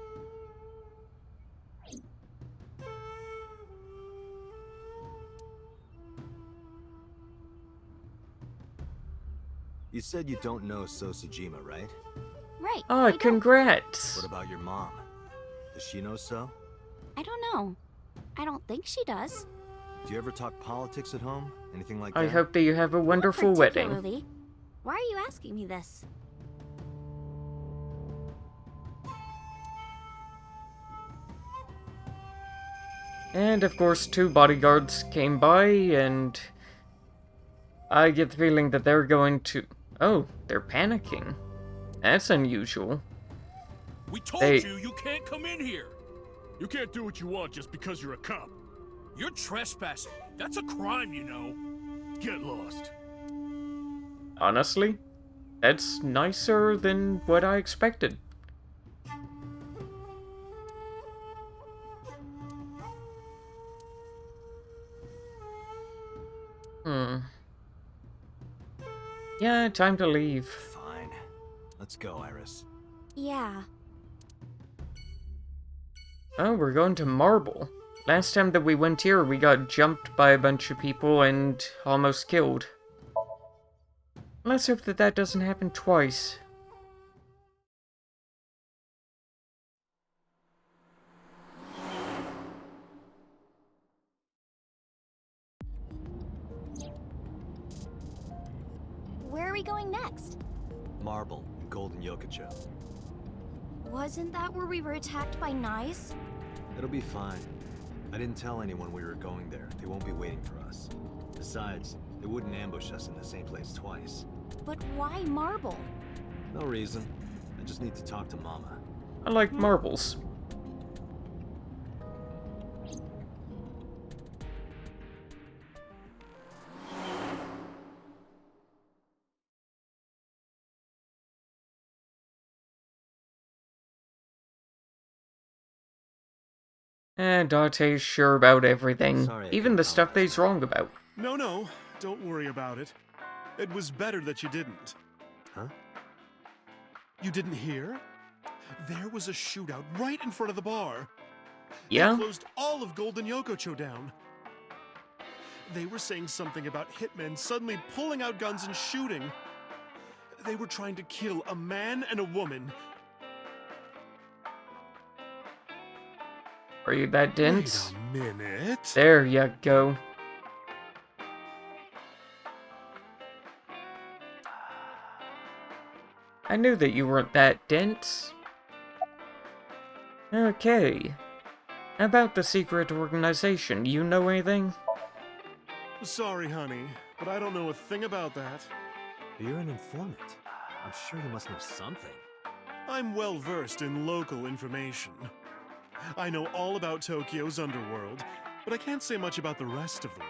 You said you don't know So Sujima, right? Right. Oh, congrats! What about your mom? Does she know So? I don't know. I don't think she does. Do you ever talk politics at home? Anything like that? I hope that you have a wonderful wedding. Particularly. Why are you asking me this? And of course, 2 bodyguards came by, and I get the feeling that they're going to... Oh, they're panicking. That's unusual. We told you you can't come in here! You can't do what you want just because you're a cop. You're trespassing. That's a crime, you know. Get lost. Honestly, that's nicer than what I expected. Yeah, time to leave. Fine. Let's go, Iris. Yeah. Oh, we're going to Marble. Last time that we went here, we got jumped by a bunch of people and almost killed. Let's hope that that doesn't happen twice. Where are we going next? Marble and Golden Yokocho. Wasn't that where we were attacked by knives? It'll be fine. I didn't tell anyone we were going there. They won't be waiting for us. Besides, they wouldn't ambush us in the same place twice. But why Marble? No reason. I just need to talk to Mama. I like marbles. And Dante's sure about everything, even the stuff that he's wrong about. No, don't worry about it. It was better that you didn't. Huh? You didn't hear? There was a shootout right in front of the bar. Yeah? They closed all of Golden Yokocho down. They were saying something about hitmen suddenly pulling out guns and shooting. They were trying to kill a man and a woman. Are you that dense? Wait a minute. There you go. I knew that you weren't that dense. Okay. About the secret organization, you know anything? Sorry, honey, but I don't know a thing about that. You're an informant. I'm sure you must know something. I'm well versed in local information. I know all about Tokyo's underworld, but I can't say much about the rest of the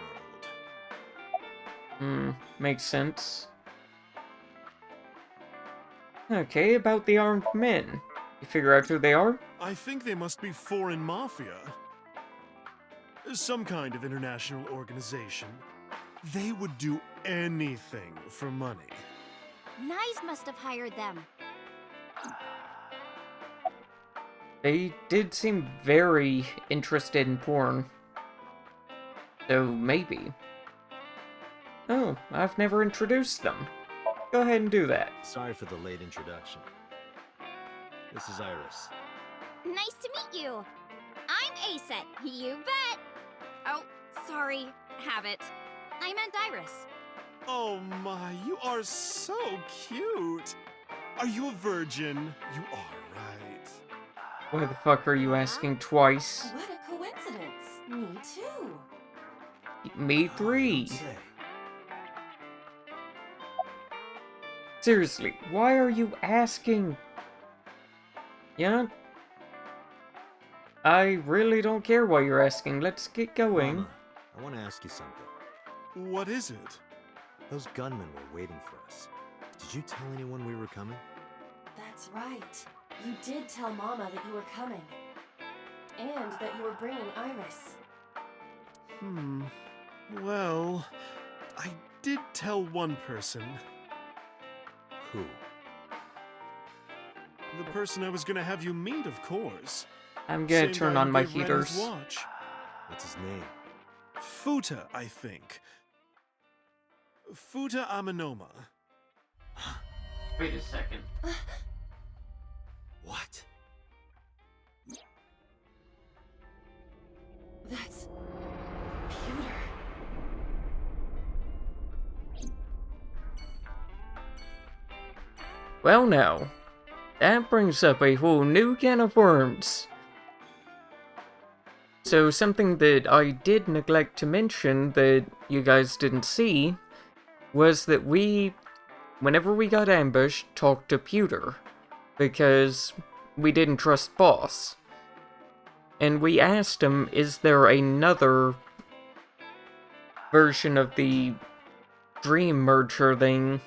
world. Makes sense. Okay, about the armed men. You figure out who they are? I think they must be foreign mafia. Some kind of international organization. They would do anything for money. Knives must have hired them. They did seem very interested in porn. So, maybe. Oh, I've never introduced them. Go ahead and do that. Sorry for the late introduction. This is Iris. Nice to meet you. I'm Aset. You bet. Oh, sorry. Habit. I meant Iris. Oh my, you are so cute. Are you a virgin? You are, right? Why the fuck are you asking twice? What a coincidence. Me too. Me three. Seriously, why are you asking? Yeah? I really don't care why you're asking. Let's get going. Mama, I want to ask you something. What is it? Those gunmen were waiting for us. Did you tell anyone we were coming? That's right. You did tell Mama that you were coming. And that you were bringing Iris. Well, I did tell one person. Who? The person I was gonna have you meet, of course. I'm gonna Same turn guy on who my gave Ren his heaters. watch. What's his name? Futa, I think. Futa Aminoma. Wait a second. What? That's... Pewter. Well now, that brings up a whole new can of worms. So something that I did neglect to mention that you guys didn't see was that we, whenever we got ambushed, talked to Pewter, because we didn't trust Boss. And we asked him, is there another version of the dream merger thing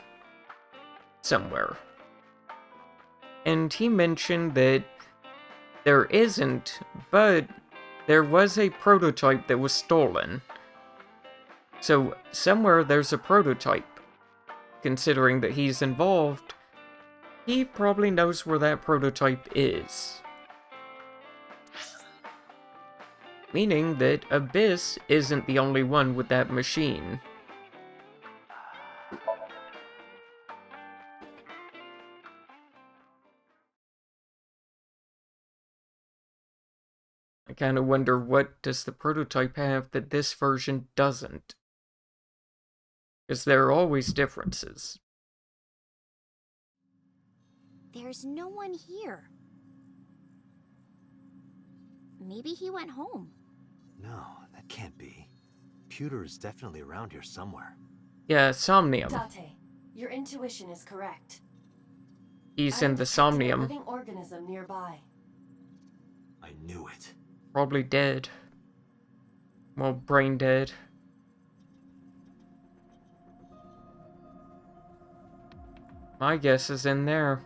somewhere? And he mentioned that there isn't, but there was a prototype that was stolen. So somewhere there's a prototype. Considering that he's involved, he probably knows where that prototype is. Meaning that Abyss isn't the only one with that machine. I kind of wonder, what does the prototype have that this version doesn't? Because there are always differences. There's no one here. Maybe he went home. No, that can't be. Pewter is definitely around here somewhere. Yeah, Somnium. Date, your intuition is correct. He's I in the detected a Somnium. living organism nearby. I knew it. Probably dead. Well, brain dead. My guess is in there.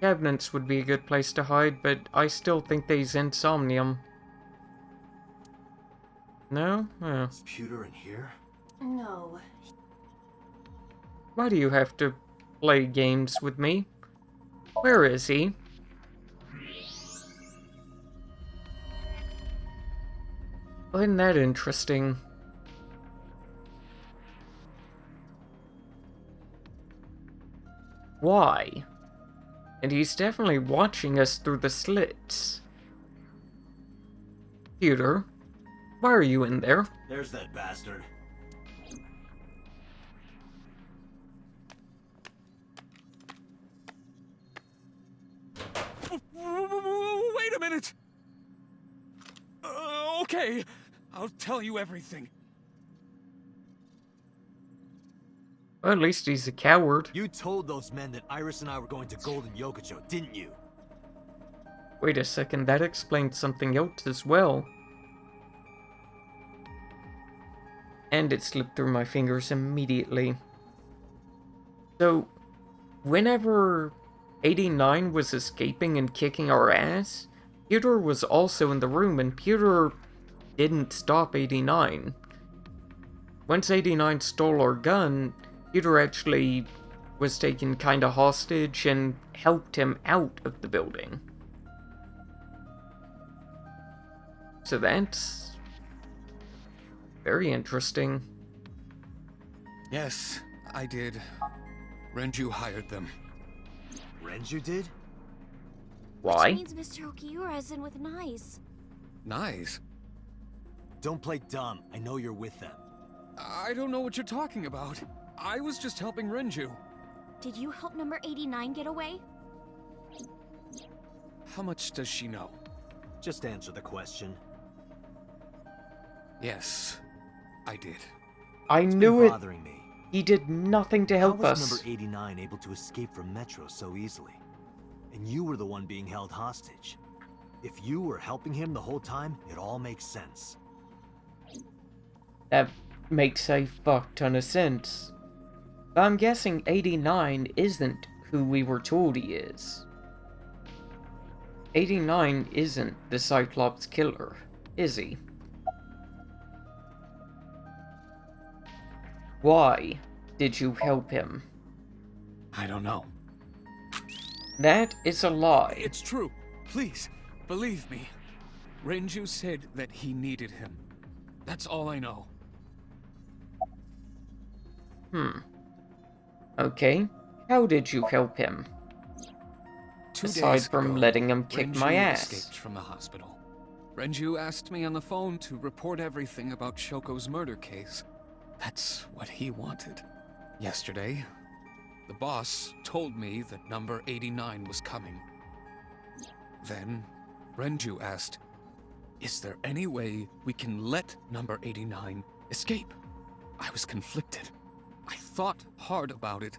Cabinets would be a good place to hide, but I still think they's in Somnium. No? Oh. Is Pewter in here? No. Why do you have to play games with me? Where is he? Isn't that interesting? Why? And he's definitely watching us through the slits. Pewter, why are you in there? There's that bastard. Wait a minute! Okay, I'll tell you everything. Well, at least he's a coward. You told those men that Iris and I were going to Golden Yokocho, didn't you? Wait a second, that explains something else as well. And it slipped through my fingers immediately. So, whenever 89 was escaping and kicking our ass, Pewter was also in the room, and Pewter didn't stop 89. Once 89 stole our gun, Pewter actually was taken kinda hostage and helped him out of the building. So that's very interesting. Yes, I did. Renju hired them. Renju did? Why? Which means Mr. Okiura is in with Nice. Nice. Don't play dumb. I know you're with them. I don't know what you're talking about. I was just helping Renju. Did you help number 89 get away? How much does she know? Just answer the question. Yes, I did. I It's knew been it. bothering me. He did nothing to help How was us. number 89 able to escape from Metro so easily? And you were the one being held hostage. If you were helping him the whole time, it all makes sense. That makes a fuck ton of sense. But I'm guessing 89 isn't who we were told he is. 89 isn't the Cyclops killer, is he? Why did you help him? I don't know. That is a lie. It's true. Please, believe me. Renju said that he needed him. That's all I know. Okay. How did you help him? 2 Aside days from ago, letting him kick my Renju ass. escaped from the hospital. Renju asked me on the phone to report everything about Shoko's murder case. That's what he wanted. Yesterday, the boss told me that number 89 was coming. Then, Renju asked, "Is there any way we can let number 89 escape?" I was conflicted. I thought hard about it,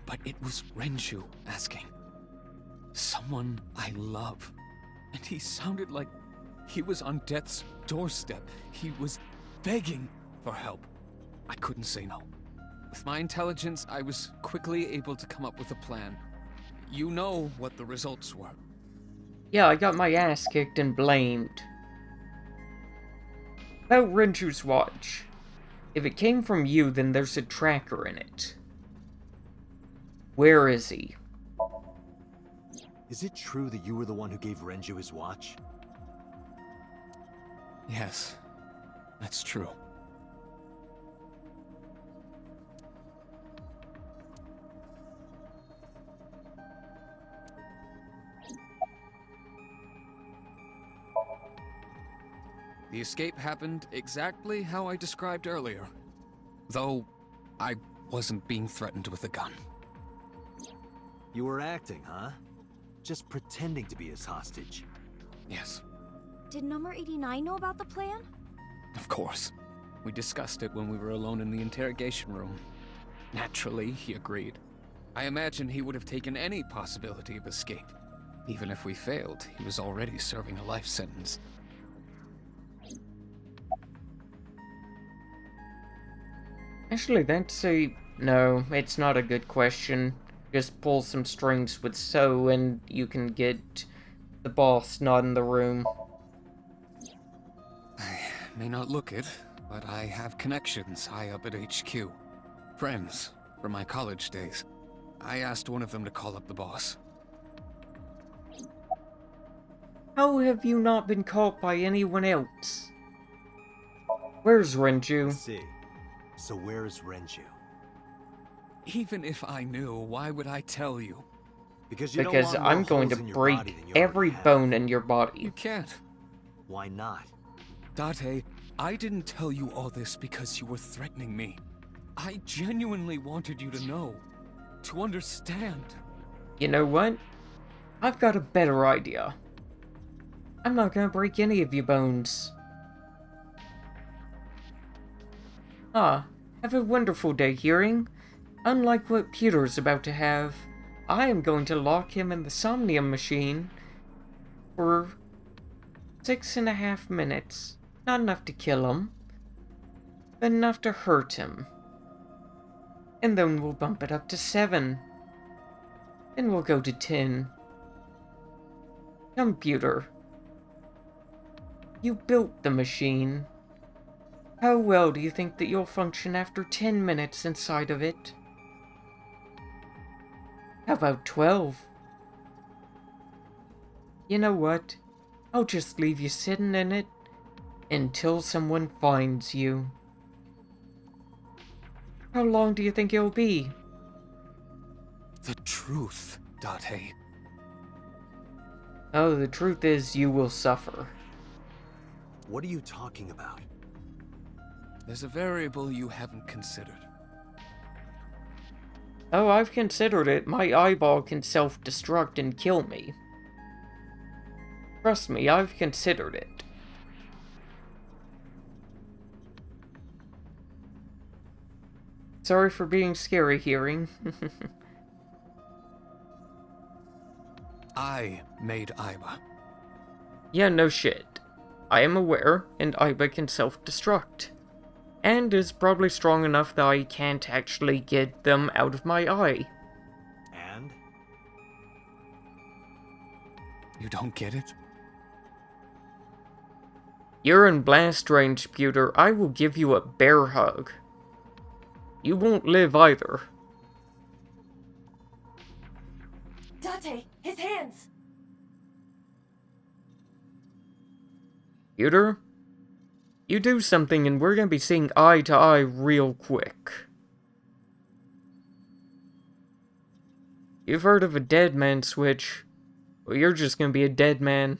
but it was Renju asking. Someone I love. And he sounded like he was on death's doorstep. He was begging for help. I couldn't say no. With my intelligence, I was quickly able to come up with a plan. You know what the results were. Yeah, I got my ass kicked and blamed. About Renju's watch. If it came from you, then there's a tracker in it. Where is he? Is it true that you were the one who gave Renju his watch? Yes, that's true. The escape happened exactly how I described earlier. Though, I wasn't being threatened with a gun. You were acting, huh? Just pretending to be his hostage. Yes, Did number 89 know about the plan? of course. We discussed it when we were alone in the interrogation room. Naturally, he agreed. I imagine he would have taken any possibility of escape. Even if we failed, he was already serving a life sentence. Actually, that's a... No, it's not a good question. Just pull some strings with So and you can get the boss not in the room. I may not look it, but I have connections high up at HQ. Friends from my college days. I asked one of them to call up the boss. How have you not been caught by anyone else? Where's Renju? I see. So where is Renju? Even if I knew, why would I tell you? Because you don't Because want I'm more going to holes in your body break than you every already have. bone in your body. You can't. Why not? Date, I didn't tell you all this because you were threatening me. I genuinely wanted you to know. To understand. You know what? I've got a better idea. I'm not gonna break any of your bones. Have a wonderful day, Hearing. Unlike what Peter's about to have, I am going to lock him in the Somnium machine for 6.5 minutes. Not enough to kill him, but enough to hurt him. And then we'll bump it up to 7. Then we'll go to 10. Computer. You built the machine. How well do you think that you'll function after 10 minutes inside of it? How about 12? You know what? I'll just leave you sitting in it until someone finds you. How long do you think it'll be? The truth, Date. Oh, the truth is, you will suffer. What are you talking about? There's a variable you haven't considered. Oh, I've considered it. My eyeball can self-destruct and kill me. Trust me, I've considered it. Sorry for being scary, Hearing. I made Iba. Yeah, no shit. I am aware, and Iba can self-destruct. And is probably strong enough that I can't actually get them out of my eye. And? You don't get it? You're in blast range, Pewter. I will give you a bear hug. You won't live either. Date, his hands! Pewter? You do something and we're gonna be seeing eye to eye real quick. You've heard of a dead man switch. Well, you're just gonna be a dead man.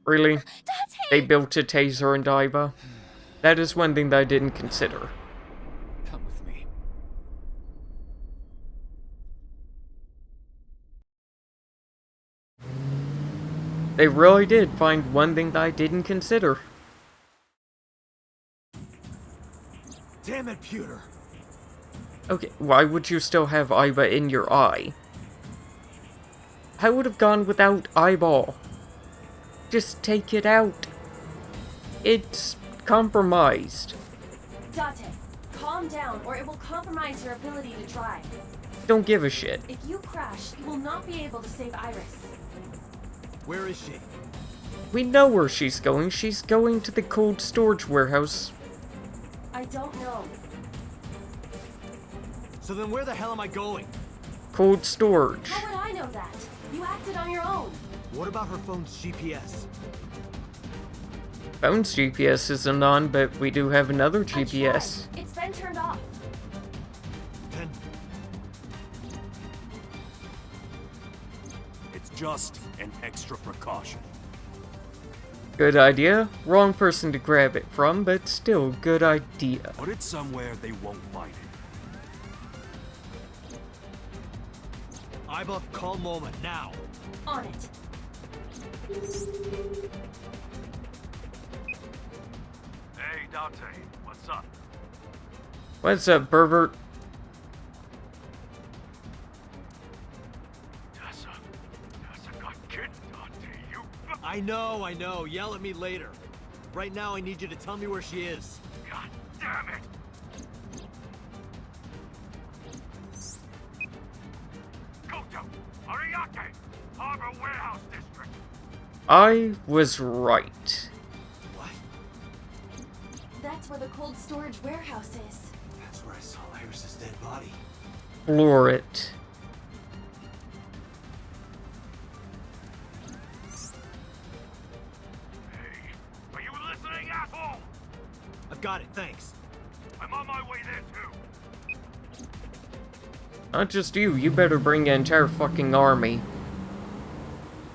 Really? They built a taser in Iba? That is one thing that I didn't consider. Come with me. They really did find one thing that I didn't consider. Damn it, Pewter! Okay, why would you still have Iba in your eye? I would have gone without eyeball. Just take it out. It's compromised. Date, calm down or it will compromise your ability to drive. Don't give a shit. If you crash, you will not be able to save Iris. Where is she? We know where she's going. She's going to the cold storage warehouse. I don't know. So then where the hell am I going? Cold storage. How would I know that? You acted on your own. What about her phone's GPS? Phone's GPS isn't on, but we do have another I GPS. tried. It's been turned off. Then It's just an extra precaution. Good idea. Wrong person to grab it from, but still good idea. Put it somewhere they won't find it. Iba, call moment, now! On it. Hey, Dante, what's up? What's up, pervert? Tessa got kidnapped, Dante, you... I know. Yell at me later. Right now, I need you to tell me where she is. God damn it! Goto, Ariake, Harbor Warehouse District. I was right. What? That's where the cold storage warehouse is. That's where I saw Iris's dead body. Floor it. Hey, are you listening, asshole? I've got it, thanks. I'm on my way there, too. Not just you, you better bring an entire fucking army.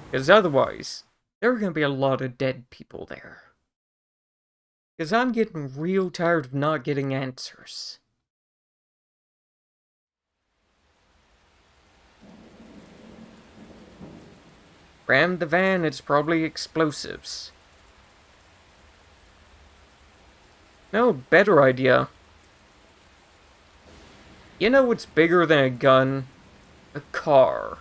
Because otherwise, there are gonna be a lot of dead people there. Because I'm getting real tired of not getting answers. Ram the van, it's probably explosives. No, better idea. You know what's bigger than a gun? A car.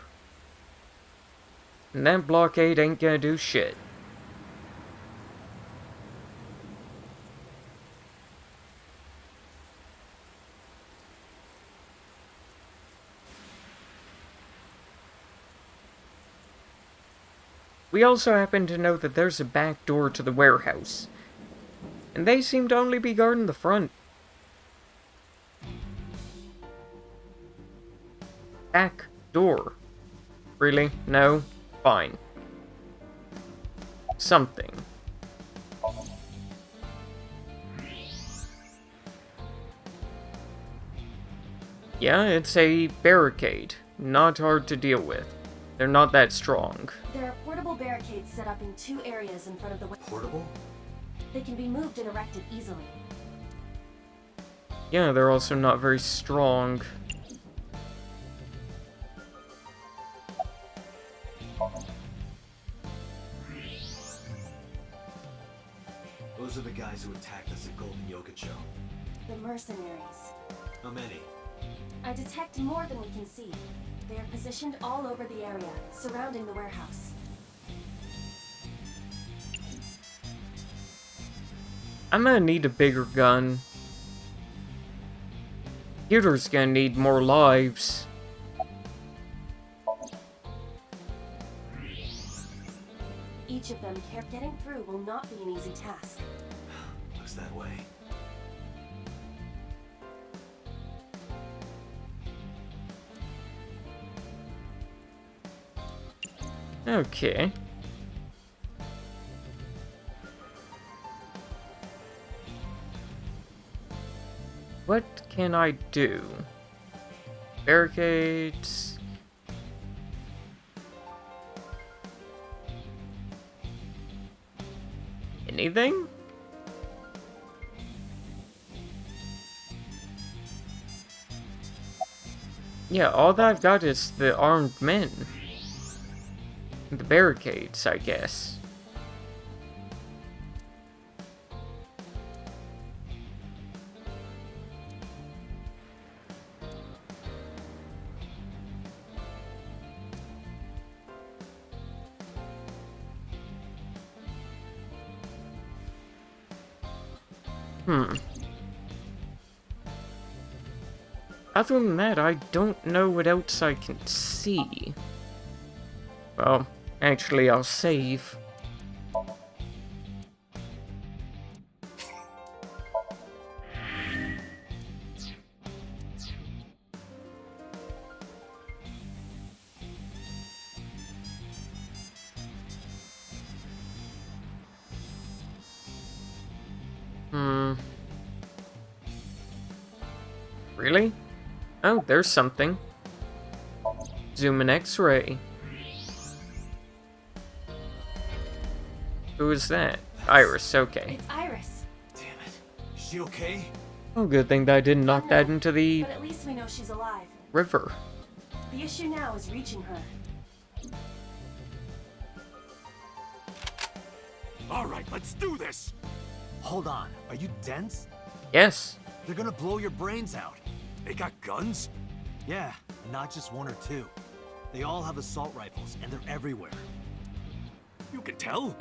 And that blockade ain't gonna do shit. We also happen to know that there's a back door to the warehouse. And they seem to only be guarding the front. Back door. Really? No? Fine. Something. Yeah, it's a barricade. Not hard to deal with. They're not that strong. There are portable barricades set up in 2 areas in front of the Portable? They can be moved and erected easily. Yeah, they're also not very strong. Those are the guys who attacked us at Golden Yokocho. The mercenaries. How many? I detect more than we can see. They are positioned all over the area, surrounding the warehouse. I'm gonna need a bigger gun. Computer's gonna need more lives. Each of them getting through will not be an easy task. Looks that way. Okay. What can I do? Barricades. Anything? Yeah, all that I've got is the armed men. The barricades, I guess. Other than that, I don't know what else I can see. Well, actually, I'll save. Really? Oh, there's something. Zoom in X-ray. Who is that? Iris, okay. It's Iris. Damn it. Is she okay? Oh, good thing that I didn't knock that into the But at least we know she's alive. river. The issue now is reaching her. Alright, let's do this! Hold on. Are you dense? Yes. They're gonna blow your brains out. They got guns? Yeah, and not just 1 or 2. They all have assault rifles, and they're everywhere. You can tell?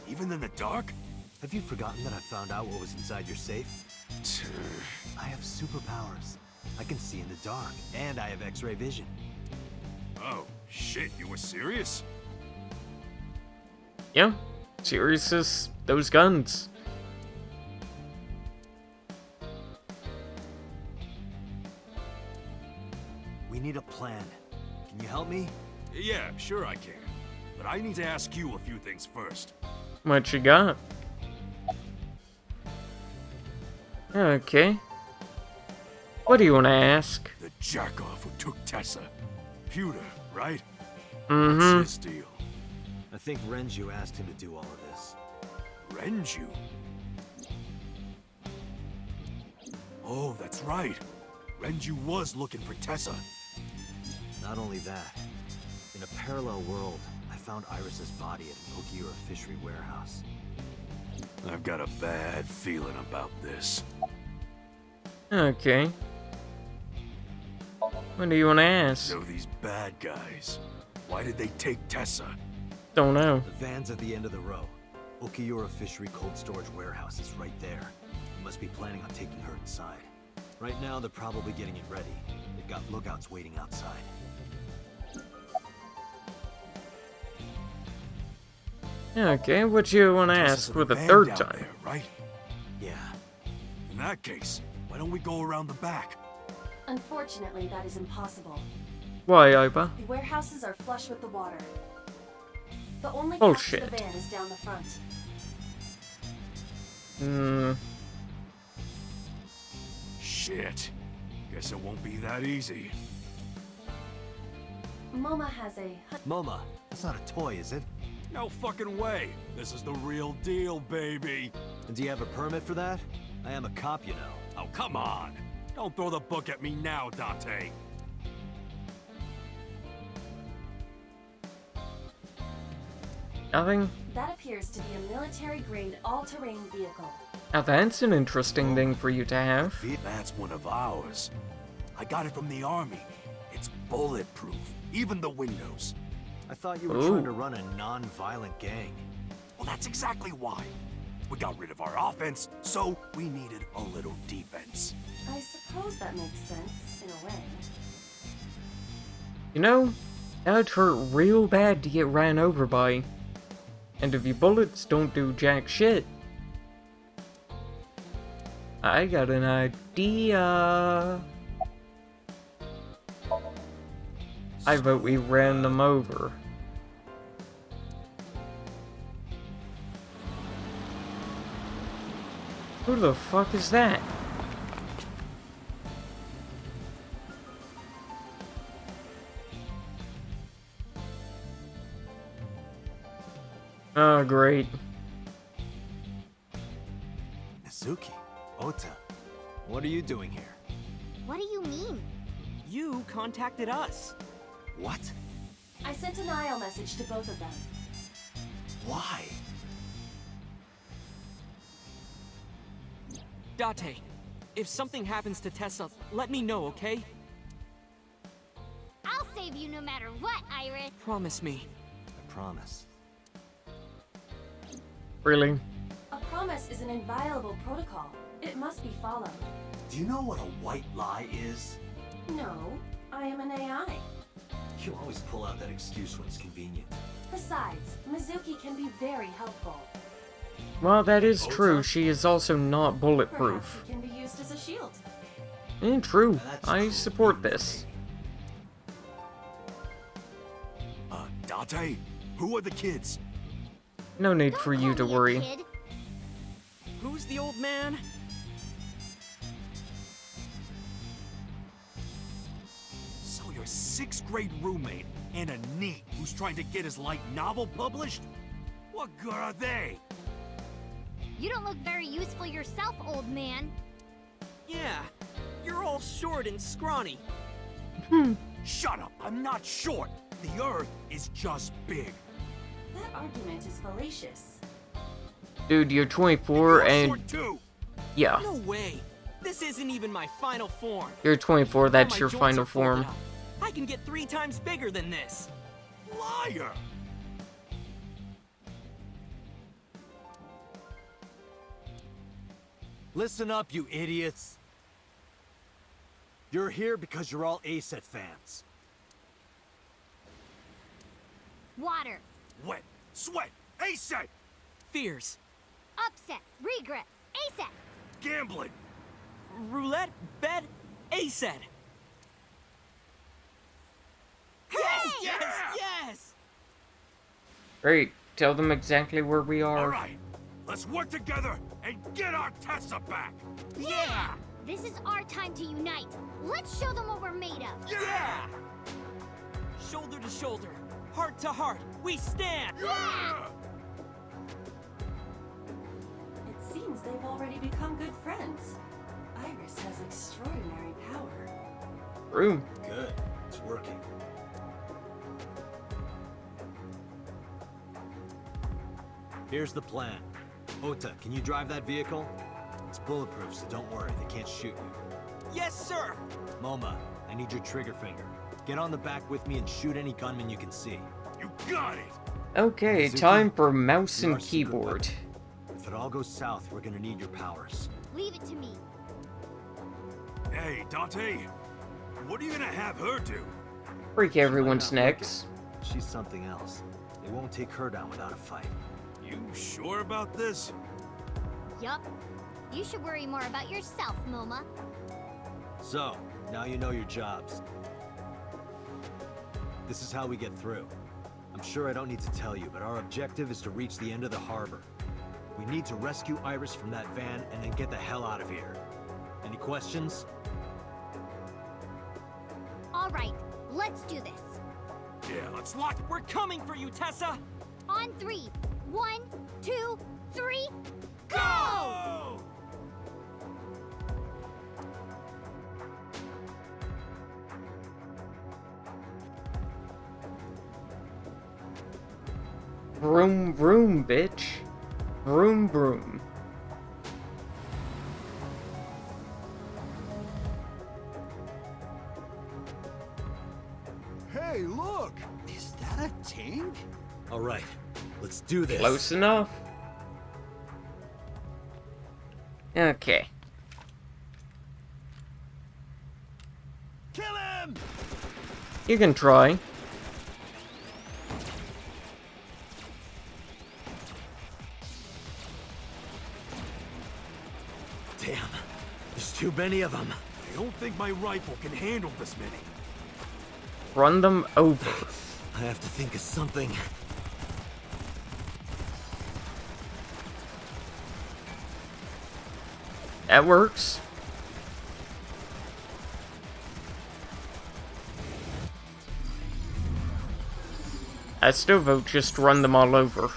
Even in the dark? Have you forgotten that I found out what was inside your safe? I have superpowers. I can see in the dark, and I have X-ray vision. Oh, shit, you were serious? Yeah. Serious as those guns. We need a plan. Can you help me? Yeah, sure I can. But I need to ask you a few things first. What you got? Okay. What do you want to ask? The jackoff who took Tessa. Pewter, right? Mm-hmm. What's his deal? I think Renju asked him to do all of this. Renju? Oh, that's right. Renju was looking for Tessa. Not only that, in a parallel world, I found Iris's body at an Okiura fishery warehouse. I've got a bad feeling about this. Okay. What do you want to ask? So these bad guys, why did they take Tessa? Don't know. The van's at the end of the row. Okiura fishery cold storage warehouse is right there. They must be planning on taking her inside. Right now, they're probably getting it ready. They've got lookouts waiting outside. Okay, what you want to ask for the van third down time? there, right? Yeah. In that case, why don't we go around the back? Unfortunately, that is impossible. Why, Iba? The warehouses are flush with the water. The only path Bullshit. to the van is down the front. Hmm. Shit. Guess it won't be that easy. MoMA has a... MoMA, that's not a toy, is it? No fucking way. This is the real deal, baby. And do you have a permit for that? I am a cop, you know. Oh, come on. Don't throw the book at me now, Dante. Nothing? That appears to be a military-grade all-terrain vehicle. Now that's an interesting thing for you to have. That's one of ours. I got it from the army. It's bulletproof, even the windows. I thought you were trying to run a non-violent gang. Well, that's exactly why. We got rid of our offense, so we needed a little defense. I suppose that makes sense, in a way. You know, that'd hurt real bad to get ran over by. And if your bullets don't do jack shit, I got an idea. I vote we ran them over. Who the fuck is that? Oh, great. Mizuki, Ota, what are you doing here? What do you mean? You contacted us. What? I sent an IL message to both of them. Why? Date, if something happens to Tessa, let me know, okay? I'll save you no matter what, Iris. Promise me. I promise. Really? A promise is an inviolable protocol. It must be followed. Do you know what a white lie is? No, I am an AI. You always pull out that excuse when it's convenient. Besides, Mizuki can be very helpful. Well, that is true. She is also not Perhaps bulletproof. it can be used as a shield. True. I support this. Date, who are the kids? No need for you to worry. Who's the old man? So your 6th grade roommate and a NEET who's trying to get his light novel published? What good are they? You don't look very useful yourself, old man. Yeah, you're all short and scrawny. Shut up, I'm not short. The Earth is just big. That argument is fallacious. Dude, you're 24 and... Short too. Yeah. No way. This isn't even my final form. You're 24, that's My your joints final are folded form. up. I can get 3 times bigger than this. Liar! Listen up, you idiots. You're here because you're all ASET fans. Water. Wet, sweat, ASET! Fears. Upset. Regret. ASAP. Gambling! Roulette. Bet. ASET. Yes! Yes! Yes! Great. Tell them exactly where we are. Alright, let's work together and get our Tessa back! Yeah! This is our time to unite. Let's show them what we're made of. Yeah! Shoulder to shoulder, heart to heart, we stand! Yeah! It seems they've already become good friends. Iris has extraordinary power. Room. Good. It's working. Here's the plan. Ota, can you drive that vehicle? It's bulletproof, so don't worry, they can't shoot you. Yes, sir! MoMA, I need your trigger finger. Get on the back with me and shoot any gunman you can see. You got it! Okay, Mizuki, time for mouse you are and super keyboard. weapon. If it all goes south, we're gonna need your powers. Leave it to me. Hey, Dante, what are you gonna have her do? Break everyone's She might not like necks. it, but she's something else. They won't take her down without a fight. You sure about this? Yup. You should worry more about yourself, MoMA. So, now you know your jobs. This is how we get through. I'm sure I don't need to tell you, but our objective is to reach the end of the harbor. We need to rescue Iris from that van and then get the hell out of here. Any questions? Alright, let's do this. Yeah, let's lock. We're coming for you, Tessa! On 3. 1, 2, 3, go! Go! Vroom vroom, bitch. Vroom vroom. Hey, look! Is that a tank? All right, let's do this. Close enough. Okay. Kill him! You can try. Damn, there's too many of them. I don't think my rifle can handle this many. Run them over. I have to think of something. That works. I still vote just run them all over.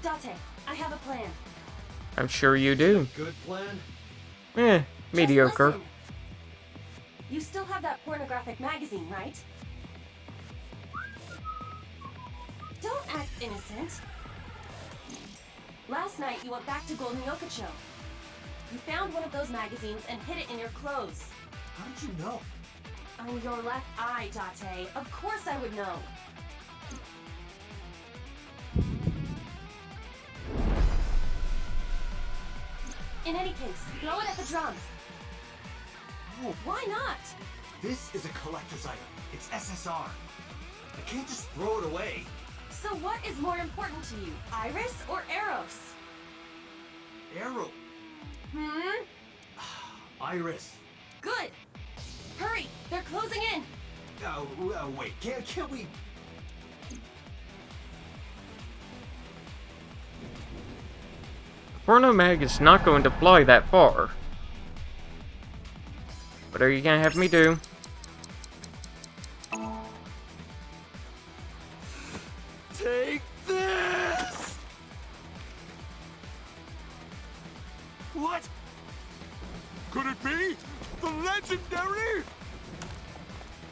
Date, I have a plan. I'm sure you do. Good plan? Mediocre. Listen. You still have that pornographic magazine, right? Don't act innocent. Last night, you went back to Golden Yokocho. You found one of those magazines and hid it in your clothes. How did you know? On your left eye, Date. Of course I would know. In any case, throw it at the drum. Oh, Why not? this is a collector's item. It's SSR. I can't just throw it away. So what is more important to you, Iris or Eros? Arrow. Iris. Good. Hurry, they're closing in. Oh, wait, can't we... Porno mag is not going to fly that far. What are you gonna have me do? Take this! What? Could it be? The legendary?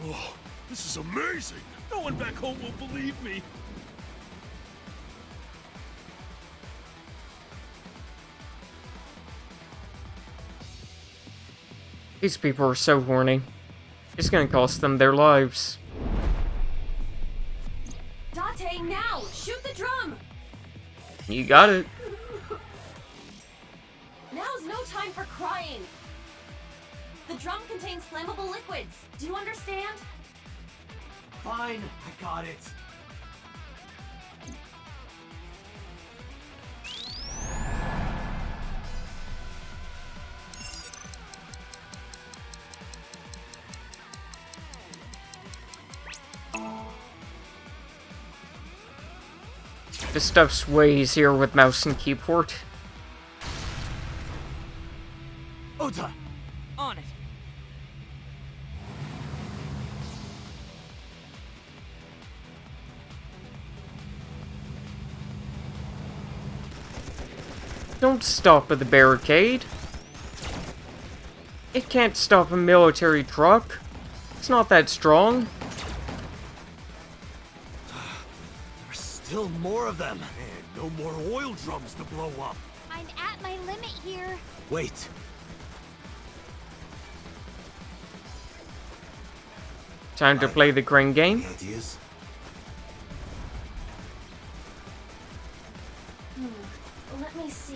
Oh, this is amazing! No one back home will believe me. These people are so horny. It's gonna cost them their lives. Date, now! Shoot the drum! You got it. Now's no time for crying. The drum contains flammable liquids. Do you understand? Fine, I got it. This stuff's way easier with mouse and keyboard. Ota! On it. Don't stop at the barricade. It can't stop a military truck. It's not that strong. There's still more of them. Man, no more oil drums to blow up. I'm at my limit here. Wait. Time to play the crane game. Ideas? Let me see.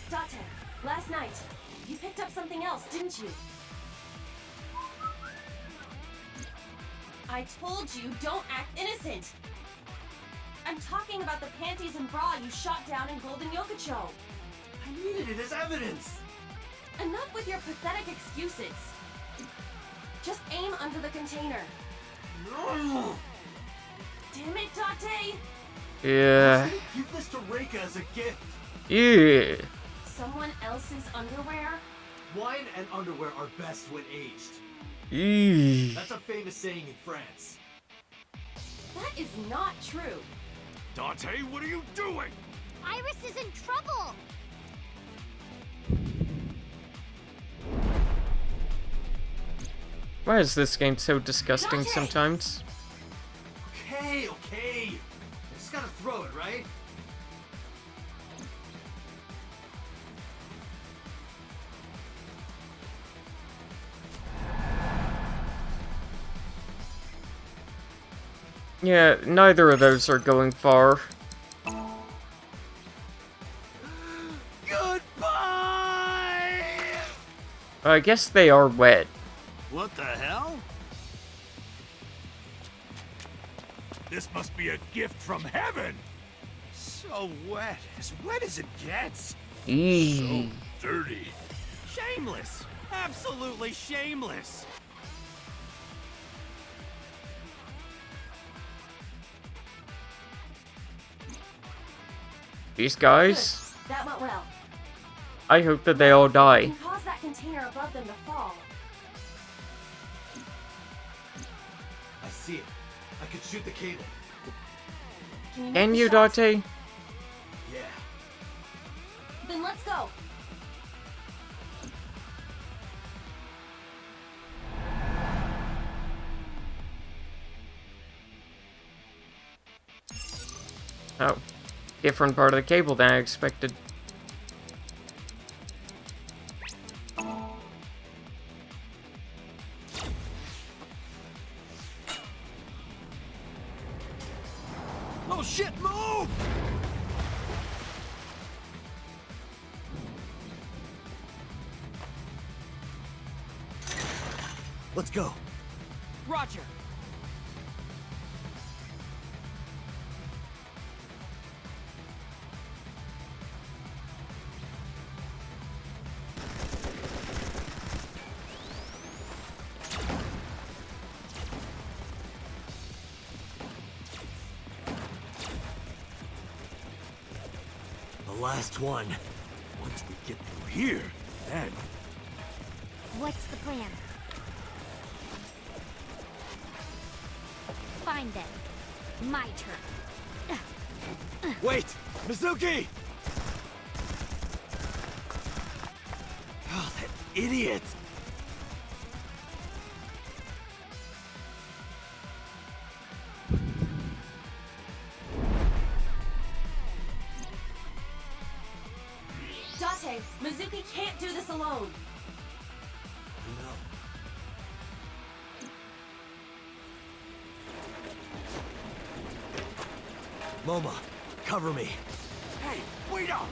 Date, last night, you picked up something else, didn't you? I told you, don't act innocent. I'm talking about the panties and bra you shot down in Golden Yokocho. I needed it as evidence. Enough with your pathetic excuses. Just aim under the container. No. Damn it, Date! Yeah. Give this to Reika as a gift. Yeah. Someone else's underwear? Wine and underwear are best when aged. Eee. That's a famous saying in France. That is not true. Dante, what are you doing? Iris is in trouble! Why is this game so disgusting Dante! sometimes? Okay, okay. I just gotta throw it, right? Yeah, neither of those are going far. Goodbye! I guess they are wet. What the hell? This must be a gift from heaven! So wet as it gets. Eee. So dirty. Shameless! Absolutely shameless! These guys, Good. That went well. I hope that they all die. You can cause that container above them to fall. I see it. I could shoot the cable. Can you, Date? Yeah. Then let's go. Oh, different part of the cable than I expected. Oh shit, move! Let's go. Roger. The last one. Once we get through here, then... What's the plan? Find them. My turn. Wait! Mizuki! Oh, that idiot! Date, Mizuki can't do this alone. Moma, cover me. Hey, wait up!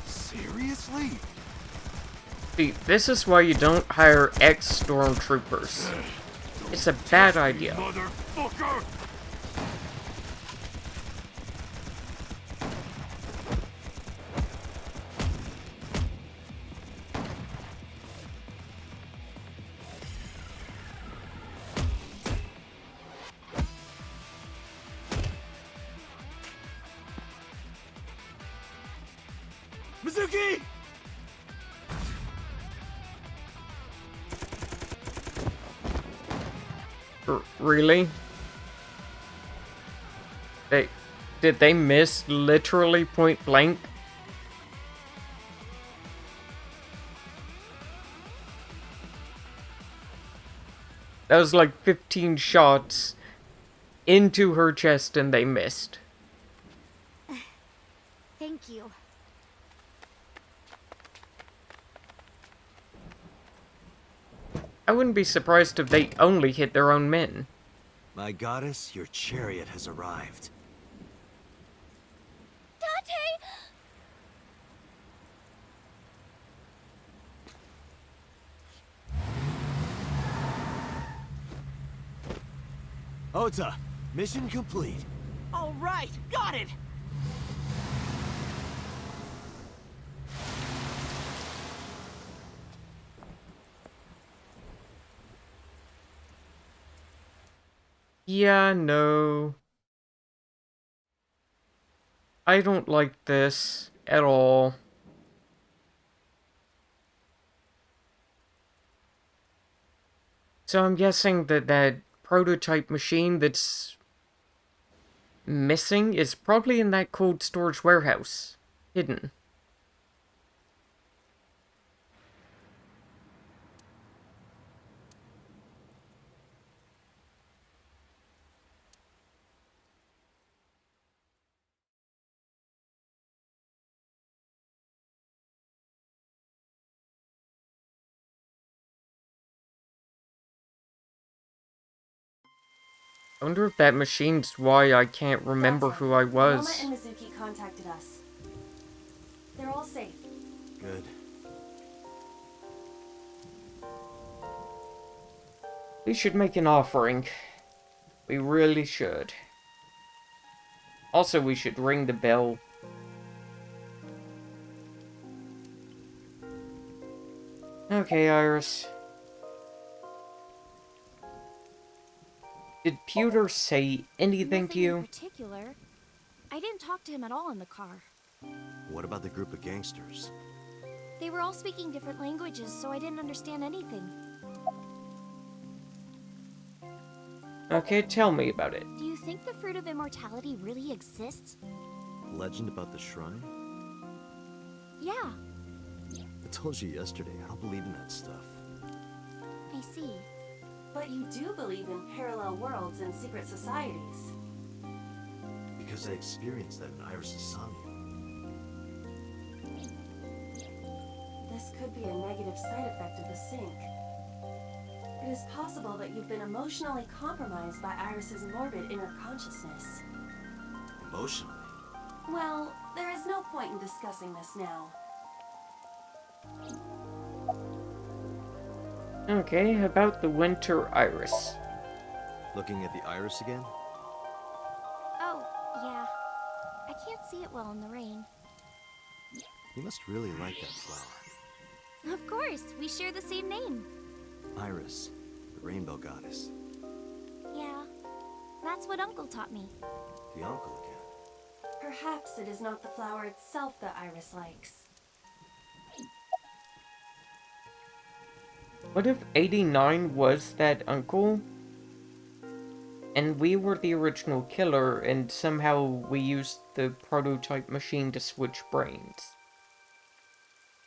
Seriously? See, this is why you don't hire ex-stormtroopers. It's a bad idea. Motherfucker! Mizuki! Really? Did they miss literally point blank? That was like 15 shots, into her chest and they missed. Thank you. I wouldn't be surprised if they only hit their own men. My goddess, your chariot has arrived. Dante! Ota, mission complete. All right, got it! Yeah, no. I don't like this at all. So I'm guessing that that prototype machine that's missing is probably in that cold storage warehouse. Hidden. I wonder if that machine's why I can't remember who I was. Noma and Mizuki contacted us. They're all safe. Good. We should make an offering. We really should. Also, we should ring the bell. Okay, Iris. Did Pewter say anything to you? In particular. I didn't talk to him at all in the car. What about the group of gangsters? They were all speaking different languages, so I didn't understand anything. Okay, tell me about it. Do you think the Fruit of Immortality really exists? Legend about the shrine? Yeah, I told you yesterday, I don't believe in that stuff. I see. But you do believe in parallel worlds and secret societies. Because I experienced that in Iris' Somnium. This could be a negative side effect of the sync. It is possible that you've been emotionally compromised by Iris's morbid inner consciousness. Emotionally? Well, there is no point in discussing this now. Okay, about the Winter Iris. Looking at the iris again? Oh, yeah. I can't see it well in the rain. You must really like that flower. Of course, we share the same name. Iris, the rainbow goddess. Yeah, that's what Uncle taught me. The uncle again. Perhaps it is not the flower itself that Iris likes. What if 89 was that uncle? And we were the original killer, and somehow we used the prototype machine to switch brains?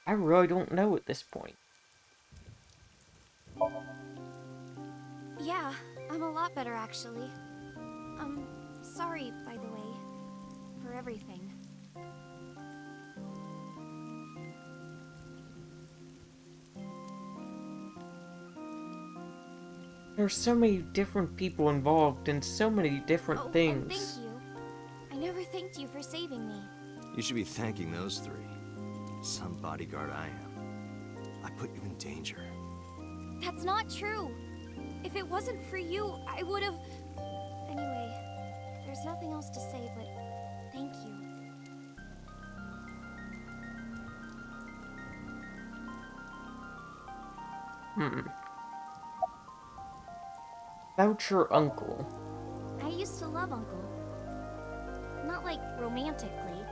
I really don't know at this point. Yeah, I'm a lot better actually. Sorry, by the way, for everything. There's so many different people involved and so many different things. And thank you. I never thanked you for saving me. You should be thanking those three. Some bodyguard I am. I put you in danger. That's not true. If it wasn't for you, I would have... Anyway, there's nothing else to say, but thank you. About your uncle. I used to love Uncle. Not like romantically.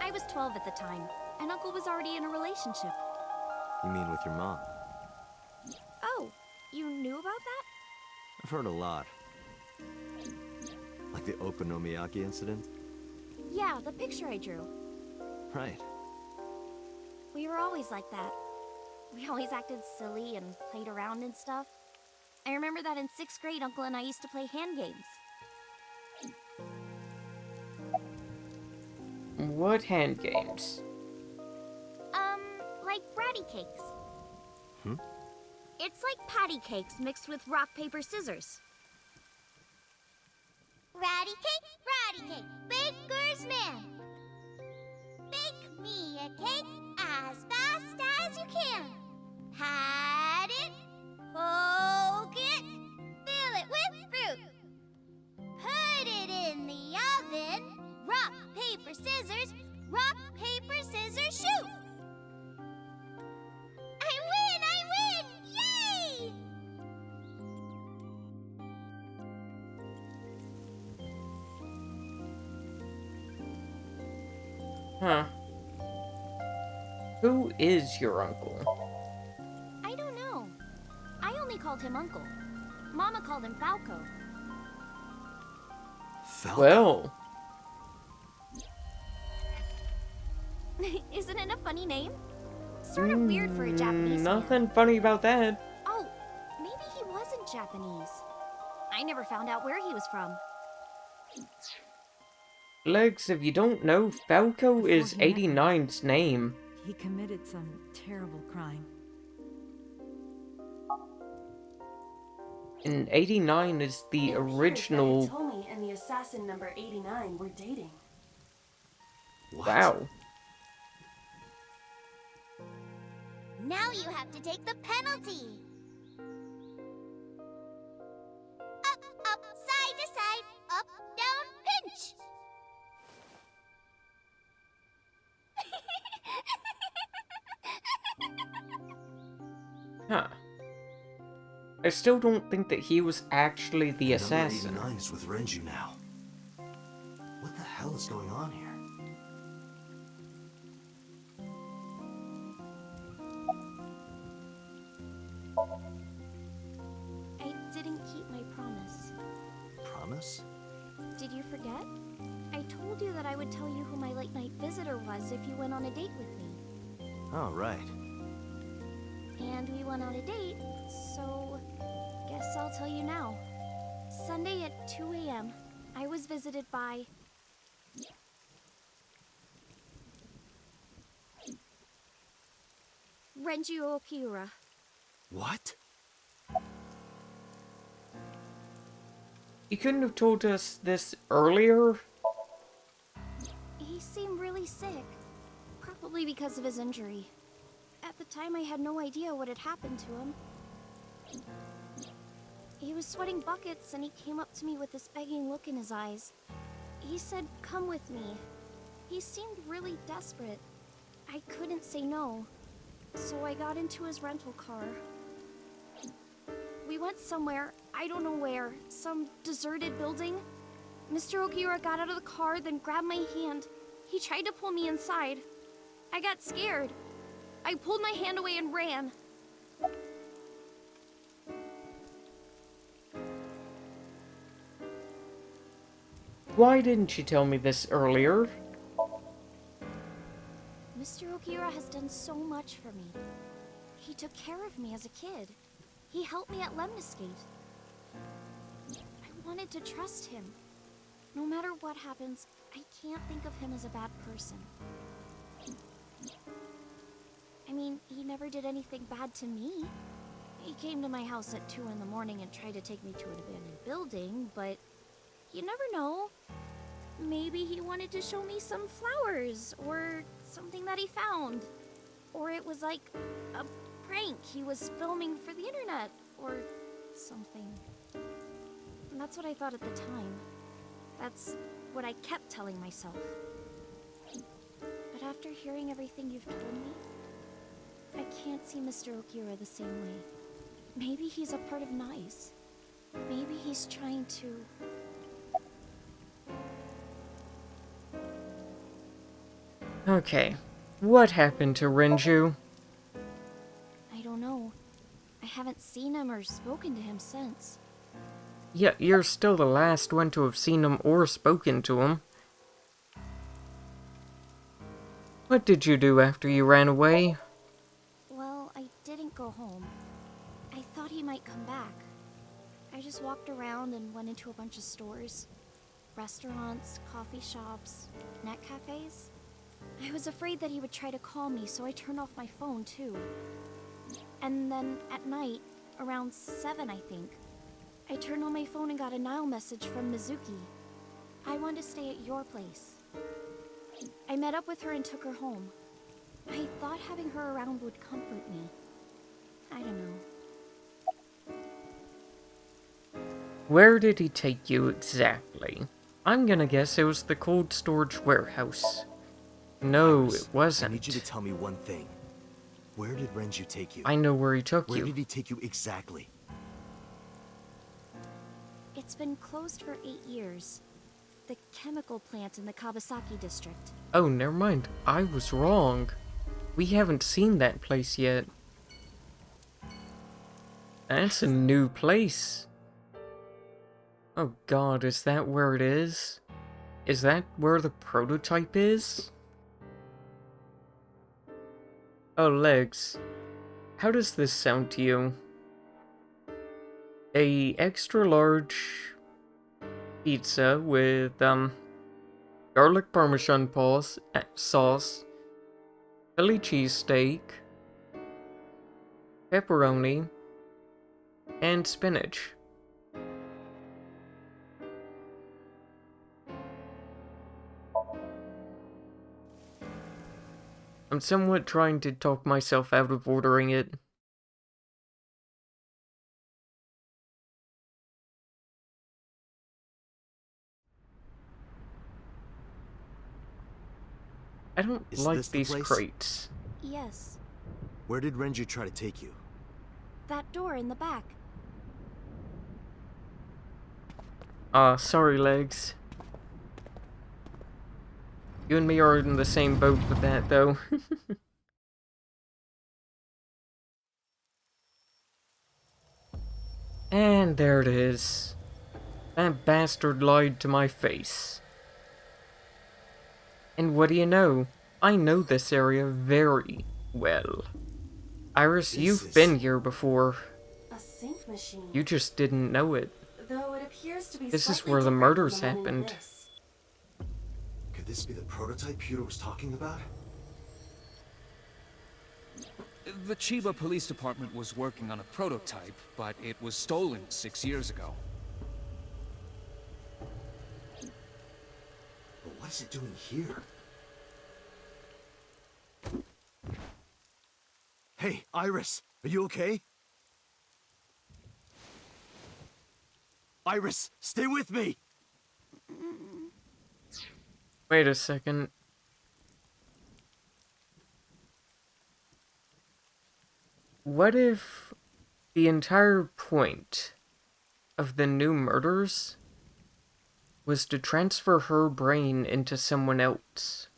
I was 12 at the time, and Uncle was already in a relationship. You mean with your mom? Oh, you knew about that? I've heard a lot. Like the Okonomiyaki incident? Yeah, the picture I drew. Right. We were always like that. We always acted silly and played around and stuff. I remember that in 6th grade, Uncle and I used to play hand games. What hand games? Like bratty cakes. Hmm? It's like patty cakes mixed with rock, paper, scissors. Ratty cake, baker's man. Bake me a cake as fast as you can. Pat it, poke it, fill it with fruit. Put it in the oven. Rock, paper, scissors, shoot. I win! Yay! Huh. Who is your uncle? I don't know. I only called him Uncle. Mama called him Falco. Falco? Well. Isn't it a funny name? Sort of weird for a Japanese Nothing man. funny about that. Oh, maybe he wasn't Japanese. I never found out where he was from. Legs, if you don't know, Falco is 89's name. He committed some terrible crime. And 89 is the original... Hitomi and the assassin number 89 were dating. What? Wow. Now you have to take the penalty. Up, side to side, up, down, pinch. Huh. I still don't think that he was actually the assassin. Number 89 is with Renju now. What the hell is going on here? I didn't keep my promise. Promise? Did you forget? I told you that I would tell you who my late night visitor was if you went on a date with me. Oh, right. And we went on a date, so guess I'll tell you now. Sunday at 2 a.m., I was visited by... Renju Okiura. What? You couldn't have told us this earlier? He seemed really sick, probably because of his injury. At the time, I had no idea what had happened to him. He was sweating buckets, and he came up to me with this begging look in his eyes. He said, "Come with me." He seemed really desperate. I couldn't say no, so I got into his rental car. We went somewhere, I don't know where, some deserted building. Mr. Okiura got out of the car, then grabbed my hand. He tried to pull me inside. I got scared. I pulled my hand away and ran. Why didn't you tell me this earlier? Mr. Okiura has done so much for me. He took care of me as a kid. He helped me at Lemniscate. I wanted to trust him. No matter what happens, I can't think of him as a bad person. I mean, he never did anything bad to me. He came to my house at 2 in the morning and tried to take me to an abandoned building, but you never know. Maybe he wanted to show me some flowers, or something that he found. Or it was like a prank he was filming for the internet, or something. And that's what I thought at the time. That's what I kept telling myself. But after hearing everything you've told me, I can't see Mr. Okiura the same way. Maybe he's a part of Nice. Maybe he's trying to... Okay, what happened to Renju? I don't know. I haven't seen him or spoken to him since. Yeah, you're still the last one to have seen him or spoken to him. What did you do after you ran away? Well, I didn't go home. I thought he might come back. I just walked around and went into a bunch of stores. restaurants, coffee shops, net cafes. I was afraid that he would try to call me, so I turned off my phone too. And then at night, around 7 I think, I turned on my phone and got a Nile message from Mizuki. I wanted to stay at your place. I met up with her and took her home. I thought having her around would comfort me. I don't know. Where did he take you exactly? I'm gonna guess it was the cold storage warehouse. No, Iris, it wasn't. I need you to tell me one thing. Where did Renju take you? I know where he took Where you. did he take you exactly? It's been closed for 8 years. The chemical plant in the Kawasaki district. Oh, never mind. I was wrong. We haven't seen that place yet. That's a new place. Oh god, is that where it is? Is that where the prototype is? Oh, Legs. How does this sound to you? A extra large pizza with, garlic parmesan sauce, Philly cheesesteak, pepperoni, and spinach. I'm somewhat trying to talk myself out of ordering it. I don't Is like this the these place? crates. Yes, Where did Renju try to take you? that door in the back. Sorry, Legs. You and me are in the same boat with that, though. And there it is. That bastard lied to my face. And what do you know? I know this area very well. Iris, you've been here before. A sync machine. You just didn't know it. Though it appears to be This is slightly where the different murders from the one in happened. this. Could this be the prototype Peter was talking about? The Chiba Police Department was working on a prototype, but it was stolen 6 years ago. But what is it doing here? Hey, Iris, are you okay? Iris, stay with me! Wait a second. What if the entire point of the new murders was to transfer her brain into someone else?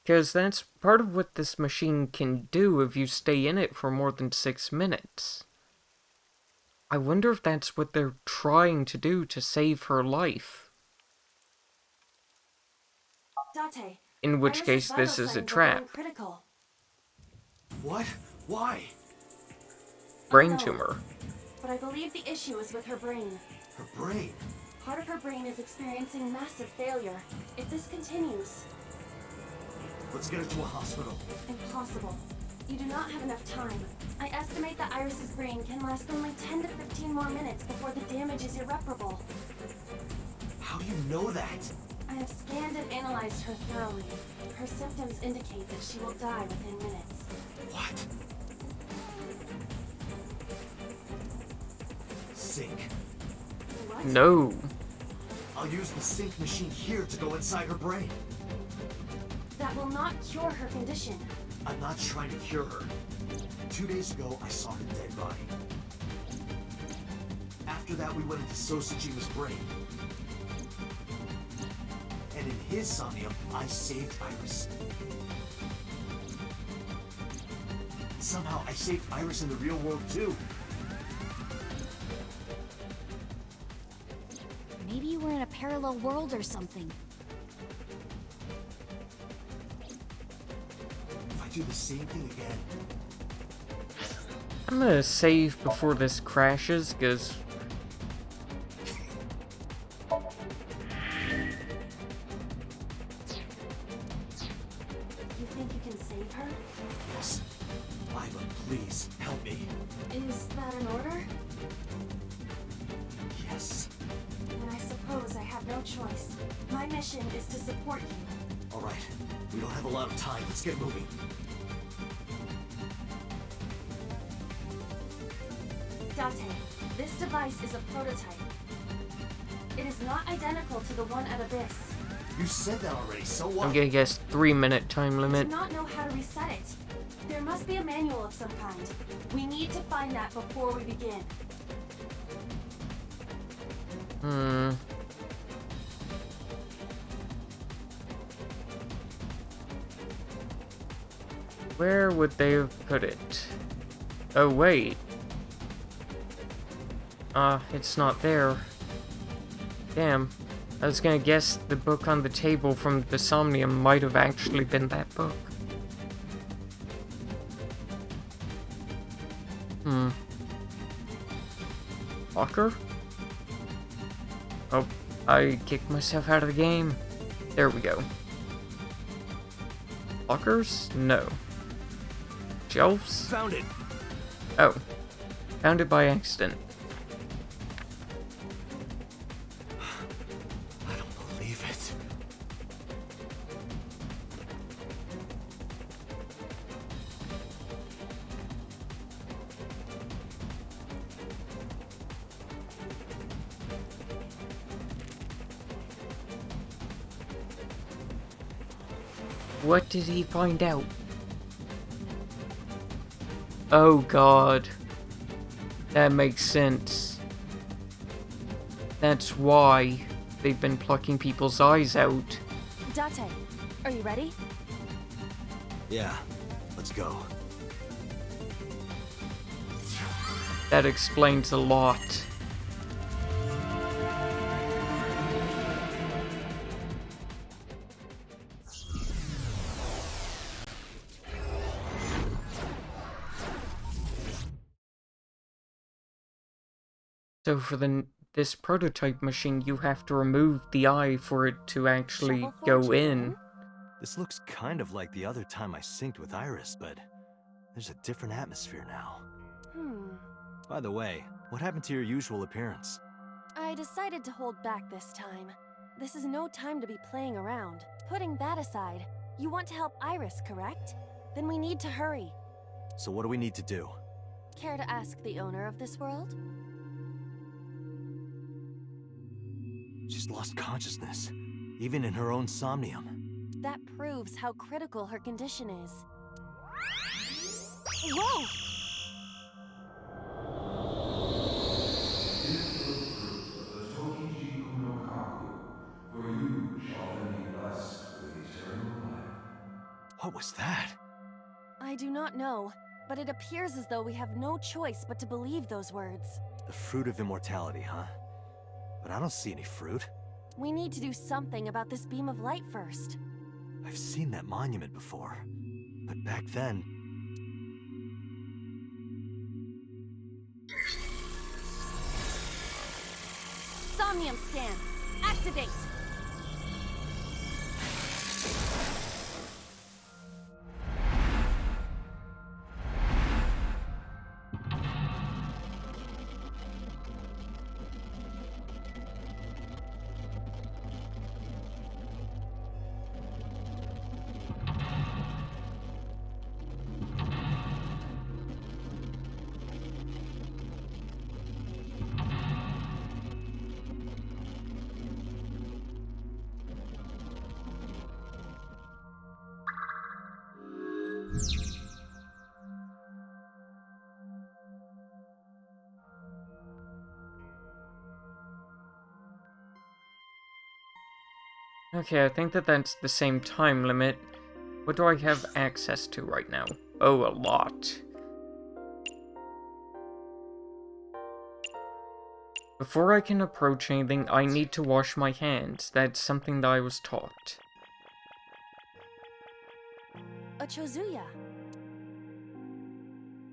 Because that's part of what this machine can do if you stay in it for more than 6 minutes. I wonder if that's what they're trying to do to save her life. Date, In which Iris's case, vital this is a signs are trap. going critical. What? Why? Brain No, tumor. But I believe the issue is with her brain. Her brain? Part of her brain is experiencing massive failure. If this continues... Let's get her to a hospital. Impossible. You do not have enough time. I estimate that Iris's brain can last only 10 to 15 more minutes before the damage is irreparable. How do you know that? I have scanned and analyzed her thoroughly. Her symptoms indicate that she will die within minutes. What? Sync. What? No. I'll use the sync machine here to go inside her brain. That will not cure her condition. I'm not trying to cure her. 2 days ago, I saw her dead body. After that, we went into Sosajima's brain. And in his Somnium, I saved Iris. Somehow, I saved Iris in the real world, too. Maybe we're in a parallel world or something. If I do the same thing again... I'm gonna save before this crashes, because can save her? Yes. Iva, please, help me. Is that an order? Yes. Then I suppose I have no choice. My mission is to support you. All right. We don't have a lot of time. Let's get moving. Date, this device is a prototype. It is not identical to the one at Abyss. You said that already, so what? I'm gonna guess 3-minute time I limit. do not know how to reset it. There must be a manual of some kind. We need to find that before we begin. Where would they have put it? Oh, wait. It's not there. Damn. I was gonna guess the book on the table from the Somnium might have actually been that book. Locker? Oh, I kicked myself out of the game. There we go. Lockers? No. Shelves? Found it! Oh. Found it by accident. I don't believe it. What did he find out? Oh god. That makes sense. That's why they've been plucking people's eyes out. Date, are you ready? Yeah, let's go. That explains a lot. So for this prototype machine, you have to remove the eye for it to actually go in. This looks kind of like the other time I synced with Iris, but there's a different atmosphere now. By the way, what happened to your usual appearance? I decided to hold back this time. This is no time to be playing around. Putting that aside, you want to help Iris, correct? Then we need to hurry. So what do we need to do? Care to ask the owner of this world? She's lost consciousness, even in her own somnium. That proves how critical her condition is. Whoa! For you shall then be blessed with eternal life. What was that? I do not know, but it appears as though we have no choice but to believe those words. The fruit of immortality, huh? But I don't see any fruit. We need to do something about this beam of light first. I've seen that monument before, but back then... Somnium scan! Activate! Okay, I think that's the same time limit. What do I have access to right now? Oh, a lot. Before I can approach anything, I need to wash my hands. That's something that I was taught. A Chozuya.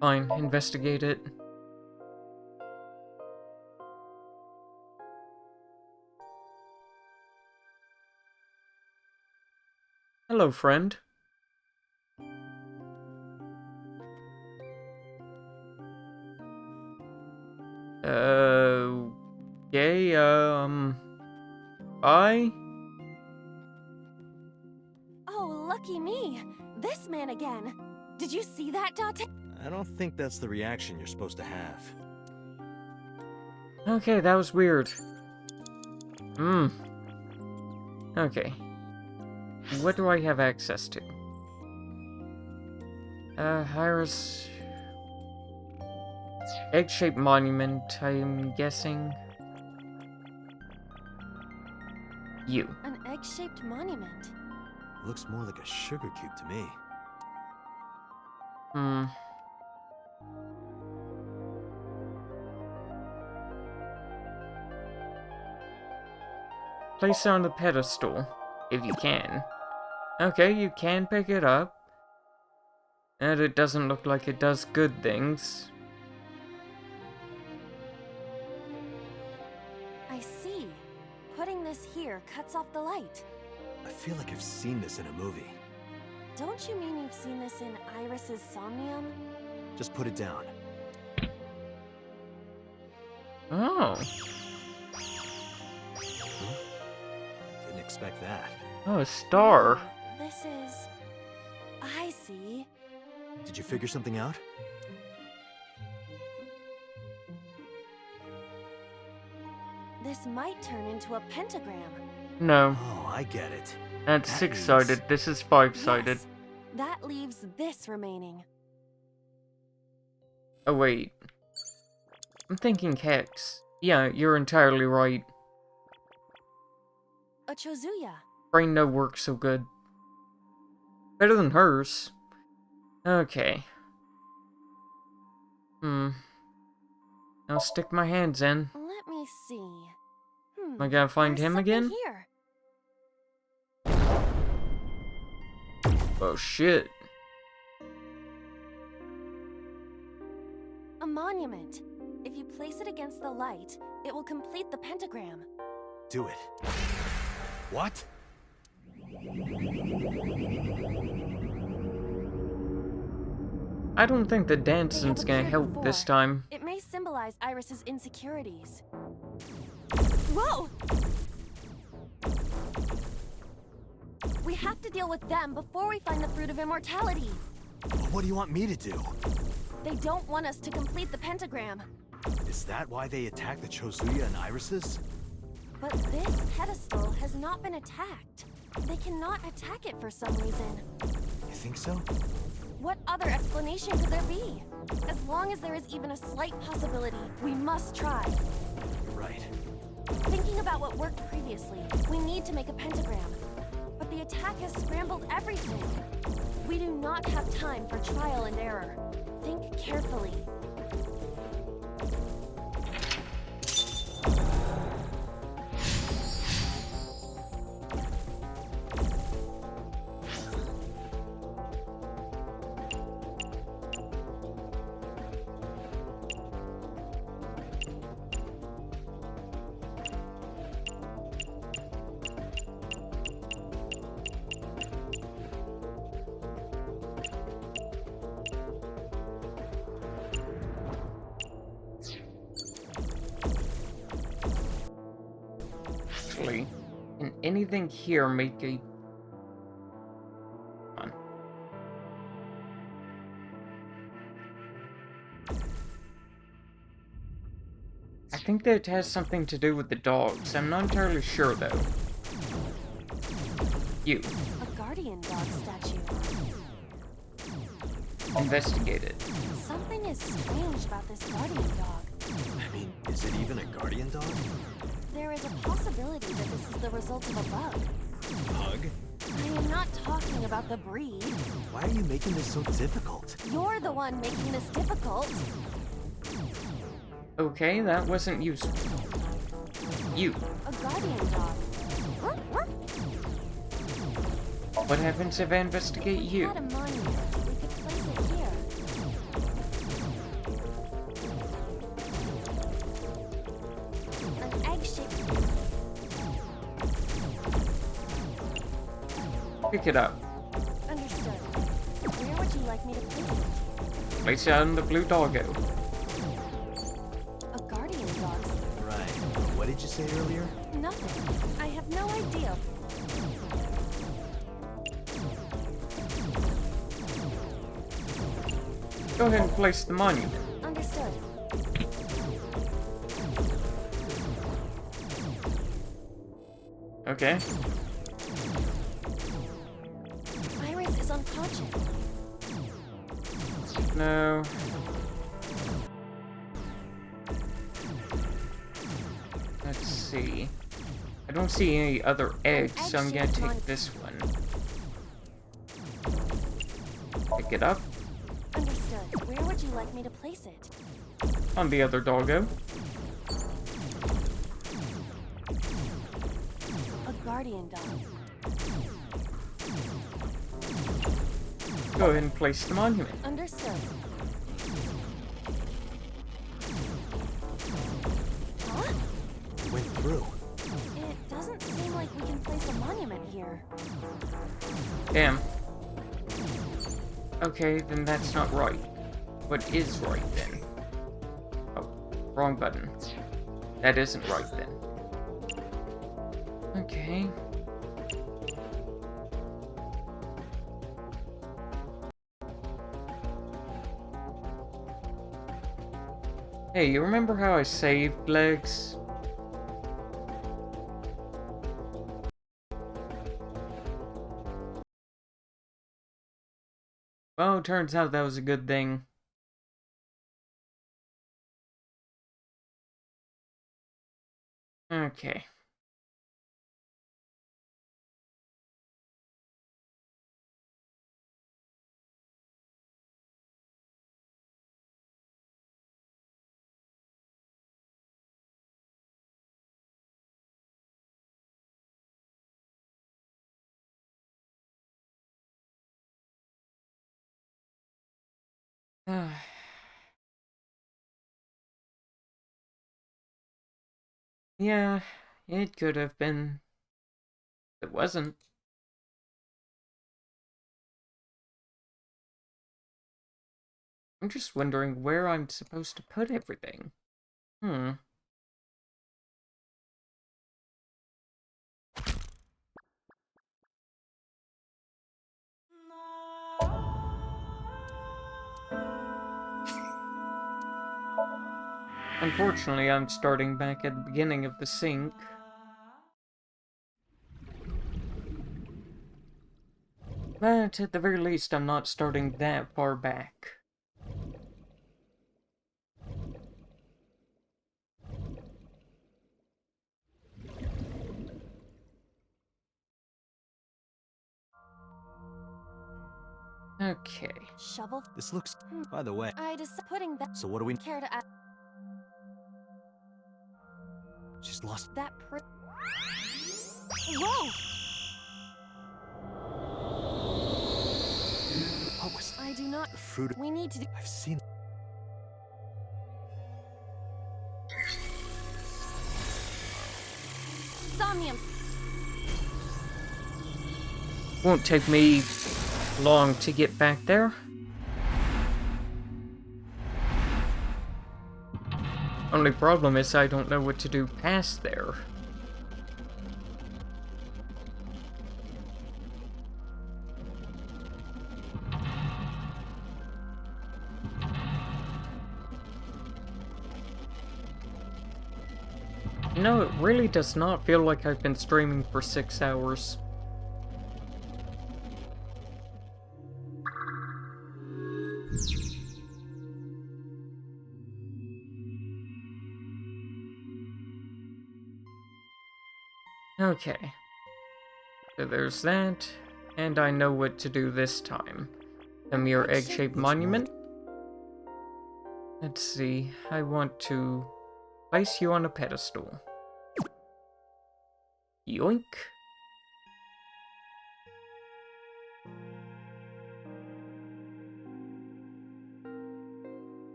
Fine, investigate it. Hello, friend. Okay, bye? Oh, lucky me! This man again! Did you see that, Date? I don't think that's the reaction you're supposed to have. Okay, that was weird. Okay. What do I have access to? Iris... Egg-shaped monument, I'm guessing. You. An egg-shaped monument. Looks more like a sugar cube to me. Place it on the pedestal, if you can. Okay, you can pick it up. And it doesn't look like it does good things. I see. Putting this here cuts off the light. I feel like I've seen this in a movie. Don't you mean you've seen this in Iris's Somnium? Just put it down. Oh. Didn't expect that. Oh, a star. This is... I see. Did you figure something out? This might turn into a pentagram. No. Oh, I get it. That's That six-sided. means- This is five-sided. Yes. That leaves this remaining. Oh, wait. I'm thinking hex. Yeah, you're entirely right. A Chozuya. Brain no works so good. Better than hers. Okay. I'll stick my hands in. Let me see. Am I gonna find There's him something again? Here. Oh shit. A monument. If you place it against the light, it will complete the pentagram. Do it. What? I don't think the dancing's They gonna have help appeared this before. time. It may symbolize Iris's insecurities. Whoa! We have to deal with them before we find the fruit of immortality. What do you want me to do? They don't want us to complete the pentagram. Is that why they attacked the Chozuya and Irises? But this pedestal has not been attacked. They cannot attack it for some reason. You think so? What other explanation could there be? As long as there is even a slight possibility, we must try. Right. Thinking about what worked previously, we need to make a pentagram. But the attack has scrambled everything. We do not have time for trial and error. Think carefully. Actually, can anything here make a... Come on. I think that it has something to do with the dogs. I'm not entirely sure, though. You. A guardian dog statue. Investigate it. Something is strange about this guardian dog. I mean, is it even a guardian dog? There is a possibility that this is the result of a bug. Bug? I am not talking about the breed. Why are you making this so difficult? You're the one making this difficult. Okay, that wasn't useful. You. A guardian dog. What happens if I investigate you? Had a monument. We could place it here. An egg-shaped... Pick it up. Understood. Where would you like me to place it? Place it on the blue doggo. A guardian say earlier? Nothing. I have no idea. Go ahead and place the monument. Understood. Okay. Iris is unconscious. No. Let's see. I don't see any other eggs, so I'm gonna take this one. Pick it up. Understood. Where would you like me to place it? On the other doggo. A guardian dog. Go ahead and place the monument. Understood. Huh? Went through. It doesn't seem like we can place a monument here. Damn. Okay, then that's not right. What is right then? Oh, wrong button. That isn't right then. Okay. Hey, you remember how I saved legs? Well, turns out that was a good thing. Okay. Yeah, it could have been. It wasn't. I'm just wondering where I'm supposed to put everything. Unfortunately, I'm starting back at the beginning of the sink. But at the very least, I'm not starting that far back. Okay. Shovel. This looks... By the way... I just putting that... So what do we... Care to add... She's lost... That Whoa! What was... I do not... The fruit... We need to do... I've seen... Somnium. Won't take me long to get back there. Only problem is I don't know what to do past there. You know, it really does not feel like I've been streaming for 6 hours. Okay. So there's that, and I know what to do this time. A mere egg-shaped monument. Let's see, I want to place you on a pedestal. Yoink.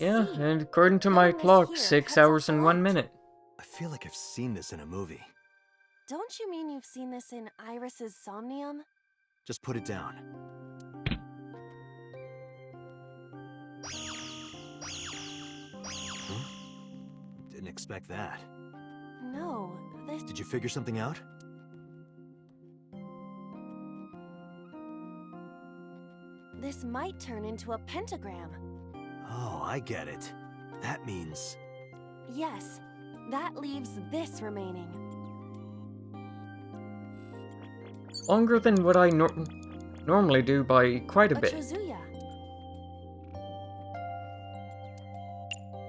Yeah, and according to my clock, 6 hours and 1 minute. I feel like I've seen this in a movie. Don't you mean you've seen this in Iris's Somnium? Just put it down. Huh? Didn't expect that. No, this... Did you figure something out? This might turn into a pentagram. Oh, I get it. That means... Yes, that leaves this remaining. Longer than what I normally do by quite a bit. Chozuya.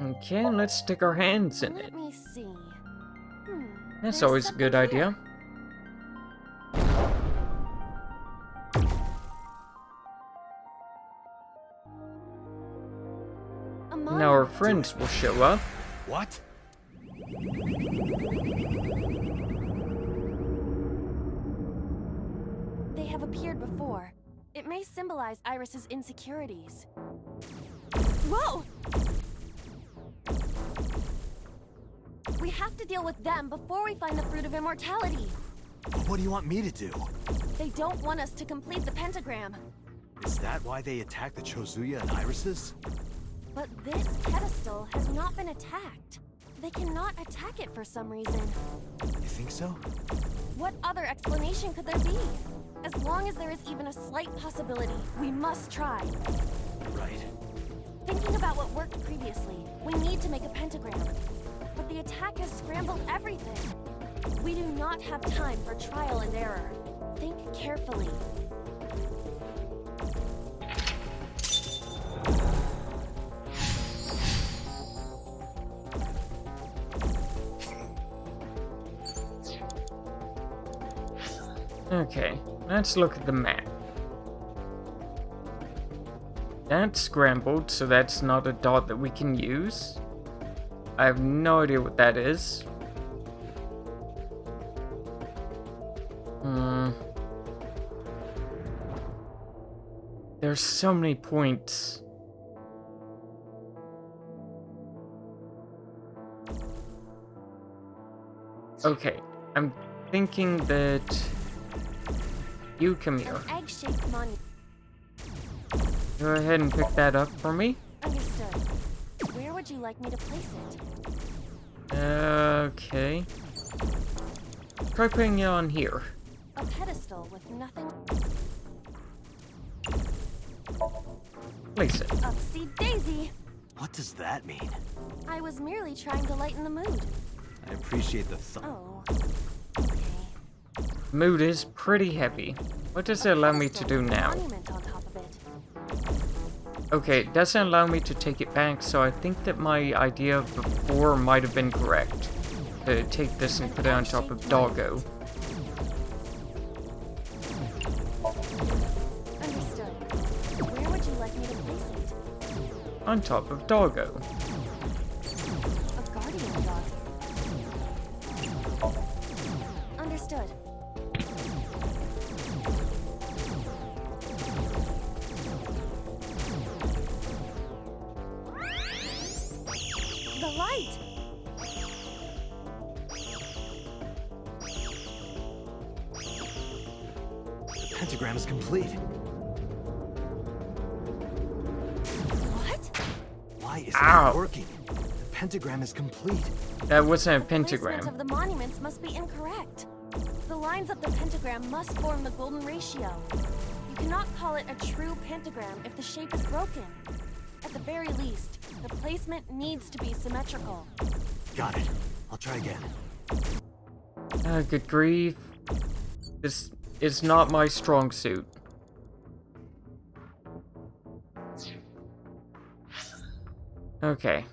Okay, let's stick our hands in it. Let me see. That's there's always a good something idea. Now our friends will show up. What? They have appeared before. It may symbolize Iris's insecurities. Whoa! We have to deal with them before we find the Fruit of Immortality. What do you want me to do? They don't want us to complete the pentagram. Is that why they attacked the Chozuya and Irises? But this pedestal has not been attacked. They cannot attack it for some reason. You think so? What other explanation could there be? As long as there is even a slight possibility, we must try. Right. Thinking about what worked previously, we need to make a pentagram. But the attack has scrambled everything. We do not have time for trial and error. Think carefully. Okay, let's look at the map. That's scrambled, so that's not a dot that we can use. I have no idea what that is. There's so many points. Okay, I'm thinking that you come here. An egg-shaped monument. Go ahead and pick that up for me. Understood. Where would you like me to place it? Okay. Try putting it on here. A pedestal with nothing... Place it. Upsy daisy! What does that mean? I was merely trying to lighten the mood. I appreciate the thought. Oh. Mood is pretty heavy. What does it allow me to do now? Monument on top of it. Okay, it doesn't allow me to take it back, so I think that my idea before might have been correct. To take this and put it on top of Doggo. Understood. Where would you like me to place it? On top of Doggo. A guardian dog. Understood. The light! The pentagram is complete. What? Why isn't it working? The pentagram is complete. That wasn't a The pentagram. placement of the monuments must be incorrect. The lines of the pentagram must form the golden ratio. You cannot call it a true pentagram if the shape is broken. At the very least, the placement needs to be symmetrical. Got it. I'll try again. Good grief. This is not my strong suit. Okay.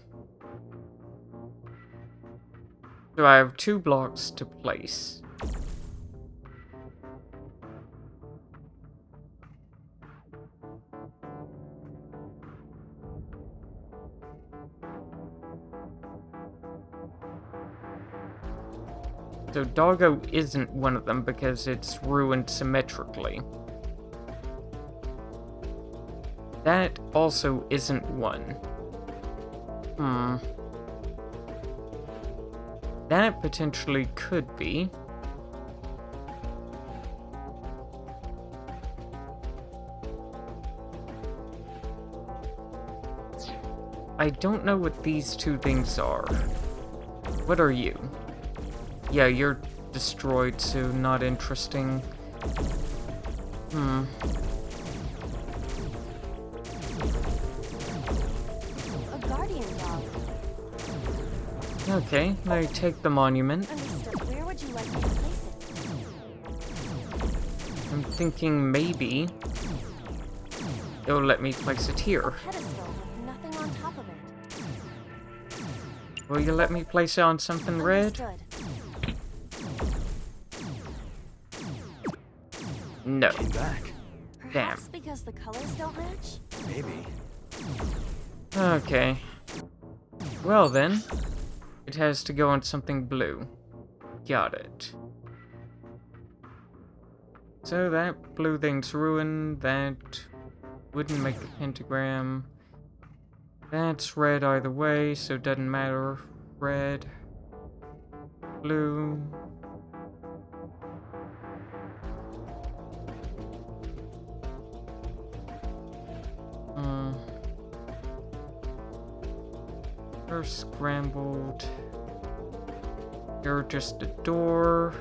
So I have 2 blocks to place. So Doggo isn't one of them because it's ruined symmetrically. That also isn't one. That potentially could be. I don't know what these 2 things are. What are you? Yeah, you're destroyed, so not interesting. A guardian dog. Okay, I take the monument. Understood. Where would you like me to place it? I'm thinking maybe it'll let me place it here. Pedestal with nothing on top of it. Will you let me place it on something red? Understood. No. Came back. Perhaps because the colors don't match? Maybe. Okay. Well then, it has to go on something blue. Got it. So that blue thing's ruined, that wouldn't make a pentagram. That's red either way, so it doesn't matter. Red. Blue. They're scrambled. You're just a door.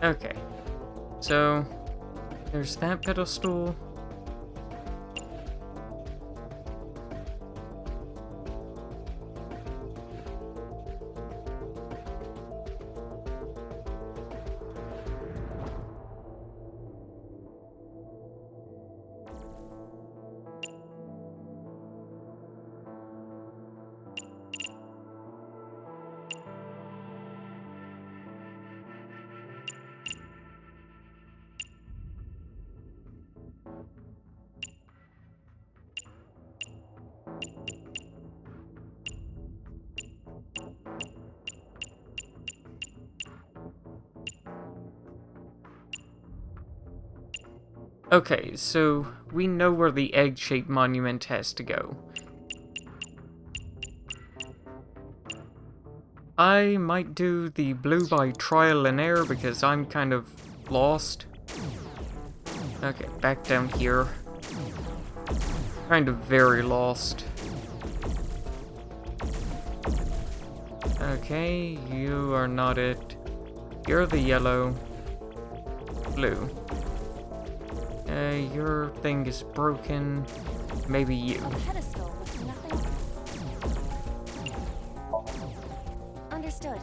Okay. So, there's that pedestal. Okay, so we know where the egg-shaped monument has to go. I might do the blue by trial and error because I'm kind of lost. Okay, back down here. Kind of very lost. Okay, you are not it. You're the yellow. Blue. Your thing is broken. Maybe you. A pedestal with nothing. Understood.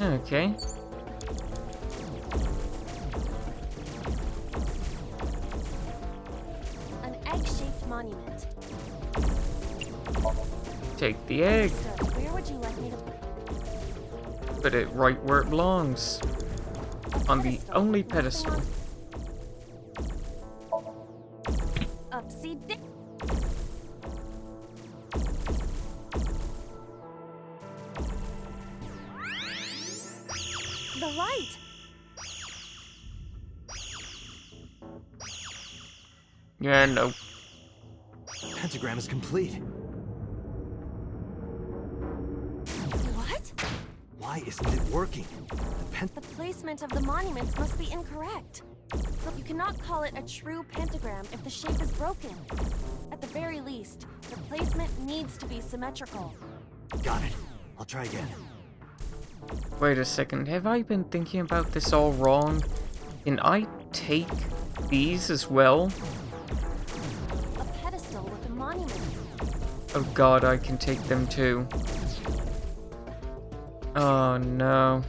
Okay. An egg-shaped monument. Take the egg. Understood. Where would you like me to Put it right where it belongs. On the only pedestal. Upsy da- The light! Yeah, no. Pentagram is complete. What? Why isn't it working? The placement of the monuments must be incorrect. You cannot call it a true pentagram if the shape is broken. At the very least, the placement needs to be symmetrical. Got it. I'll try again. Wait a second, have I been thinking about this all wrong? Can I take these as well? A pedestal with a monument. Oh god, I can take them too. Oh no.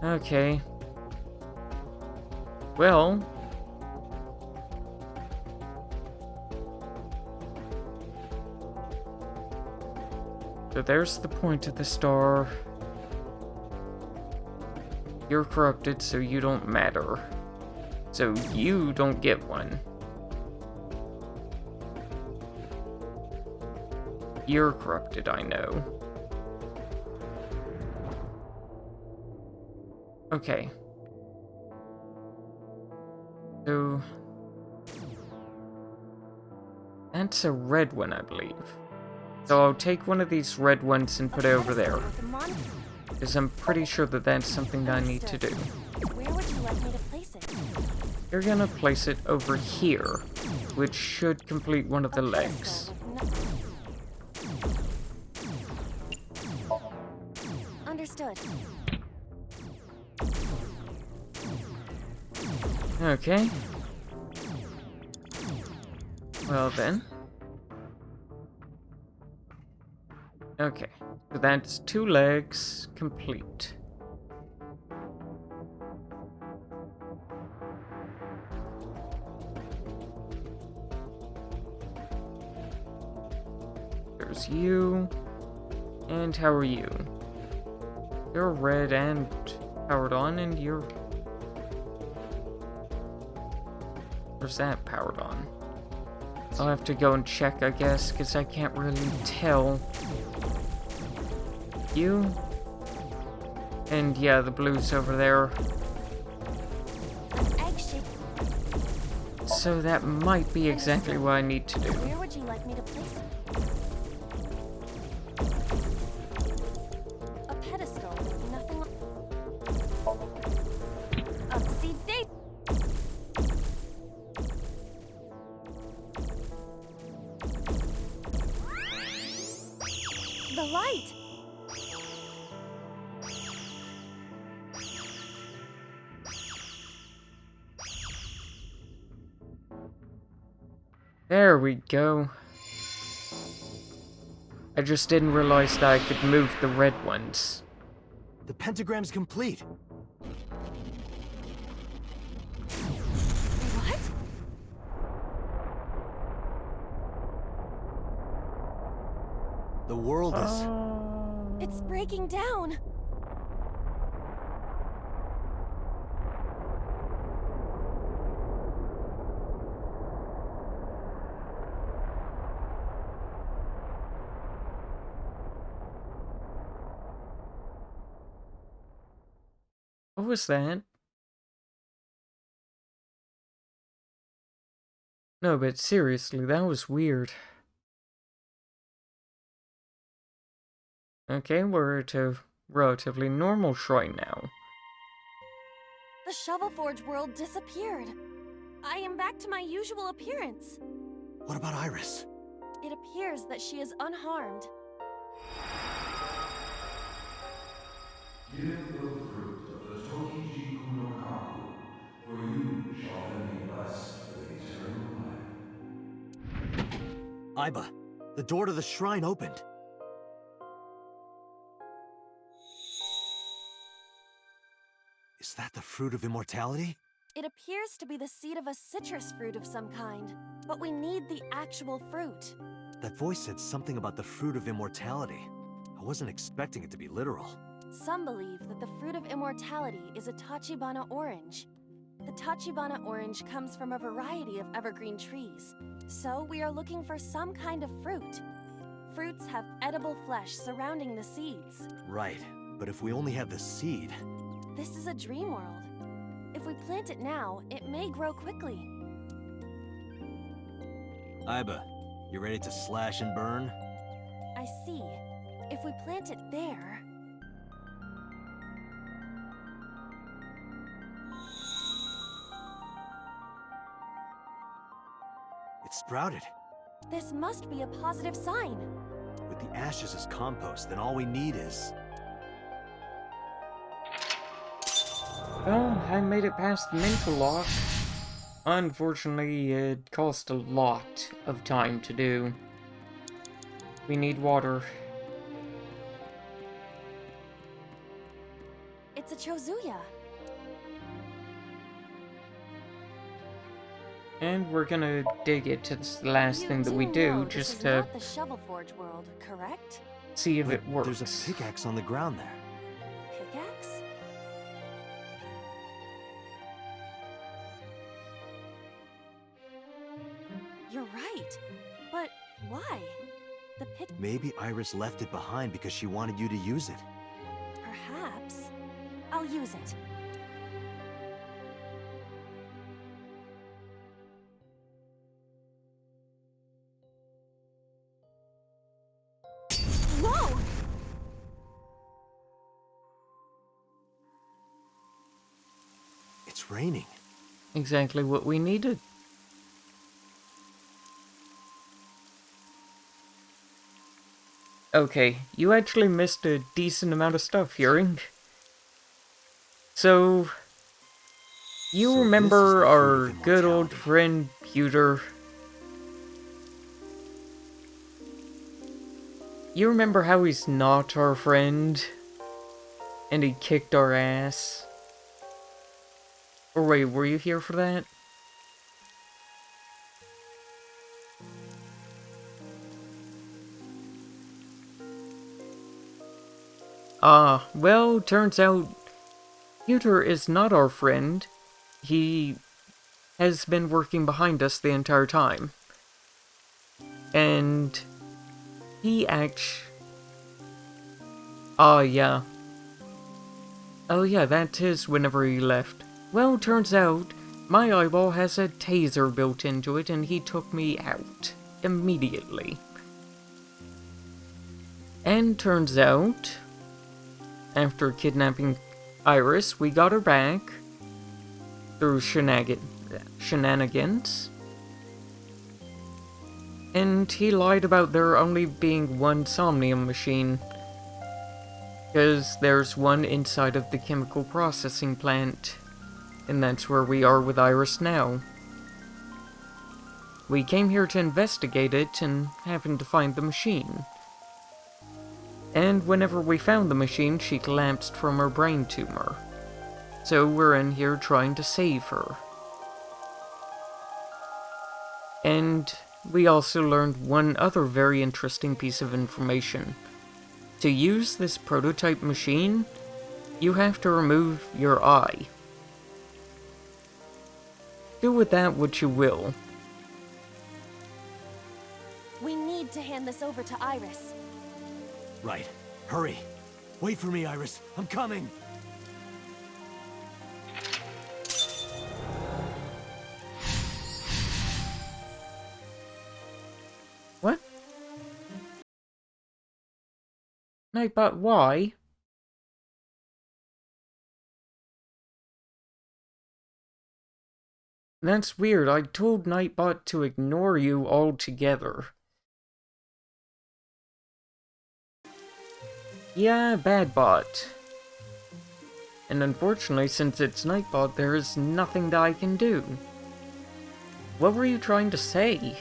Okay. Well. So there's the point of the star. You're corrupted, so you don't matter. So you don't get one. You're corrupted, I know. Okay. So, That's a red one, I believe. So I'll take one of these red ones and put it over there. Because I'm pretty sure that that's something that I need to do. Where would you like me to place it? You're gonna place it over here, which should complete one of the legs. Understood. Okay. Well then. Okay, so that's 2 legs complete. There's you. And how are you? You're red and powered on, and you're... Where's that powered on? I'll have to go and check, I guess, because I can't really tell. You? And yeah, the blue's over there. So that might be exactly what I need to do. Where would you like me to place it? A pedestal with nothing on. See, they... The light! There we go. I just didn't realize that I could move the red ones. The pentagram's complete. What? The world is... It's breaking down. What was that? No, but seriously, that was weird. Okay, we're at a relatively normal shrine now. The Shovel Forge world disappeared. I am back to my usual appearance. What about Iris? It appears that she is unharmed. Give the fruit of the Tokijiku no Kaku, for you shall then be blessed with eternal life. Aiba, the door to the shrine opened. Is that the fruit of immortality? It appears to be the seed of a citrus fruit of some kind, but we need the actual fruit. That voice said something about the fruit of immortality. I wasn't expecting it to be literal. Some believe that the fruit of immortality is a Tachibana orange. The Tachibana orange comes from a variety of evergreen trees, so we are looking for some kind of fruit. Fruits have edible flesh surrounding the seeds. Right, but if we only have the seed... This is a dream world. If we plant it now, it may grow quickly. Aiba, you ready to slash and burn? I see. If we plant it there... It sprouted. This must be a positive sign. With the ashes as compost, then all we need is... Well, I made it past the mental lock. Unfortunately, it cost a lot of time to do. We need water. It's a Chozuya. And we're gonna dig it to the last thing that we do, just to Not the Shovel Forge world, correct? see if it works. There's a pickaxe on the ground there. Pickaxe? You're right. But why? The pick... Maybe Iris left it behind because she wanted you to use it. Perhaps. I'll use it. raining. Exactly what we needed. Okay, you actually missed a decent amount of stuff, Hearing. So, you So remember this is the fruit of our good old immortality. friend Pewter? You remember how he's not our friend? And he kicked our ass? Or wait, were you here for that? Well, turns out Pewter is not our friend. He has been working behind us the entire time. And he yeah. Oh yeah, that is whenever he left. Well, turns out my eyeball has a taser built into it and he took me out. Immediately. And turns out, after kidnapping Iris, we got her back through shenanigans. And he lied about there only being one Somnium machine. Because there's one inside of the chemical processing plant. And that's where we are with Iris now. We came here to investigate it and happened to find the machine. And whenever we found the machine, she collapsed from her brain tumor. So we're in here trying to save her. And we also learned one other very interesting piece of information. To use this prototype machine, you have to remove your eye. Do with that what you will. We need to hand this over to Iris. Right. Hurry. Wait for me, Iris. I'm coming. What? Nightbot, why? That's weird. I told Nightbot to ignore you altogether. Yeah, bad bot. And unfortunately, since it's Nightbot, there is nothing that I can do. What were you trying to say?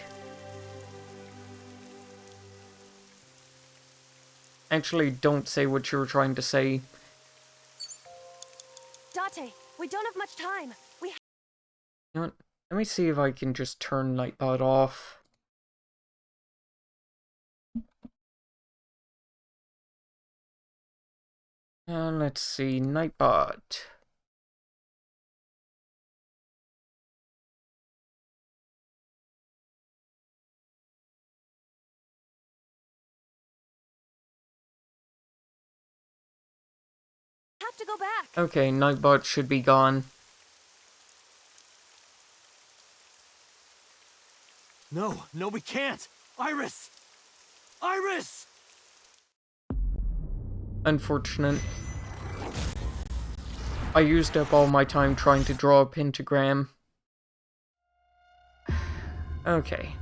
Actually, don't say what you were trying to say. Date, we don't have much time. You know what? Let me see if I can just turn Nightbot off. Let's see, Nightbot. Have to go back. Okay, Nightbot should be gone. No, we can't! Iris! Iris! Unfortunate. I used up all my time trying to draw a pentagram. Okay.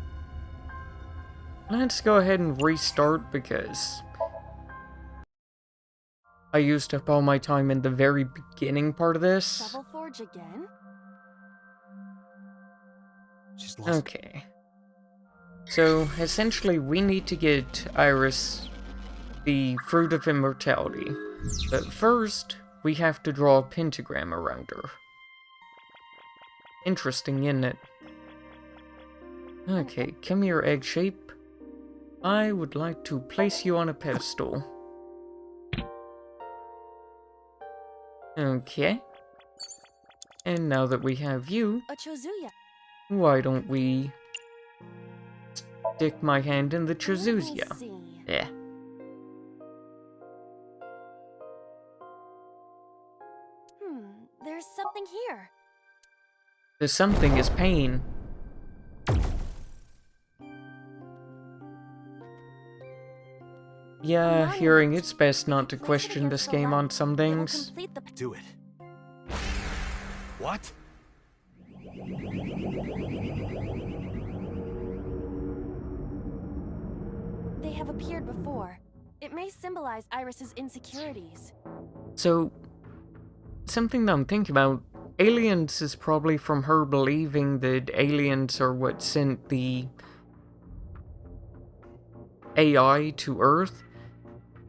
Let's go ahead and restart because I used up all my time in the very beginning part of this. Double Forge again? She's lost. Okay. So, essentially, we need to get Iris the Fruit of Immortality. But first, we have to draw a pentagram around her. Interesting, isn't it? Okay, come here, egg shape. I would like to place you on a pedestal. Okay. And now that we have you, A Chozuya. why don't we stick my hand in the Let me Chozuya? see. Yeah. There's something here. The something is pain. Yeah, Hearing, it's best not to question this game on some things. Do it. What? They have appeared before. It may symbolize Iris's insecurities. So, something that I'm thinking about, aliens is probably from her believing that aliens are what sent the AI to Earth,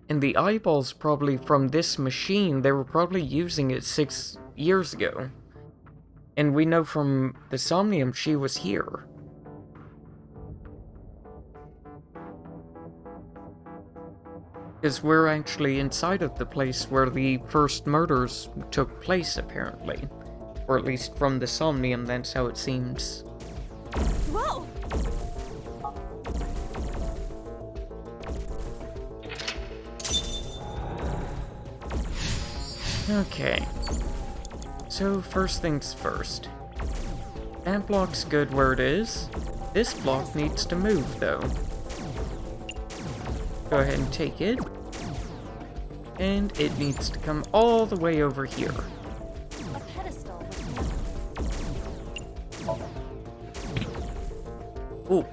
and the eyeball's probably from this machine. They were probably using it 6 years ago. And we know from the Somnium she was here. Because we're actually inside of the place where the first murders took place, apparently. Or at least from the Somnium, that's how it seems. Whoa! Okay. So, first things first. That block's good where it is. This block needs to move, though. Go ahead and take it. And it needs to come all the way over here. A pedestal. Ooh.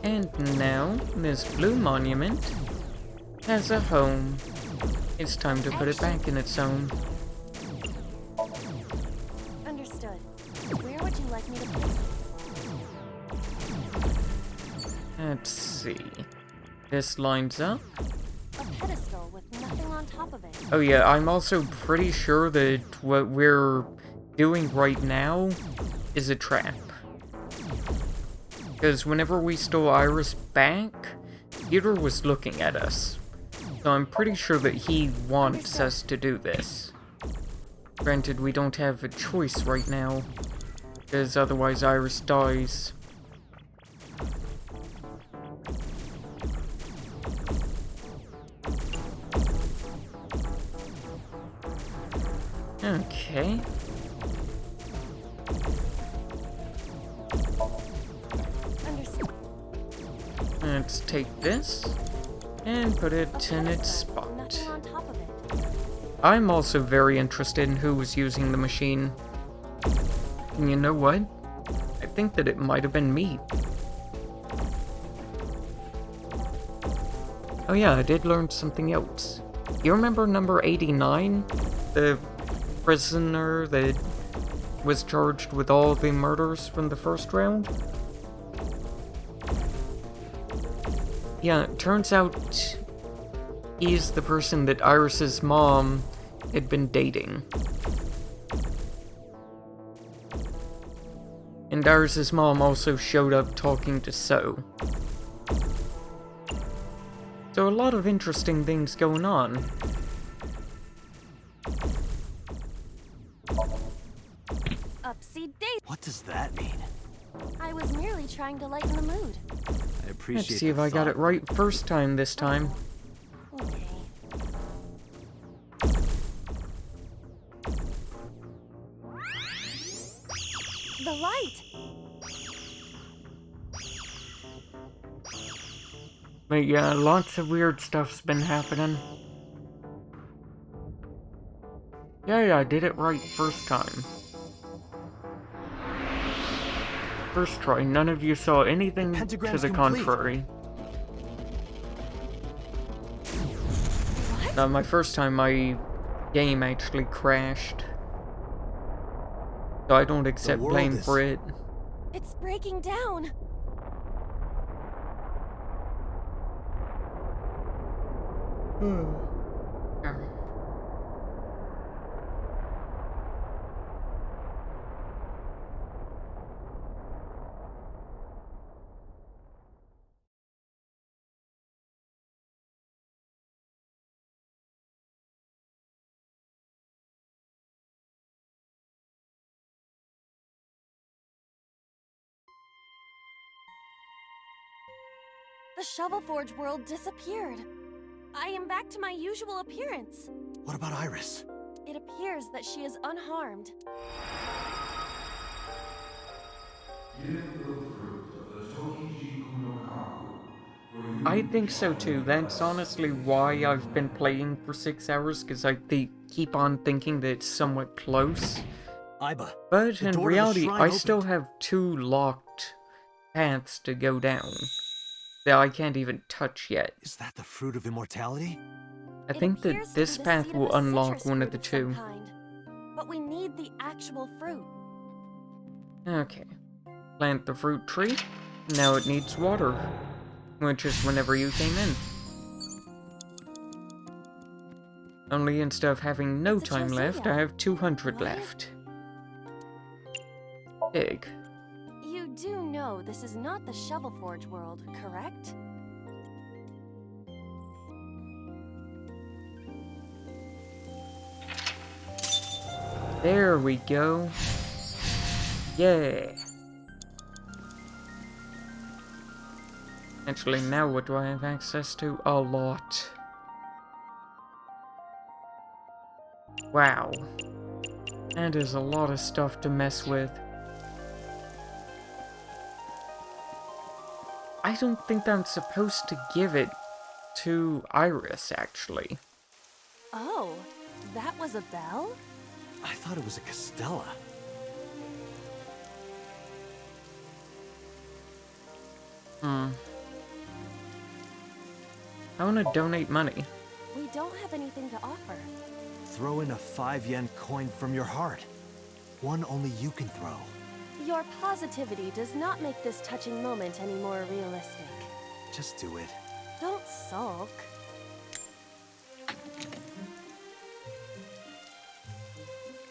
And now, this blue monument has a home. It's time to put it back in its home. Understood. Where would you like me to place it? Let's see. This lines up. A pedestal with nothing on top of it. Oh yeah, I'm also pretty sure that what we're doing right now is a trap. Because whenever we stole Iris back, Peter was looking at us. So I'm pretty sure that he wants us to do this. Granted, we don't have a choice right now, because otherwise Iris dies. Okay. Let's take this and put it in its spot. I'm also very interested in who was using the machine. And you know what? I think that it might have been me. Oh yeah, I did learn something else. You remember number 89? The prisoner that was charged with all the murders from the first round? Yeah, it turns out he's the person that Iris's mom had been dating. And Iris's mom also showed up talking to So. So a lot of interesting things going on. Upsy daisy. What does that mean? I was merely trying to lighten the mood. I appreciate Let's see if I got it right first time this time. Okay. The light! But yeah, lots of weird stuff's been happening. Yeah, I did it right first time. First try, none of you saw anything to the contrary. Now, my first time, my game actually crashed. So I don't accept blame for it. It's breaking down! The Shovel Forge world disappeared. I am back to my usual appearance. What about Iris? It appears that she is unharmed. I think so too. That's honestly why I've been playing for 6 hours, because I keep on thinking that it's somewhat close. Iba, But the in door to the reality, shrine I opened. still have 2 locked paths to go down that I can't even touch yet. Is that the fruit of immortality? I think that appears to this be the path seed of will a unlock citrus one of fruit the some 2. kind. But we need the actual fruit. Okay. Plant the fruit tree. Now it needs water, which is whenever you came in. Only instead of having no It's a time left, I Josiah. have 200 What? left. Big. You do know this is not the Shovel Forge world, correct? There we go. Yeah. Actually, now what do I have access to? A lot. Wow. That is a lot of stuff to mess with. I don't think I'm supposed to give it to Iris, actually. Oh, that was a bell? I thought it was a Castella. I want to donate money. We don't have anything to offer. Throw in a 5-yen coin from your heart. One only you can throw. Your positivity does not make this touching moment any more realistic. Just do it. Don't sulk.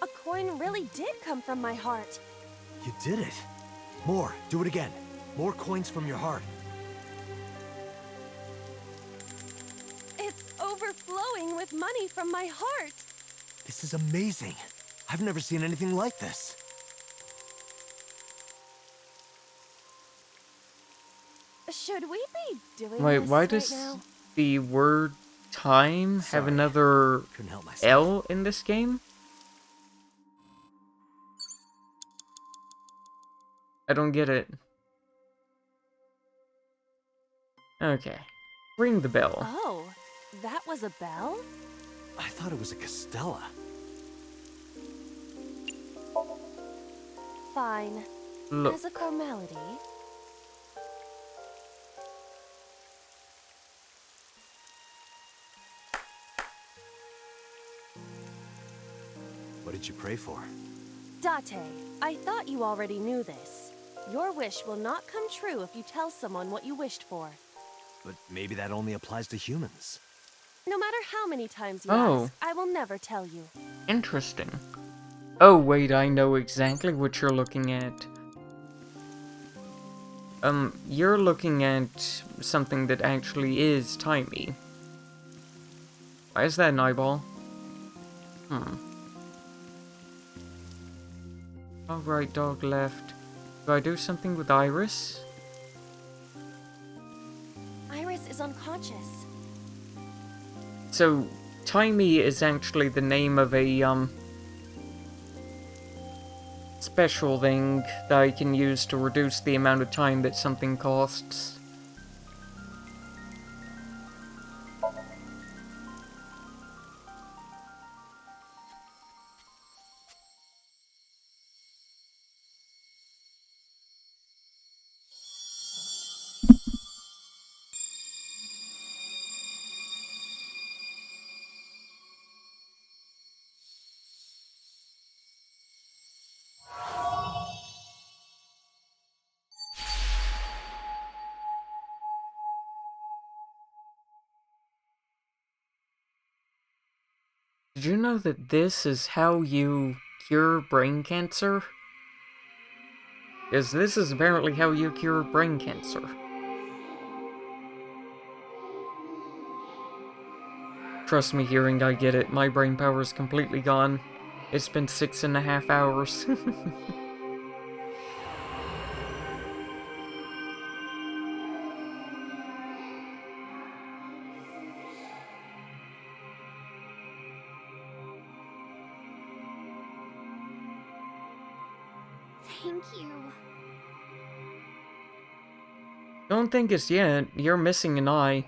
A coin really did come from my heart. You did it. More. Do it again. More coins from your heart. It's overflowing with money from my heart. This is amazing. I've never seen anything like this. Should we be doing Wait, this why right does now? the word time have Sorry. another Couldn't help myself. L in this game? I don't get it. Okay. Ring the bell. Oh, that was a bell? I thought it was a Castella. Fine. Look. As a formality. What did you pray for? Date, I thought you already knew this. Your wish will not come true if you tell someone what you wished for. But maybe that only applies to humans. No matter how many times you Oh. ask, I will never tell you. Interesting. Oh, wait, I know exactly what you're looking at. You're looking at something that actually is timey. Why is that an eyeball? Alright, dog left. Do I do something with Iris? Iris is unconscious. So, timey is actually the name of a, special thing that I can use to reduce the amount of time that something costs. Did you know that this is how you cure brain cancer? Because this is apparently how you cure brain cancer. Trust me, hearing, I get it. My brain power is completely gone. It's been 6.5 hours. Thank you. Don't think it's yet. You're missing an eye.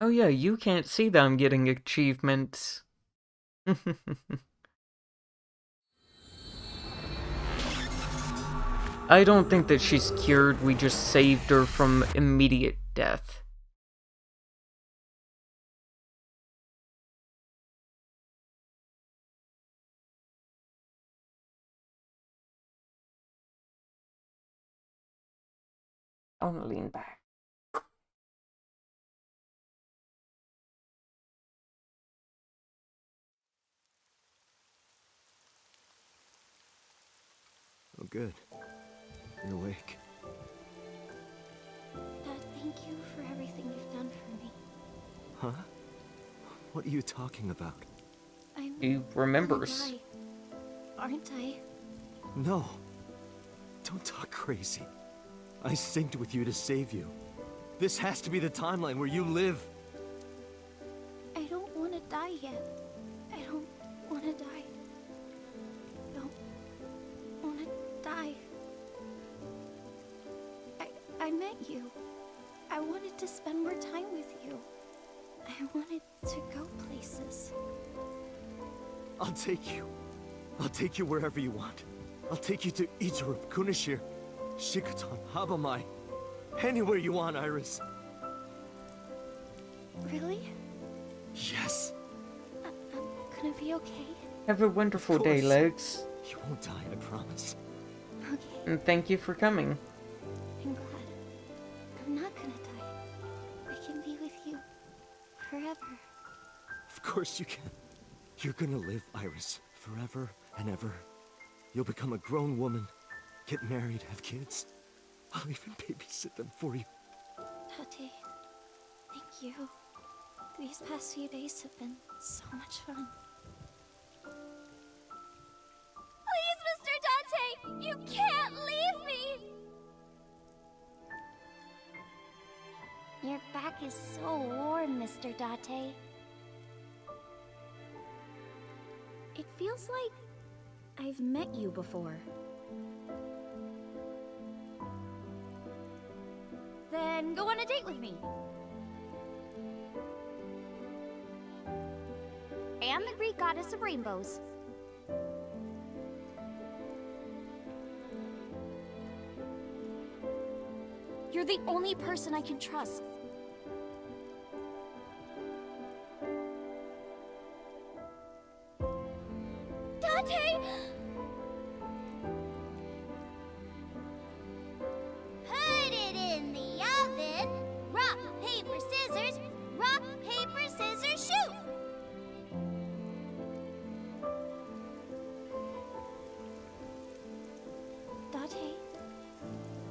Oh yeah, you can't see that I'm getting achievements. I don't think that she's cured, we just saved her from immediate death. I wanna lean back. Oh, good. You're awake. Dad, thank you for everything you've done for me. Huh? What are you talking about? He remembers. Gonna die, aren't I? No. Don't talk crazy. I synced with you to save you. This has to be the timeline where you live. I don't want to die yet. I don't want to die. Don't want to die. I met you. I wanted to spend more time with you. I wanted to go places. I'll take you. I'll take you wherever you want. I'll take you to Izurup, Kunashir, Shikotan, Habamai. Anywhere you want, Iris. Really? Yes. I'm gonna be okay. Have a wonderful day, Legs. You won't die, I promise. Okay. And thank you for coming. I'm glad. I'm not gonna die. I can be with you forever. Of course you can. You're gonna live, Iris, forever and ever. You'll become a grown woman, get married, have kids. I'll even babysit them for you. Tate, thank you. These past few days have been so much fun. Please, Mr. Dante! You can't leave me! Your back is so warm, Mr. Date. It feels like I've met you before. Then go on a date with me. I am the Greek goddess of rainbows. You're the only person I can trust. Dante! Put it in the oven. Rock, paper, scissors. Rock, paper, scissors, shoot! Date,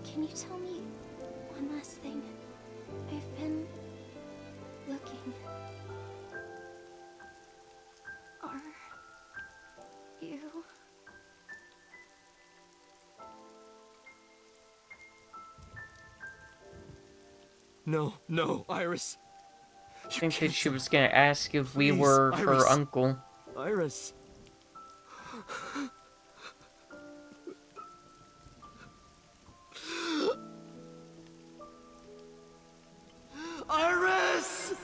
can you tell me one last thing? I've been looking. Are you... No, no, Iris. I think that she was gonna ask if we Please, were Iris. her uncle. Iris. Iris!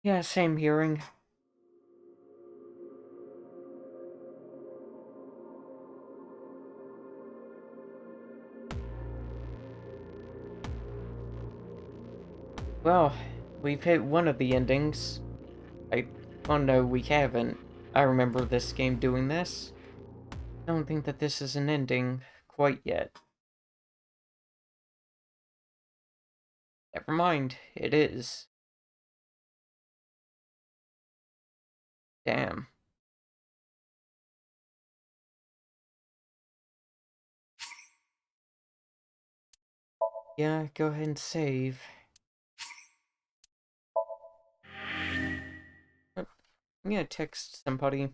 Yeah, same hearing. Well, we've hit one of the endings. Oh no, we haven't. I remember this game doing this. Don't think that this is an ending quite yet. Never mind, it is. Damn. Yeah, go ahead and save. I'm gonna text somebody.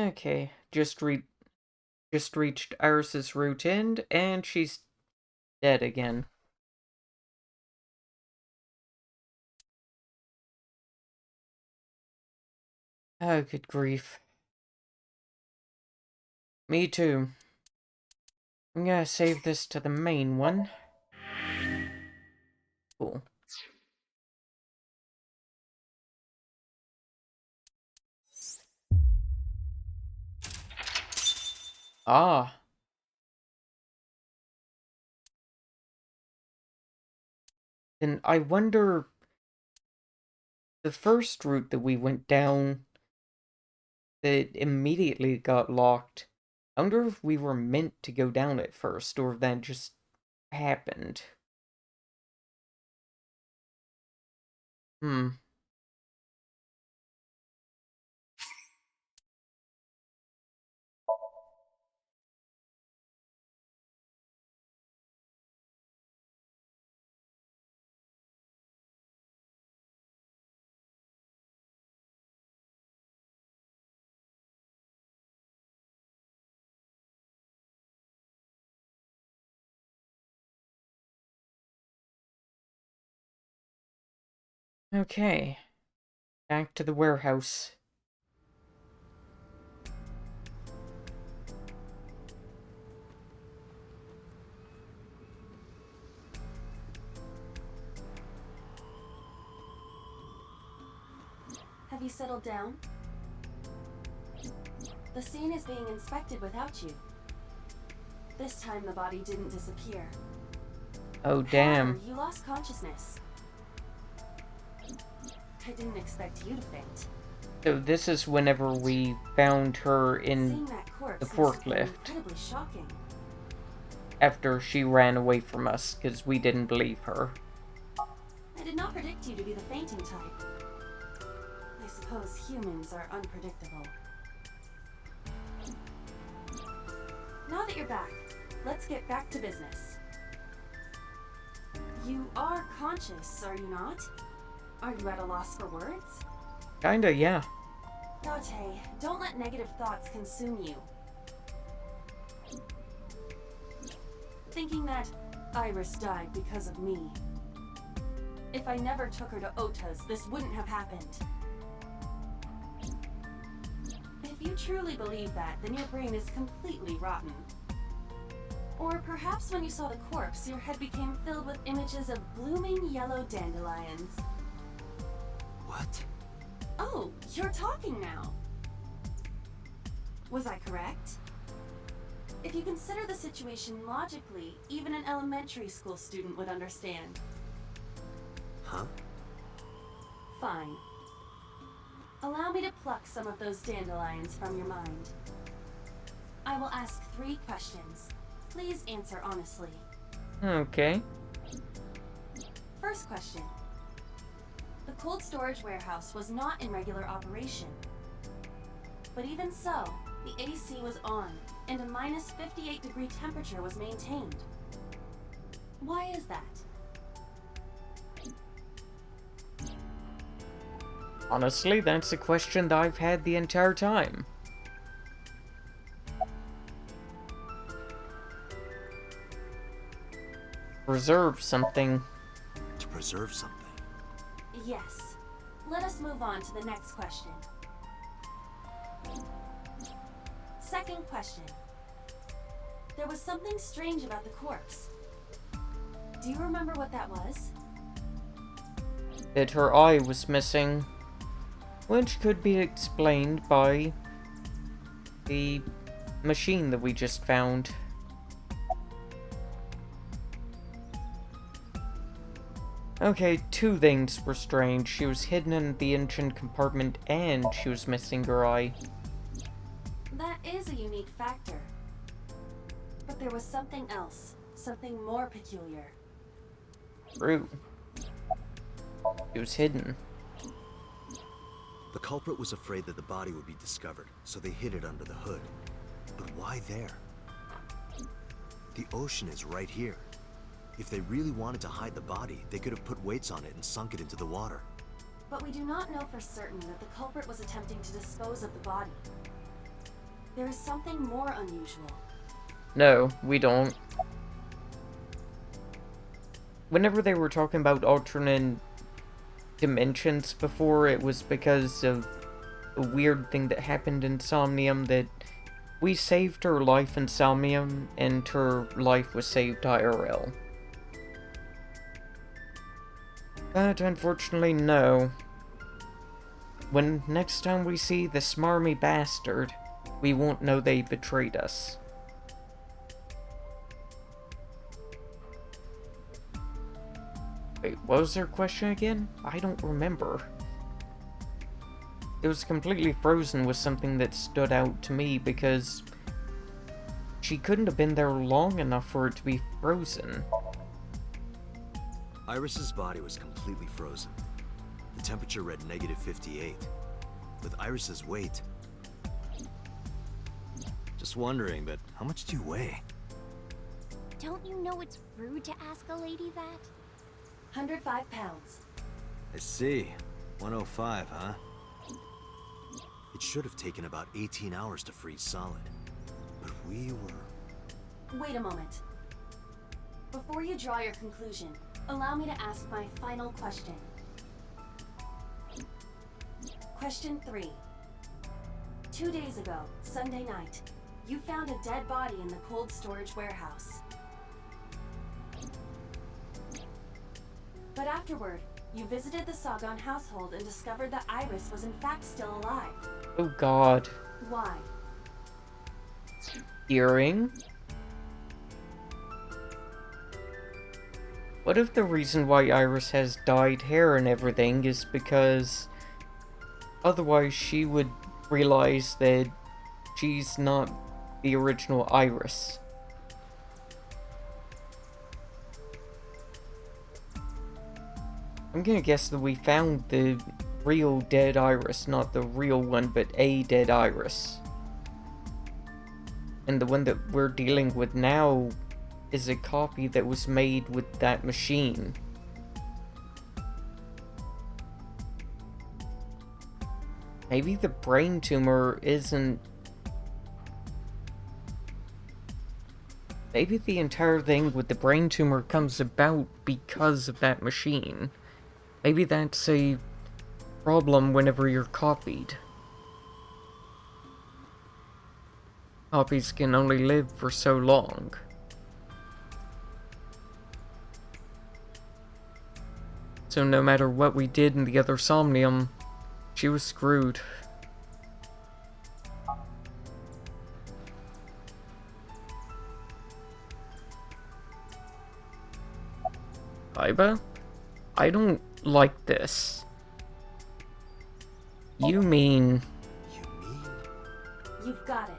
Okay, just reached Iris's route end, and she's dead again. Oh, good grief. Me too. I'm gonna save this to the main one. Cool. Ah. Then I wonder, the first route that we went down that immediately got locked, I wonder if we were meant to go down it first, or if that just happened. Hmm. Okay. Back to the warehouse. Have you settled down? The scene is being inspected without you. This time the body didn't disappear. Oh, damn. However, you lost consciousness. I didn't expect you to faint. So this is whenever we found her in Seeing that corpse the must have been forklift. incredibly shocking. After she ran away from us, because we didn't believe her. I did not predict you to be the fainting type. I suppose humans are unpredictable. Now that you're back, let's get back to business. You are conscious, are you not? Are you at a loss for words? Kinda, yeah. Date, don't let negative thoughts consume you. Thinking that Iris died because of me. If I never took her to Ota's, this wouldn't have happened. If you truly believe that, then your brain is completely rotten. Or perhaps when you saw the corpse, your head became filled with images of blooming yellow dandelions. What? Oh, you're talking now. Was I correct? If you consider the situation logically, even an elementary school student would understand. Huh? Fine. Allow me to pluck some of those dandelions from your mind. I will ask 3 questions. Please answer honestly. Okay. First question. The cold storage warehouse was not in regular operation. But even so, the AC was on, and a minus 58-degree temperature was maintained. Why is that? Honestly, that's a question that I've had the entire time. Preserve something. To preserve something? Yes. Let us move on to the next question. Second question. There was something strange about the corpse. Do you remember what that was? That her eye was missing, which could be explained by the machine that we just found. Okay, 2 things were strange. She was hidden in the engine compartment and she was missing her eye. That is a unique factor. But there was something else, something more peculiar. True. She was hidden. The culprit was afraid that the body would be discovered, so they hid it under the hood. But why there? The ocean is right here. If they really wanted to hide the body, they could have put weights on it and sunk it into the water. But we do not know for certain that the culprit was attempting to dispose of the body. there is something more unusual. No, we don't. Whenever they were talking about alternate dimensions before, it was because of a weird thing that happened in Somnium, that we saved her life in Somnium, and her life was saved IRL. But unfortunately, no. When next time we see the smarmy bastard, we won't know they betrayed us. Wait, what was their question again? I don't remember. It was completely frozen was something that stood out to me because she couldn't have been there long enough for it to be frozen. Iris's body was completely frozen. The temperature read -58. With Iris's weight... Just wondering, but how much do you weigh? Don't you know it's rude to ask a lady that? 105 pounds. I see. 105, huh? It should have taken about 18 hours to freeze solid. But we were... Wait a moment. Before you draw your conclusion, allow me to ask my final question. Question 3. 2 days ago, Sunday night, you found a dead body in the cold storage warehouse. But afterward, you visited the Sagan household and discovered that Iris was in fact still alive. Oh god. Why? Earring? What if the reason why Iris has dyed hair and everything is because otherwise she would realize that she's not the original Iris? I'm gonna guess that we found the real dead Iris, not the real one, but a dead Iris. And the one that we're dealing with now is a copy that was made with that machine. Maybe the brain tumor isn't... Maybe the entire thing with the brain tumor comes about because of that machine. Maybe that's a problem whenever you're copied. Copies can only live for so long. So no matter what we did in the other Somnium, she was screwed. Iba? I don't like this. You mean... You've got it.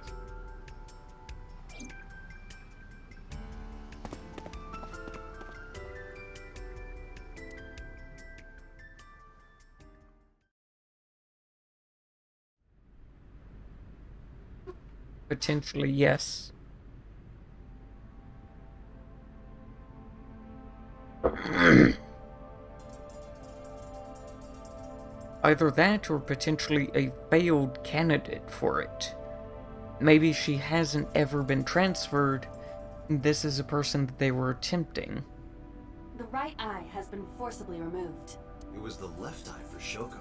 Potentially, yes. Either that or potentially a failed candidate for it. Maybe she hasn't ever been transferred. This is a person that they were attempting. The right eye has been forcibly removed. It was the left eye for Shoko.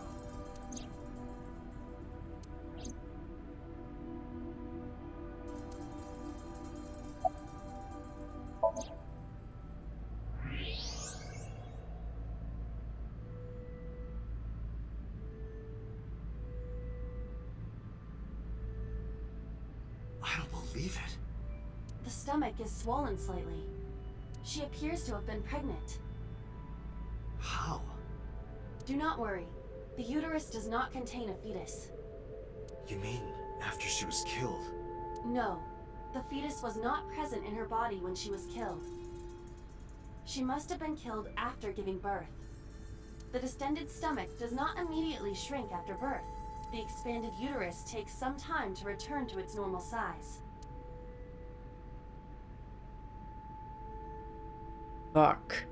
I don't believe it. The stomach is swollen slightly. She appears to have been pregnant. How? Do not worry. The uterus does not contain a fetus. You mean after she was killed? No. The fetus was not present in her body when she was killed. She must have been killed after giving birth. The distended stomach does not immediately shrink after birth. The expanded uterus takes some time to return to its normal size. Fuck.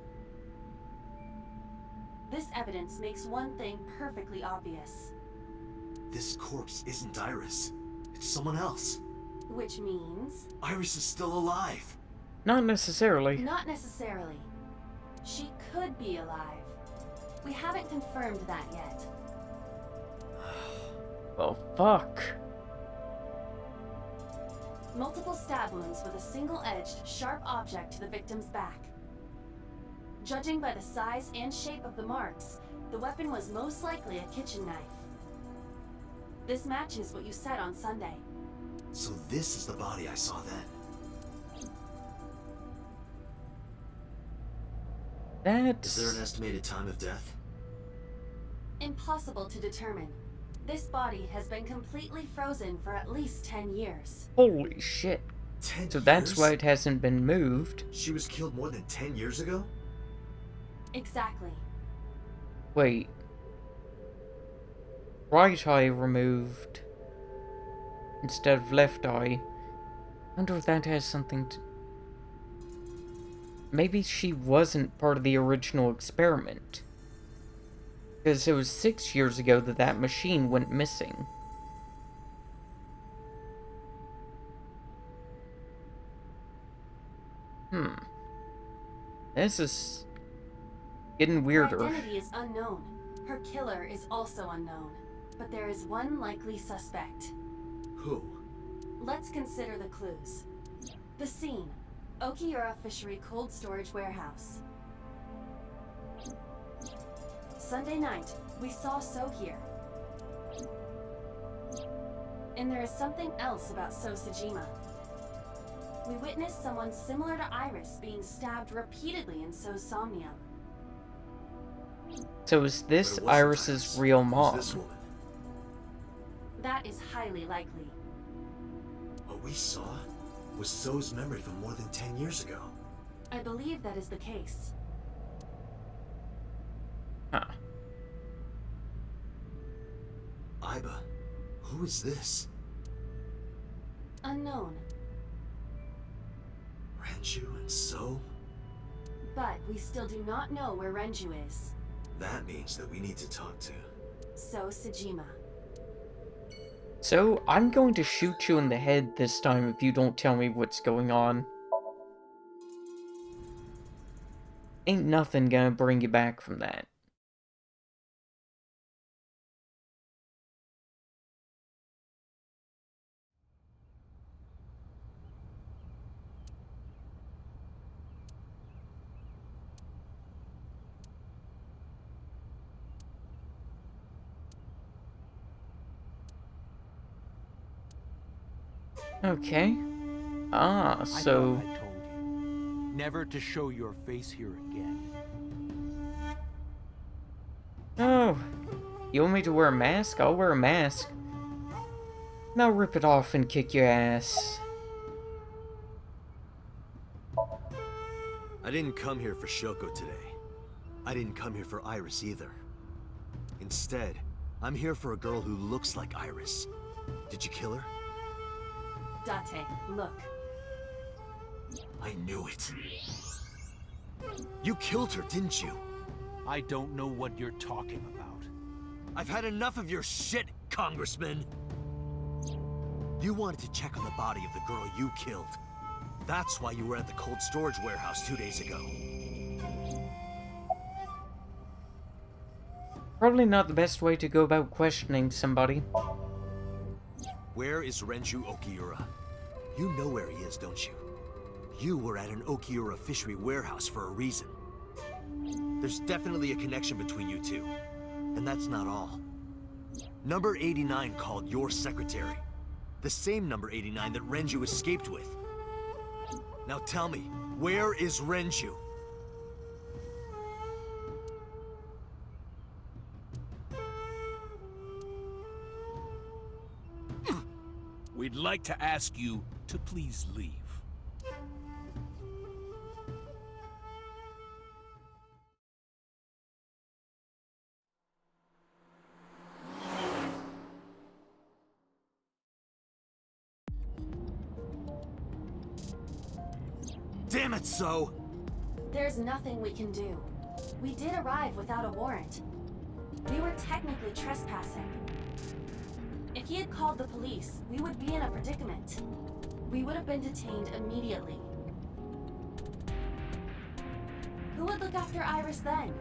This evidence makes one thing perfectly obvious. This corpse isn't Iris. It's someone else. Which means... Iris is still alive. Not necessarily. Not necessarily. She could be alive. We haven't confirmed that yet. Well, fuck. Multiple stab wounds with a single-edged, sharp object to the victim's back. Judging by the size and shape of the marks, the weapon was most likely a kitchen knife. This matches what you said on Sunday. So this is the body I saw then. That's... Is there an estimated time of death? Impossible to determine. This body has been completely frozen for at least 10 years. Holy shit. 10 So years? that's why it hasn't been moved. She was killed more than 10 years ago? Exactly. Wait. Right eye removed instead of left eye. I wonder if that has something to... Maybe she wasn't part of the original experiment. Because it was 6 years ago that that machine went missing. This is getting weirder. Her identity is unknown. Her killer is also unknown. But there is one likely suspect. Who? Let's consider the clues. The scene. Okiura Fishery Cold Storage Warehouse. Sunday night, we saw So here. And there is something else about So Sejima. We witnessed someone similar to Iris being stabbed repeatedly in So's Somnium. So is this Iris's real mom? This woman? That is highly likely. What we saw was So's memory from more than 10 years ago. I believe that is the case. Huh. Iba, who is this? Unknown. Renju and So? But we still do not know where Renju is. That means that we need to talk to So Sejima. So, I'm going to shoot you in the head this time if you don't tell me what's going on. Ain't nothing gonna bring you back from that. Okay. Ah, so... I thought I told you. Never to show your face here again. Oh. You want me to wear a mask? I'll wear a mask. Now rip it off and kick your ass. I didn't come here for Shoko today. I didn't come here for Iris either. Instead, I'm here for a girl who looks like Iris. Did you kill her? Date, look. I knew it. You killed her, didn't you? I don't know what you're talking about. I've had enough of your shit, Congressman! You wanted to check on the body of the girl you killed. That's why you were at the cold storage warehouse 2 days ago. Probably not the best way to go about questioning somebody. Where is Renju Okiura? You know where he is, don't you? You were at an Okiura fishery warehouse for a reason. There's definitely a connection between you two. And that's not all. Number 89 called your secretary. The same number 89 that Renju escaped with. Now tell me, where is Renju? We'd like to ask you to please leave. Damn it, So! There's nothing we can do. We did arrive without a warrant. We were technically trespassing. If he had called the police, we would be in a predicament. we would have been detained immediately. Who would look after Iris then?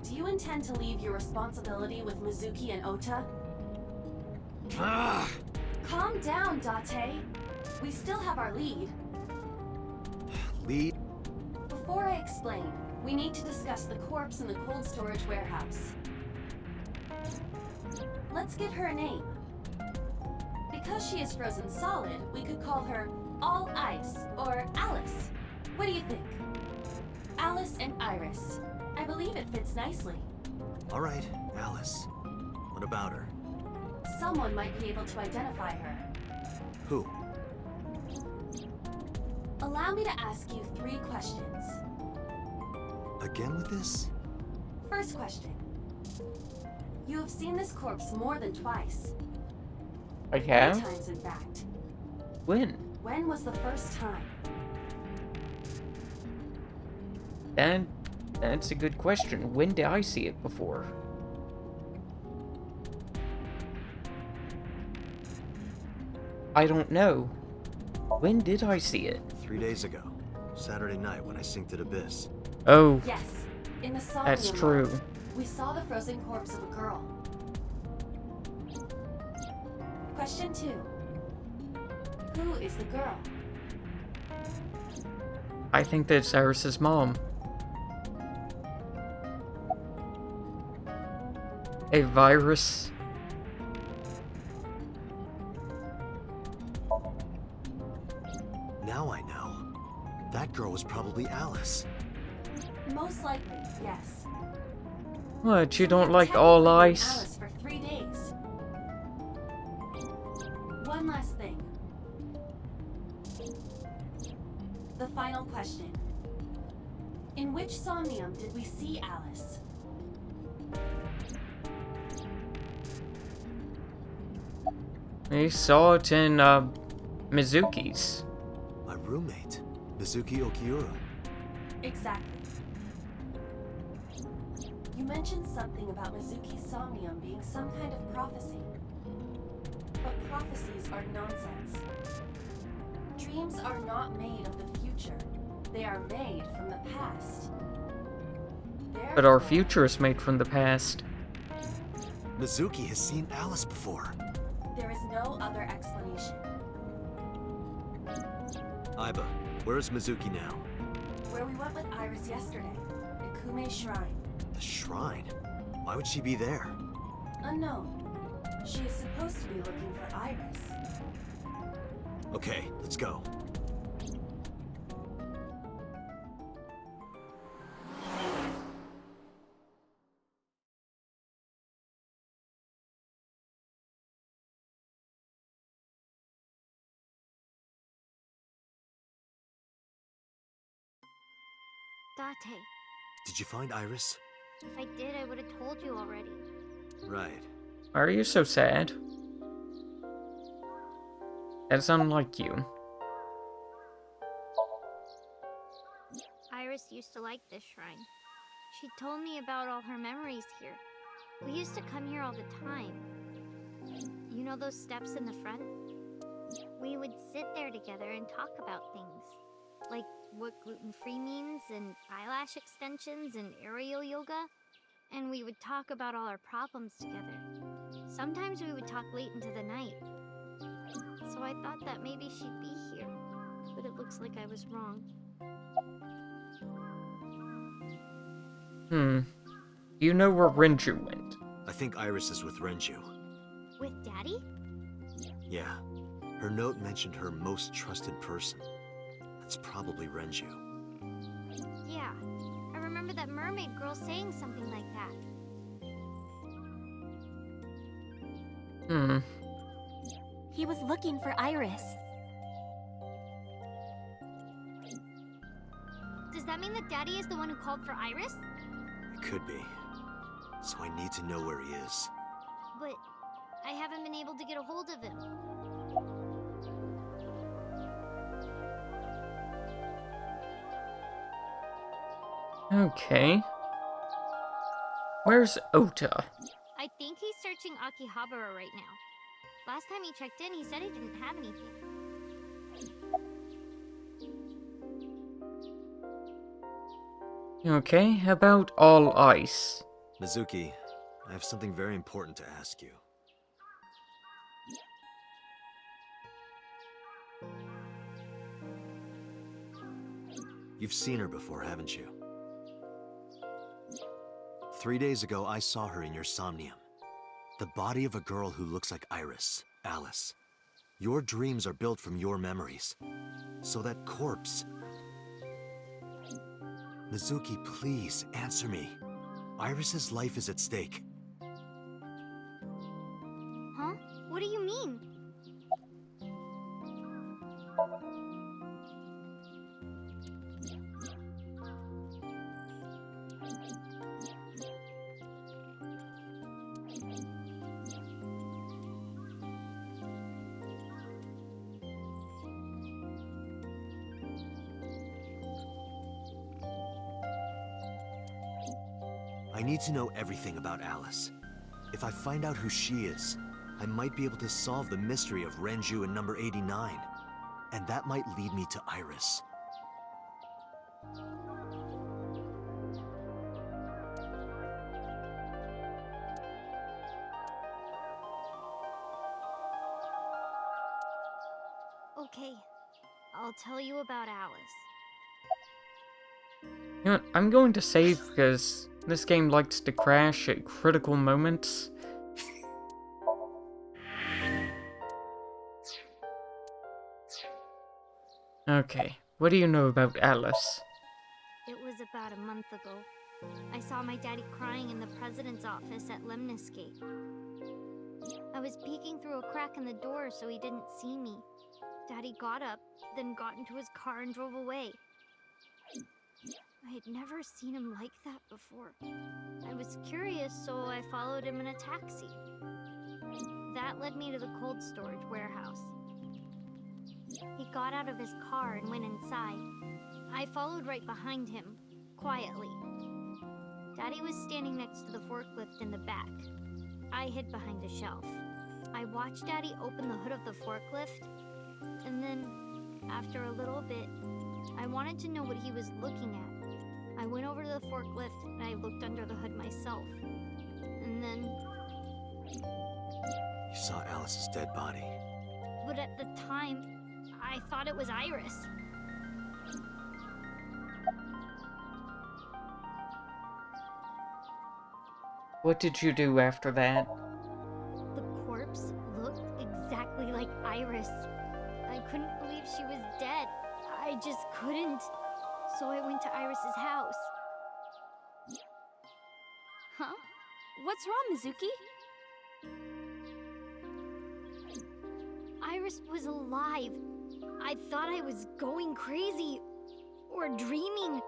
Do you intend to leave your responsibility with Mizuki and Ota? Calm down, Date. We still have our lead. Lead? Before I explain, we need to discuss the corpse in the cold storage warehouse. Let's give her a name. Because she is frozen solid, we could call her All Ice or Alice. What do you think? Alice and Iris. I believe it fits nicely. All right, Alice. What about her? Someone might be able to identify her. Who? Allow me to ask you 3 questions. Again with this? First question. You have seen this corpse more than twice. I have? 3 times, in fact. When? When was the first time? That's a good question. When did I see it before? I don't know. When did I see it? 3 days ago. Saturday night when I synced at Abyss. Oh. Yes. In the Somnium That's true. Files, we saw the frozen corpse of a girl. Question 2. Who is the girl? I think that's Iris's mom. A virus. Now I know. That girl was probably Alice. Most likely, yes. What, you So don't we've like all technically known ice? Alice for 3 days. One last thing. The final question. In which Somnium did we see Alice? We saw it in, Mizuki's. My roommate, Mizuki Okiura. Exactly. You mentioned something about Mizuki's Somnium being some kind of prophecy. But prophecies are nonsense. Dreams are not made of the future. They are made from the past. But our future is made from the past. Mizuki has seen Alice before. There is no other explanation. Aiba, where is Mizuki now? Where we went with Iris yesterday, Ikume's shrine. The shrine? Why would she be there? Unknown. She is supposed to be looking for Iris. Okay, let's go. Date, Did you find Iris? if I did, I would have told you already. Right. Why are you so sad? That's unlike you. Iris used to like this shrine. She told me about all her memories here. We used to come here all the time. You know those steps in the front? We would sit there together and talk about things. Like what gluten-free means, and eyelash extensions, and aerial yoga. And we would talk about all our problems together. Sometimes we would talk late into the night. So I thought that maybe she'd be here. But it looks like I was wrong. You know where Renju went. I think Iris is with Renju. With Daddy? Yeah. Her note mentioned her most trusted person. That's probably Renju. Yeah. I remember that mermaid girl saying something like that. He was looking for Iris. Does that mean that Daddy is the one who called for Iris? It could be. So I need to know where he is. But I haven't been able to get a hold of him. Okay. Where's Ota? I think he's searching Akihabara right now. Last time he checked in, he said he didn't have anything. Okay, about all ice. Mizuki, I have something very important to ask you. You've seen her before, haven't you? 3 days ago, I saw her in your Somnium. The body of a girl who looks like Iris, Alice. Your dreams are built from your memories. So that corpse... Mizuki, please, answer me. Iris's life is at stake. Huh? What do you mean? I need to know everything about Alice. If I find out who she is, I might be able to solve the mystery of Renju and number 89. And that might lead me to Iris. Okay, I'll tell you about Alice. You know what, I'm going to save because this game likes to crash at critical moments. Okay, what do you know about Alice? It was about a month ago. I saw my daddy crying in the president's office at Lemniscate. I was peeking through a crack in the door so he didn't see me. Daddy got up, then got into his car and drove away. I had never seen him like that before. I was curious, so I followed him in a taxi. That led me to the cold storage warehouse. He got out of his car and went inside. I followed right behind him, quietly. Daddy was standing next to the forklift in the back. I hid behind a shelf. I watched Daddy open the hood of the forklift, and then, after a little bit, I wanted to know what he was looking at. I went over to the forklift and I looked under the hood myself. And then... You saw Alice's dead body. But at the time, I thought it was Iris. What did you do after that? The corpse looked exactly like Iris. I couldn't believe she was dead. I just couldn't. So I went to Iris's house. Huh? What's wrong, Mizuki? Iris was alive. I thought I was going crazy or dreaming.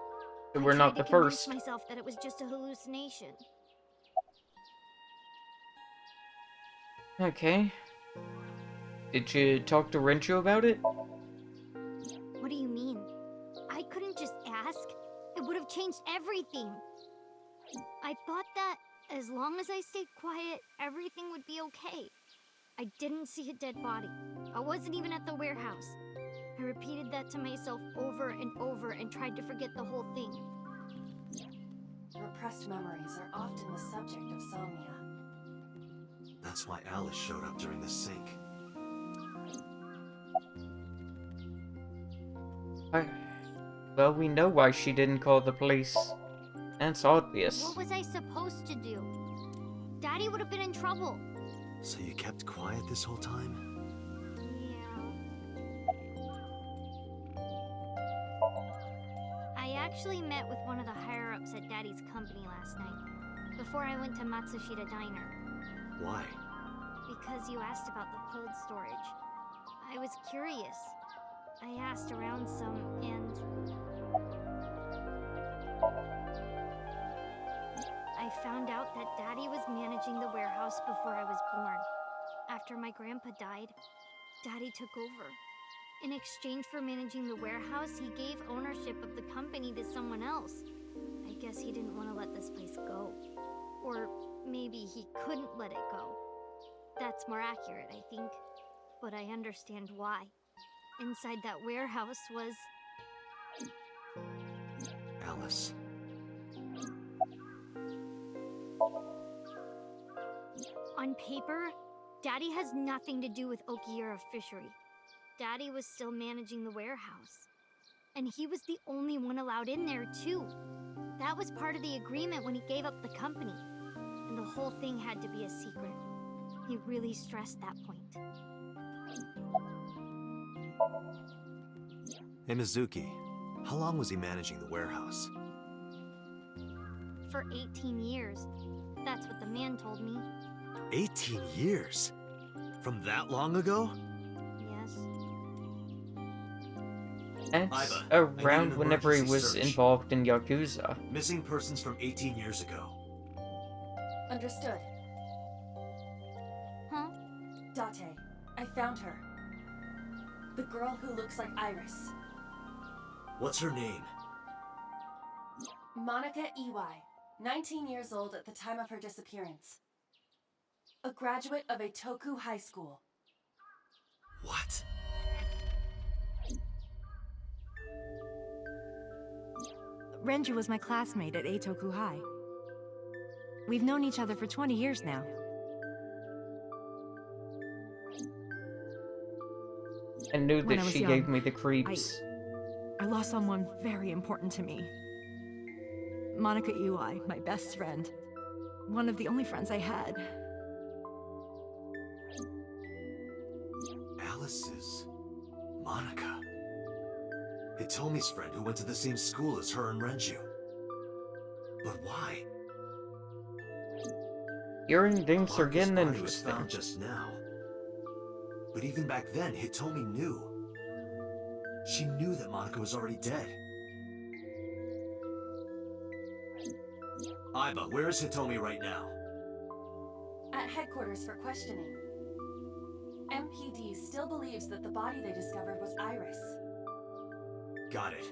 We're not the I tried to convince first. myself that it was just a hallucination. Okay. Did you talk to Renju about it? What do you mean? I couldn't just ask. It would have changed everything. I thought that as long as I stayed quiet, everything would be okay. I didn't see a dead body. I wasn't even at the warehouse. I repeated that to myself over and over and tried to forget the whole thing. Repressed memories are often the subject of somnia. That's why Alice showed up during the sink. Well, we know why she didn't call the police. That's obvious. What was I supposed to do? Daddy would have been in trouble. So you kept quiet this whole time? I actually met with one of the higher-ups at Daddy's company last night, before I went to Matsushita Diner. Why? Because you asked about the cold storage. I was curious. I asked around some, and... I found out that Daddy was managing the warehouse before I was born. After my grandpa died, Daddy took over. In exchange for managing the warehouse, he gave ownership of the company to someone else. I guess he didn't want to let this place go. Or maybe he couldn't let it go. That's more accurate, I think. But I understand why. Inside that warehouse was... Alice. On paper, Daddy has nothing to do with Okiura fishery. Daddy was still managing the warehouse. And he was the only one allowed in there, too. That was part of the agreement when he gave up the company. And the whole thing had to be a secret. He really stressed that point. Hey, Mizuki, how long was he managing the warehouse? For 18 years. That's what the man told me. 18 years? From that long ago? Yes. That's Iva, around I need an whenever he emergency was search. involved in Yakuza. Missing persons from 18 years ago. Understood. Huh? Date, I found her. The girl who looks like Iris. What's her name? Monica Iwai, 19 years old at the time of her disappearance. A graduate of Eitoku High School. What? Renju was my classmate at Eitoku High. We've known each other for 20 years now. I knew When that I was she young, gave me the creeps. I lost someone very important to me. Monica Iwai, my best friend. One of the only friends I had. Alice's Monica. Hitomi's friend who went to the same school as her and Renju. But why? Hearing things are Monaca's getting body was interesting. found just now. But even back then, Hitomi knew. She knew that Monica was already dead. Iba, where is Hitomi right now? At headquarters for questioning. MPD still believes that the body they discovered was Iris. Got it.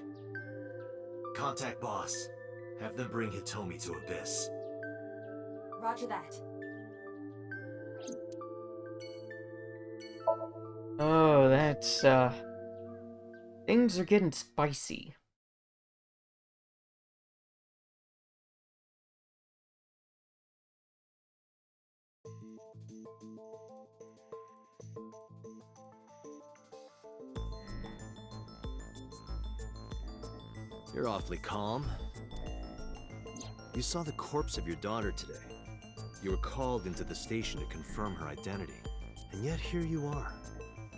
Contact boss. Have them bring Hitomi to Abyss. Roger that. Oh, that's, things are getting spicy. You're awfully calm. You saw the corpse of your daughter today. You were called into the station to confirm her identity. And yet here you are,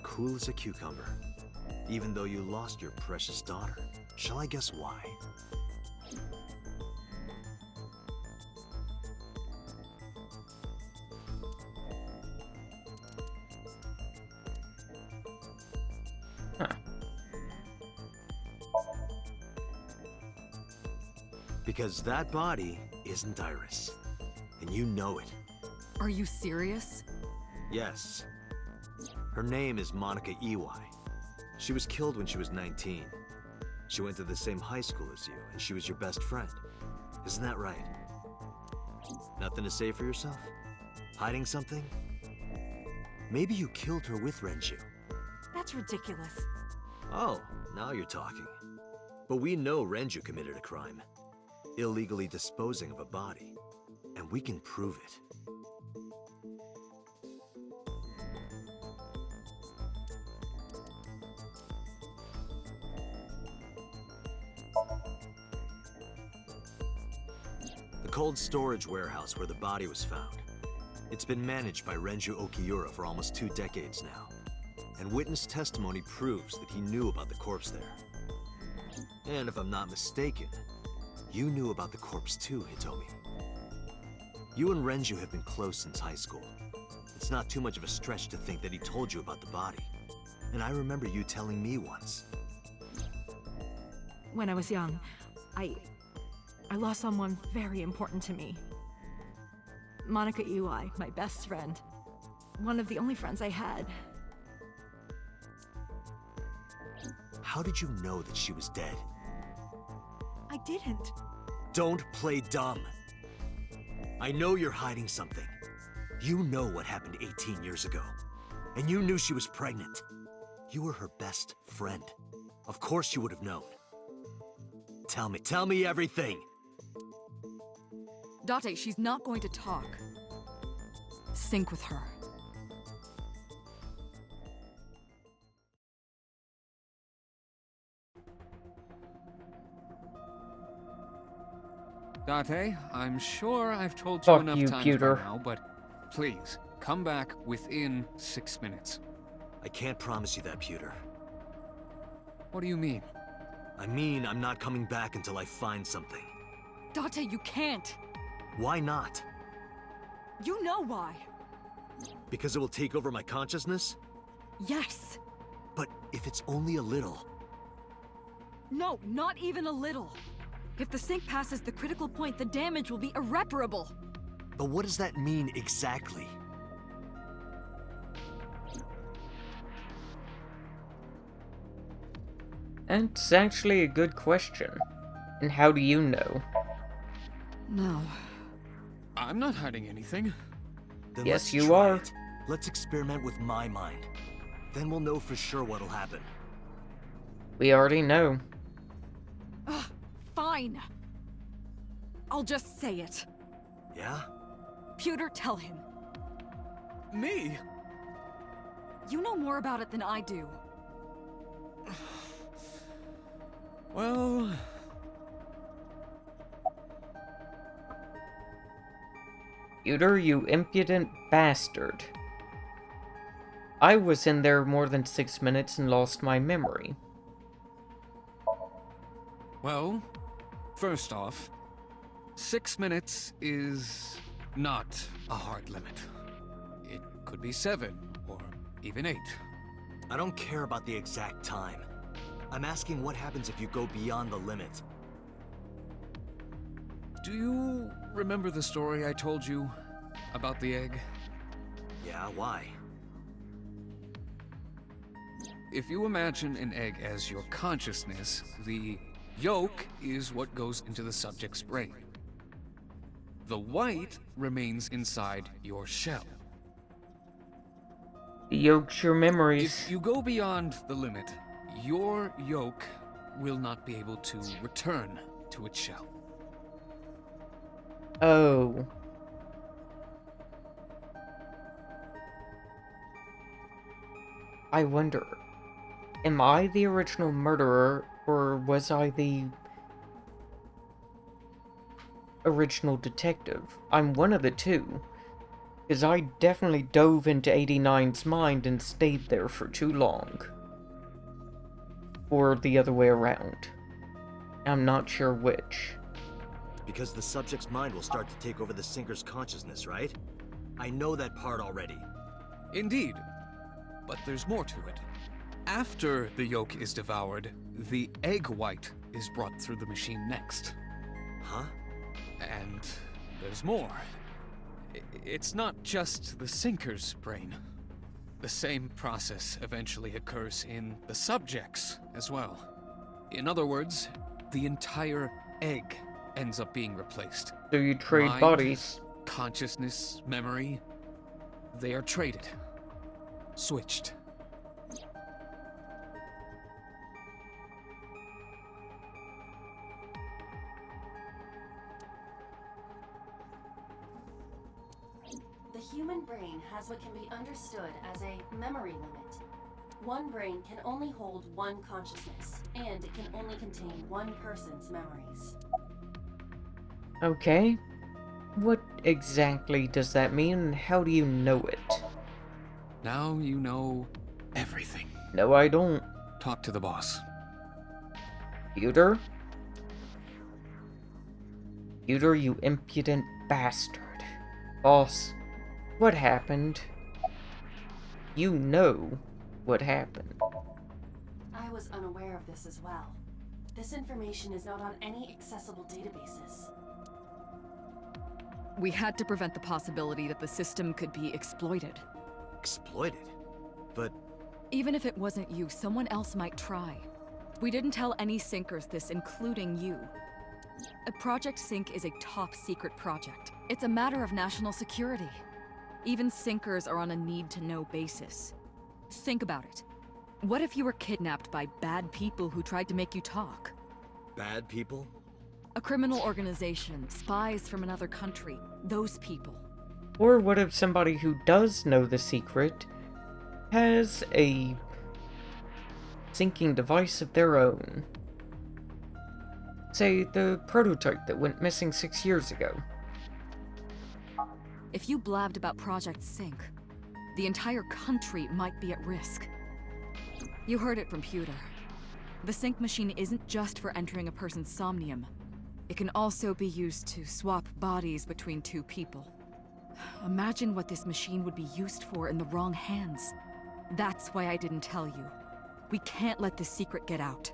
cool as a cucumber. Even though you lost your precious daughter. Shall I guess why? Because that body isn't Iris. And you know it. Are you serious? Yes. Her name is Monica Iwai. She was killed when she was 19. She went to the same high school as you, and she was your best friend. Isn't that right? Nothing to say for yourself? Hiding something? Maybe you killed her with Renju. That's ridiculous. Oh, now you're talking. But we know Renju committed a crime. Illegally disposing of a body. And we can prove it. The cold storage warehouse where the body was found. It's been managed by Renju Okiura for almost 2 decades now. And witness testimony proves that he knew about the corpse there. And if I'm not mistaken, you knew about the corpse too, Hitomi. You and Renju have been close since high school. It's not too much of a stretch to think that he told you about the body. And I remember you telling me once. When I was young, I lost someone very important to me. Monica Iwai, my best friend. One of the only friends I had. How did you know that she was dead? I didn't. Don't play dumb. I know you're hiding something. You know what happened 18 years ago. And you knew she was pregnant. You were her best friend. Of course you would have known. Tell me everything! Date, she's not going to talk. sync with her. Date, I'm sure I've told you Fuck enough you, times Pewter. by now, but please, come back within 6 minutes. I can't promise you that, Pewter. What do you mean? I mean, I'm not coming back until I find something. Date, you can't. Why not? You know why. Because it will take over my consciousness? Yes. But if it's only a little... No, not even a little. If the sync passes the critical point, the damage will be irreparable. But what does that mean exactly? That's actually a good question. And how do you know? No. I'm not hiding anything. Then Yes, let's you try are. it. Let's experiment with my mind. Then we'll know for sure what'll happen. We already know. Ugh, fine. I'll just say it. Yeah? Pewter, tell him. Me? You know more about it than I do. Well... Pewter, you impudent bastard. I was in there more than 6 minutes and lost my memory. Well, first off, 6 minutes is not a hard limit. It could be 7, or even 8. I don't care about the exact time. I'm asking what happens if you go beyond the limit. Do you remember the story I told you about the egg? Yeah, why? If you imagine an egg as your consciousness, the yolk is what goes into the subject's brain. The white remains inside your shell. The yolk's your memories. If you go beyond the limit, your yolk will not be able to return to its shell. Oh. I wonder, am I the original murderer, or was I the original detective? I'm one of the two, because I definitely dove into 89's mind and stayed there for too long. Or the other way around. I'm not sure which. Because the subject's mind will start to take over the sinker's consciousness, right? I know that part already. Indeed, but there's more to it. After the yolk is devoured, the egg white is brought through the machine next. Huh? And there's more. It's not just the sinker's brain. The same process eventually occurs in the subject's as well. In other words, the entire egg ends up being replaced. So you trade Mind, bodies. Consciousness, memory, they are traded. Switched. The human brain has what can be understood as a memory limit. One brain can only hold one consciousness, and it can only contain one person's memories. Okay. What exactly does that mean, and how do you know it? Now you know everything. No, I don't. Talk to the boss. Pewter? Pewter, you impudent bastard. Boss, what happened? You know what happened. I was unaware of this as well. This information is not on any accessible databases. We had to prevent the possibility that the system could be exploited. Exploited? But... Even if it wasn't you, someone else might try. We didn't tell any sinkers this, including you. Project Sync is a top-secret project. It's a matter of national security. Even sinkers are on a need-to-know basis. Think about it. What if you were kidnapped by bad people who tried to make you talk? Bad people? A criminal organization, spies from another country, those people. Or what if somebody who does know the secret has a sinking device of their own? Say, the prototype that went missing 6 years ago. If you blabbed about Project Sync, the entire country might be at risk. You heard it from Pewter. The sync machine isn't just for entering a person's somnium. It can also be used to swap bodies between two people. Imagine what this machine would be used for in the wrong hands. That's why I didn't tell you. We can't let this secret get out.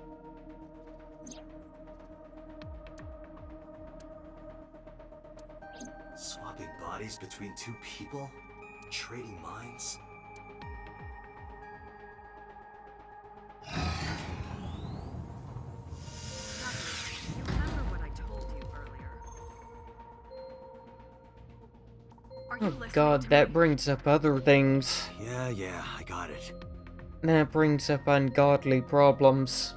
Swapping bodies between two people? Trading minds? Oh god, that brings up other things. Yeah, I got it. That brings up ungodly problems.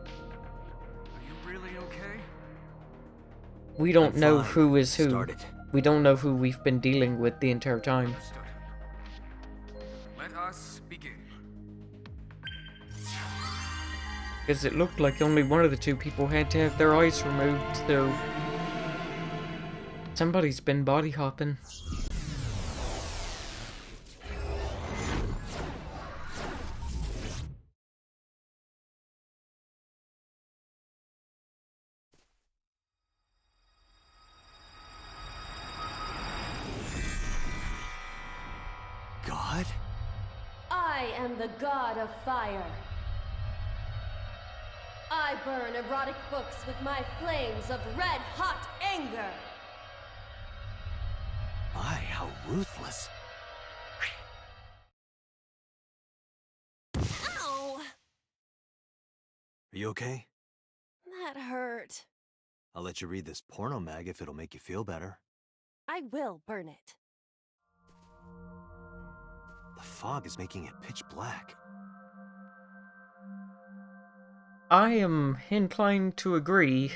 Are you really okay? We don't I'm know fine. who is who. Started. We don't know who we've been dealing with the entire time. Let us begin. Because it looked like only one of the two people had to have their eyes removed, so... somebody's been body hopping. God? I am the god of fire. I burn erotic books with my flames of red-hot anger. My, how ruthless. Ow! Are you okay? That hurt. I'll let you read this porno mag if it'll make you feel better. I will burn it. The fog is making it pitch black. I am inclined to agree.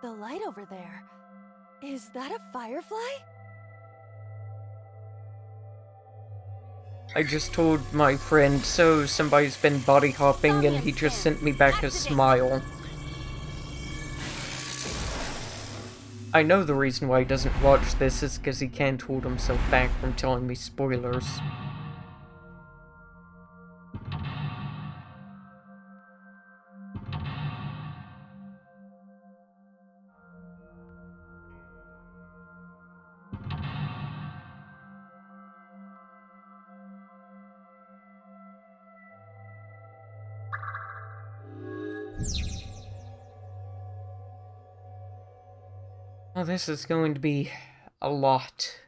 The light over there. Is that a firefly? I just told my friend, so somebody's been body hopping, and he just sent me back a smile. I know the reason why he doesn't watch this is because he can't hold himself back from telling me spoilers. Oh, this is going to be a lot.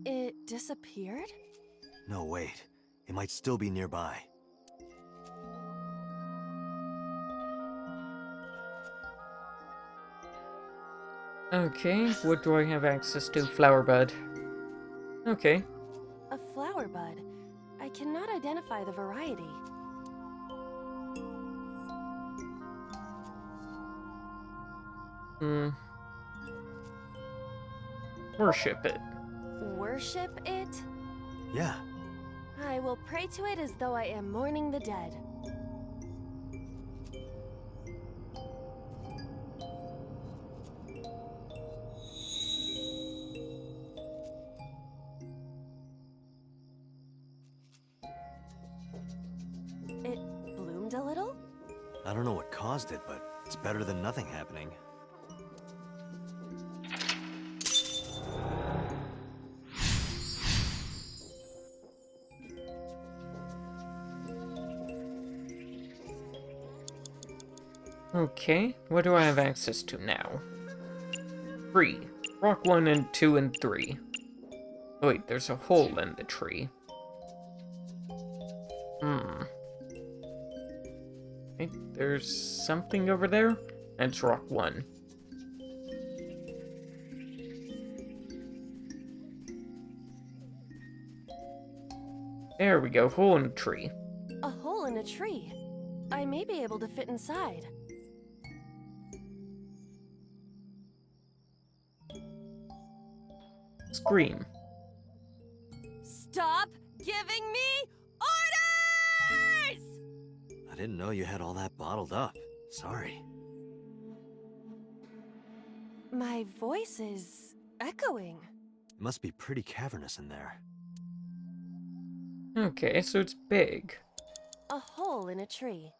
It disappeared? No, wait. It might still be nearby. Okay, what do I have access to? Flower bud. Okay. A flower bud. I cannot identify the variety. Worship it. Worship it? Yeah. I will pray to it as though I am mourning the dead. It bloomed a little? I don't know what caused it, but it's better than nothing happening. Okay, what do I have access to now? 3. Rock 1 and 2 and 3. Oh, wait, there's a hole in the tree. Okay, there's something over there. That's rock 1. There we go, hole in a tree. A hole in a tree. I may be able to fit inside. Scream. Stop giving me orders! I didn't know you had all that bottled up. Sorry. My voice is echoing. It must be pretty cavernous in there. Okay, so it's big. A hole in a tree.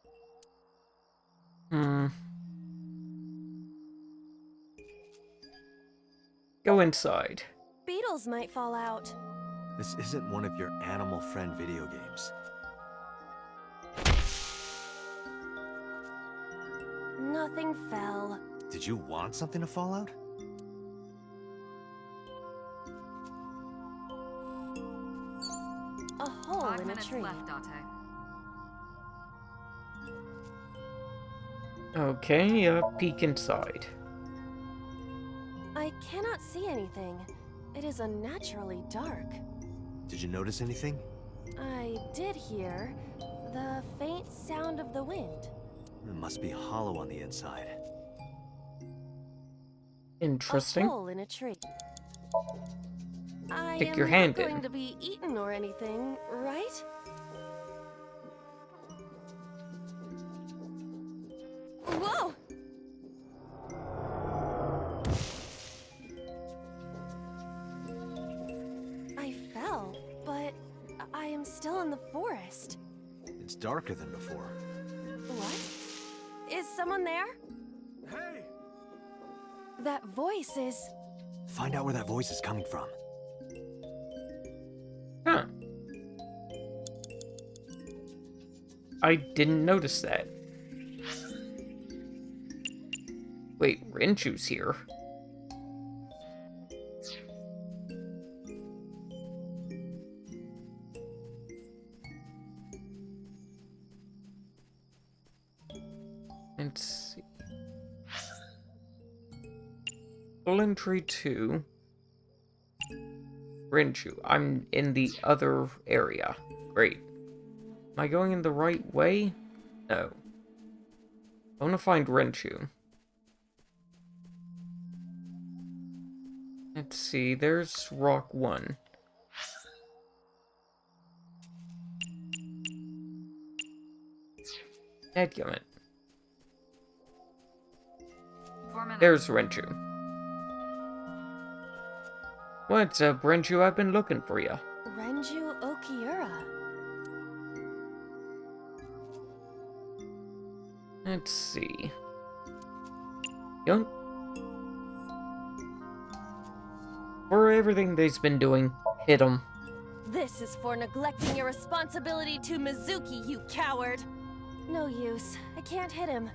Go inside. Beetles might fall out. This isn't one of your animal friend video games. Nothing fell. Did you want something to fall out? A hole 5 in a minutes tree. left, Date. Okay, peek inside. I cannot see anything. It is unnaturally dark. Did you notice anything? I did hear the faint sound of the wind. It must be hollow on the inside. Interesting. A hole in a tree. I Stick am your not hand going in. to be eaten or anything, right? Whoa! I fell, but I am still in the forest. It's darker than before. What? Is someone there? Hey! That voice is... Find out where that voice is coming from. Huh. I didn't notice that. Wait, Renchu's here. Let's see. Golden Tree 2. Renchu. I'm in the other area. Great. Am I going in the right way? No. I want to find Renchu. Let's see, there's Rock 1. Dadgummit. 4 minutes. There's Renchu. What's up, Renchu? I've been looking for you. Renju Okiura. Let's see. Young. For everything they've been doing, hit him. This is for neglecting your responsibility to Mizuki, you coward! No use. I can't hit him.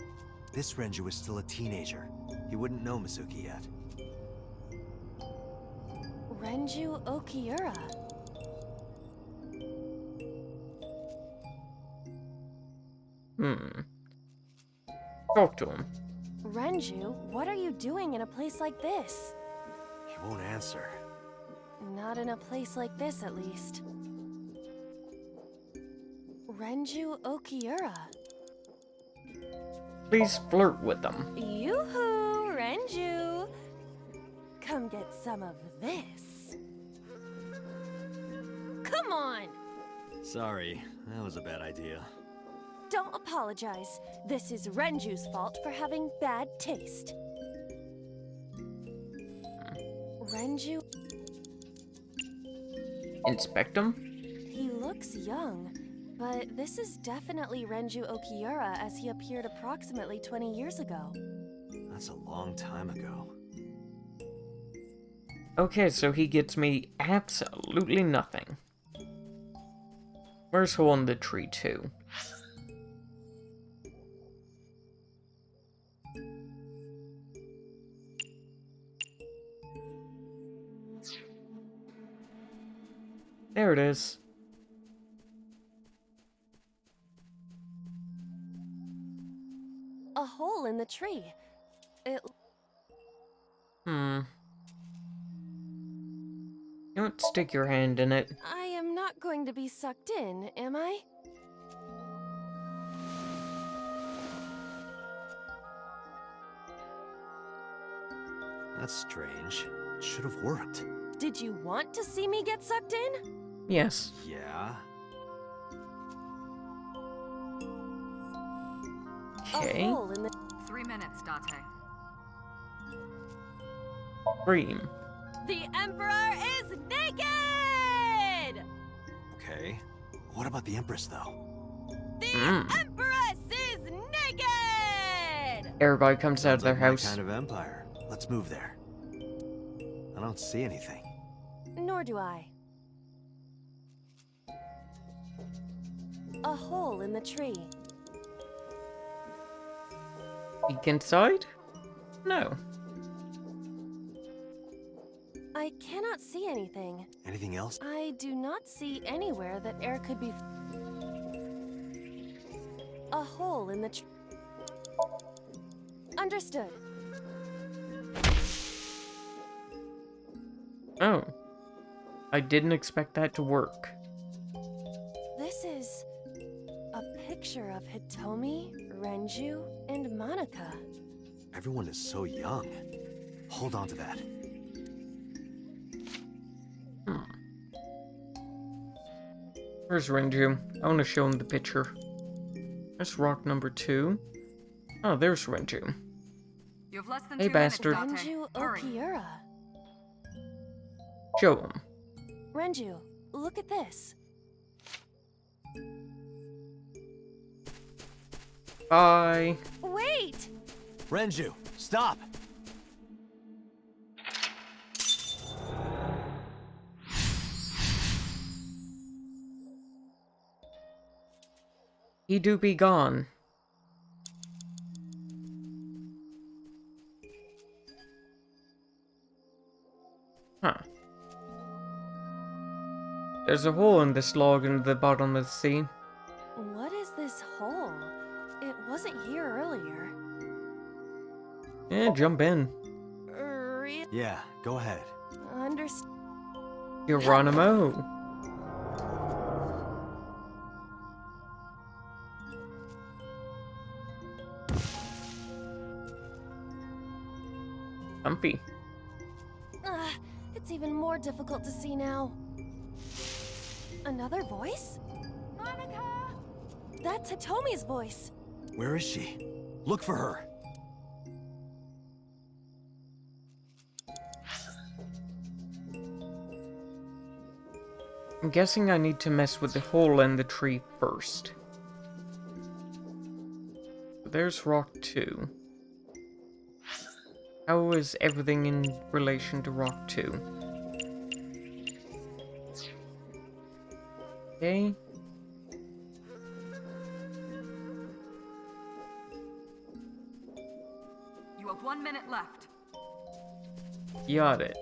This Renju is still a teenager. He wouldn't know Mizuki yet. Renju Okiura. Talk to him. Renju, what are you doing in a place like this? He won't answer. Not in a place like this, at least. Renju Okiura. Please flirt with them. Yoo-hoo, Renju! Come get some of this. Come on! Sorry, that was a bad idea. Don't apologize. This is Renju's fault for having bad taste. Renju... Inspect him? He looks young, but this is definitely Renju Okiura as he appeared approximately 20 years ago. That's a long time ago. Okay, so he gets me absolutely nothing. Where's Hole in the Tree 2? There it is. A hole in the tree. It... Don't stick your hand in it. I am not going going to be sucked in, am I? That's strange. It should have worked. Did you want to see me get sucked in? Yes. Yeah? Okay. 3 minutes, Date. Dream. The Emperor is naked! Okay. What about the Empress, though? Empress is naked! Everybody comes out of their Sounds like house. my kind of empire. Let's move there. I don't see anything. Nor do I. A hole in the tree. Peek inside? No. I cannot see anything. Anything else? I do not see anywhere that air could be... A hole in the tree. Understood. Oh. I didn't expect that to work. This is a picture of Hitomi, Renju, and Monica. Everyone is so young. Hold on to that. Where's Renju? I want to show him the picture. That's rock number 2. Oh, there's Renju. You have less than Hey, 2 bastard. minutes, Date. Renju Hurry. Okiura. Show him. Renju, look at this. Bye. Wait! Renju, stop! He do be gone. Huh. There's a hole in this log in the bottom of the sea. What is this hole? It wasn't here earlier. Yeah, jump in. Yeah, go ahead. Understand. Geronimo. Humpy. It's even more difficult to see now. Another voice? Monica! That's Hitomi's voice. Where is she? Look for her. I'm guessing I need to mess with the hole in the tree first. There's rock 2. How is everything in relation to rock 2? Okay. You have 1 minute left. Got it.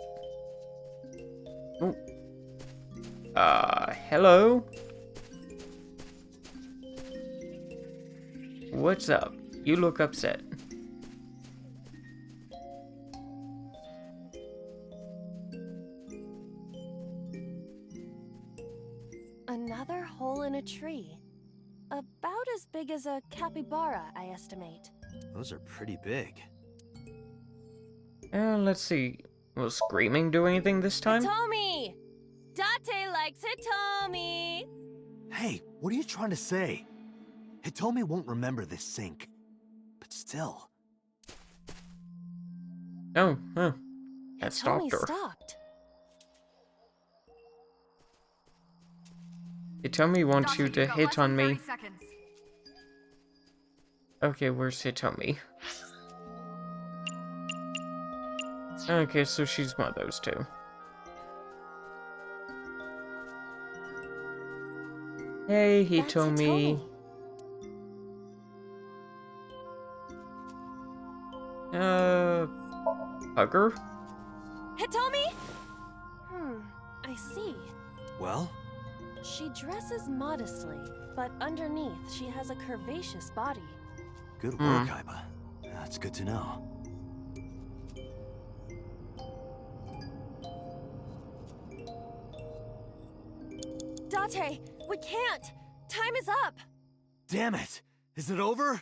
Oh. Hello? What's up? You look upset. Another hole in a tree. About as big as a capybara, I estimate. Those are pretty big. Let's see. Will screaming do anything this time? Hitomi! Date likes Hitomi! Hey, what are you trying to say? Hitomi won't remember this sink. But still. Oh, huh. That stopped Hitomi her. stopped. Hitomi wants you to hit on me. 30 seconds. Okay, where's Hitomi? Okay, so she's one of those two. Hey, Hitomi. Hugger? Hitomi? I see. Well? She dresses modestly, but underneath she has a curvaceous body. Good work, Aiba. That's good to know. Date, we can't! Time is up! Damn it! Is it over?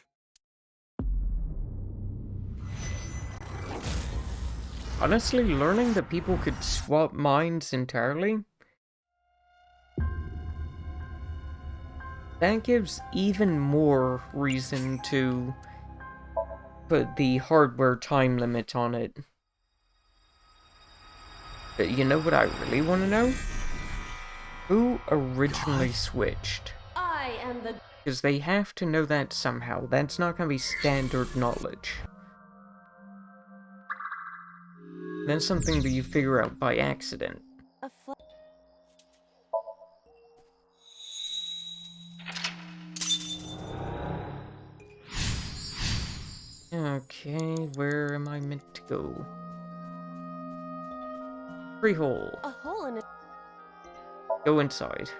Honestly, learning that people could swap minds entirely, that gives even more reason to put the hardware time limit on it. But you know what I really want to know? Who originally switched? I am the... Because they have to know that somehow. That's not going to be standard knowledge. That's something that you figure out by accident. Okay, where am I meant to go? Free hole. A hole in it. Go inside.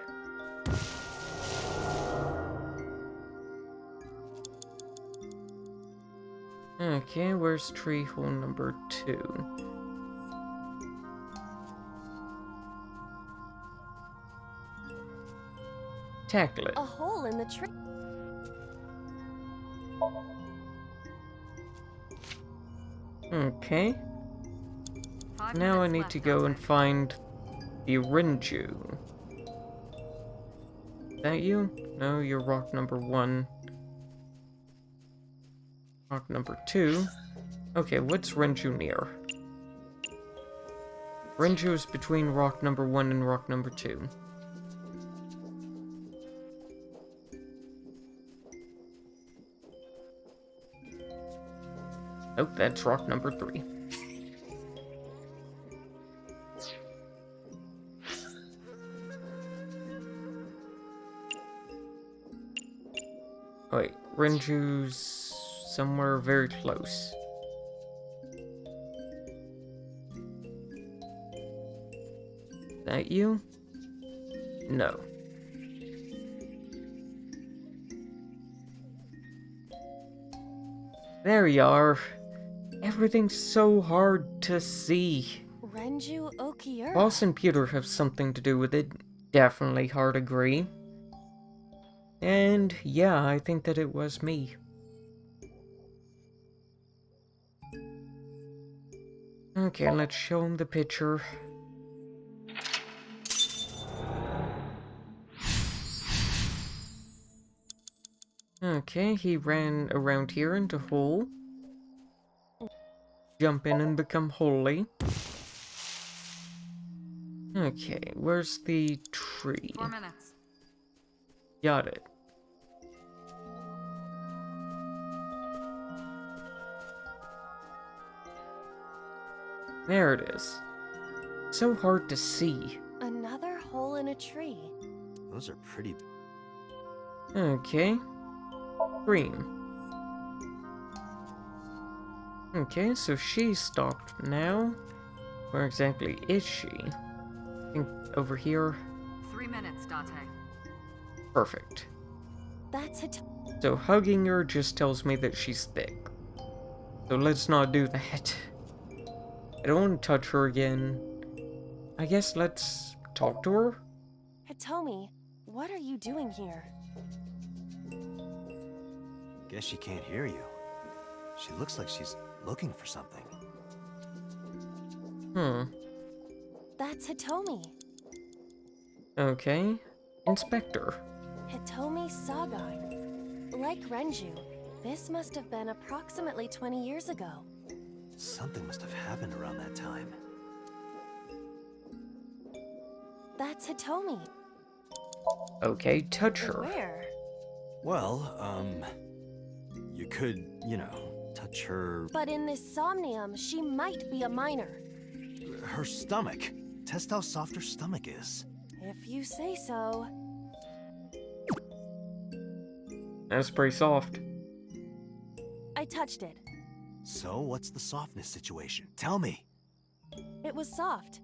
Okay, where's tree hole number 2? Tackle it. A hole in the tree. Okay. Now I need to go and find the Renju. Is that you? No, you're rock number 1. Rock number 2. Okay, what's Renju near? Renju is between rock number 1 and rock number 2. Nope, that's rock number 3. Wait, Renju's somewhere very close. Is that you? No. There you are. Everything's so hard to see. Renju Okiura. Boss and Pewter have something to do with it. Definitely hard agree. And yeah, I think that it was me. Okay, let's show him the picture. Okay, he ran around here into a hole. Jump in and become holy. Okay, where's the tree? 4 minutes. Got it. There it is. So hard to see. Another hole in a tree. Those are pretty... Okay. Green. Okay, so she stopped now. Where exactly is she? I think over here. 3 minutes, Date. Perfect. That's it. So hugging her just tells me that she's thick. So let's not do that. I don't want to touch her again. I guess let's talk to her? Hitomi, what are you doing here? Guess she can't hear you. She looks like she's looking for something. That's Hitomi. Okay. Inspector. Hitomi Sagai. Like Renju, this must have been approximately 20 years ago. Something must have happened around that time. That's Hitomi. Okay, touch her. Where? Well, you could, you know, touch her... But in this somnium, she might be a minor. Her stomach. Test how soft her stomach is. If you say so. That's pretty soft. I touched it. So, what's the softness situation? Tell me. It was soft.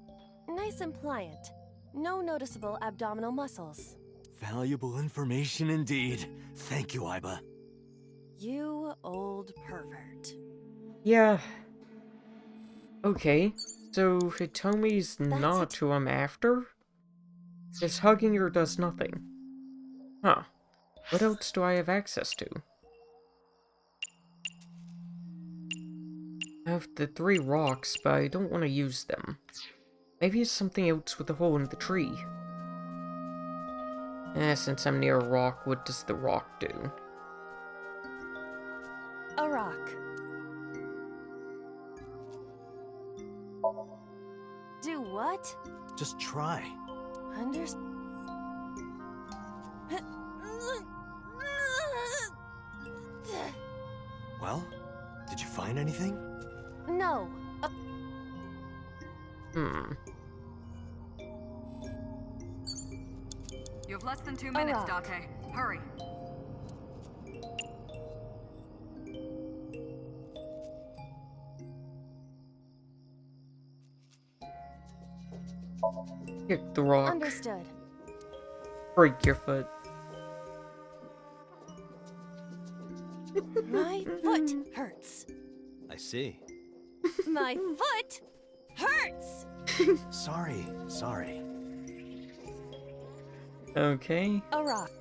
Nice and pliant. No noticeable abdominal muscles. Valuable information indeed. Thank you, Aiba. You old pervert. Yeah. Okay, so Hitomi's not who I'm after? Because hugging her does nothing. Huh. What else do I have access to? I have the 3 rocks, but I don't want to use them. Maybe it's something else with a hole in the tree. Since I'm near a rock, what does the rock do? A rock. Do what? Just try. Well, did you find anything? No. You have less than 2 minutes, Date. Hurry. Kick the rock. Understood. Break your foot. My foot hurts. I see. My foot hurts! Sorry. Okay. A rock.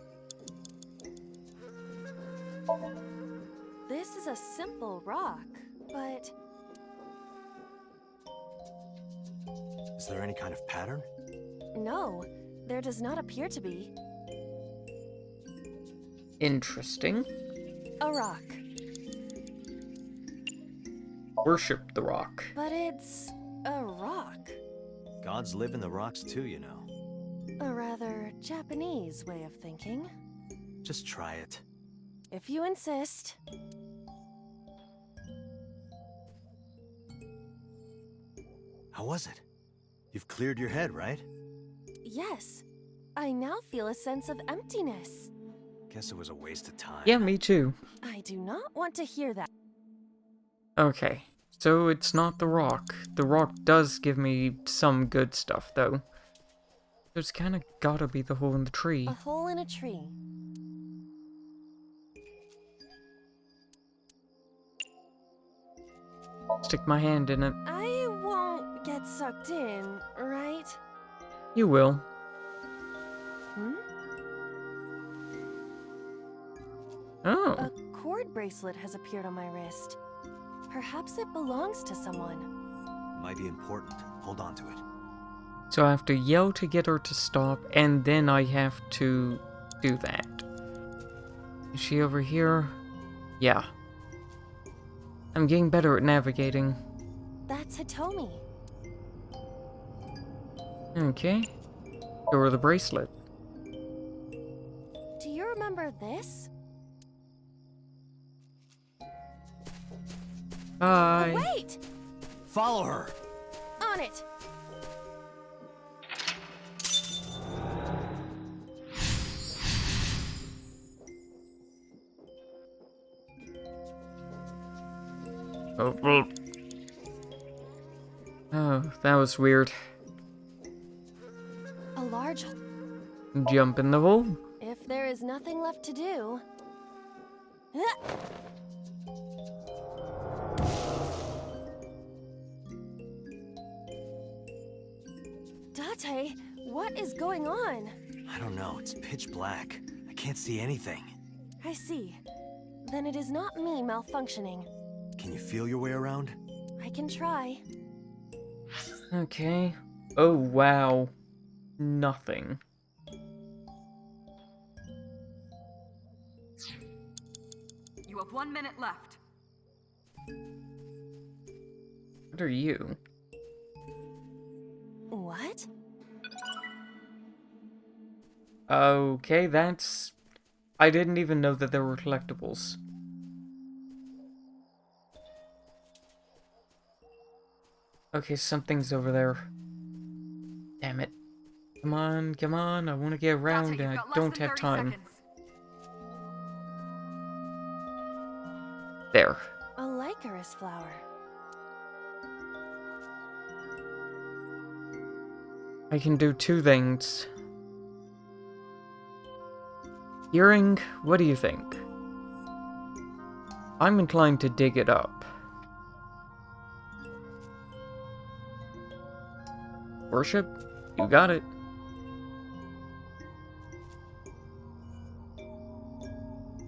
This is a simple rock, but... Is there any kind of pattern? No, there does not appear to be. Interesting. A rock. Worship the rock. But it's a rock. Gods live in the rocks too, you know. A rather Japanese way of thinking. Just try it. If you insist. How was it? You've cleared your head, right? Yes. I now feel a sense of emptiness. Guess it was a waste of time. Yeah, me too. I do not want to hear that. Okay, so it's not the rock. The rock does give me some good stuff, though. There's kinda gotta be the hole in the tree. A hole in a tree. Stick my hand in it. I won't get sucked in, right? You will. Hmm? Oh. A cord bracelet has appeared on my wrist. Perhaps it belongs to someone. Might be important. Hold on to it. So I have to yell to get her to stop, and then I have to do that. Is she over here? Yeah. I'm getting better at navigating. That's Hitomi. Okay. Show her the bracelet. Do you remember this? Bye. Oh, wait! Follow her! On it! Oh, that was weird. A large... Jump in the hole. If there is nothing left to do... Date, what is going on? I don't know. It's pitch black. I can't see anything. I see. Then it is not me malfunctioning. Can you feel your way around? I can try. Okay. Oh, wow. Nothing. You have 1 minute left. What are you? What? Okay, that's... I didn't even know that there were collectibles. Okay, something's over there. Damn it. Come on, I want to get around and I don't have time. Seconds. There. A Lycaris flower. I can do 2 things. Hearing, what do you think? I'm inclined to dig it up. Worship, you got it.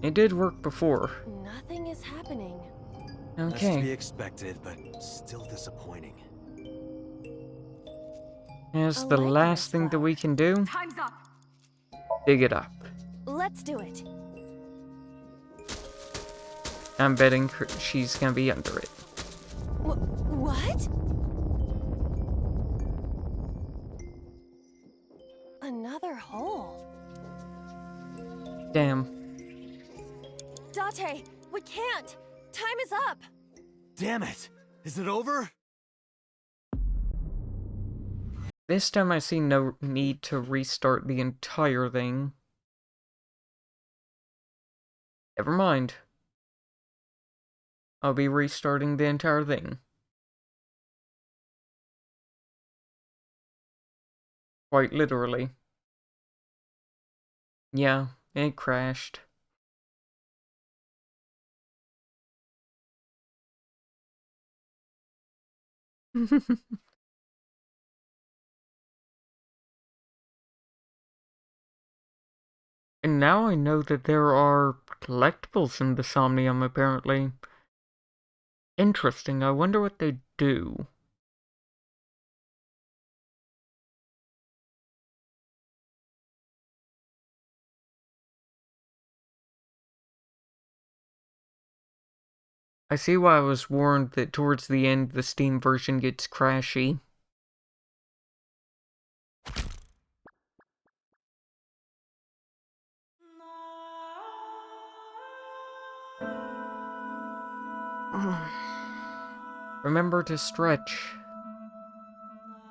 It did work before. Nothing is happening. That's to Okay. be expected, but still disappointing. Here's A the licorice last thing that we can do. Time's up. Dig it up. Let's do it. I'm betting she's gonna be under it. What? Another hole. Damn. Date, we can't. Time is up. Damn it! Is it over? This time I see no need to restart the entire thing. Never mind. I'll be restarting the entire thing. Quite literally. Yeah, it crashed. And now I know that there are collectibles in the Somnium, apparently. Interesting, I wonder what they do. I see why I was warned that towards the end the Steam version gets crashy. Remember to stretch.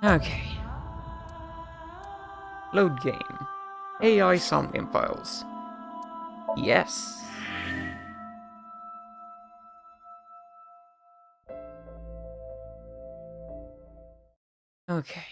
Okay. Load game. AI Somnium Files. Yes. Okay.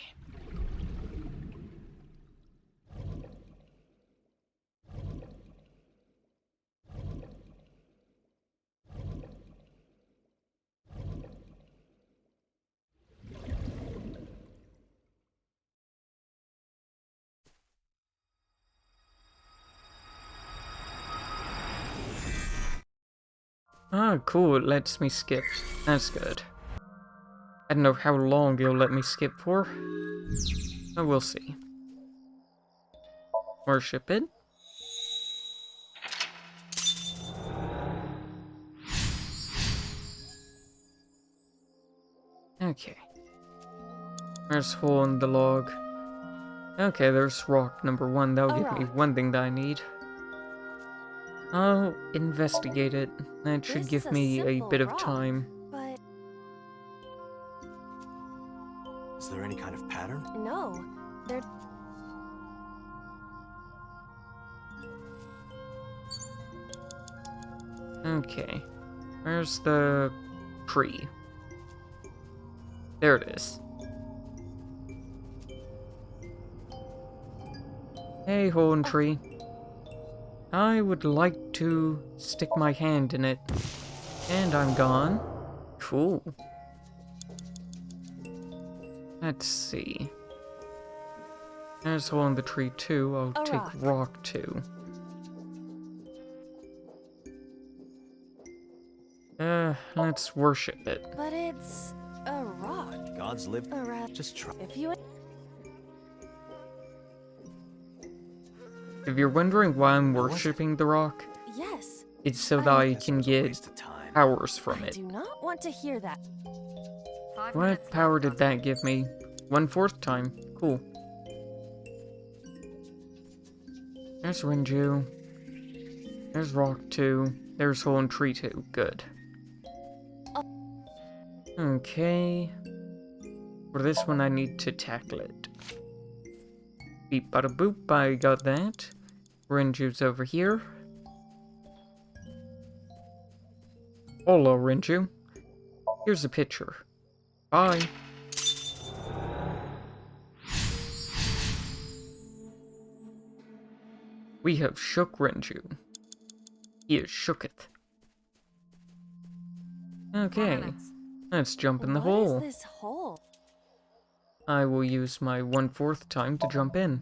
Ah, cool, it lets me skip. That's good. I don't know how long it'll let me skip for. But we'll see. Worship it. Okay. There's hole in the log. Okay, there's rock number 1. That'll give me one thing that I need. I'll investigate it. That should give me a bit of time. But Is there any kind of pattern? no, there. Okay. Where's the tree? There it is. Hey, hole in tree. I would like to stick my hand in it. And I'm gone. Cool. Let's see. There's a hole in the tree too. I'll take rock too. Let's worship it. But it's a rock. Gods live. Just try. If you. If you're wondering why I'm worshipping the rock, Yes. it's so that I can get powers from I it. do not want to hear that. What power did that give me? 1/4 time. Cool. There's Rinju. There's rock too. There's hole in tree too. Good. Okay. For this one I need to tackle it. Beep bada boop, I got that. Rinju's over here. Hola, Rinju. Here's a picture. Bye. We have shook Rinju. He is shooketh. Okay. Let's jump in the hole. What is this hole? I will use my 1/4 time to jump in.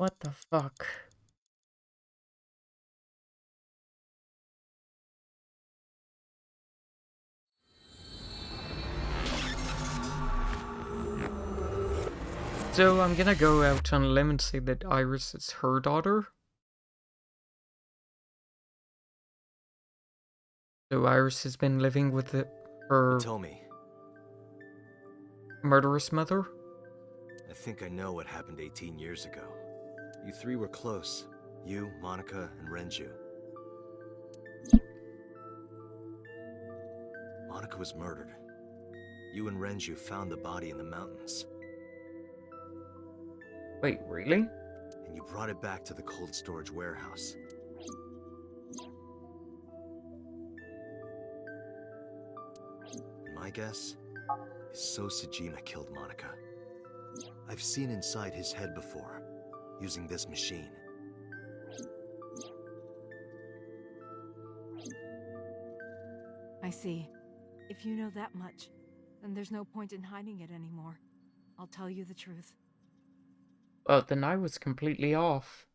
What the fuck? So I'm gonna go out on a limb and say that Iris is her daughter. So Iris has been living with her Hitomi, murderous mother? I think I know what happened 18 years ago. You three were close. You, Monica, and Renju. Monica was murdered. You and Renju found the body in the mountains. Wait, really? And you brought it back to the cold storage warehouse. My guess is So Sejima killed Monica. I've seen inside his head before, using this machine. I see. If you know that much, then there's no point in hiding it anymore. I'll tell you the truth. Well, then I was completely off.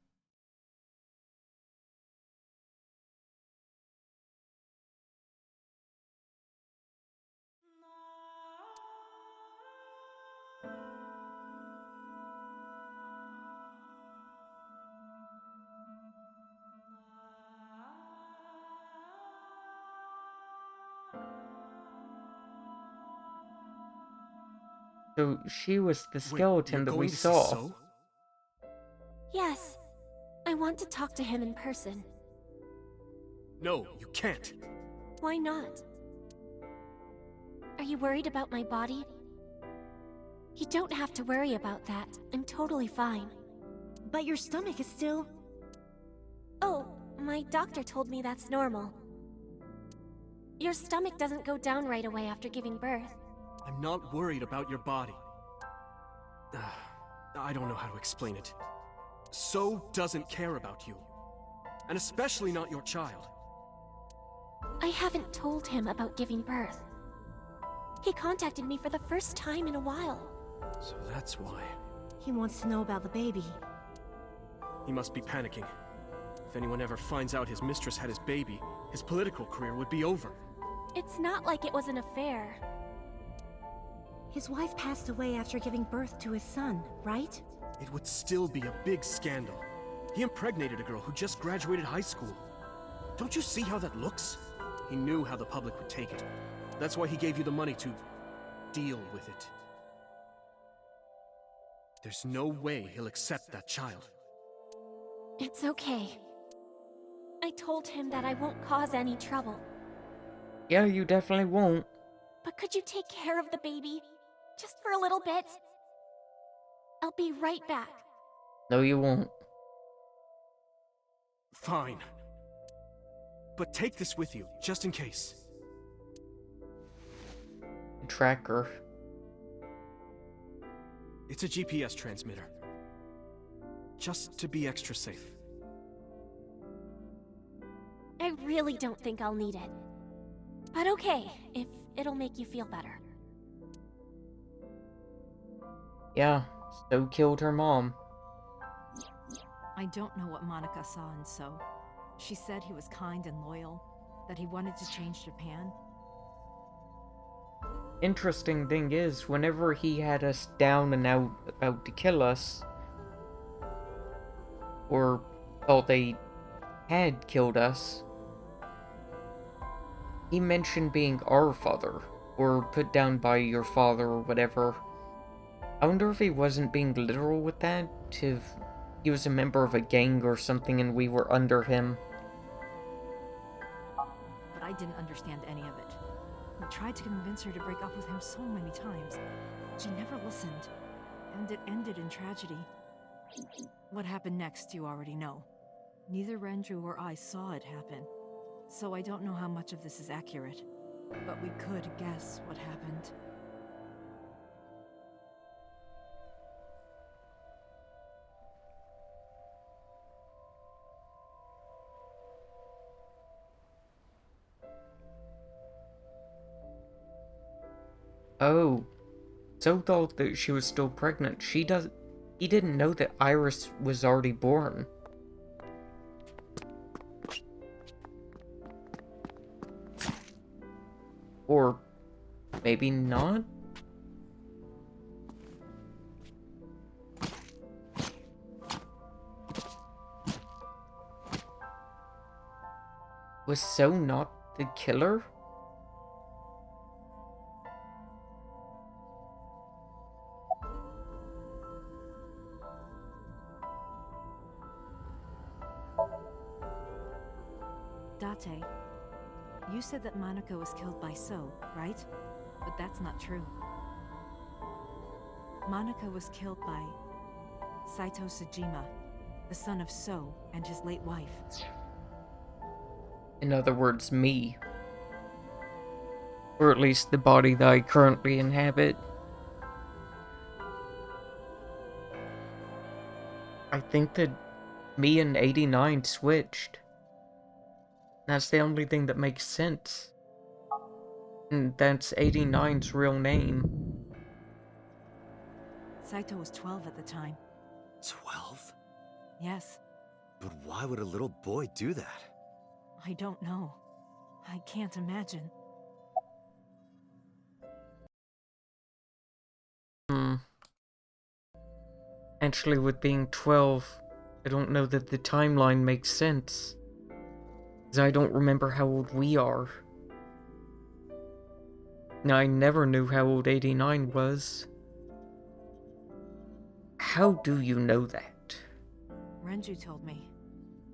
So she was the skeleton that we saw. Yes. I want to talk to him in person. No, you can't. Why not? Are you worried about my body? You don't have to worry about that. I'm totally fine. But your stomach is still... Oh, my doctor told me that's normal. Your stomach doesn't go down right away after giving birth. I'm not worried about your body. I don't know how to explain it. So doesn't care about you. And especially not your child. I haven't told him about giving birth. He contacted me for the first time in a while. So that's why. He wants to know about the baby. He must be panicking. If anyone ever finds out his mistress had his baby, his political career would be over. It's not like it was an affair. His wife passed away after giving birth to his son, right? It would still be a big scandal. He impregnated a girl who just graduated high school. Don't you see how that looks? He knew how the public would take it. That's why he gave you the money to deal with it. There's no way he'll accept that child. It's okay. I told him that I won't cause any trouble. Yeah, you definitely won't. But could you take care of the baby? Just for a little bit? I'll be right back. No, you won't. Fine. But take this with you, just in case. Tracker. It's a GPS transmitter. Just to be extra safe. I really don't think I'll need it. But okay, if it'll make you feel better. Yeah, So killed her mom. I don't know what Monica saw in So. She said he was kind and loyal, that he wanted to change Japan. Interesting thing is, whenever he had us down and out about to kill us, or thought they had killed us, he mentioned being our father, or put down by your father, or whatever. I wonder if he wasn't being literal with that, if he was a member of a gang or something and we were under him. But I didn't understand any of it. I tried to convince her to break up with him so many times. She never listened, and it ended in tragedy. What happened next, you already know. Neither Renju or I saw it happen, so I don't know how much of this is accurate. But we could guess what happened. Oh, So thought that she was still pregnant. She does. He didn't know that Iris was already born. Or maybe not? Was So not the killer? Date, you said that Monica was killed by So, right? But that's not true. Monica was killed by Saito Sejima, the son of So and his late wife. In other words, me. Or at least the body that I currently inhabit. I think that me and 89 switched. That's the only thing that makes sense. And that's 89's real name. Saito was 12 at the time. 12? Yes. But why would a little boy do that? I don't know. I can't imagine. Actually, with being 12, I don't know that the timeline makes sense. Because I don't remember how old we are. I never knew how old 89 was. How do you know that? Renju told me.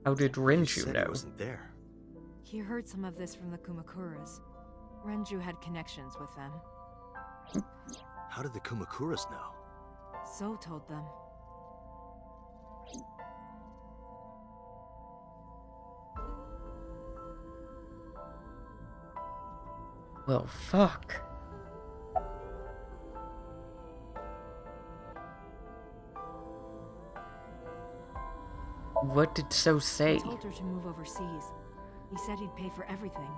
How did You Renju said know? he wasn't there. He heard some of this from the Kumakuras. Renju had connections with them. How did the Kumakuras know? So told them. Well, fuck. What did So say? He told her to move overseas. He said he'd pay for everything.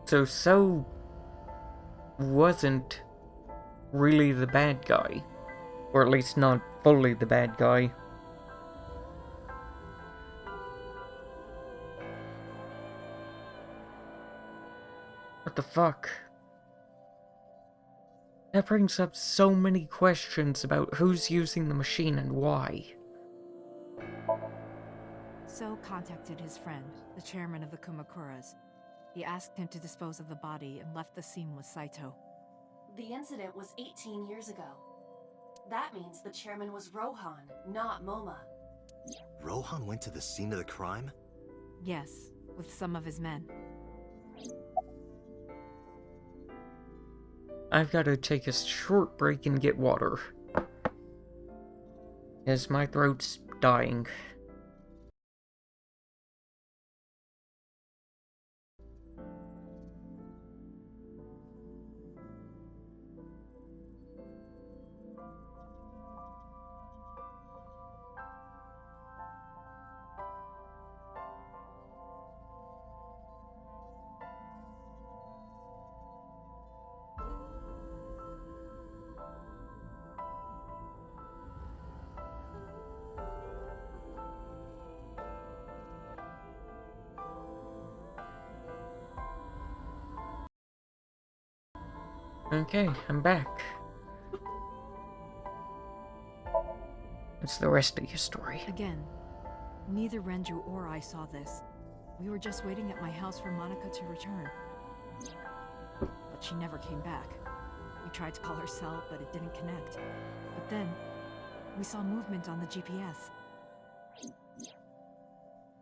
So wasn't really the bad guy. Or at least not fully the bad guy. What the fuck? That brings up so many questions about who's using the machine and why. So contacted his friend, the chairman of the Kumakuras. He asked him to dispose of the body and left the scene with Saito. The incident was 18 years ago. That means the chairman was Rohan, not Moma. Rohan went to the scene of the crime? Yes, with some of his men. I've got to take a short break and get water. As my throat's dying. Okay, I'm back. It's the rest of your story. Again, neither Renju or I saw this. We were just waiting at my house for Monica to return. But she never came back. We tried to call her cell, but it didn't connect. But then, we saw movement on the GPS.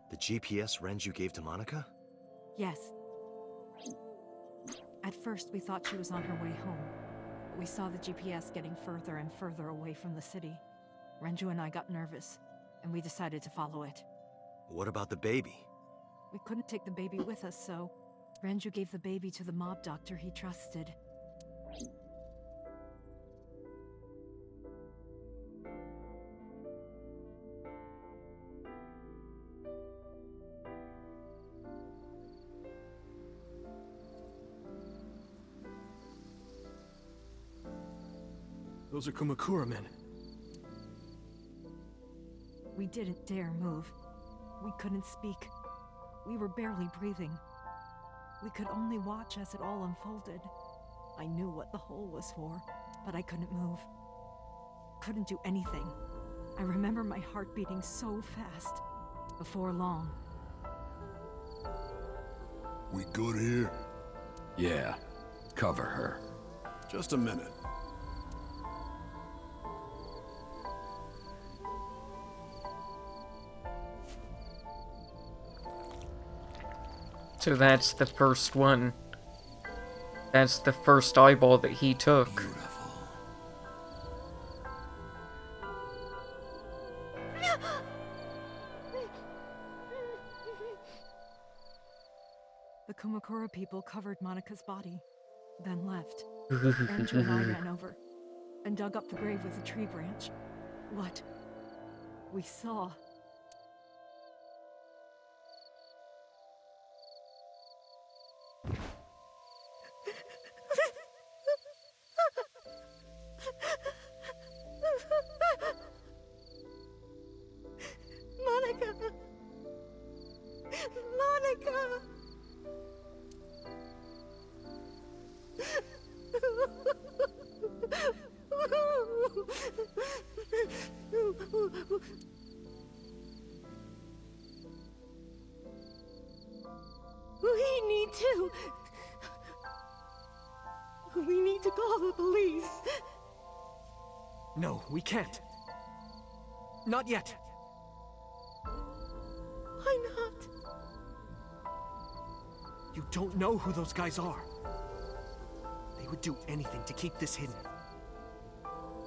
The GPS Renju gave to Monica? Yes. At first, we thought she was on her way home. But we saw the GPS getting further and further away from the city. Renju and I got nervous, and we decided to follow it. What about the baby? We couldn't take the baby with us, so Renju gave the baby to the mob doctor he trusted. Those Those are Kumakura men. We didn't dare move. We couldn't speak. We were barely breathing. We could only watch as it all unfolded. I knew what the hole was for, but I couldn't move. Couldn't do anything. I remember my heart beating so fast. Before long. We good here? Yeah. Cover her. Just a minute. So that's the first one. That's the first eyeball that he took. The Kumakura people covered Monika's body, then left. Andrew and I ran over, and dug up the grave with a tree branch. What we saw. Monica! Monica! We need to call the police. No, we can't. Not yet. Why not? You don't know who those guys are. They would do anything to keep this hidden.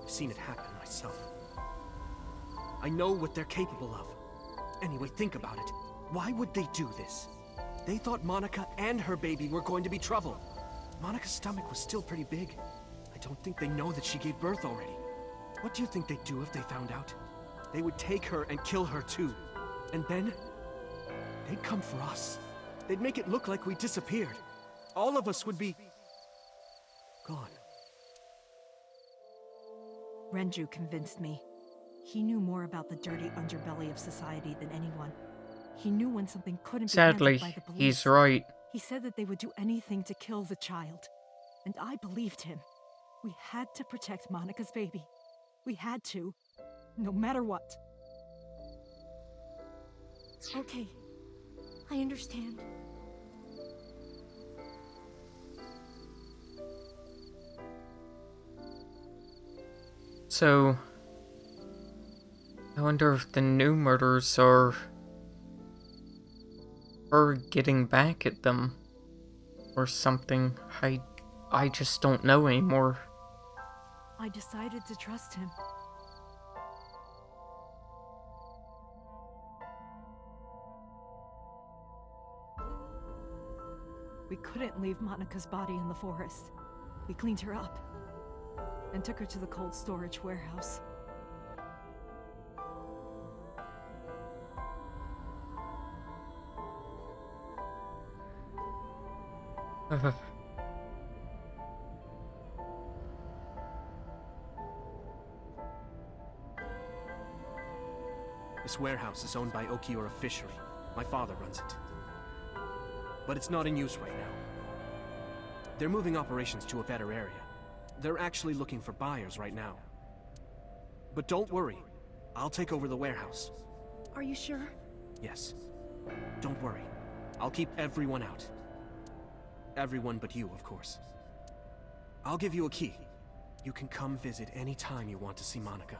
I've seen it happen myself. I know what they're capable of. Anyway, think about it. Why would they do this? They thought Monica and her baby were going to be trouble. Monica's stomach was still pretty big. I don't think they know that she gave birth already. What do you think they'd do if they found out? They would take her and kill her too. And then, they'd come for us. They'd make it look like we disappeared. All of us would be gone. Renju convinced me. He knew more about the dirty underbelly of society than anyone. He knew when something couldn't be Sadly, handled by the police. he's right. He said that they would do anything to kill the child. And I believed him. We had to protect Monica's baby. We had to. No matter what. Okay. I understand. So, I wonder if the new murders are her getting back at them or something. I just don't know anymore. I decided to trust him. We couldn't leave Monica's body in the forest. We cleaned her up and took her to the cold storage warehouse. This warehouse is owned by Okiura Fishery. My father runs it. But it's not in use right now. They're moving operations to a better area. They're actually looking for buyers right now. But don't worry, I'll take over the warehouse. Are you sure? Yes. Don't worry. I'll keep everyone out. Everyone but you, of course. I'll give you a key. You can come visit any time you want to see Monica.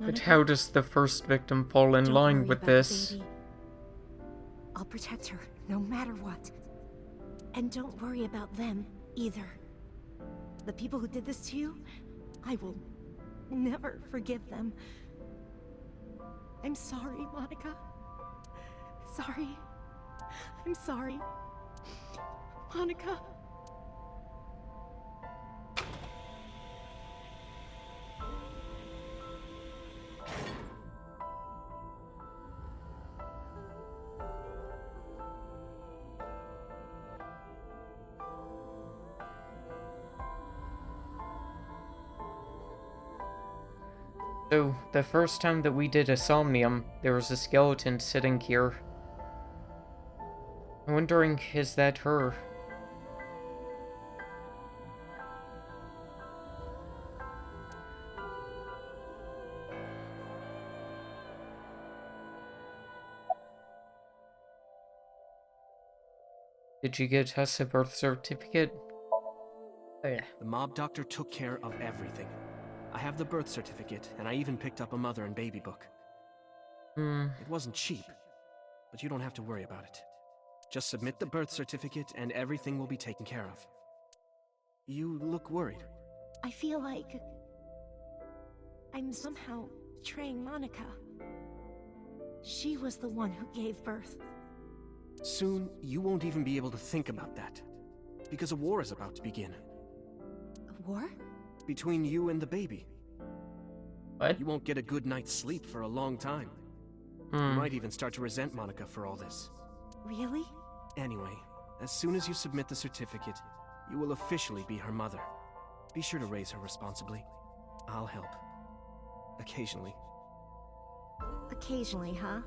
But how does the first victim fall in line with this? I'll protect her, no matter what. And don't worry about them, either. The people who did this to you, I will never forgive them. I'm sorry, Monica. Sorry. I'm sorry. Monica. So, the first time that we did a Somnium, there was a skeleton sitting here. I'm wondering, is that her? Did you get us a birth certificate? Oh yeah. The mob doctor took care of everything. I have the birth certificate, and I even picked up a mother and baby book. It wasn't cheap, but you don't have to worry about it. Just submit the birth certificate and everything will be taken care of. You look worried. I feel like I'm somehow betraying Monica. She was the one who gave birth. Soon, you won't even be able to think about that. Because a war is about to begin. A war? Between you and the baby. What? You won't get a good night's sleep for a long time. You might even start to resent Monica for all this. Really? Anyway, as soon as you submit the certificate, you will officially be her mother. Be sure to raise her responsibly. I'll help. Occasionally. Occasionally, huh?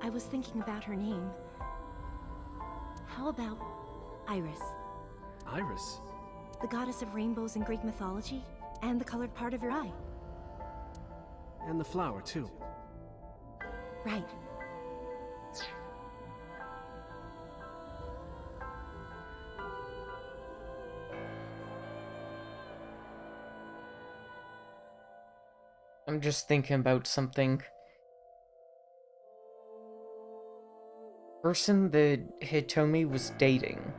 I was thinking about her name. How about Iris? Iris? The goddess of rainbows in Greek mythology, and the colored part of your eye. And the flower, too. Right. I'm just thinking about something. Person that Hitomi was dating.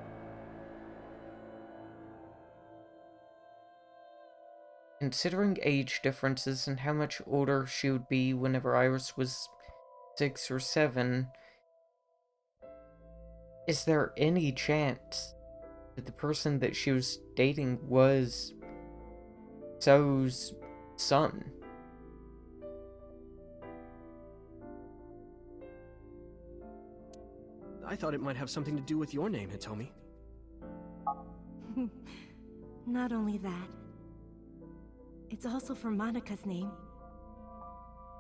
Considering age differences and how much older she would be whenever Iris was 6 or 7, is there any chance that the person that she was dating was So's son? I thought it might have something to do with your name, Hitomi. Not only that, it's also for Monica's name.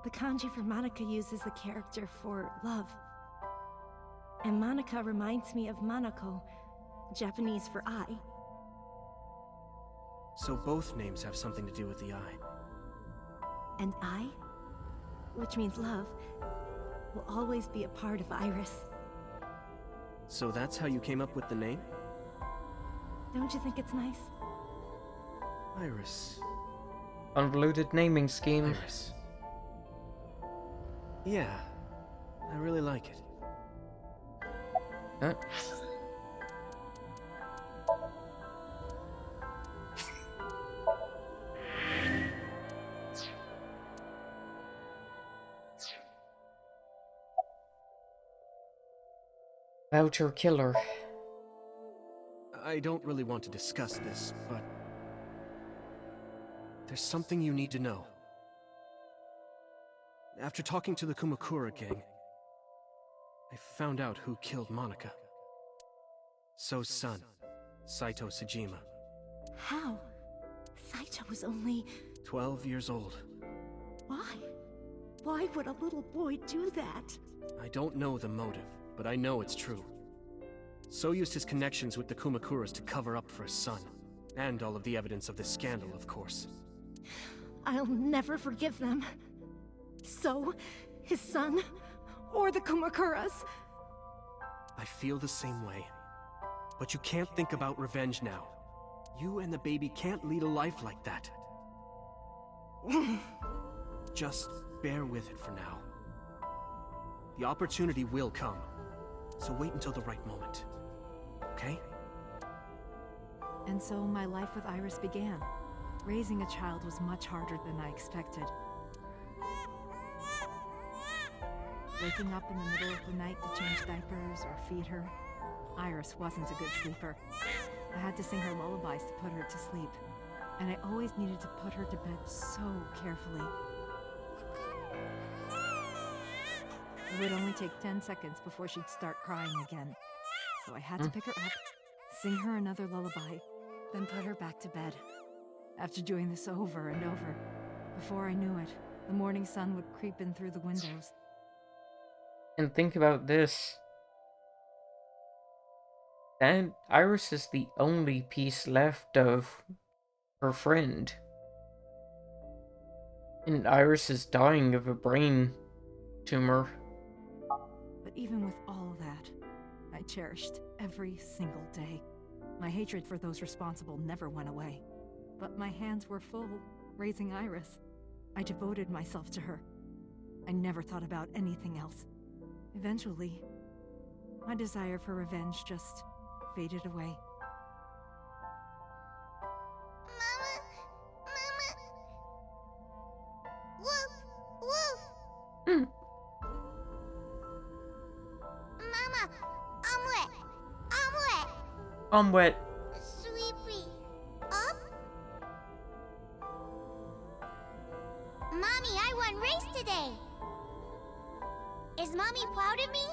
The kanji for Monica uses the character for love. And Monica reminds me of Manako, Japanese for eye. So both names have something to do with the eye. And I, which means love, will always be a part of Iris. So that's how you came up with the name? Don't you think it's nice? Iris. Convoluted naming scheme. Iris. Yeah, I really like it. Huh? Voucher killer. I don't really want to discuss this, but there's something you need to know. After talking to the Kumakura gang, I found out who killed Monica. So's son, Saito Sejima. How? Saito was only 12 years old. Why? Why would a little boy do that? I don't know the motive, but I know it's true. So used his connections with the Kumakuras to cover up for his son. And all of the evidence of this scandal, of course. I'll never forgive them. So, his son, or the Kumakuras. I feel the same way. But you can't think about revenge now. You and the baby can't lead a life like that. Just bear with it for now. The opportunity will come. So wait until the right moment. Okay? And so my life with Iris began. Raising a child was much harder than I expected. Waking up in the middle of the night to change diapers or feed her, Iris wasn't a good sleeper. I had to sing her lullabies to put her to sleep, and I always needed to put her to bed so carefully. It would only take 10 seconds before she'd start crying again, so I had to pick her up, sing her another lullaby, then put her back to bed. After doing this over and over, before I knew it, the morning sun would creep in through the windows. And think about this. That Iris is the only piece left of her friend. And Iris is dying of a brain tumor. But even with all that, I cherished every single day. My hatred for those responsible never went away. But my hands were full, raising Iris. I devoted myself to her. I never thought about anything else. Eventually, my desire for revenge just faded away. Mama, I'm wet. I'm wet. I'm wet. Sweepy, up. Mommy, I won race today. Is Mommy proud of me?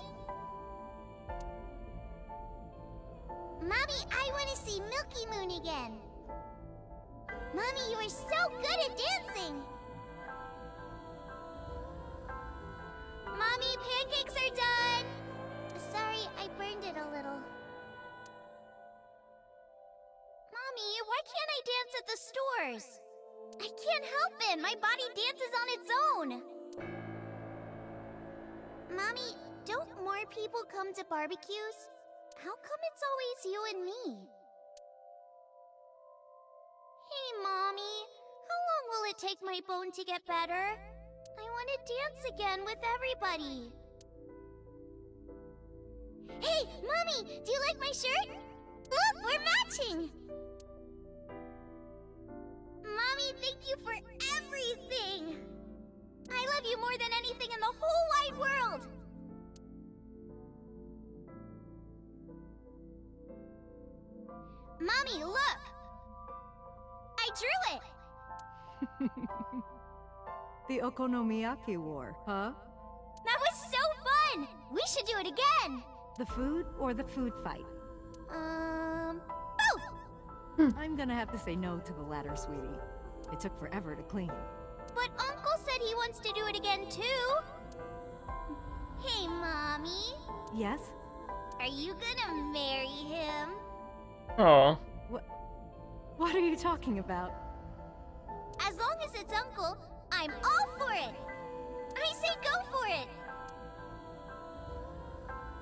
Mommy, I want to see Milky Moon again. Mommy, you are so good at dancing. Mommy, pancakes are done. Sorry, I burned it a little. Mommy, why can't I dance at the stores? I can't help it. My body dances on its own. Mommy, don't more people come to barbecues? How come it's always you and me? Hey, Mommy. How long will it take my bone to get better? I want to dance again with everybody. Hey, Mommy! Do you like my shirt? Look, we're matching! Mommy, thank you for everything! I love you more than anything in the whole wide world! Mommy, look! I drew it! The Okonomiyaki War, huh? That was so fun! We should do it again! The food or the food fight? Both! I'm gonna have to say no to the latter, sweetie. It took forever to clean. But Uncle said he wants to do it again, too! Hey, Mommy. Yes? Are you gonna marry him? Aww. What are you talking about? As long as it's Uncle, I'm all for it! I say go for it!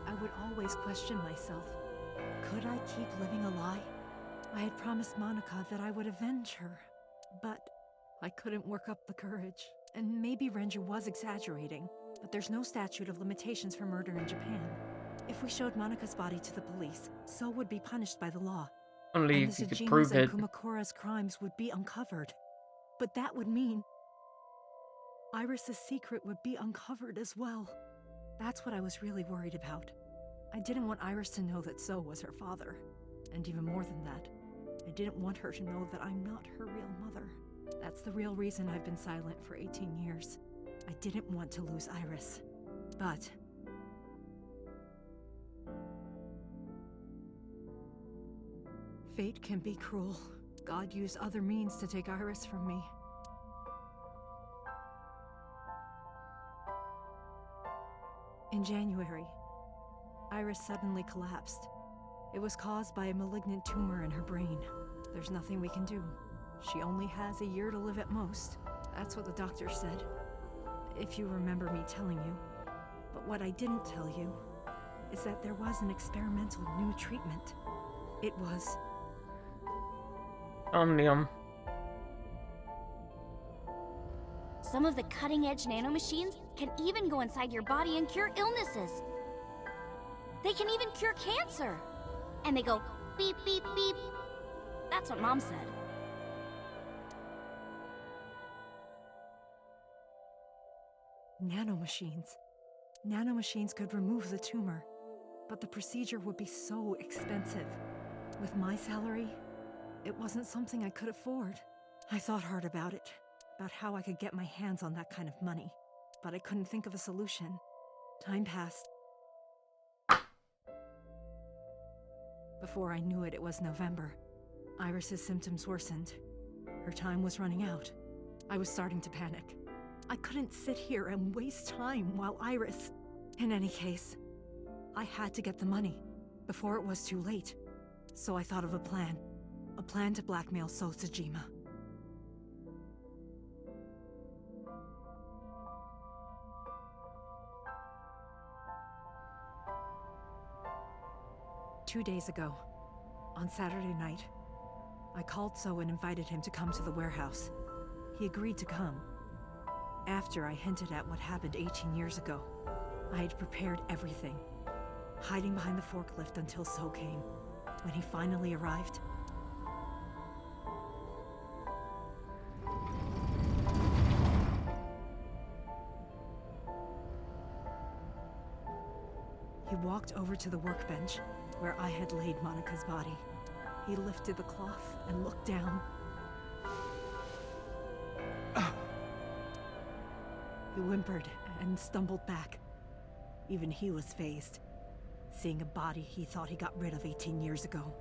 I would always question myself. Could I keep living a lie? I had promised Monica that I would avenge her, but I couldn't work up the courage. And maybe Renju was exaggerating, but there's no statute of limitations for murder in Japan. If we showed Monica's body to the police, So would be punished by the law. Only and if the you could Tsujima's prove and it. Kumakura's crimes would be uncovered. But that would mean Iris's secret would be uncovered as well. That's what I was really worried about. I didn't want Iris to know that So was her father. And even more than that, I didn't want her to know that I'm not her real mother. That's the real reason I've been silent for 18 years. I didn't want to lose Iris. But fate can be cruel. God used other means to take Iris from me. In January, Iris suddenly collapsed. It was caused by a malignant tumor in her brain. There's nothing we can do. She only has a year to live at most. That's what the doctor said. If you remember me telling you. But what I didn't tell you is that there was an experimental new treatment. It was Somnium. Some of the cutting-edge nanomachines can even go inside your body and cure illnesses. They can even cure cancer. And they go beep, beep, beep. That's what Mom said. nanomachines. Nanomachines could remove the tumor, but the procedure would be so expensive. With my salary, it wasn't something I could afford. I thought hard about it, about how I could get my hands on that kind of money, but I couldn't think of a solution. Time passed. Before I knew it, it was November. Iris's symptoms worsened. Her time was running out. I was starting to panic. I couldn't sit here and waste time while Iris... In any case, I had to get the money before it was too late. So I thought of a plan. A plan to blackmail Sosajima. Two days ago, on Saturday night, I called So and invited him to come to the warehouse. He agreed to come. After I hinted at what happened 18 years ago, I had prepared everything, hiding behind the forklift until So came. When he finally arrived, he walked over to the workbench where I had laid Monica's body. He lifted the cloth and looked down. He whimpered and stumbled back. Even he was fazed, seeing a body he thought he got rid of 18 years ago.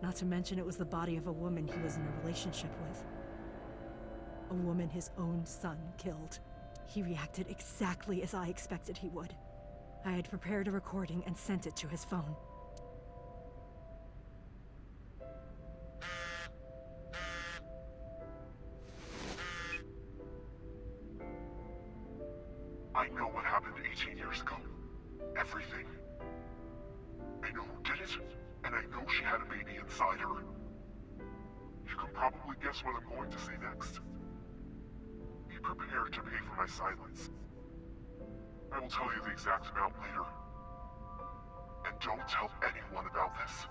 Not to mention it was the body of a woman he was in a relationship with. A woman his own son killed. He reacted exactly as I expected he would. I had prepared a recording and sent it to his phone. I know what happened 18 years ago. Everything. I know who did it, and I know she had a baby inside her. You can probably guess what I'm going to say next. Be prepared to pay for my silence. I will tell you the exact amount later. And don't tell anyone about this.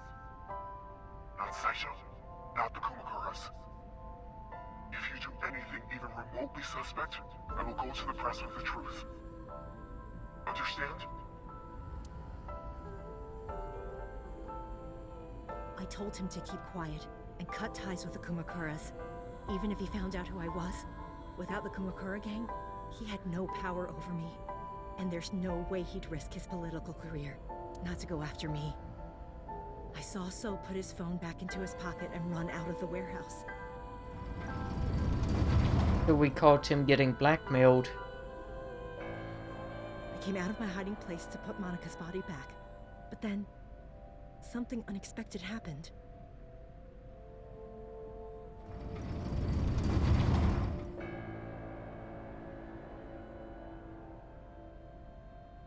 Not Saito, not the Kumakuras. If you do anything even remotely suspect, I will go to the press with the truth. Understand? I told him to keep quiet and cut ties with the Kumakuras. Even if he found out who I was, without the Kumakura gang, he had no power over me. And there's no way he'd risk his political career, not to go after me. I saw So put his phone back into his pocket and run out of the warehouse. So we caught him getting blackmailed. I came out of my hiding place to put Monica's body back. But then, something unexpected happened.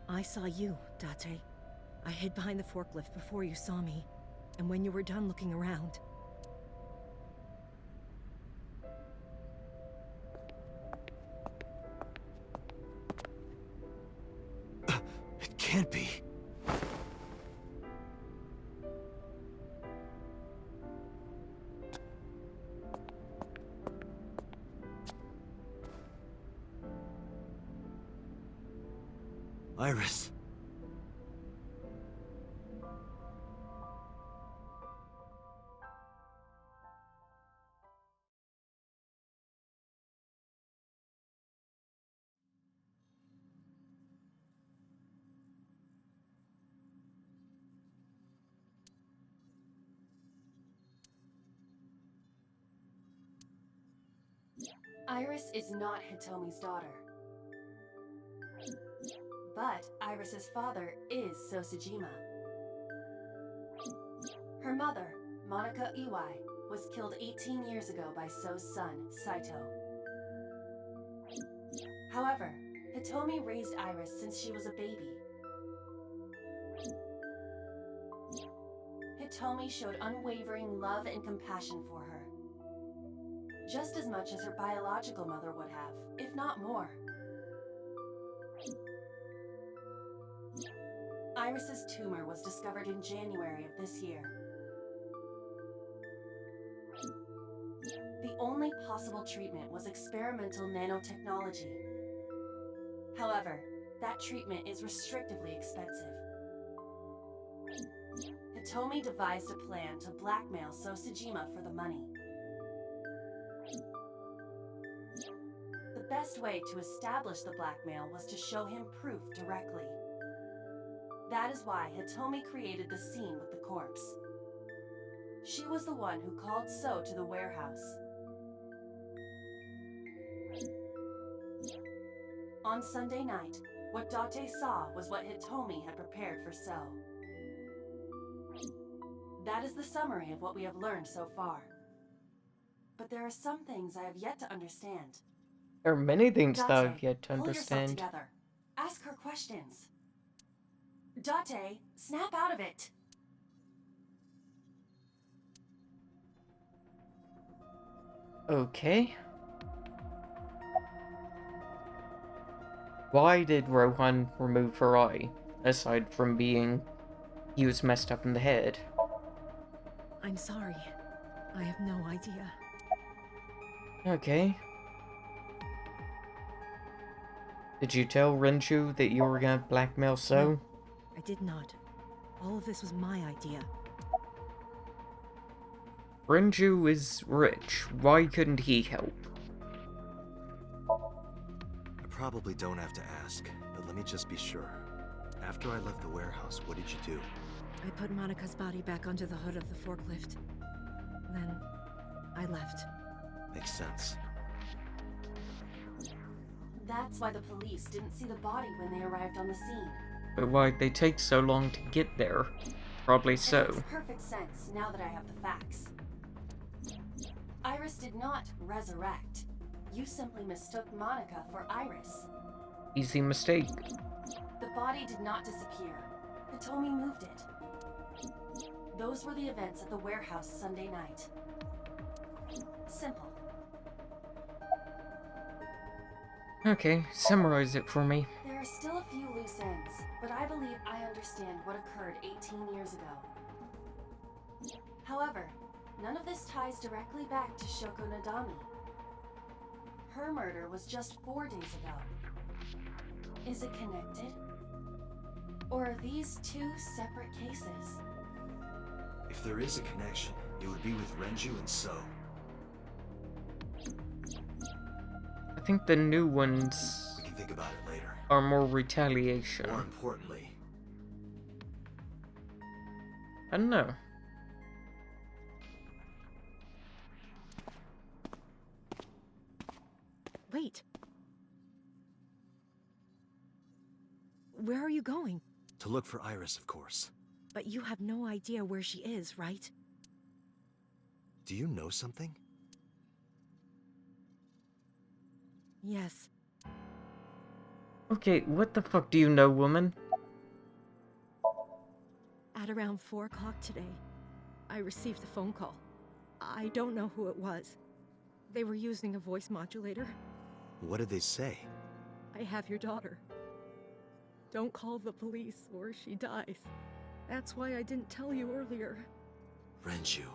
I saw you, Date. I hid behind the forklift before you saw me. And when you were done looking around... It can't be. Iris. Iris is not Hitomi's daughter. But Iris's father is Sosajima. Her mother, Monica Iwai, was killed 18 years ago by So's son, Saito. However, Hitomi raised Iris since she was a baby. Hitomi showed unwavering love and compassion for her. Just as much as her biological mother would have, if not more. Iris's tumor was discovered in January of this year. The only possible treatment was experimental nanotechnology. However, that treatment is restrictively expensive. Hitomi devised a plan to blackmail Sosajima for the money. The best way to establish the blackmail was to show him proof directly. That is why Hitomi created the scene with the corpse. She was the one who called So to the warehouse. On Sunday night, what Date saw was what Hitomi had prepared for So. That is the summary of what we have learned so far. But there are some things I have yet to understand. There are many things that I've Date, yet to pull yourself understand. together. Ask her questions. Date, snap out of it. Okay. Why did Rohan remove her eye, aside from being he was messed up in the head? I'm sorry. I have no idea. Okay. Did you tell Renju that you were gonna blackmail So? No, I did not. All of this was my idea. Renju is rich. Why couldn't he help? I probably don't have to ask, but let me just be sure. After I left the warehouse, what did you do? I put Monika's body back onto the hood of the forklift. Then, I left. Makes sense. That's why the police didn't see the body when they arrived on the scene. But why'd they take so long to get there? Probably It so. makes perfect sense now that I have the facts. Iris did not resurrect. You simply mistook Monika for Iris. Easy mistake. The body did not disappear. Hitomi moved it. Those were the events at the warehouse Sunday night. Simple. Okay, summarize it for me. There are still a few loose ends, but I believe I understand what occurred 18 years ago. However, none of this ties directly back to Shoko Nadami. Her murder was just 4 days ago. Is it connected? Or are these two separate cases? If there is a connection, it would be with Renju and So. I think the new ones We can think about it later. are more retaliation. More importantly, I don't know. Wait. Where are you going? to look for Iris, of course. But you have no idea where she is, right? Do you know something? Yes. Okay, what the fuck do you know, woman? At around 4 o'clock today, I received a phone call. I don't know who it was. They were using a voice modulator. What did they say? I have your daughter. Don't call the police or she dies. That's why I didn't tell you earlier. Renju.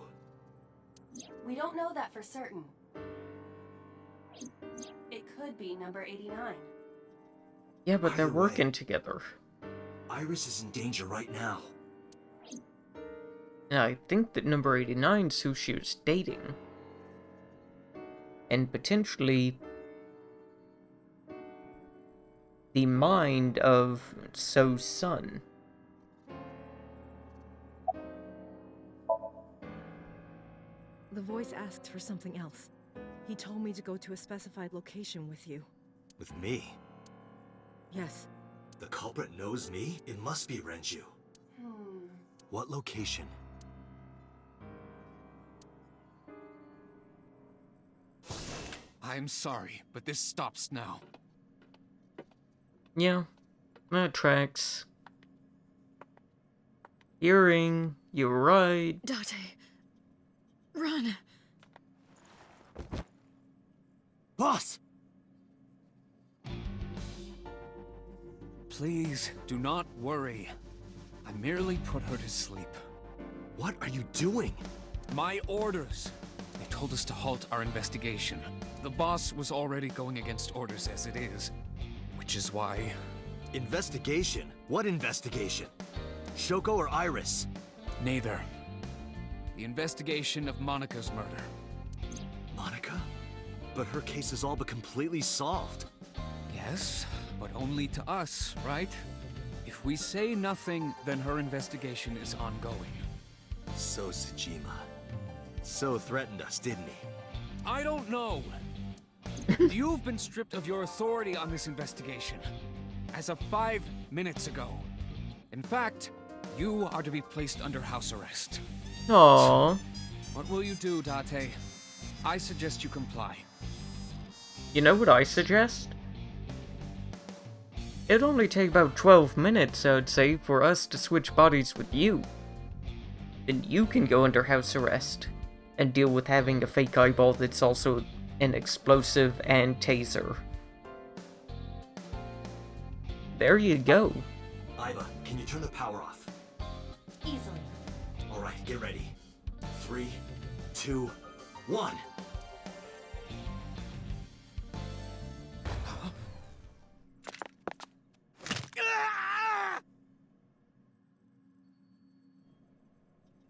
We don't know that for certain. It could be number 89. Yeah, but they're Either working way, together. Iris is in danger right now. And I think that number 89's who she was dating. And potentially the mind of So's son. The voice asked for something else. He told me to go to a specified location with you. With me? Yes. The culprit knows me? It must be Renju. What location? I'm sorry, but this stops now. Yeah, that tracks. Hearing, you're right. Date. Run. Boss! Please, do not worry. I merely put her to sleep. What are you doing? My orders. They told us to halt our investigation. The boss was already going against orders as it is, which is why... Investigation? What investigation? Shoko or Iris? Neither. The investigation of Monika's murder. Monika? But her case is all but completely solved. Yes, but only to us, right? If we say nothing, then her investigation is ongoing. So, Tsujima, So threatened us, didn't he? I don't know. You've been stripped of your authority on this investigation. As of 5 minutes ago. In fact, you are to be placed under house arrest. Aww. What will you do, Date? I suggest you comply. You know what I suggest? It'd only take about 12 minutes, I'd say, for us to switch bodies with you. Then you can go under house arrest and deal with having a fake eyeball that's also an explosive and taser. There you go. Iva, can you turn the power off? Easily. Alright, get ready. 3, 2, 1.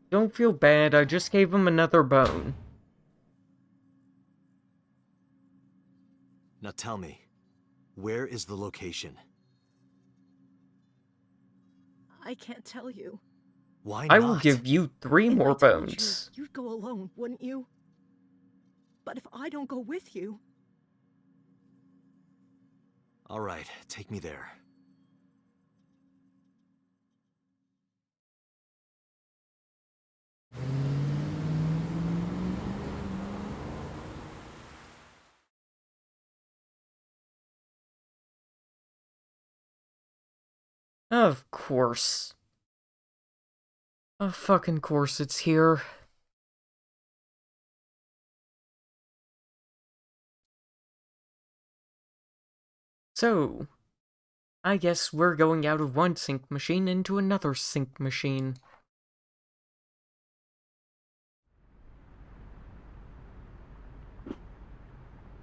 Don't feel bad, I just gave him another bone. Now tell me, where is the location? I can't tell you. Why I not? will give you 3 If more I told bones. you'd go alone, wouldn't you? But if I don't go with you... Alright, take me there. Of course. Of fucking course it's here. So, I guess we're going out of one sync machine into another sync machine.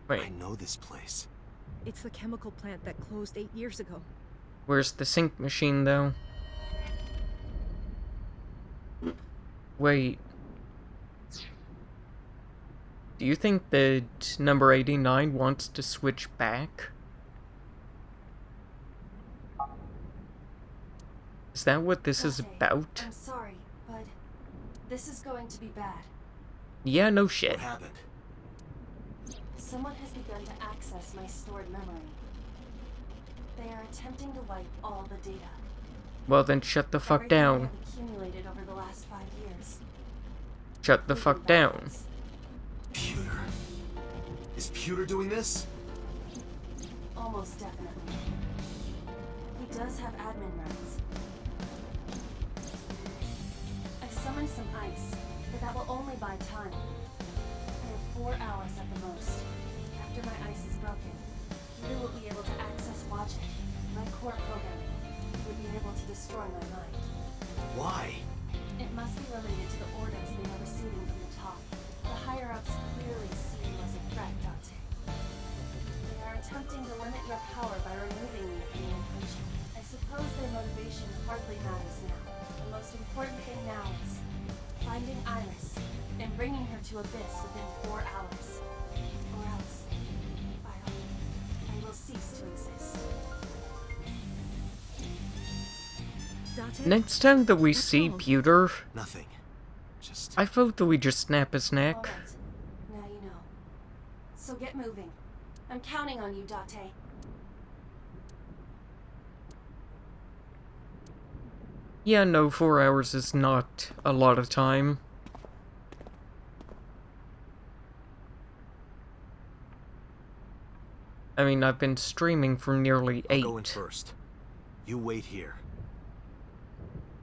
Wait, I know this place. It's the chemical plant that closed 8 years ago. where's the sync machine, though? Wait. Do you think that number 89 wants to switch back? Is that what this is about? I'm sorry, but this is going to be bad. Yeah, no shit. What happened? Someone has begun to access my stored memory. They are attempting to wipe all the data. Well then shut the fuck Everything I down. have accumulated over the last 5 years. Shut the fuck down. Pewter. Is Pewter doing this? Almost definitely. He does have admin rights. I summoned some ice, but that will only buy time. I have 4 hours at the most. After my ice is broken, Peter will be able to access Logic, my core programming. He would be able to destroy my mind. Why? It must be related to the orders they are receiving from the top. The higher-ups clearly see you as a threat, Dante. They are attempting to limit your power by removing you from the equation. I suppose their motivation hardly matters now. The most important thing now is finding Iris and bringing her to Abyss within 4 hours. Or else, I will cease to exist. Next time that we see Pewter, Nothing. Just... I vote that we just snap his neck. All right. Now you know. So get moving. I'm counting on you, Date. Yeah, no, 4 hours is not a lot of time. I mean, I've been streaming for nearly 8. I'll go in first. You wait here.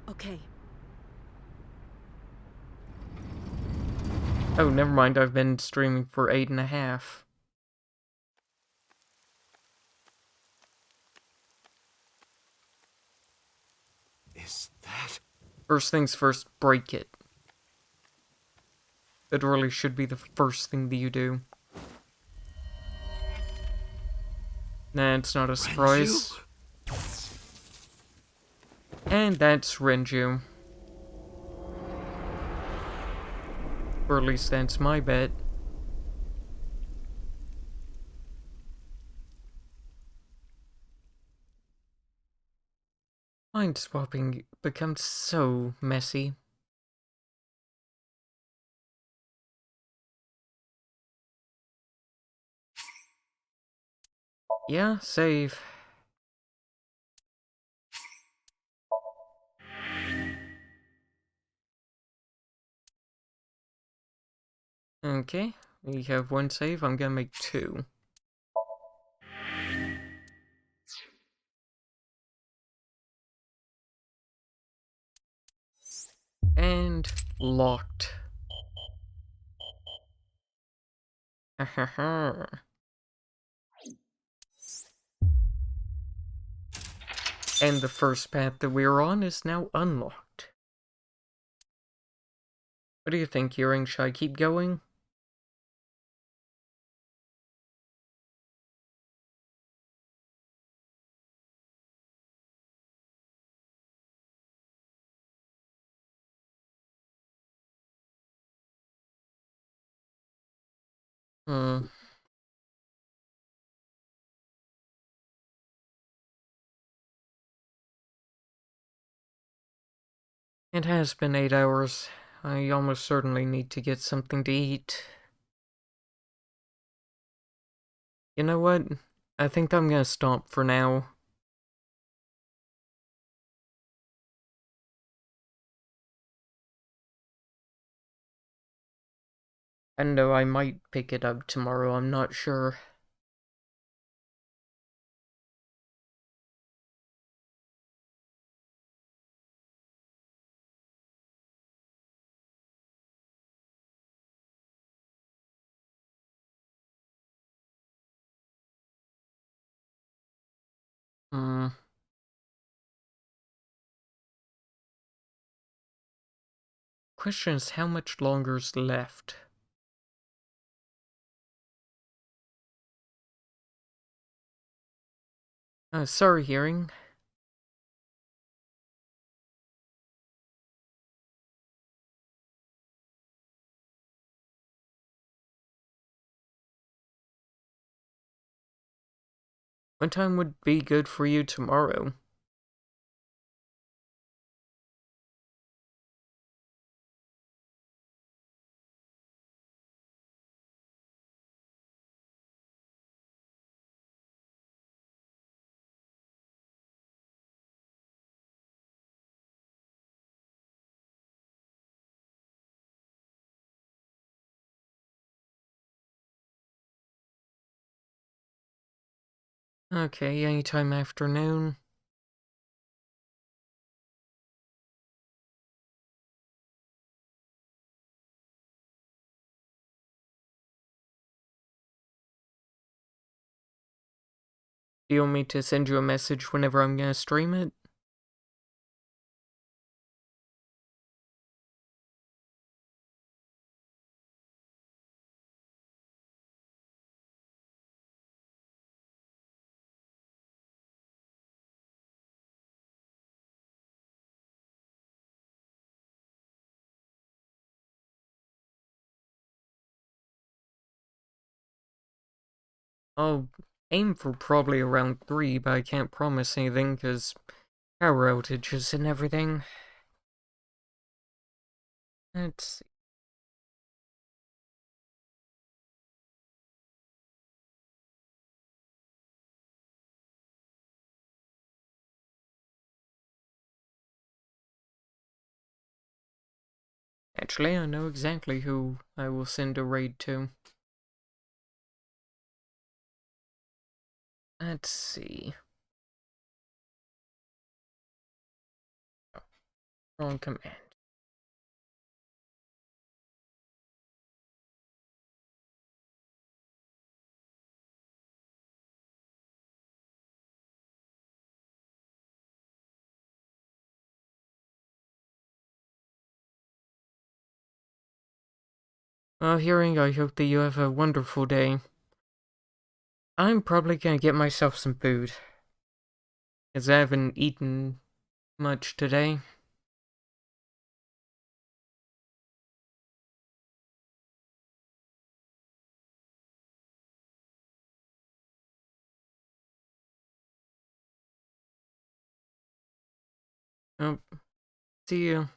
Okay. Oh, never mind, I've been streaming for 8.5. Is that... First things first, break it. That really should be the first thing that you do. Nah, it's not a surprise. And that's Renju. Or at least that's my bet. Mind swapping becomes so messy. Yeah, save. Okay, we have one save. I'm gonna make 2. And locked. And the first path that we're on is now unlocked. What do you think, Hearing? Should I keep going? Hmm. It has been 8 hours. I almost certainly need to get something to eat. You know what? I think I'm gonna stop for now. I know I might pick it up tomorrow, I'm not sure. Hmm. Question is, how much longer's left? Sorry, Hearing. What time would be good for you tomorrow? Okay, anytime afternoon. Do you want me to send you a message whenever I'm gonna stream it? I'll aim for probably around 3, but I can't promise anything, because power outages and everything. Let's see. Actually, I know exactly who I will send a raid to. Let's see. Oh, wrong command. Well, Hearing, I hope that you have a wonderful day. I'm probably gonna get myself some food, as I haven't eaten much today. Oh, see you.